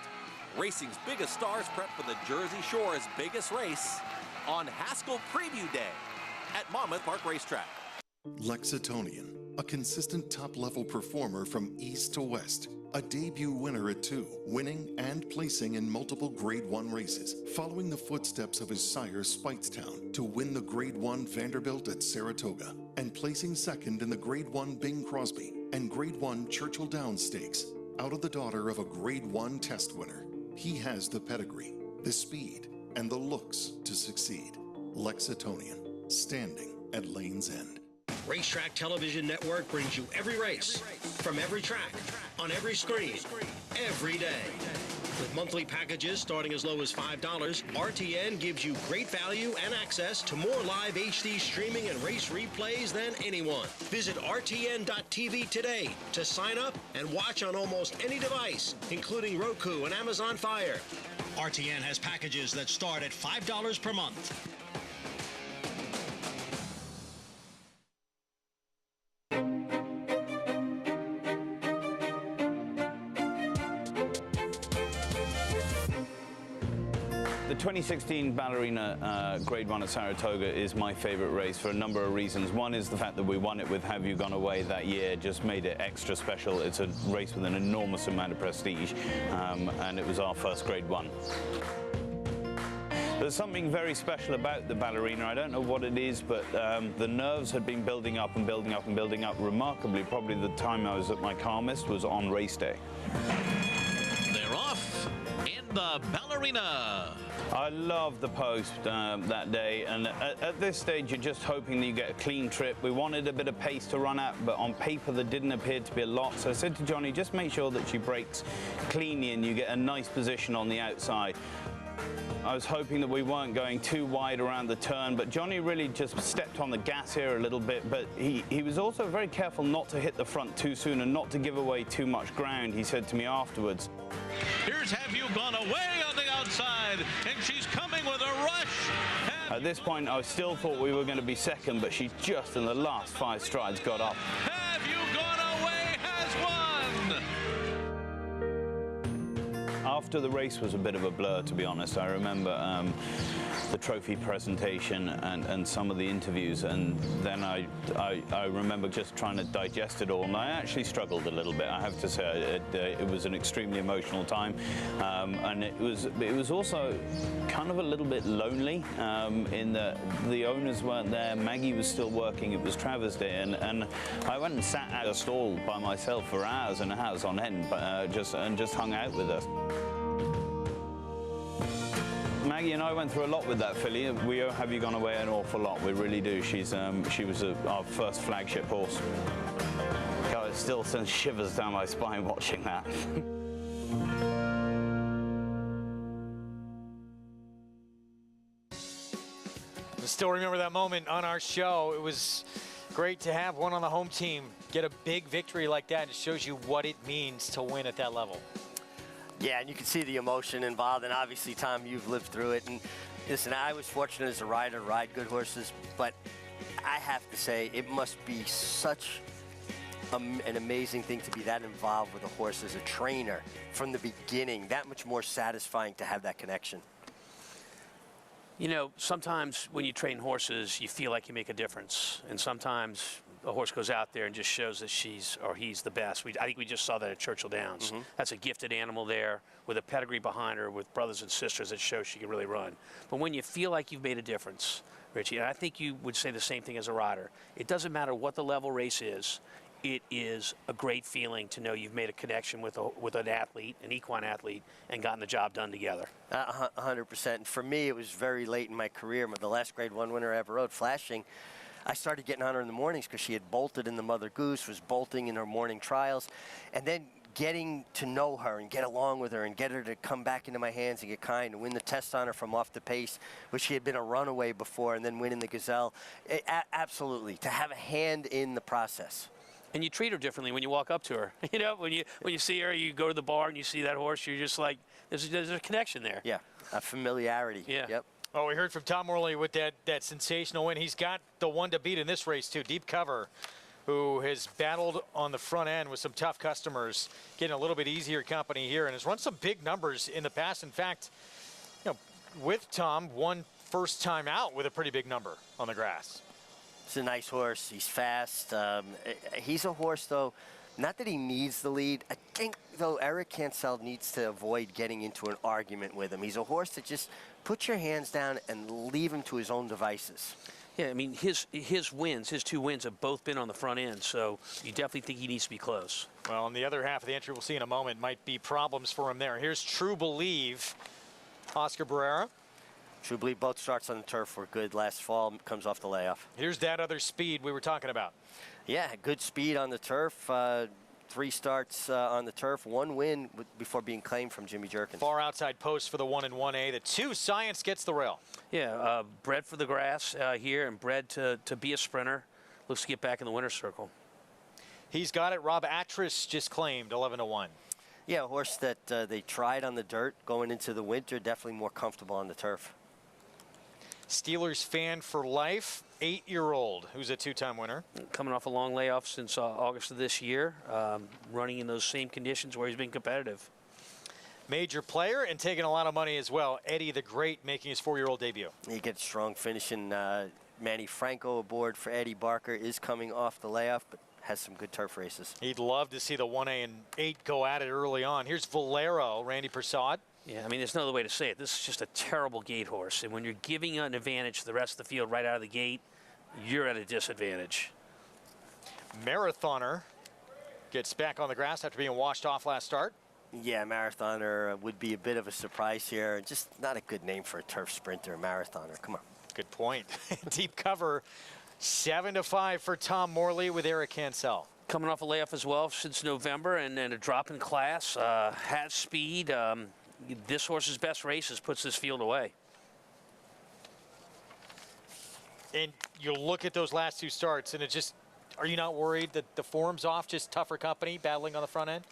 Racing's biggest stars prep for the Jersey Shore's biggest race on Haskell Preview Day at Monmouth Park Racetrack. Lexitonian, a consistent top-level performer from east to west. A debut winner at 2, winning and placing in multiple Grade 1 races, following the footsteps of his sire Speightstown to win the Grade 1 Vanderbilt at Saratoga, and placing second in the Grade 1 Bing Crosby and Grade 1 Churchill Downs Stakes, out of the daughter of a Grade 1 test winner. He has the pedigree, the speed, and the looks to succeed. Lexitonian, standing at Lane's End. Racetrack Television Network brings you every race, from every track, on every screen, every day. With monthly packages starting as low as $5, RTN gives you great value and access to more live HD streaming and race replays than anyone. Visit RTN.tv today to sign up and watch on almost any device, including Roku and Amazon Fire. RTN has packages that start at $5 per month. The 2016 Ballerina Grade 1 at Saratoga is my favorite race for a number of reasons. One is the fact that we won it with Have You Gone Away that year, just made it extra special. It's a race with an enormous amount of prestige, and it was our first Grade 1. There's something very special about the Ballerina. I don't know what it is, but the nerves had been building up and building up and building up. Remarkably, probably the time I was at my calmest was on race day. They're off in the Ballerina. I loved the post that day, and at this stage you're just hoping that you get a clean trip. We wanted a bit of pace to run at, but on paper there didn't appear to be a lot. So I said to Johnny, just make sure that she breaks cleanly and you get a nice position on the outside. I was hoping that we weren't going too wide around the turn, but Johnny really just stepped on the gas here a little bit, but he was also very careful not to hit the front too soon and not to give away too much ground, he said to me afterwards. Here's Have You Gone Away on the outside, and she's coming with a rush. At this point, I still thought we were going to be second, but she just in the last 5 strides got up. Have You Gone Away has won. After the race was a bit of a blur, to be honest. I remember the trophy presentation and some of the interviews, and then I remember just trying to digest it all, and I actually struggled a little bit, I have to say. It was an extremely emotional time, and it was also kind of a little bit lonely in that the owners weren't there, Maggie was still working, it was Travers Day, and I went and sat at a stall by myself for hours and hours on end, but just hung out with her. Maggie and I went through a lot with that filly. We owe Have You Gone Away an awful lot. We really do. She was our first flagship horse. God, it still sends shivers down my spine watching that. I still remember that moment on our show. It was great to have one on the home team get a big victory like that. It shows you what it means to win at that level. Yeah, and you can see the emotion involved, and obviously, Tom, you've lived through it. And listen, I was fortunate as a rider, ride good horses, but I have to say, it must be such an amazing thing to be that involved with a horse as a trainer from the beginning, that much more satisfying to have that connection. You know, sometimes when you train horses, you feel like you make a difference, and sometimes a horse goes out there and just shows that she's or he's the best. I think we just saw that at Churchill Downs. That's a gifted animal there with a pedigree behind her with brothers and sisters that shows she can really run. But when you feel like you've made a difference, Richie, and I think you would say the same thing as a rider, it doesn't matter what the level race is, it is a great feeling to know you've made a connection with an athlete, an equine athlete, and gotten the job done together. 100%. And for me, it was very late in my career. The last Grade 1 winner I ever rode, Flashing, I started getting on her in the mornings because she had bolted in the Mother Goose, was bolting in her morning trials, and then getting to know her and get along with her and get her to come back into my hands and get kind and win the test on her from off the pace, which she had been a runaway before, and then winning the Gazelle. Absolutely, to have a hand in the process. And you treat her differently when you walk up to her. You know, when you see her, you go to the bar and you see that horse, you're just like, there's a connection there. Yeah, a familiarity. Yeah. Yep. Oh, we heard from Tom Morley with that sensational win. He's got the one to beat in this race, too. Deep Cover, who has battled on the front end with some tough customers, getting a little bit easier company here, and has run some big numbers in the past. In fact, you know, with Tom, won first time out with a pretty big number on the grass. He's a nice horse. He's fast. He's a horse, though, not that he needs the lead. I think, though, Eric Cancel needs to avoid getting into an argument with him. He's a horse that just put your hands down and leave him to his own devices. Yeah, I mean, his wins, his 2 wins have both been on the front end, so you definitely think he needs to be close. Well, on the other half of the entry, we'll see in a moment, might be problems for him there. Here's True Believe, Oscar Barrera. True Believe, both starts on the turf were good last fall, comes off the layoff. Here's that other speed we were talking about. Yeah, good speed on the turf. 3 starts on the turf, 1 win before being claimed from Jimmy Jerkins. Far outside post for the 1 and 1A. The 2, Science gets the rail. Yeah, bred for the grass here and bred to be a sprinter. Looks to get back in the winner's circle. He's got it. Rob Atras just claimed 11-1. Yeah, a horse that they tried on the dirt going into the winter, definitely more comfortable on the turf. Steelers fan for life, 8-year-old, who's a 2-time winner. Coming off a long layoff since August of this year, running in those same conditions where he's been competitive. Major player and taking a lot of money as well. Eddie the Great making his 4-year-old debut. He gets strong finishing. Manny Franco aboard for Eddie Barker is coming off the layoff, but has some good turf races. He'd love to see the 1A and 8 go at it early on. Here's Valero, Randy Persaud. Yeah, I mean, there's no other way to say it. This is just a terrible gate horse. And when you're giving an advantage to the rest of the field right out of the gate, you're at a disadvantage. Marathoner gets back on the grass after being washed off last start. Yeah, Marathoner would be a bit of a surprise here. Just not a good name for a turf sprinter, Marathoner. Come on. Good point. Deep Cover, 7-5 for Tom Morley with Eric Cancel. Coming off a layoff as well since November, and then a drop in class. Has speed. this horse's best races puts this field away. And you look at those last two starts, and it just, are you not worried that the form's off, just tougher company battling on the front end?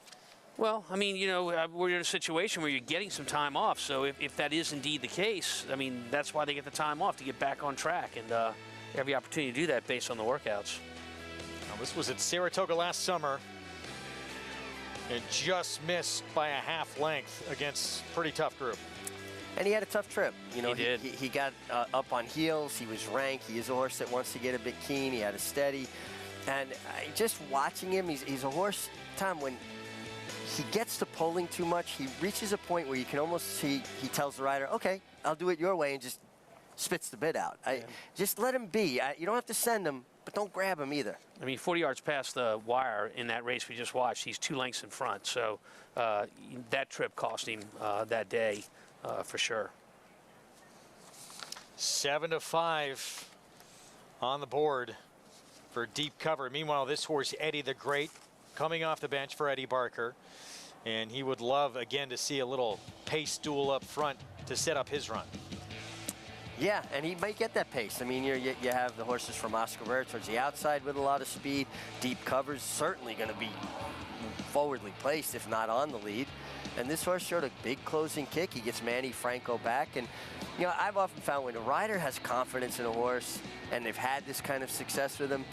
Well, I mean, you know, we're in a situation where you're getting some time off. So if that is indeed the case, I mean, that's why they get the time off, to get back on track. And every opportunity to do that based on the workouts. Now, this was at Saratoga last summer. And just missed by a half length against a pretty tough group. And he had a tough trip. You know, he did. He got up on heels. He was ranked. He is a horse that wants to get a bit keen. He had a steady. And just watching him, he's a horse, Tom, when he gets to pulling too much, he reaches a point where you can almost see, he tells the rider, okay, I'll do it your way, and just spits the bit out. Just let him be. You don't have to send him, but don't grab him either. I mean, 40 yards past the wire in that race we just watched, he's 2 lengths in front. So that trip cost him that day for sure. 7-5 on the board for deep cover. Meanwhile, this horse, Eddie the Great, coming off the bench for Eddie Barker. And he would love, again, to see a little pace duel up front to set up his run. Yeah, and he might get that pace. I mean, you have the horses from Oscar Rare towards the outside with a lot of speed. Deep cover's certainly going to be forwardly placed, if not on the lead. And this horse showed a big closing kick. He gets Manny Franco back. And, you know, I've often found when a rider has confidence in a horse and they've had this kind of success with him,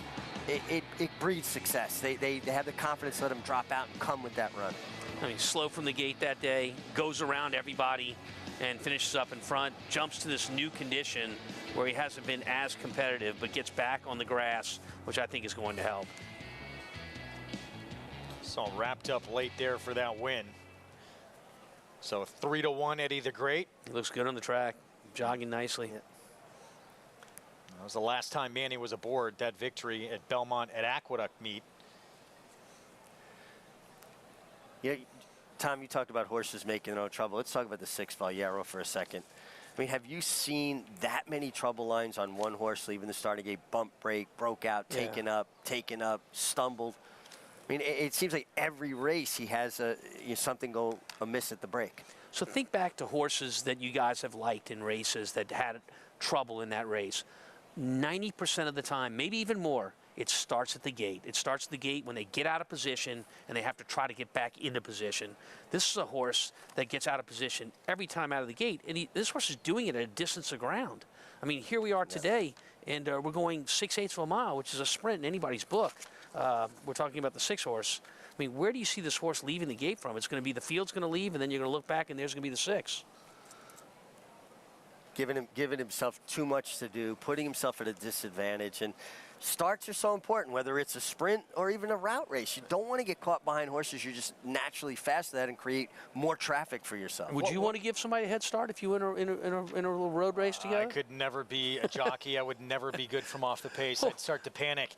it breeds success. They have the confidence to let him drop out and come with that run. I mean, slow from the gate that day, goes around everybody and finishes up in front, jumps to this new condition where he hasn't been as competitive, but gets back on the grass, which I think is going to help. So wrapped up late there for that win. So 3-1 Eddie the Great. He looks good on the track, jogging nicely. That was the last time Manny was aboard that victory at Belmont at Aqueduct meet. Yeah, Tom, you talked about horses making their own trouble. Let's talk about the 6 Vallejo for a second. I mean, have you seen that many trouble lines on one horse leaving the starting gate? Bump break, broke out, taken up, stumbled. I mean, it seems like every race he has something go amiss at the break. So think back to horses that you guys have liked in races that had trouble in that race. 90% of the time, maybe even more, it starts at the gate. It starts at the gate when they get out of position and they have to try to get back into position. This is a horse that gets out of position every time out of the gate, and this horse is doing it at a distance of ground. I mean, here we are today, and we're going 6/8 of a mile, which is a sprint in anybody's book. We're talking about the 6 horse. I mean, where do you see this horse leaving the gate from? It's going to be the field's going to leave, and then you're going to look back, and there's going to be the 6. Giving himself too much to do, putting himself at a disadvantage. And starts are so important, whether it's a sprint or even a route race. You don't want to get caught behind horses you're just naturally fast at and create more traffic for yourself. Would you want to give somebody a head start if you were in a little road race together? I could never be a jockey. I would never be good from off the pace. I'd start to panic.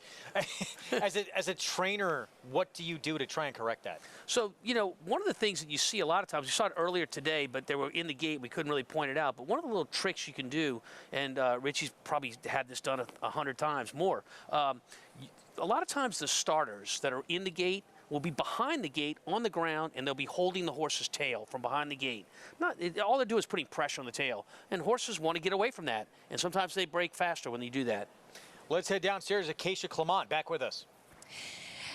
As a trainer, what do you do to try and correct that? So, you know, one of the things that you see a lot of times, you saw it earlier today, but they were in the gate. We couldn't really point it out. But one of the little tricks you can do, and Richie's probably had this done 100 times more, a lot of times the starters that are in the gate will be behind the gate on the ground, and they'll be holding the horse's tail from behind the gate. All they do is putting pressure on the tail, and horses want to get away from that, and sometimes they break faster when you do that. Let's head downstairs. Acacia Clement back with us.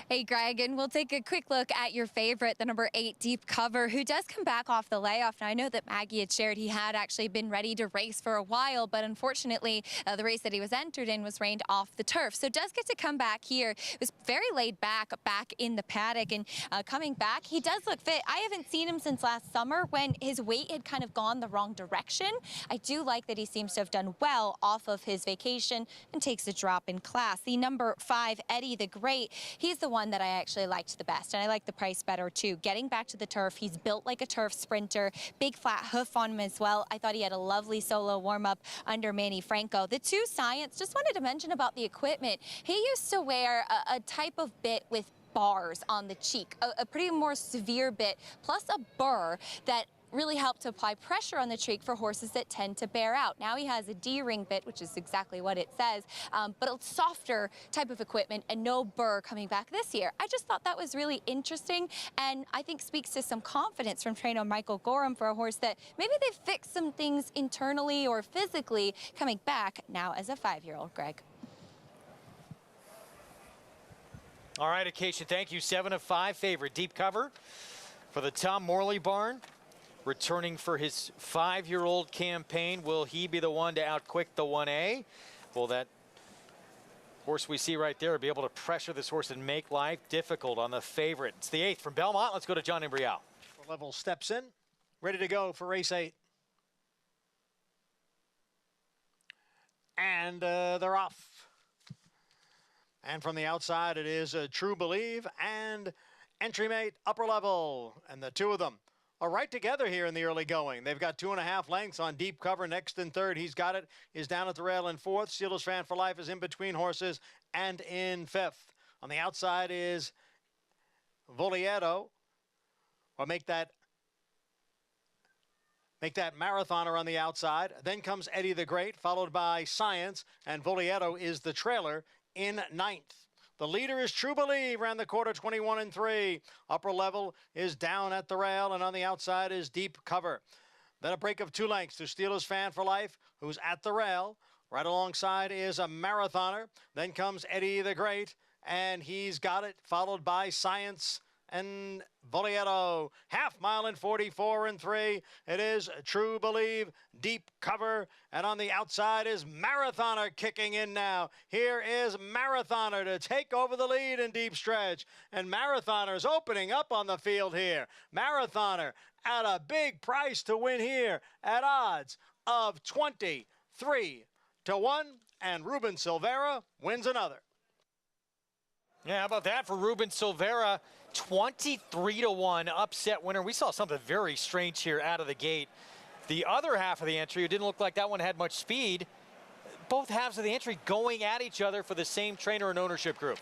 Hey, Greg, and we'll take a quick look at your favorite, the number 8 Deep Cover, who does come back off the layoff. Now, I know that Maggie had shared he had actually been ready to race for a while, but unfortunately, the race that he was entered in was rained off the turf. So does get to come back here. It was very laid back in the paddock, and coming back, he does look fit. I haven't seen him since last summer when his weight had kind of gone the wrong direction. I do like that he seems to have done well off of his vacation and takes a drop in class. The number 5, Eddie the Great, he's the one that I actually liked the best, and I like the price better too. Getting back to the turf, he's built like a turf sprinter, big flat hoof on him as well. I thought he had a lovely solo warm-up under Manny Franco. The 2 Science, just wanted to mention about the equipment. He used to wear a type of bit with bars on the cheek, a pretty more severe bit, plus a burr that really help to apply pressure on the trach for horses that tend to bear out. Now he has a D-ring bit, which is exactly what it says, but a softer type of equipment and no burr coming back this year. I just thought that was really interesting, and I think speaks to some confidence from trainer Michael Gorham for a horse that maybe they've fixed some things internally or physically coming back now as a 5-year-old, Greg. All right, Acacia, thank you. 7 of 5 favorite. Deep cover for the Tom Morley barn. Returning for his 5-year-old campaign. Will he be the one to outquick the 1A? Will that horse we see right there be able to pressure this horse and make life difficult on the favorite? It's the 8th from Belmont. Let's go to John Imbrial. Level steps in, ready to go for race 8. And they're off. And from the outside, it is True Believe and Entry Mate Upper Level. And the two of them are right together here in the early going. They've got 2.5 lengths on deep cover. Next and third, he's got it, is down at the rail in 4th. Steelers Fan for Life is in between horses and in 5th. On the outside is Volieto. Or make that marathoner on the outside. Then comes Eddie the Great, followed by Science, and Volieto is the trailer in 9th. The leader is True Believe, ran the quarter 21 and 3. Upper Level is down at the rail, and on the outside is Deep Cover. Then a break of 2 lengths to Steelers Fan for Life, who's at the rail. Right alongside is a marathoner. Then comes Eddie the Great, and he's got it, followed by Science and Volieto. Half mile in 44 and 3. It is True Believe, Deep Cover, and on the outside is Marathoner kicking in now. Here is Marathoner to take over the lead in deep stretch, and Marathoner's opening up on the field here. Marathoner at a big price to win here at odds of 23 to 1, and Ruben Silvera wins another. Yeah, how about that for Ruben Silvera? 23 to 1 upset winner. We saw something very strange here out of the gate. The other half of the entry, it didn't look like that one had much speed. Both halves of the entry going at each other for the same trainer and ownership group.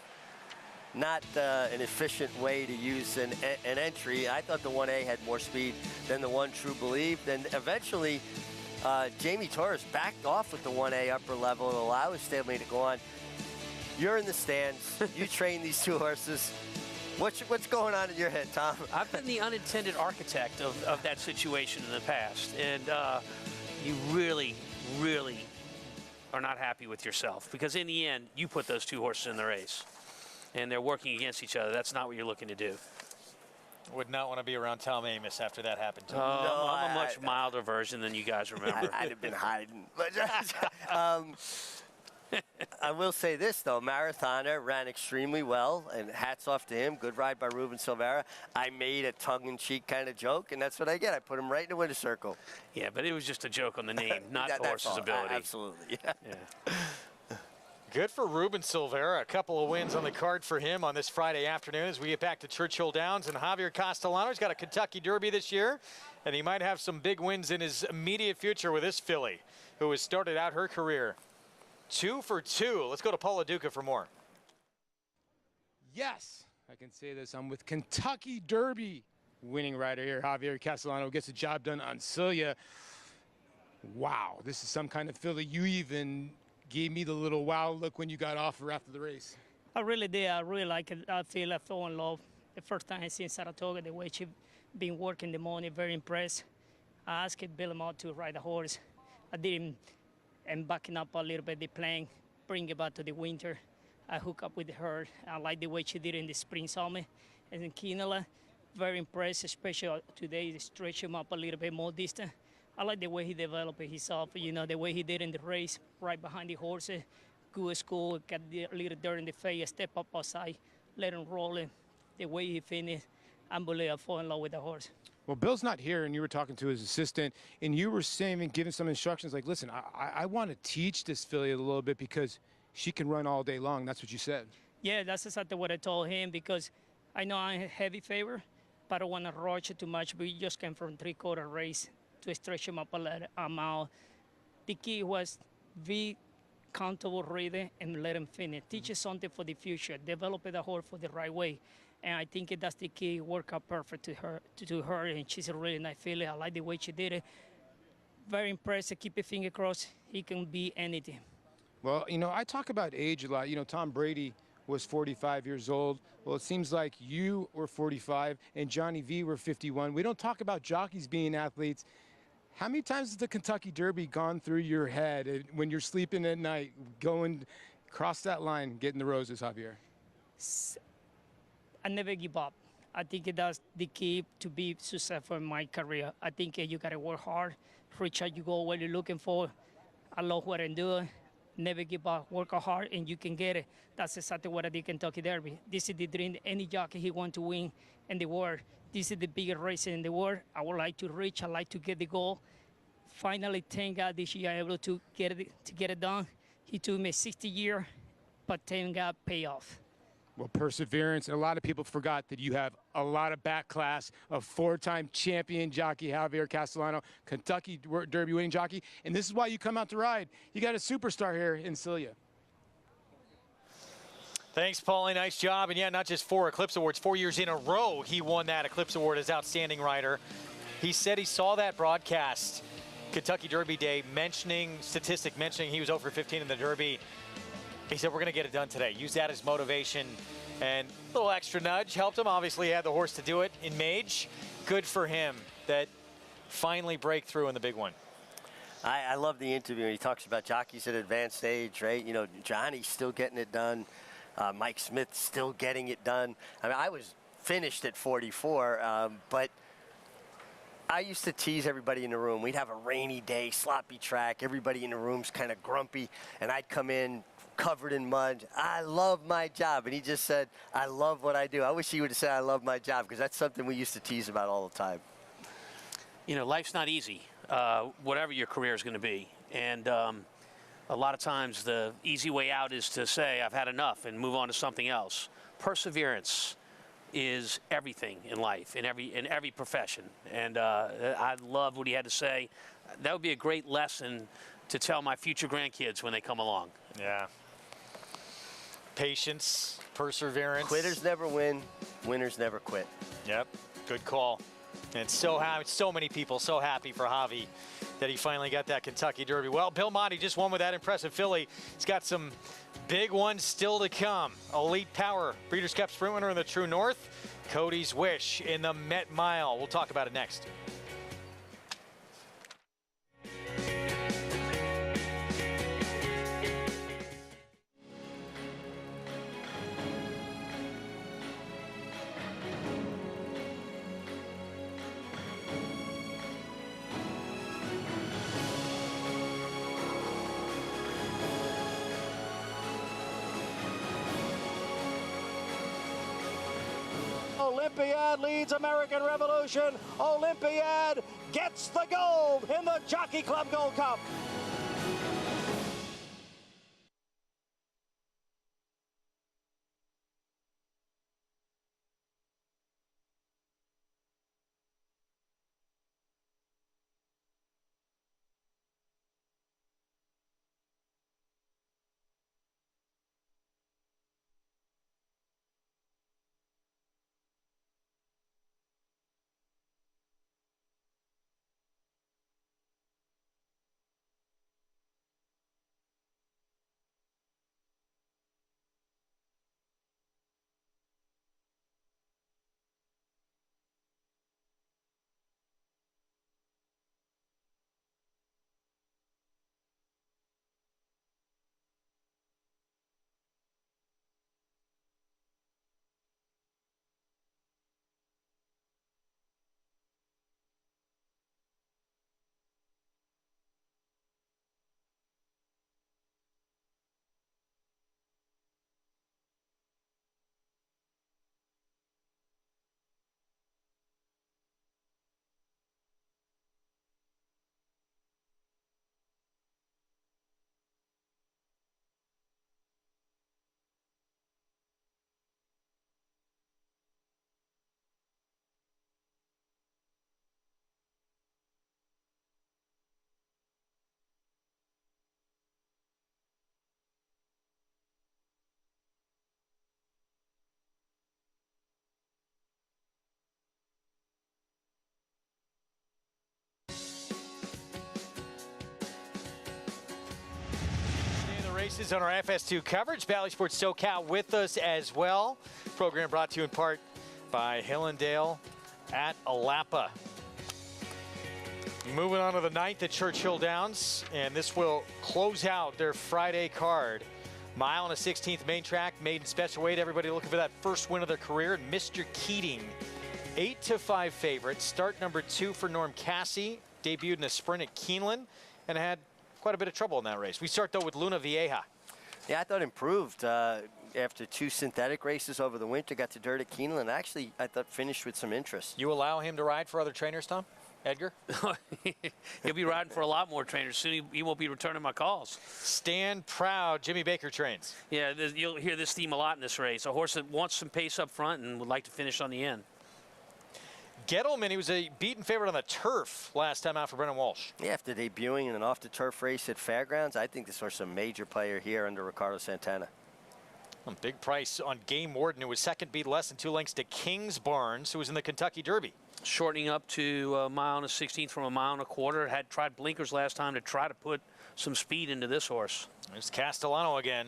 Not an efficient way to use an entry. I thought the 1A had more speed than the 1 True Believe. Then eventually, Jamie Torres backed off with the 1A Upper Level and allowed his stablemate to go on. You're in the stands. You train these two horses. What's going on in your head, Tom? I've been the unintended architect of that situation in the past, and you really, really are not happy with yourself, because in the end, you put those two horses in the race, and they're working against each other. That's not what you're looking to do. Would not want to be around Tom Amoss after that happened to him. No, I'm a much milder version than you guys remember. I'd have been hiding. But, I will say this, though. Marathoner ran extremely well, and hats off to him. Good ride by Ruben Silvera. I made a tongue-in-cheek kind of joke, and that's what I get. I put him right in the winner's circle. Yeah, but it was just a joke on the name, not the horse's ability. Absolutely, yeah. Good for Ruben Silvera. A couple of wins on the card for him on this Friday afternoon as we get back to Churchill Downs. And Javier Castellano's got a Kentucky Derby this year, and he might have some big wins in his immediate future with this filly, who has started out her career 2 for 2. Let's go to Paula Duca for more. Yes, I can say this. I'm with Kentucky Derby winning rider here. Javier Castellano gets the job done on Celia. Wow, this is some kind of filly. You even gave me the little wow look when you got off her after the race. I really did. I really like it. I feel I fell in love. The first time I seen Saratoga, the way she been working the morning, very impressed. I asked Bill Mott to ride the horse. I didn't. And backing up a little bit the plan, bring it back to the winter. I hook up with her. I like the way she did in the spring summer. And then Quinola, very impressed, especially today, they stretch him up a little bit more distant. I like the way he developed himself, you know, the way he did in the race, right behind the horses. Good school, got a little dirt in the face, step up outside, let him roll it. The way he finished, unbelievable, I fall in love with the horse. Well, Bill's not here, and you were talking to his assistant, and you were saying and giving some instructions like, listen, I want to teach this filly a little bit because she can run all day long. That's what you said. Yeah, that's exactly what I told him, because I know I'm a heavy favor, but I don't want to rush it too much. We just came from 3/4 race to stretch him up a mile. The key was be comfortable reading and let him finish. Teach us something for the future. Develop the horse for the right way. And I think that's the key. Work out perfect to her, and she's a really nice filly. I like the way she did it. Very impressive. Keep your finger crossed. He can be anything. Well, you know, I talk about age a lot. You know, Tom Brady was 45 years old. Well, it seems like you were 45 and Johnny V were 51. We don't talk about jockeys being athletes. How many times has the Kentucky Derby gone through your head when you're sleeping at night, going across that line, getting the roses, Javier? I never give up. I think that's the key to be successful in my career. I think you got to work hard, reach out, you go what you're looking for. I love what I'm doing. Never give up, work hard, and you can get it. That's exactly what I did Kentucky Derby. This is the dream. Any jockey he want to win in the world. This is the biggest race in the world. I would like to reach. I like to get the goal. Finally, thank God this year I'm able to get it done. He took me 60 years, but thank God pay off. Well, perseverance, and a lot of people forgot that you have a lot of back class of four-time champion jockey Javier Castellano, Kentucky Derby winning jockey, and this is why you come out to ride. You got a superstar here in Celia. Thanks, Paulie. Nice job. And yeah, not just 4 Eclipse Awards, 4 years in a row he won that Eclipse Award as Outstanding Rider. He said he saw that broadcast, Kentucky Derby Day, mentioning he was 0 for 15 in the Derby. He said, we're going to get it done today. Use that as motivation. And a little extra nudge helped him. Obviously, he had the horse to do it in Mage. Good for him that finally break through in the big one. I love the interview. He talks about jockeys at advanced age, right? You know, Johnny's still getting it done. Mike Smith still getting it done. I mean, I was finished at 44, but I used to tease everybody in the room. We'd have a rainy day, sloppy track. Everybody in the room's kind of grumpy, and I'd come in covered in mud. I love my job. And he just said, I love what I do. I wish he would have said, I love my job, because that's something we used to tease about all the time. You know, life's not easy, whatever your career is going to be. And a lot of times the easy way out is to say, I've had enough and move on to something else. Perseverance is everything in life, in every profession. And I love what he had to say. That would be a great lesson to tell my future grandkids when they come along. Yeah. Patience, perseverance. Quitters never win, winners never quit. Yep, good call. And so many people so happy for Javi that he finally got that Kentucky Derby. Well, Bill Motti just won with that impressive filly. He's got some big ones still to come. Elite Power, Breeders' Cup Sprint winner in the True North. Cody's Wish in the Met Mile. We'll talk about it next. Olympiad leads American Revolution. Olympiad gets the gold in the Jockey Club Gold Cup. races on our FS2 coverage. Bally Sports SoCal with us as well. Program brought to you in part by Hillendale at Alapa. Moving on to the 9th at Churchill Downs, and this will close out their Friday card. Mile and a 16th main track, maiden special weight. Everybody looking for that first win of their career. Mr. Keating, 8-5 favorite. Start number 2 for Norm Cassie. Debuted in a sprint at Keeneland and had quite a bit of trouble in that race. We start, though, with Luna Vieja. Yeah, I thought improved after 2 synthetic races over the winter. Got to dirt at Keeneland. Actually, I thought finished with some interest. You allow him to ride for other trainers, Tom? Edgar? He'll be riding for a lot more trainers. Soon he won't be returning my calls. Stand proud. Jimmy Baker trains. Yeah, you'll hear this theme a lot in this race. A horse that wants some pace up front and would like to finish on the end. Gettleman, he was a beaten favorite on the turf last time out for Brennan Walsh. Yeah, after debuting in an off-the-turf race at Fairgrounds, I think this horse is a major player here under Ricardo Santana. A big price on Game Warden, who was second, beat less than 2 lengths to Kings Barnes, who was in the Kentucky Derby. Shortening up to a mile and a 16th from a mile and a quarter. Had tried blinkers last time to try to put some speed into this horse. There's Castellano again,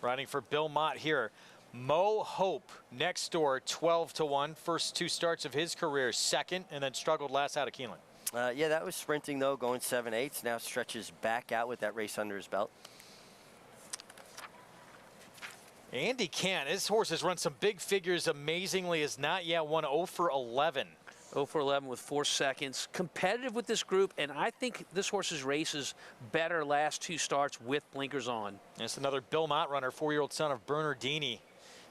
riding for Bill Mott here. Mo Hope next door, 12-1. First 2 starts of his career, second, and then struggled last out of Keeneland. Yeah, that was sprinting, though, going 7/8. Now stretches back out with that race under his belt. Andy Cant, his horse has run some big figures amazingly, has not yet won 0 for 11. 0 for 11 with 4 seconds. Competitive with this group, and I think this horse's race is better last 2 starts with blinkers on. That's another Bill Mott runner, 4-year-old son of Bernardini.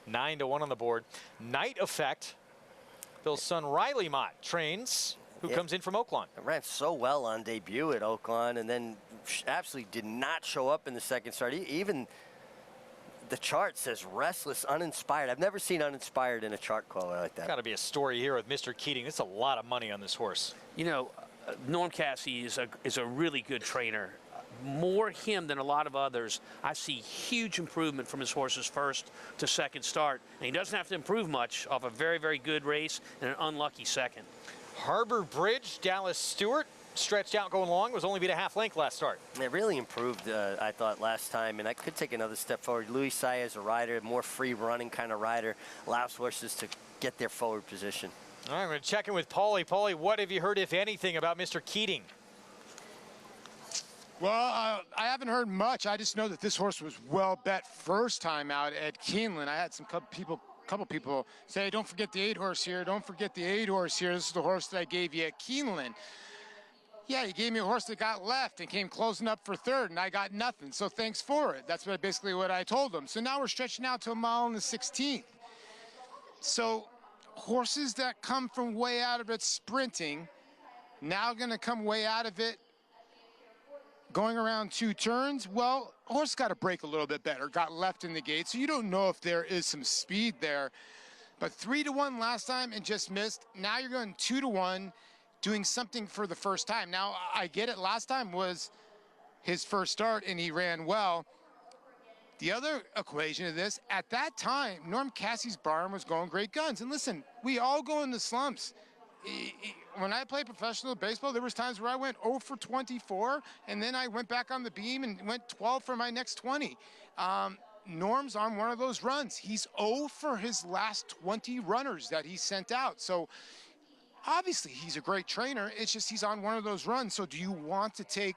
9-1 on the board. Night Effect, Bill's son Riley Mott trains, who comes in from Oaklawn. It ran so well on debut at Oaklawn, and then absolutely did not show up in the second start. Even the chart says restless, uninspired. I've never seen uninspired in a chart caller like that. Got to be a story here with Mr. Keating. That's a lot of money on this horse. You know, Norm Cassie is a really good trainer. More him than a lot of others. I see huge improvement from his horse's first to second start. And he doesn't have to improve much off a very, very good race and an unlucky second. Harbor Bridge, Dallas Stewart, stretched out going long, was only beat a half length last start. It really improved, I thought, last time, and I could take another step forward. Luis Saez, a rider, more free running kind of rider, allows horses to get their forward position. All right, I'm going to check in with Paulie. Paulie, what have you heard, if anything, about Mr. Keating? Well, I haven't heard much. I just know that this horse was well bet first time out at Keeneland. I had some couple people say, don't forget the 8-horse here. Don't forget the 8-horse here. This is the horse that I gave you at Keeneland. Yeah, you gave me a horse that got left and came closing up for third, and I got nothing. So thanks for it. That's basically what I told them. So now we're stretching out to a mile and the 16th. So horses that come from way out of it sprinting, now going to come way out of it going around 2 turns. Well, horse got to break a little bit better, got left in the gate, so you don't know if there is some speed there. But 3-1 last time and just missed. Now you're going 2-1, doing something for the first time. Now, I get it. Last time was his first start, and he ran well. The other equation of this, at that time, Norm Cassie's barn was going great guns. And listen, we all go into slumps. When I played professional baseball, there was times where I went 0 for 24, and then I went back on the beam and went 12 for my next 20. Norm's on one of those runs. He's 0 for his last 20 runners that he sent out. So obviously he's a great trainer. It's just he's on one of those runs. So do you want to take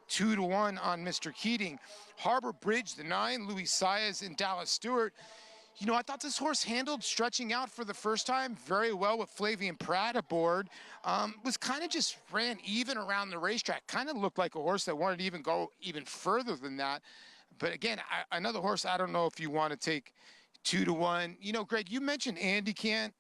2-1 on Mr. Keating? Harbor Bridge, the 9, Luis Saez and Dallas Stewart. You know, I thought this horse handled stretching out for the first time very well with Flavian Pratt aboard. Was kind of just ran even around the racetrack. Kind of looked like a horse that wanted to even go even further than that. But again, another horse, I don't know if you want to take 2-1. You know, Greg, you mentioned Andy Cant.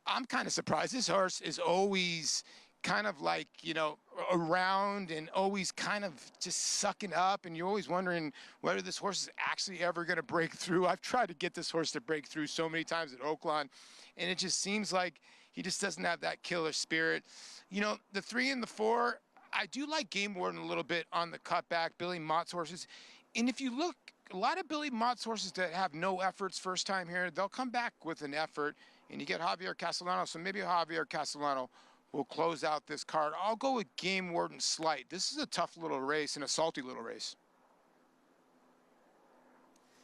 I'm kind of surprised. This horse is always kind of like, you know, around and always kind of just sucking up, and you're always wondering whether this horse is actually ever going to break through. I've tried to get this horse to break through so many times at Oaklawn, and it just seems like he just doesn't have that killer spirit. You know, the 3 and the 4, I do like Game Warden a little bit on the cutback, Billy Mott's horses. And if you look, a lot of Billy Mott's horses that have no efforts first time here, they'll come back with an effort, and you get Javier Castellano. So maybe Javier Castellano will close out this card. I'll go with Game Warden Slight. This is a tough little race and a salty little race.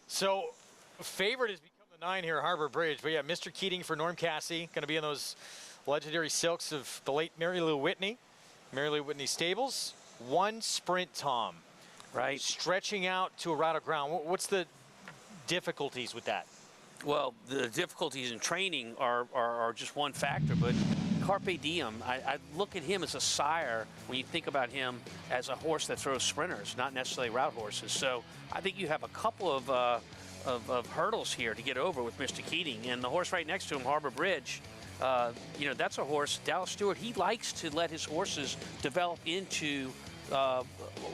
So, favorite has become the 9 here, Harbor Bridge. But yeah, Mr. Keating for Norm Cassie, going to be in those legendary silks of the late Mary Lou Whitney stables. 1 sprint, Tom. Right. Stretching out to a route of ground. What's the difficulties with that? Well, the difficulties in training are just one factor, but Carpe Diem, I look at him as a sire when you think about him as a horse that throws sprinters, not necessarily route horses. So I think you have a couple of hurdles here to get over with Mr. Keating. And the horse right next to him, Harbor Bridge, you know, that's a horse, Dallas Stewart, he likes to let his horses develop into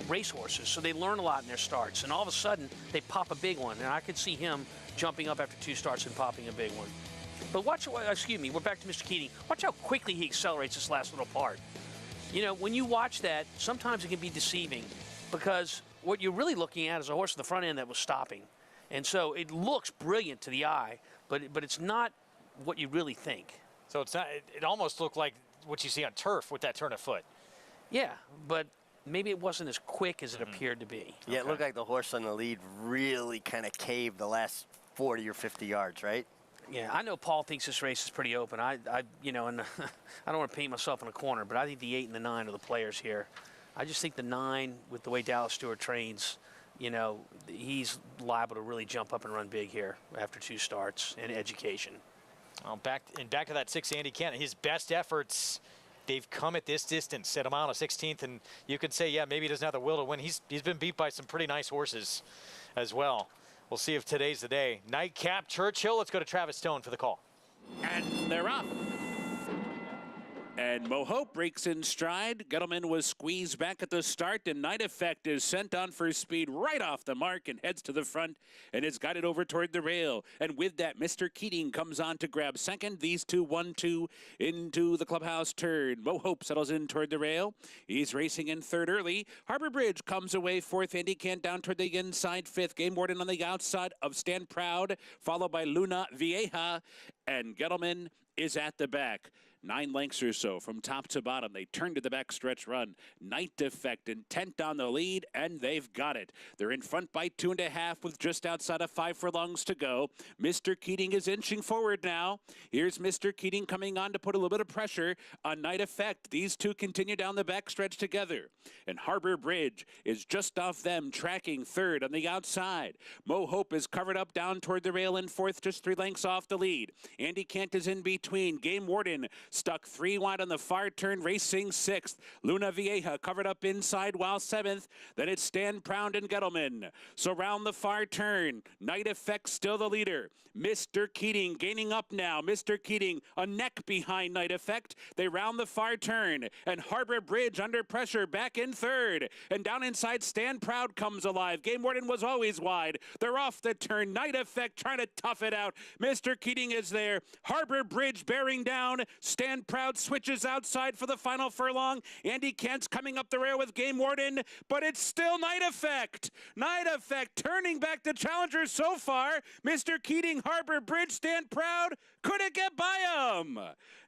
race horses, so they learn a lot in their starts, and all of a sudden they pop a big one, and I could see him jumping up after 2 starts and popping a big one. But watch, excuse me, we're back to Mr. Keating. Watch how quickly he accelerates this last little part. You know, when you watch that, sometimes it can be deceiving because what you're really looking at is a horse at the front end that was stopping. And so it looks brilliant to the eye, but it's not what you really think. So it's not, it almost looked like what you see on turf with that turn of foot. Yeah, but maybe it wasn't as quick as it appeared to be. Yeah, it looked like the horse on the lead really kind of caved the last 40 or 50 yards, right? Yeah, I know Paul thinks this race is pretty open. You know, and I don't want to paint myself in a corner, but I think the 8 and the 9 are the players here. I just think the 9, with the way Dallas Stewart trains, you know, he's liable to really jump up and run big here after 2 starts in education. Well, back to that 6, Andy Kent. His best efforts, they've come at this distance, at a mile and 16th, and you could say, yeah, maybe he doesn't have the will to win. He's been beat by some pretty nice horses as well. We'll see if today's the day. Nightcap Churchill. Let's go to Travis Stone for the call. And they're off. And Mo Hope breaks in stride. Gettleman was squeezed back at the start, and Night Effect is sent on for speed right off the mark and heads to the front and is guided over toward the rail. And with that, Mr. Keating comes on to grab second. These two 1-2 into the clubhouse turn. Mo Hope settles in toward the rail. He's racing in third early. Harbor Bridge comes away fourth. Andy Kent down toward the inside fifth. Game Warden on the outside of Stand Proud, followed by Luna Vieja, and Gettleman is at the back. 9 lengths or so from top to bottom. They turn to the backstretch run. Night Effect intent on the lead, and they've got it. They're in front by 2.5 with just outside of 5 furlongs to go. Mr. Keating is inching forward now. Here's Mr. Keating coming on to put a little bit of pressure on Night Effect. These two continue down the backstretch together. And Harbor Bridge is just off them, tracking third on the outside. Mo Hope is covered up down toward the rail in fourth, just 3 lengths off the lead. Andy Kent is in between. Game Warden stuck 3 wide on the far turn, racing 6th. Luna Vieja covered up inside while 7th. Then it's Stand Proud and Gettleman. So round the far turn, Night Effect still the leader. Mr. Keating gaining up now. Mr. Keating a neck behind Night Effect. They round the far turn, and Harbor Bridge under pressure back in third. And down inside, Stand Proud comes alive. Game Warden was always wide. They're off the turn. Night Effect trying to tough it out. Mr. Keating is there. Harbor Bridge bearing down. Stand Proud switches outside for the final furlong. Andy Kent's coming up the rail with Game Warden, but it's still Night Effect. Night Effect turning back the challengers so far. Mr. Keating, Harbor Bridge, Stand Proud, couldn't get by him.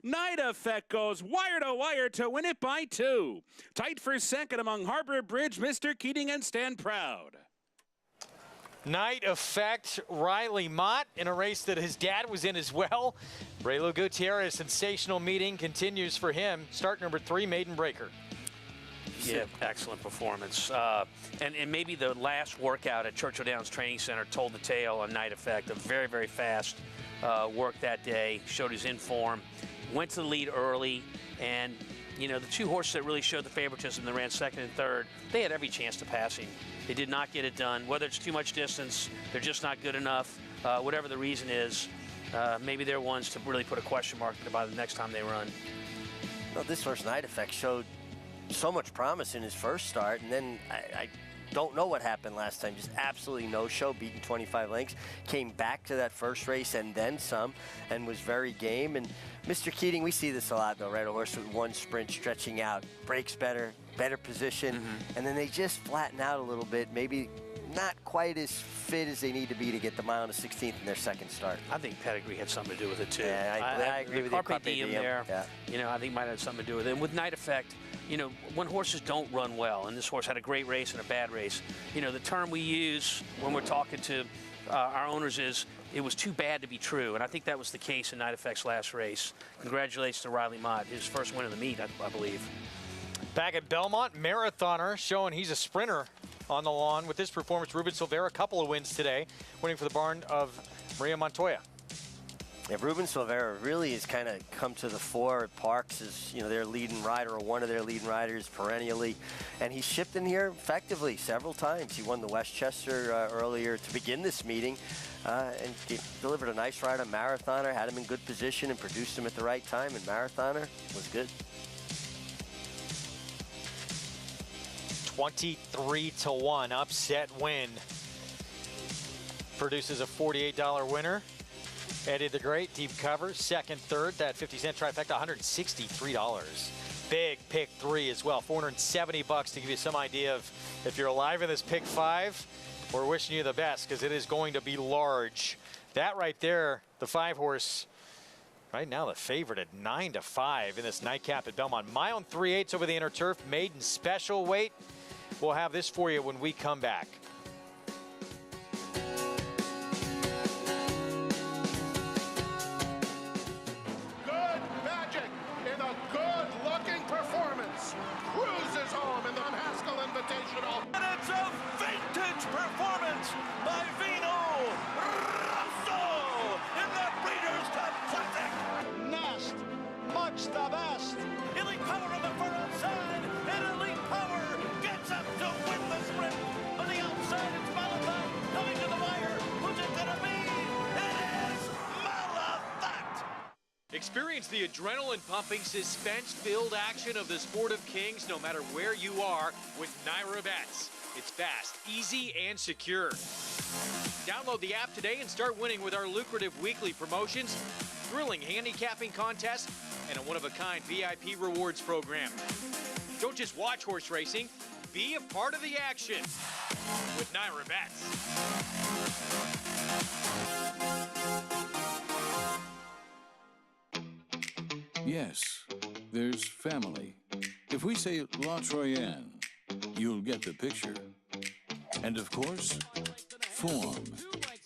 Night Effect goes wire to wire to win it by 2. Tight for second among Harbor Bridge, Mr. Keating, and Stand Proud. Night Effect, Riley Mott in a race that his dad was in as well. Raylo Gutierrez, sensational meeting continues for him. Start number 3, Maiden Breaker. Yeah, excellent performance. And maybe the last workout at Churchill Downs Training Center told the tale on Night Effect. A very, very fast work that day, showed his in form, went to the lead early, and you know, the 2 horses that really showed the favoritism that ran second and third, they had every chance to pass him. They did not get it done. Whether it's too much distance, they're just not good enough, whatever the reason is, maybe they're ones to really put a question mark about the next time they run. Well, this horse, Night Effect, showed so much promise in his first start, and then I don't know what happened last time. Just absolutely no show, beaten 25 lengths. Came back to that first race and then some, and was very game. And Mr. Keating, we see this a lot though, right? A horse with 1 sprint stretching out, breaks better, better position, and then they just flatten out a little bit, maybe not quite as fit as they need to be to get the mile and a 16th in their second start. I think pedigree had something to do with it too. Yeah, I agree with you. Carpe diem there, Yeah. you know, I think might have something to do with it. And with Night Effect, you know, when horses don't run well, and this horse had a great race and a bad race, you know, the term we use when we're talking to our owners is, it was too bad to be true, and I think that was the case in Night Effect's last race. Congratulations to Riley Mott, his first win of the meet, I believe. Back at Belmont, marathoner showing he's a sprinter on the lawn with this performance. Ruben Silvera, a couple of wins today, winning for the barn of Maria Montoya. Yeah, Ruben Silvera really has kind of come to the fore at Parks as, you know, their leading rider, or one of their leading riders perennially. And he's shipped in here effectively several times. He won the Westchester earlier to begin this meeting, and he delivered a nice ride on Marathoner, had him in good position and produced him at the right time, and Marathoner was good. 23-1 upset win. Produces a $48 winner. Eddie the Great, deep cover, second, third, that 50-cent trifecta, $163. Big pick 3 as well, $470 to give you some idea of if you're alive in this pick 5. We're wishing you the best because it is going to be large. That right there, the 5-horse, right now the favorite at 9-5 in this nightcap at Belmont. Mile and 3/8 over the inner turf, maiden special weight. We'll have this for you when we come back. Good magic in a good-looking performance. Cruises home in the Haskell Invitational. And it's a vintage performance by Vino Rosso in the Breeders' Cup Classic. Nest, much the best. Elite Power on the far outside, and Elite Power gets up to win the sprint. On the outside, it's Malafat coming to the wire. Who's it gonna be? It is Malafat. Experience the adrenaline-pumping, suspense-filled action of the Sport of Kings no matter where you are with Naira Bets. It's fast, easy, and secure. Download the app today and start winning with our lucrative weekly promotions, thrilling handicapping contests, and a one-of-a-kind VIP rewards program. Don't just watch horse racing, be a part of the action with Naira Bets. Yes, there's family. If we say La Troyenne, you'll get the picture. And of course, form.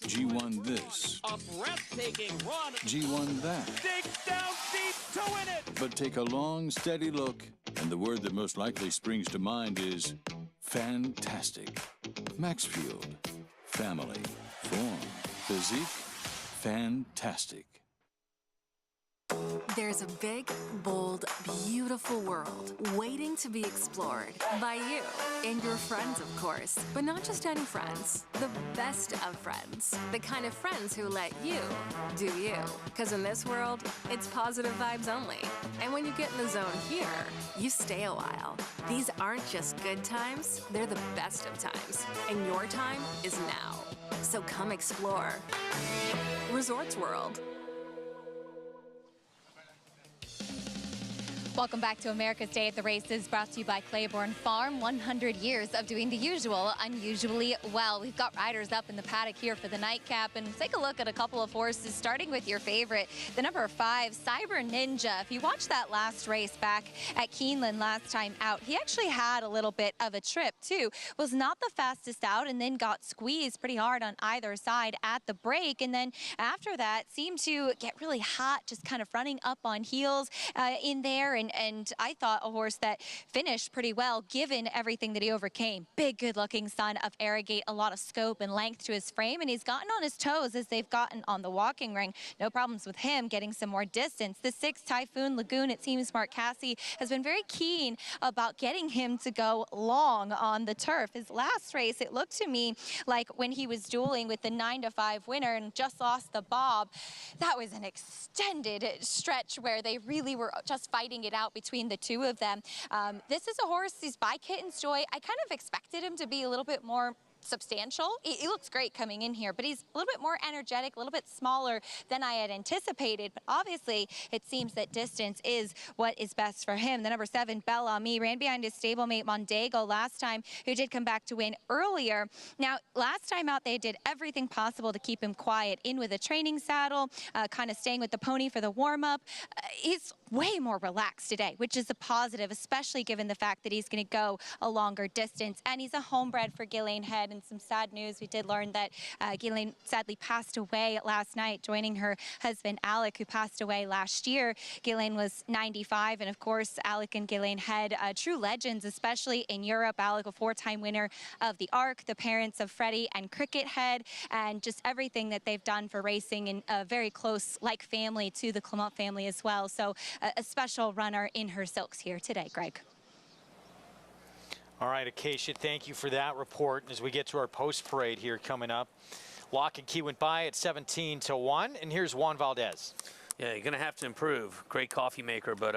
G1 this, A breathtaking run. G1 that. Dig down deep to win it. But take a long, steady look, and the word that most likely springs to mind is fantastic. Maxfield, family, form, physique, fantastic. There's a big, bold, beautiful world waiting to be explored by you and your friends, of course. But not just any friends, the best of friends. The kind of friends who let you do you. Because in this world, it's positive vibes only. And when you get in the zone here, you stay a while. These aren't just good times, they're the best of times. And your time is now. So come explore. Resorts World. Welcome back to America's Day at the Races, brought to you by Claiborne Farm. 100 years of doing the usual unusually well. We've got riders up in the paddock here for the nightcap, and take a look at a couple of horses, starting with your favorite, the number 5, Cyber Ninja. If you watched that last race back at Keeneland last time out, he actually had a little bit of a trip too. Was not the fastest out, and then got squeezed pretty hard on either side at the break, and then after that seemed to get really hot, just kind of running up on heels in there. And I thought a horse that finished pretty well given everything that he overcame. Big, good-looking son of Arrogate, a lot of scope and length to his frame, and he's gotten on his toes as they've gotten on the walking ring. No problems with him getting some more distance. The 6, Typhoon Lagoon, it seems Mark Casse has been very keen about getting him to go long on the turf. His last race, it looked to me like when he was dueling with the 9-5 winner and just lost the Bob, that was an extended stretch where they really were just fighting it out between the two of them. This is a horse, he's by Kitten's Joy. I kind of expected him to be a little bit more substantial. He looks great coming in here, but he's a little bit more energetic, a little bit smaller than I had anticipated. But obviously, it seems that distance is what is best for him. The number 7, Bel Ami, ran behind his stablemate Mondego last time, who did come back to win earlier. Now, last time out, they did everything possible to keep him quiet, in with a training saddle, kind of staying with the pony for the warm-up. He's way more relaxed today, which is a positive, especially given the fact that he's going to go a longer distance. And he's a homebred for Ghislaine Head. And some sad news, we did learn that Ghislaine sadly passed away last night, joining her husband Alec, who passed away last year. Ghislaine was 95, and of course, Alec and Ghislaine Head, true legends, especially in Europe. Alec, a 4-time winner of the ARC, the parents of Freddie and Cricket Head, and just everything that they've done for racing, and a very close, like, family to the Clement family as well. So a special runner in her silks here today, Greg. All right, Acacia, thank you for that report. As we get to our post parade here coming up, Lock and Key went by at 17-1, and here's Juan Valdez. Yeah, you're going to have to improve. Great coffee maker, but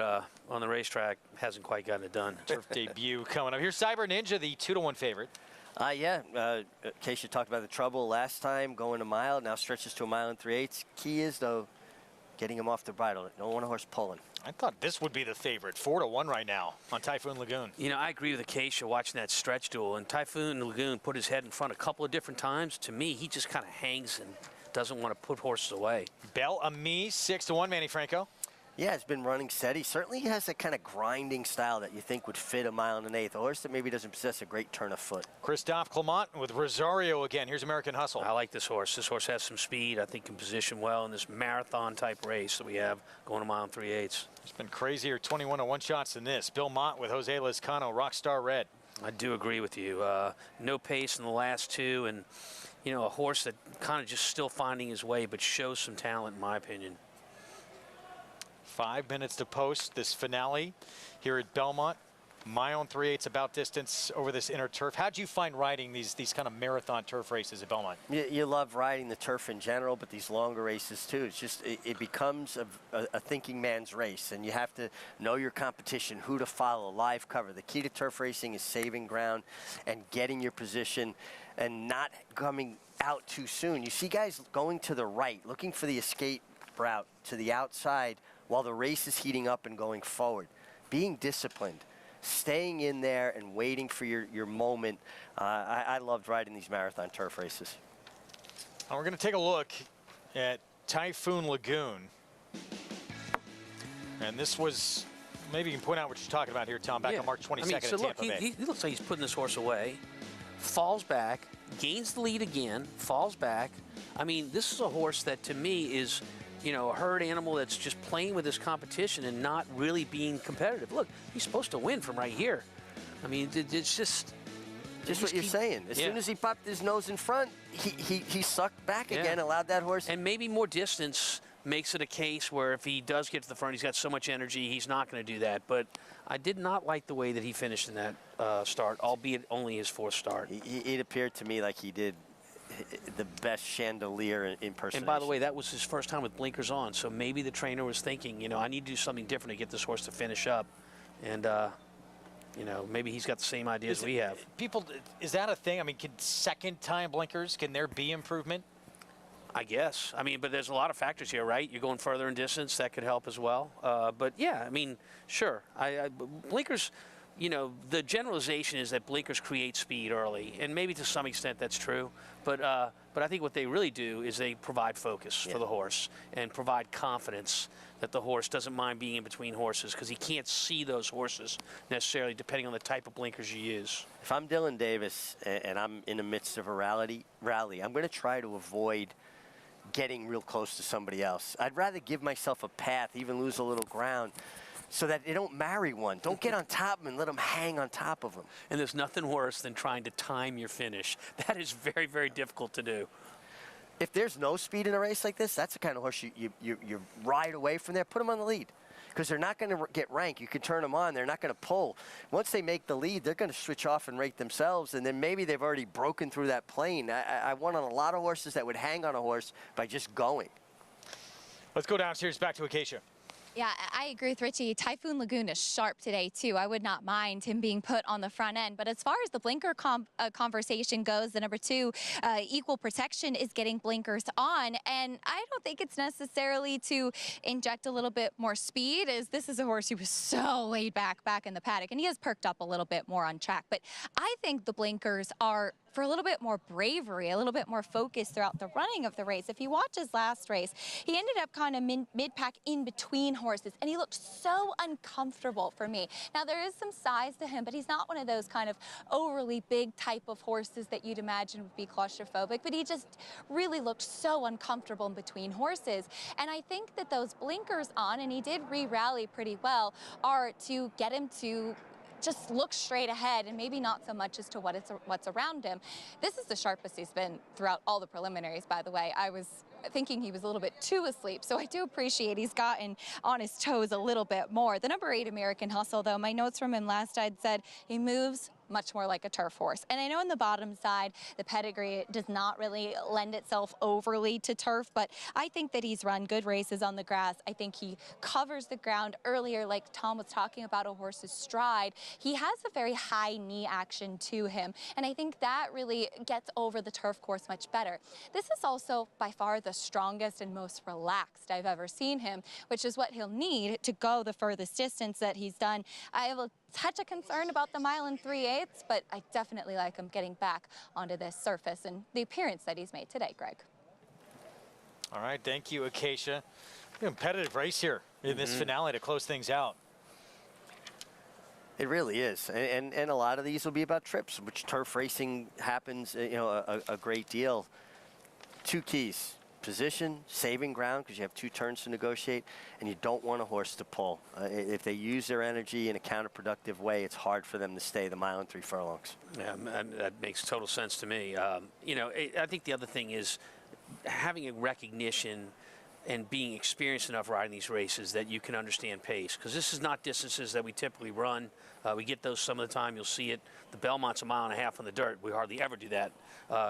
on the racetrack, hasn't quite gotten it done. Turf debut coming up. Here's Cyber Ninja, the 2-1 favorite. Acacia talked about the trouble last time, going a mile, now stretches to 1 3/8 miles. Key is, though, getting him off the bridle. Don't want a horse pulling. I thought this would be the favorite. 4-1 right now on Typhoon Lagoon. You know, I agree with Acacia watching that stretch duel. And Typhoon Lagoon put his head in front a couple of different times. To me, he just kind of hangs and doesn't want to put horses away. Bel Ami, 6-1, Manny Franco. Yeah, it's been running steady. Certainly has that kind of grinding style that you think would fit 1 1/8 miles. A horse that maybe doesn't possess a great turn of foot. Christophe Clement with Rosario again. Here's American Hustle. I like this horse. This horse has some speed. I think can position well in this marathon-type race that we have going 1 3/8 miles. It's been crazier 21-1 shots than this. Bill Mott with Jose Lezcano, Rockstar Red. I do agree with you. No pace in the last two, and, you know, a horse that kind of just still finding his way, but shows some talent, in my opinion. 5 minutes to post this finale here at Belmont. 1 3/8 miles about distance over this inner turf. How'd you find riding these kind of marathon turf races at Belmont? You love riding the turf in general, but these longer races too. It's just, it becomes a thinking man's race, and you have to know your competition, who to follow, live cover. The key to turf racing is saving ground and getting your position and not coming out too soon. You see guys going to the right, looking for the escape route to the outside while the race is heating up and going forward. Being disciplined, staying in there and waiting for your moment. I loved riding these marathon turf races. We're going to take a look at Typhoon Lagoon. And this was, maybe you can point out what you're talking about here, Tom, back on March 22nd at Tampa Bay. He looks like he's putting this horse away, falls back, gains the lead again, falls back. I mean, this is a horse that to me is, you know, a herd animal that's just playing with his competition and not really being competitive. Look, he's supposed to win from right here. I mean, it's just what you're saying. As soon as he popped his nose in front, he sucked back again, allowed that horse. And maybe more distance makes it a case where if he does get to the front, he's got so much energy, he's not going to do that. But I did not like the way that he finished in that start, albeit only his 4th start. It appeared to me like he did the best chandelier impersonation. And by the way, that was his first time with blinkers on, so maybe the trainer was thinking, you know, I need to do something different to get this horse to finish up. And, you know, maybe he's got the same idea as we have. People, is that a thing? I mean, can second-time blinkers, can there be improvement? I guess. I mean, but there's a lot of factors here, right? You're going further in distance. That could help as well. But, yeah, I mean, sure. Blinkers, you know, the generalization is that blinkers create speed early, and maybe to some extent that's true. But I think what they really do is they provide focus for the horse and provide confidence that the horse doesn't mind being in between horses because he can't see those horses necessarily depending on the type of blinkers you use. If I'm Dylan Davis and I'm in the midst of a rally, I'm going to try to avoid getting real close to somebody else. I'd rather give myself a path, even lose a little ground, so that they don't marry one. Don't get on top of them and let them hang on top of them. And there's nothing worse than trying to time your finish. That is very, very difficult to do. If there's no speed in a race like this, that's the kind of horse you ride away from there. Put them on the lead because they're not going to get rank. You can turn them on. They're not going to pull. Once they make the lead, they're going to switch off and rake themselves, and then maybe they've already broken through that plane. I won on a lot of horses that would hang on a horse by just going. Let's go downstairs back to Acacia. Yeah, I agree with Richie. Typhoon Lagoon is sharp today, too. I would not mind him being put on the front end. But as far as the blinker conversation goes, the number 2, Equal Protection, is getting blinkers on. And I don't think it's necessarily to inject a little bit more speed, as this is a horse who was so laid back in the paddock. And he has perked up a little bit more on track. But I think the blinkers are for a little bit more bravery, a little bit more focus throughout the running of the race. If you watch his last race, he ended up kind of mid-pack in between horses, and he looked so uncomfortable for me. Now, there is some size to him, but he's not one of those kind of overly big type of horses that you'd imagine would be claustrophobic, but he just really looked so uncomfortable in between horses. And I think that those blinkers on, and he did re-rally pretty well, are to get him to just look straight ahead and maybe not so much as to what's around him. This is the sharpest he's been throughout all the preliminaries, by the way. I was thinking he was a little bit too asleep, so I do appreciate he's gotten on his toes a little bit more. The number 8, American Hustle, though, my notes from him last I'd said he moves much more like a turf horse. And I know on the bottom side, the pedigree does not really lend itself overly to turf, but I think that he's run good races on the grass. I think he covers the ground earlier, like Tom was talking about a horse's stride. He has a very high knee action to him, and I think that really gets over the turf course much better. This is also by far the strongest and most relaxed I've ever seen him, which is what he'll need to go the furthest distance that he's done. I have a touch of concern about the 1 3/8, but I definitely like him getting back onto this surface and the appearance that he's made today, Greg. All right, thank you, Acacia. Competitive race here in this finale to close things out. It really is, and a lot of these will be about trips, which turf racing happens, a great deal. 2 keys: position, saving ground, because you have 2 turns to negotiate, and you don't want a horse to pull. If they use their energy in a counterproductive way, it's hard for them to stay the 1 3 furlongs. Yeah, that makes total sense to me. I think the other thing is having a recognition and being experienced enough riding these races that you can understand pace, because this is not distances that we typically run. We get those some of the time. You'll see it. The Belmont's 1.5 miles on the dirt. We hardly ever do that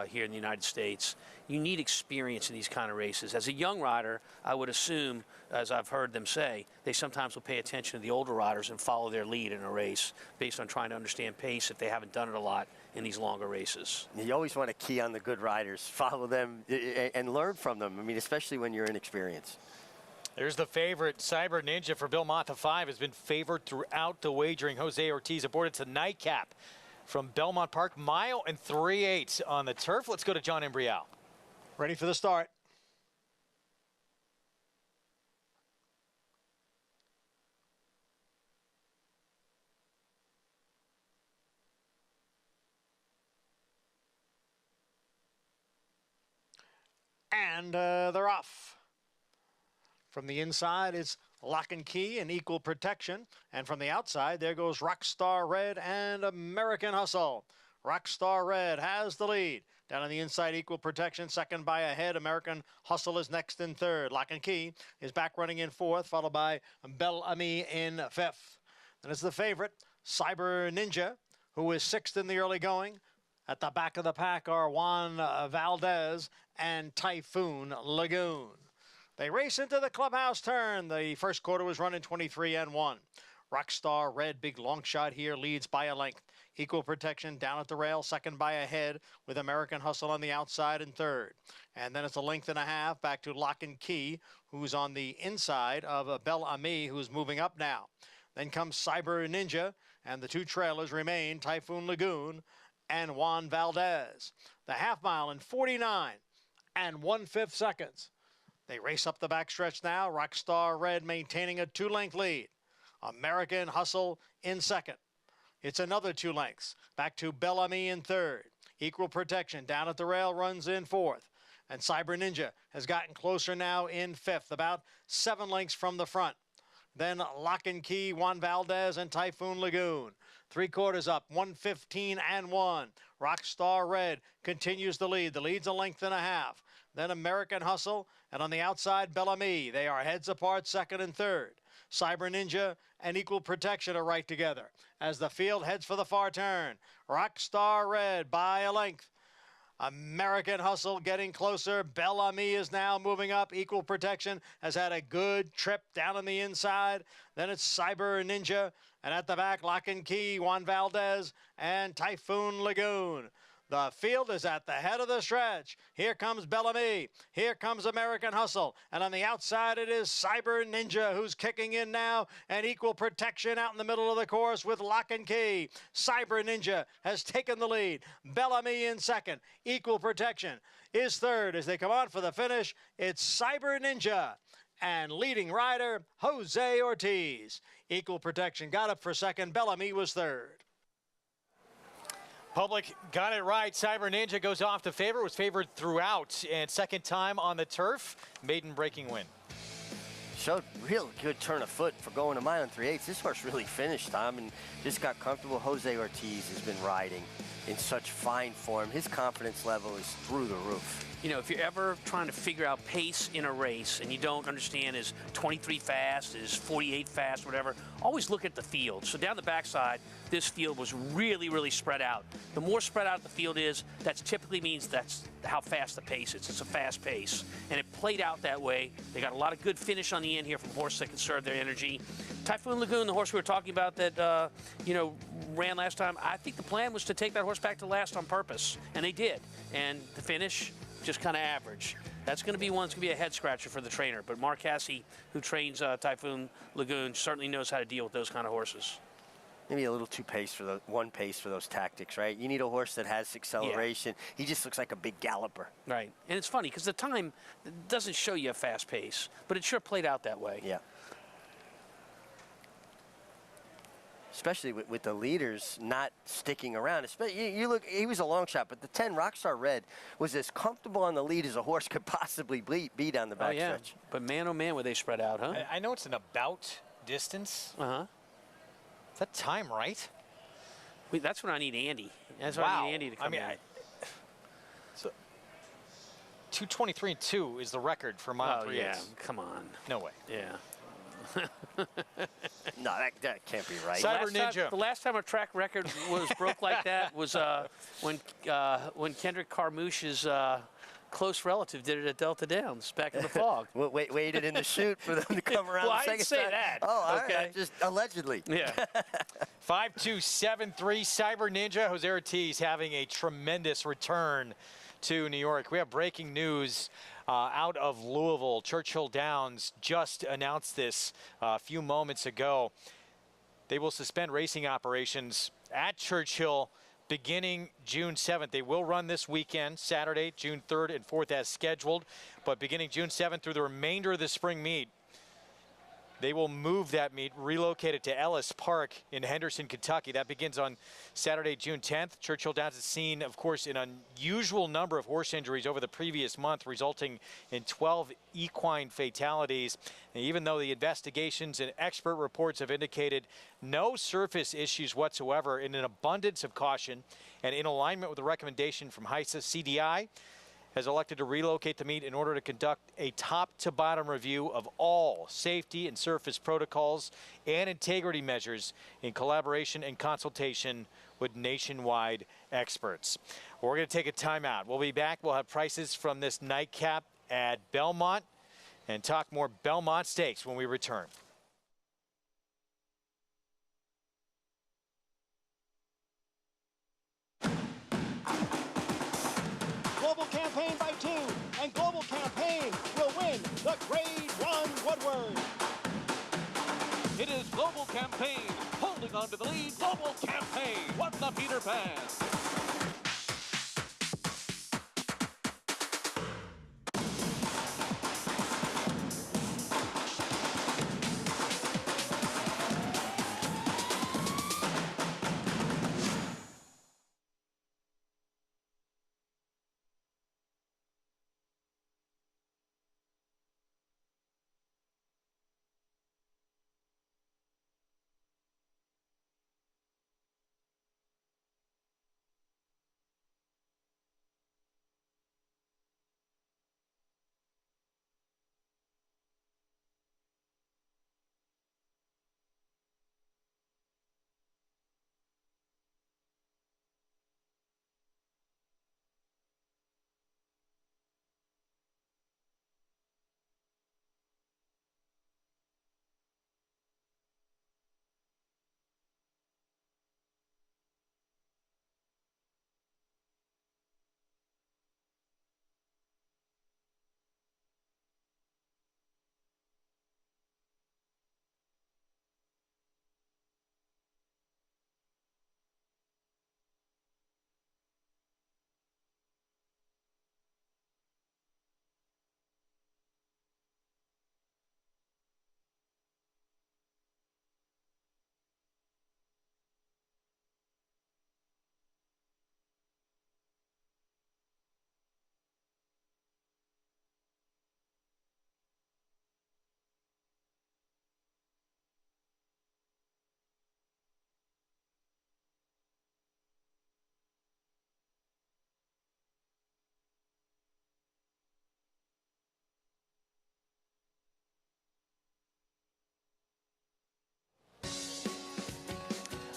here in the United States. You need experience in these kind of races. As a young rider, I would assume, as I've heard them say, they sometimes will pay attention to the older riders and follow their lead in a race based on trying to understand pace if they haven't done it a lot in these longer races. You always want to key on the good riders, follow them, and learn from them. I mean, especially when you're inexperienced. There's the favorite. Cyber Ninja for Belmont 5 has been favored throughout the wagering. Jose Ortiz aboard. It's a nightcap from Belmont Park, 1 3/8 on the turf. Let's go to John Embrial. Ready for the start. And they're off. From the inside is Lock and Key and Equal Protection. And from the outside, there goes Rockstar Red and American Hustle. Rockstar Red has the lead. Down on the inside, Equal Protection, second by a head. American Hustle is next in third. Lock and Key is back running in fourth, followed by Bel Ami in fifth. Then it's the favorite, Cyber Ninja, who is sixth in the early going. At the back of the pack are Juan Valdez and Typhoon Lagoon. They race into the clubhouse turn. The first quarter was running 23-1. Rockstar Red, big long shot here, leads by a length. Equal Protection down at the rail, second by a head, with American Hustle on the outside in third. And then it's a length and a half back to Lock and Key, who's on the inside of Bel Ami, who's moving up now. Then comes Cyber Ninja, and the 2 trailers remain Typhoon Lagoon and Juan Valdez. The half mile in 49 1/5 seconds. They race up the backstretch now. Rockstar Red maintaining a 2-length lead. American Hustle in second. It's another 2 lengths. Back to Bel Ami in third. Equal Protection down at the rail runs in fourth. And Cyber Ninja has gotten closer now in fifth, about 7 lengths from the front. Then Lock and Key, Juan Valdez, and Typhoon Lagoon. 3 quarters up, 1:15-1. Rockstar Red continues the lead. The lead's a length and a half. Then American Hustle, and on the outside, Bel Ami. They are heads apart, second and third. Cyber Ninja and Equal Protection are right together as the field heads for the far turn. Rockstar Red by a length. American Hustle getting closer. Bellamy is now moving up. Equal Protection has had a good trip down on the inside. Then it's Cyber Ninja. And at the back, Lock and Key, Juan Valdez, and Typhoon Lagoon. The field is at the head of the stretch. Here comes Bellamy. Here comes American Hustle. And on the outside, it is Cyber Ninja who's kicking in now. And Equal Protection out in the middle of the course with Lock and Key. Cyber Ninja has taken the lead. Bellamy in second. Equal Protection is third. As they come on for the finish, it's Cyber Ninja and leading rider Jose Ortiz. Equal Protection got up for second. Bellamy was third. Public got it right. Cyber Ninja goes off to favor, was favored throughout, and second time on the turf, maiden breaking win. Showed real good turn of foot for going a mile and 3/8. This horse really finished, Tom, and just got comfortable. Jose Ortiz has been riding in such fine form. His confidence level is through the roof. You know, if you're ever trying to figure out pace in a race and you don't understand is 23 fast, is 48 fast, whatever, always look at the field. So down the backside, this field was really, really spread out. The more spread out the field is, that typically means that's how fast the pace is. It's a fast pace. And it played out that way. They got a lot of good finish on the end here from horses that conserve their energy. Typhoon Lagoon, the horse we were talking about that, ran last time, I think the plan was to take that horse back to last on purpose. And they did. And the finish, just kind of average. That's going to be one that's going to be a head scratcher for the trainer. But Mark Hasse, who trains Typhoon Lagoon, certainly knows how to deal with those kind of horses. Maybe a little too one pace for those tactics, right? You need a horse that has acceleration. Yeah. He just looks like a big galloper. Right. And it's funny because the time doesn't show you a fast pace, but it sure played out that way. Yeah. Especially with the leaders not sticking around. You look, he was a long shot, but the 10 Rockstar Red was as comfortable on the lead as a horse could possibly be down the backstretch. Yeah. But man, oh man, were they spread out, huh? I know it's an about distance. Uh-huh. Is that time right? That's when I need Andy. That's when I need Andy to come in. So 2:23 and 2 is the record for mile 3/8. Yeah, come on. No way. Yeah. No, that can't be right. Cyber Ninja. The last time a track record was broke like that was when Kendrick Carmouche's close relative did it at Delta Downs back in the fog. Waited in the chute for them to come around the I second didn't say time. that. Oh, okay. Right. Just allegedly. Yeah. 5-2-7-3 Cyber Ninja. Jose Ortiz having a tremendous return to New York. We have breaking news out of Louisville. Churchill Downs just announced this a few moments ago. They will suspend racing operations at Churchill beginning June 7th. They will run this weekend, Saturday, June 3rd and 4th as scheduled, but beginning June 7th through the remainder of the spring meet, they will move that meet, relocate it to Ellis Park in Henderson, Kentucky. That begins on Saturday, June 10th. Churchill Downs has seen, of course, an unusual number of horse injuries over the previous month, resulting in 12 equine fatalities. And even though the investigations and expert reports have indicated no surface issues whatsoever, in an abundance of caution and in alignment with the recommendation from HISA, CDI has elected to relocate the meet in order to conduct a top-to-bottom review of all safety and surface protocols and integrity measures in collaboration and consultation with nationwide experts. We're going to take a timeout. We'll be back. We'll have prices from this nightcap at Belmont and talk more Belmont Stakes when we return. Global Campaign by 2, and Global Campaign will win the Grade 1 Woodward. It is Global Campaign holding on to the lead. Global Campaign won the Peter Pan.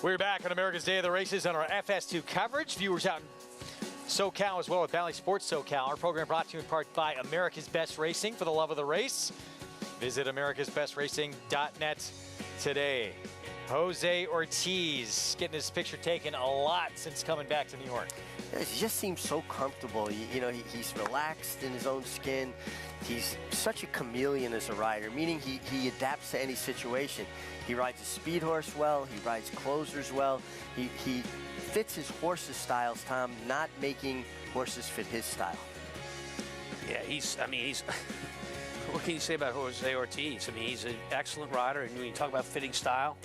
We're back on America's Day of the Races on our FS2 coverage. Viewers out in SoCal as well with Bally Sports SoCal. Our program brought to you in part by America's Best Racing. For the love of the race, visit americasbestracing.net today. Jose Ortiz getting his picture taken a lot since coming back to New York. Yeah, he just seems so comfortable. You know, he's relaxed in his own skin. He's such a chameleon as a rider, meaning he adapts to any situation. He rides a speed horse well. He rides closers well. He fits his horse's styles, Tom, not making horses fit his style. Yeah, he's what can you say about Jose Ortiz? I mean, he's an excellent rider, and when you talk about fitting style,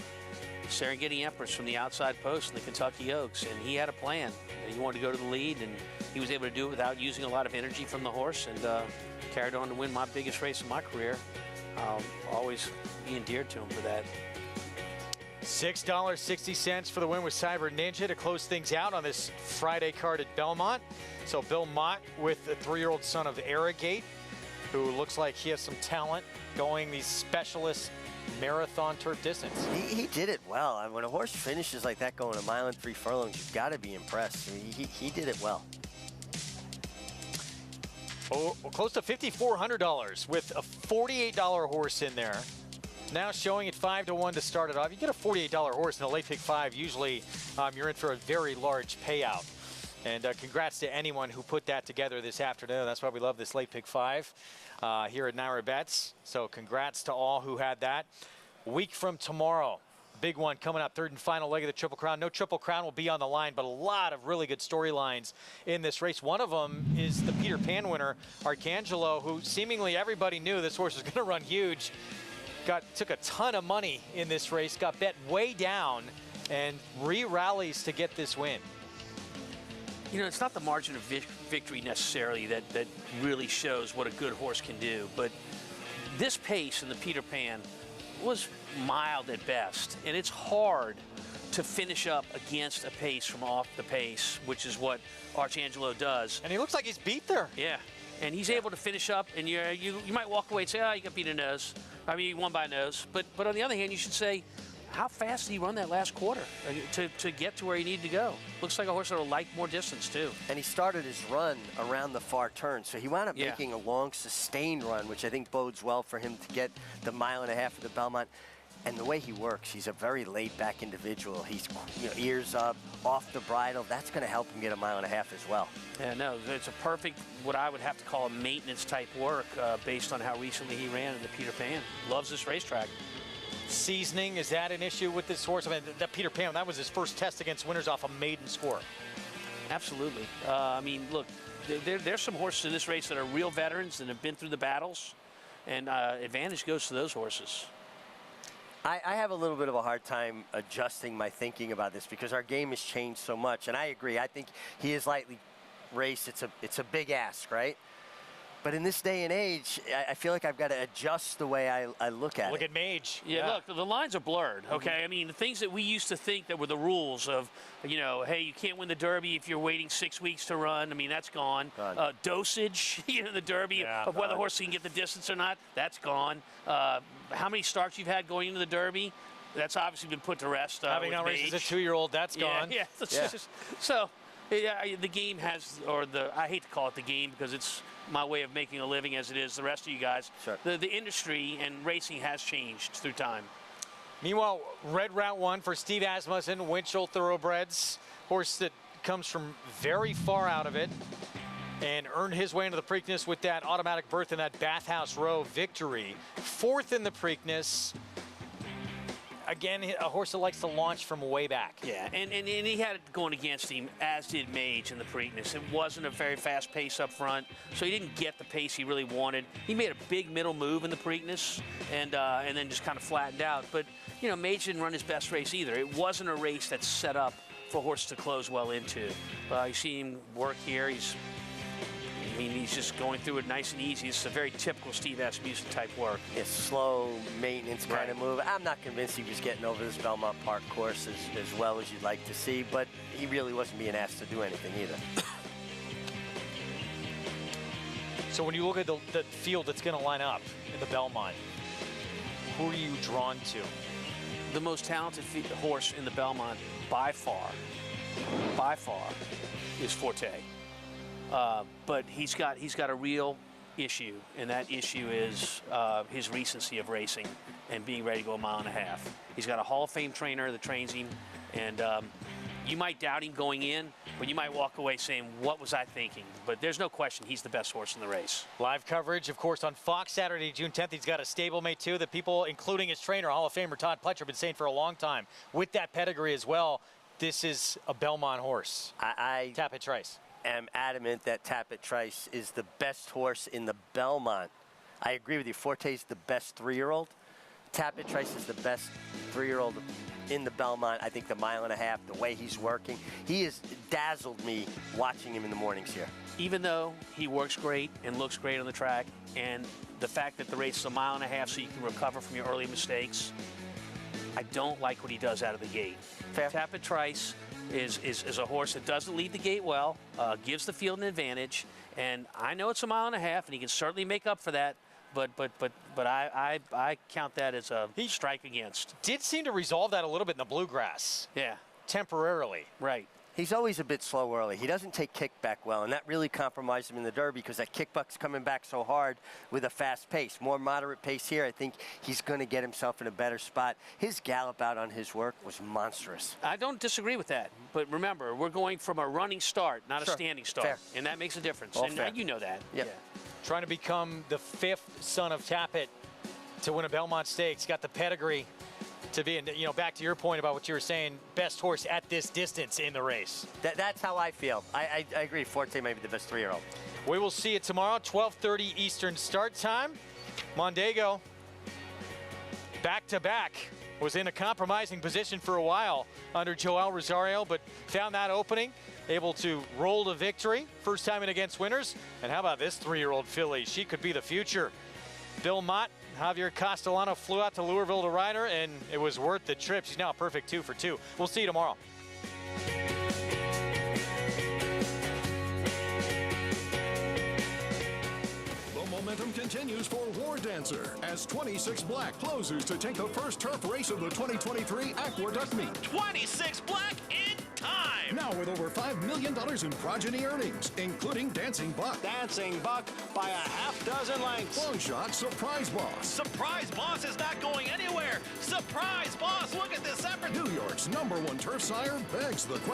Serengeti Empress from the outside post in the Kentucky Oaks, and he had a plan. He wanted to go to the lead, and he was able to do it without using a lot of energy from the horse, and carried on to win my biggest race of my career. I'll always be endeared to him for that. $6.60 for the win with Cyber Ninja to close things out on this Friday card at Belmont. So Bill Mott with the 3-year-old son of Arrogate, who looks like he has some talent going these specialist marathon turf distance. He did it well. I mean, when a horse finishes like that going a mile and 3 furlongs, you've got to be impressed. I mean, he did it well. Oh, close to $5,400 with a $48 horse in there. Now showing at 5-1 to start it off. You get a $48 horse in a late pick 5, usually you're in for a very large payout. And congrats to anyone who put that together this afternoon. That's why we love this late pick 5 here at NYRA Bets. So congrats to all who had that. A week from tomorrow, big one coming up, third and final leg of the Triple Crown. No Triple Crown will be on the line, but a lot of really good storylines in this race. One of them is the Peter Pan winner, Arcangelo, who seemingly everybody knew this horse was going to run huge. Took a ton of money in this race, got bet way down, and re-rallies to get this win. You know, it's not the margin of victory necessarily that really shows what a good horse can do, but this pace in the Peter Pan was mild at best, and it's hard to finish up against a pace from off the pace, which is what Arcangelo does. And he looks like he's beat there. Yeah, and he's able to finish up, and you might walk away and say, oh, you got beat a nose. I mean, he won by a nose. But on the other hand, you should say, how fast did he run that last quarter to get to where he needed to go? Looks like a horse that'll like more distance, too. And he started his run around the far turn, so he wound up making a long, sustained run, which I think bodes well for him to get the 1.5 miles of the Belmont. And the way he works, he's a very laid-back individual. He's ears up, off the bridle. That's going to help him get 1.5 miles as well. Yeah, no, it's a perfect, what I would have to call a maintenance-type work based on how recently he ran in the Peter Pan. Loves this racetrack. Seasoning, is that an issue with this horse? I mean, that Peter Pan, that was his first test against winners off a maiden score. Absolutely. I mean, look, there's some horses in this race that are real veterans and have been through the battles, and advantage goes to those horses. I have a little bit of a hard time adjusting my thinking about this because our game has changed so much, and I agree. I think he is lightly raced. It's a big ask, right? But in this day and age, I feel like I've got to adjust the way I look at it. Look at Mage. Yeah, look, the lines are blurred, okay? I mean, the things that we used to think that were the rules of, you know, hey, you can't win the Derby if you're waiting 6 weeks to run. I mean, that's gone. Dosage, you know, the Derby of whether a horse can get the distance or not, that's gone. How many starts you've had going into the Derby, that's obviously been put to rest. Having now races a 2-year-old, that's gone. Yeah. So the game has, I hate to call it the game because it's my way of making a living as it is the rest of you guys. Sure. The industry and racing has changed through time. Meanwhile, Red Route 1 for Steve Asmussen, Winchell Thoroughbreds. Horse that comes from very far out of it and earned his way into the Preakness with that automatic berth in that Bathhouse Row victory. 4th in the Preakness. Again, a horse that likes to launch from way back. Yeah, and he had it going against him, as did Mage in the Preakness. It wasn't a very fast pace up front, so he didn't get the pace he really wanted. He made a big middle move in the Preakness and then just kind of flattened out. But, you know, Mage didn't run his best race either. It wasn't a race that's set up for a horse to close well into. You see him work here. He's just going through it nice and easy. It's a very typical Steve Asmussen type work. It's slow maintenance kind of move. I'm not convinced he was getting over this Belmont Park course as well as you'd like to see, but he really wasn't being asked to do anything either. So when you look at the field that's going to line up in the Belmont, who are you drawn to? The most talented horse in the Belmont by far, is Forte. But he's got a real issue, and that issue is his recency of racing and being ready to go a mile and a half. He's got a Hall of Fame trainer that trains him, and you might doubt him going in, but you might walk away saying, what was I thinking? But there's no question he's the best horse in the race. Live coverage, of course, on Fox Saturday, June 10th. He's got a stablemate, too, that people, including his trainer, Hall of Famer Todd Pletcher, have been saying for a long time. With that pedigree as well, this is a Belmont horse. Tapit Trice. Am adamant that Tapit Trice is the best horse in the Belmont. I agree with you. Forte's the best 3-year-old. Tapit Trice is the best 3-year-old in the Belmont. I think the mile and a half, the way he's working, he has dazzled me watching him in the mornings here. Even though he works great and looks great on the track, and the fact that the race is a mile and a half so you can recover from your early mistakes, I don't like what he does out of the gate. Tapit Trice is a horse that doesn't lead the gate well, gives the field an advantage, and I know it's a mile and a half, and he can certainly make up for that. But I count that as a strike against. Did seem to resolve that a little bit in the bluegrass. Yeah. Temporarily. Right. He's always a bit slow early. He doesn't take kickback well, and that really compromised him in the Derby because that kickback's coming back so hard with a fast pace. More moderate pace here. I think he's going to get himself in a better spot. His gallop out on his work was monstrous. I don't disagree with that. But remember, we're going from a running start, not a standing start. Fair. And that makes a difference. All and fair. you know that. Yep. Yeah. Trying to become the 5th son of Tapit to win a Belmont Stakes. Got the pedigree to be, back to your point about what you were saying, best horse at this distance in the race. That's how I feel. I agree. Forte may be the best 3-year-old. We will see it tomorrow, 12:30 Eastern start time. Mondego, back-to-back, was in a compromising position for a while under Joel Rosario, but found that opening, able to roll to victory. First time in against winners. And how about this 3-year-old filly? She could be the future. Bill Mott, Javier Castellano flew out to Louisville to ride her, and it was worth the trip. She's now a perfect 2 for 2. We'll see you tomorrow. Momentum continues for War Dancer as 26 Black closes to take the first turf race of the 2023 Aqueduct Meet. 26 Black in time! Now with over $5 million in progeny earnings, including Dancing Buck. Dancing Buck by a half-dozen lengths. Long Shot Surprise Boss. Surprise Boss is not going anywhere! Surprise Boss, look at this effort! New York's #1 turf sire begs the question.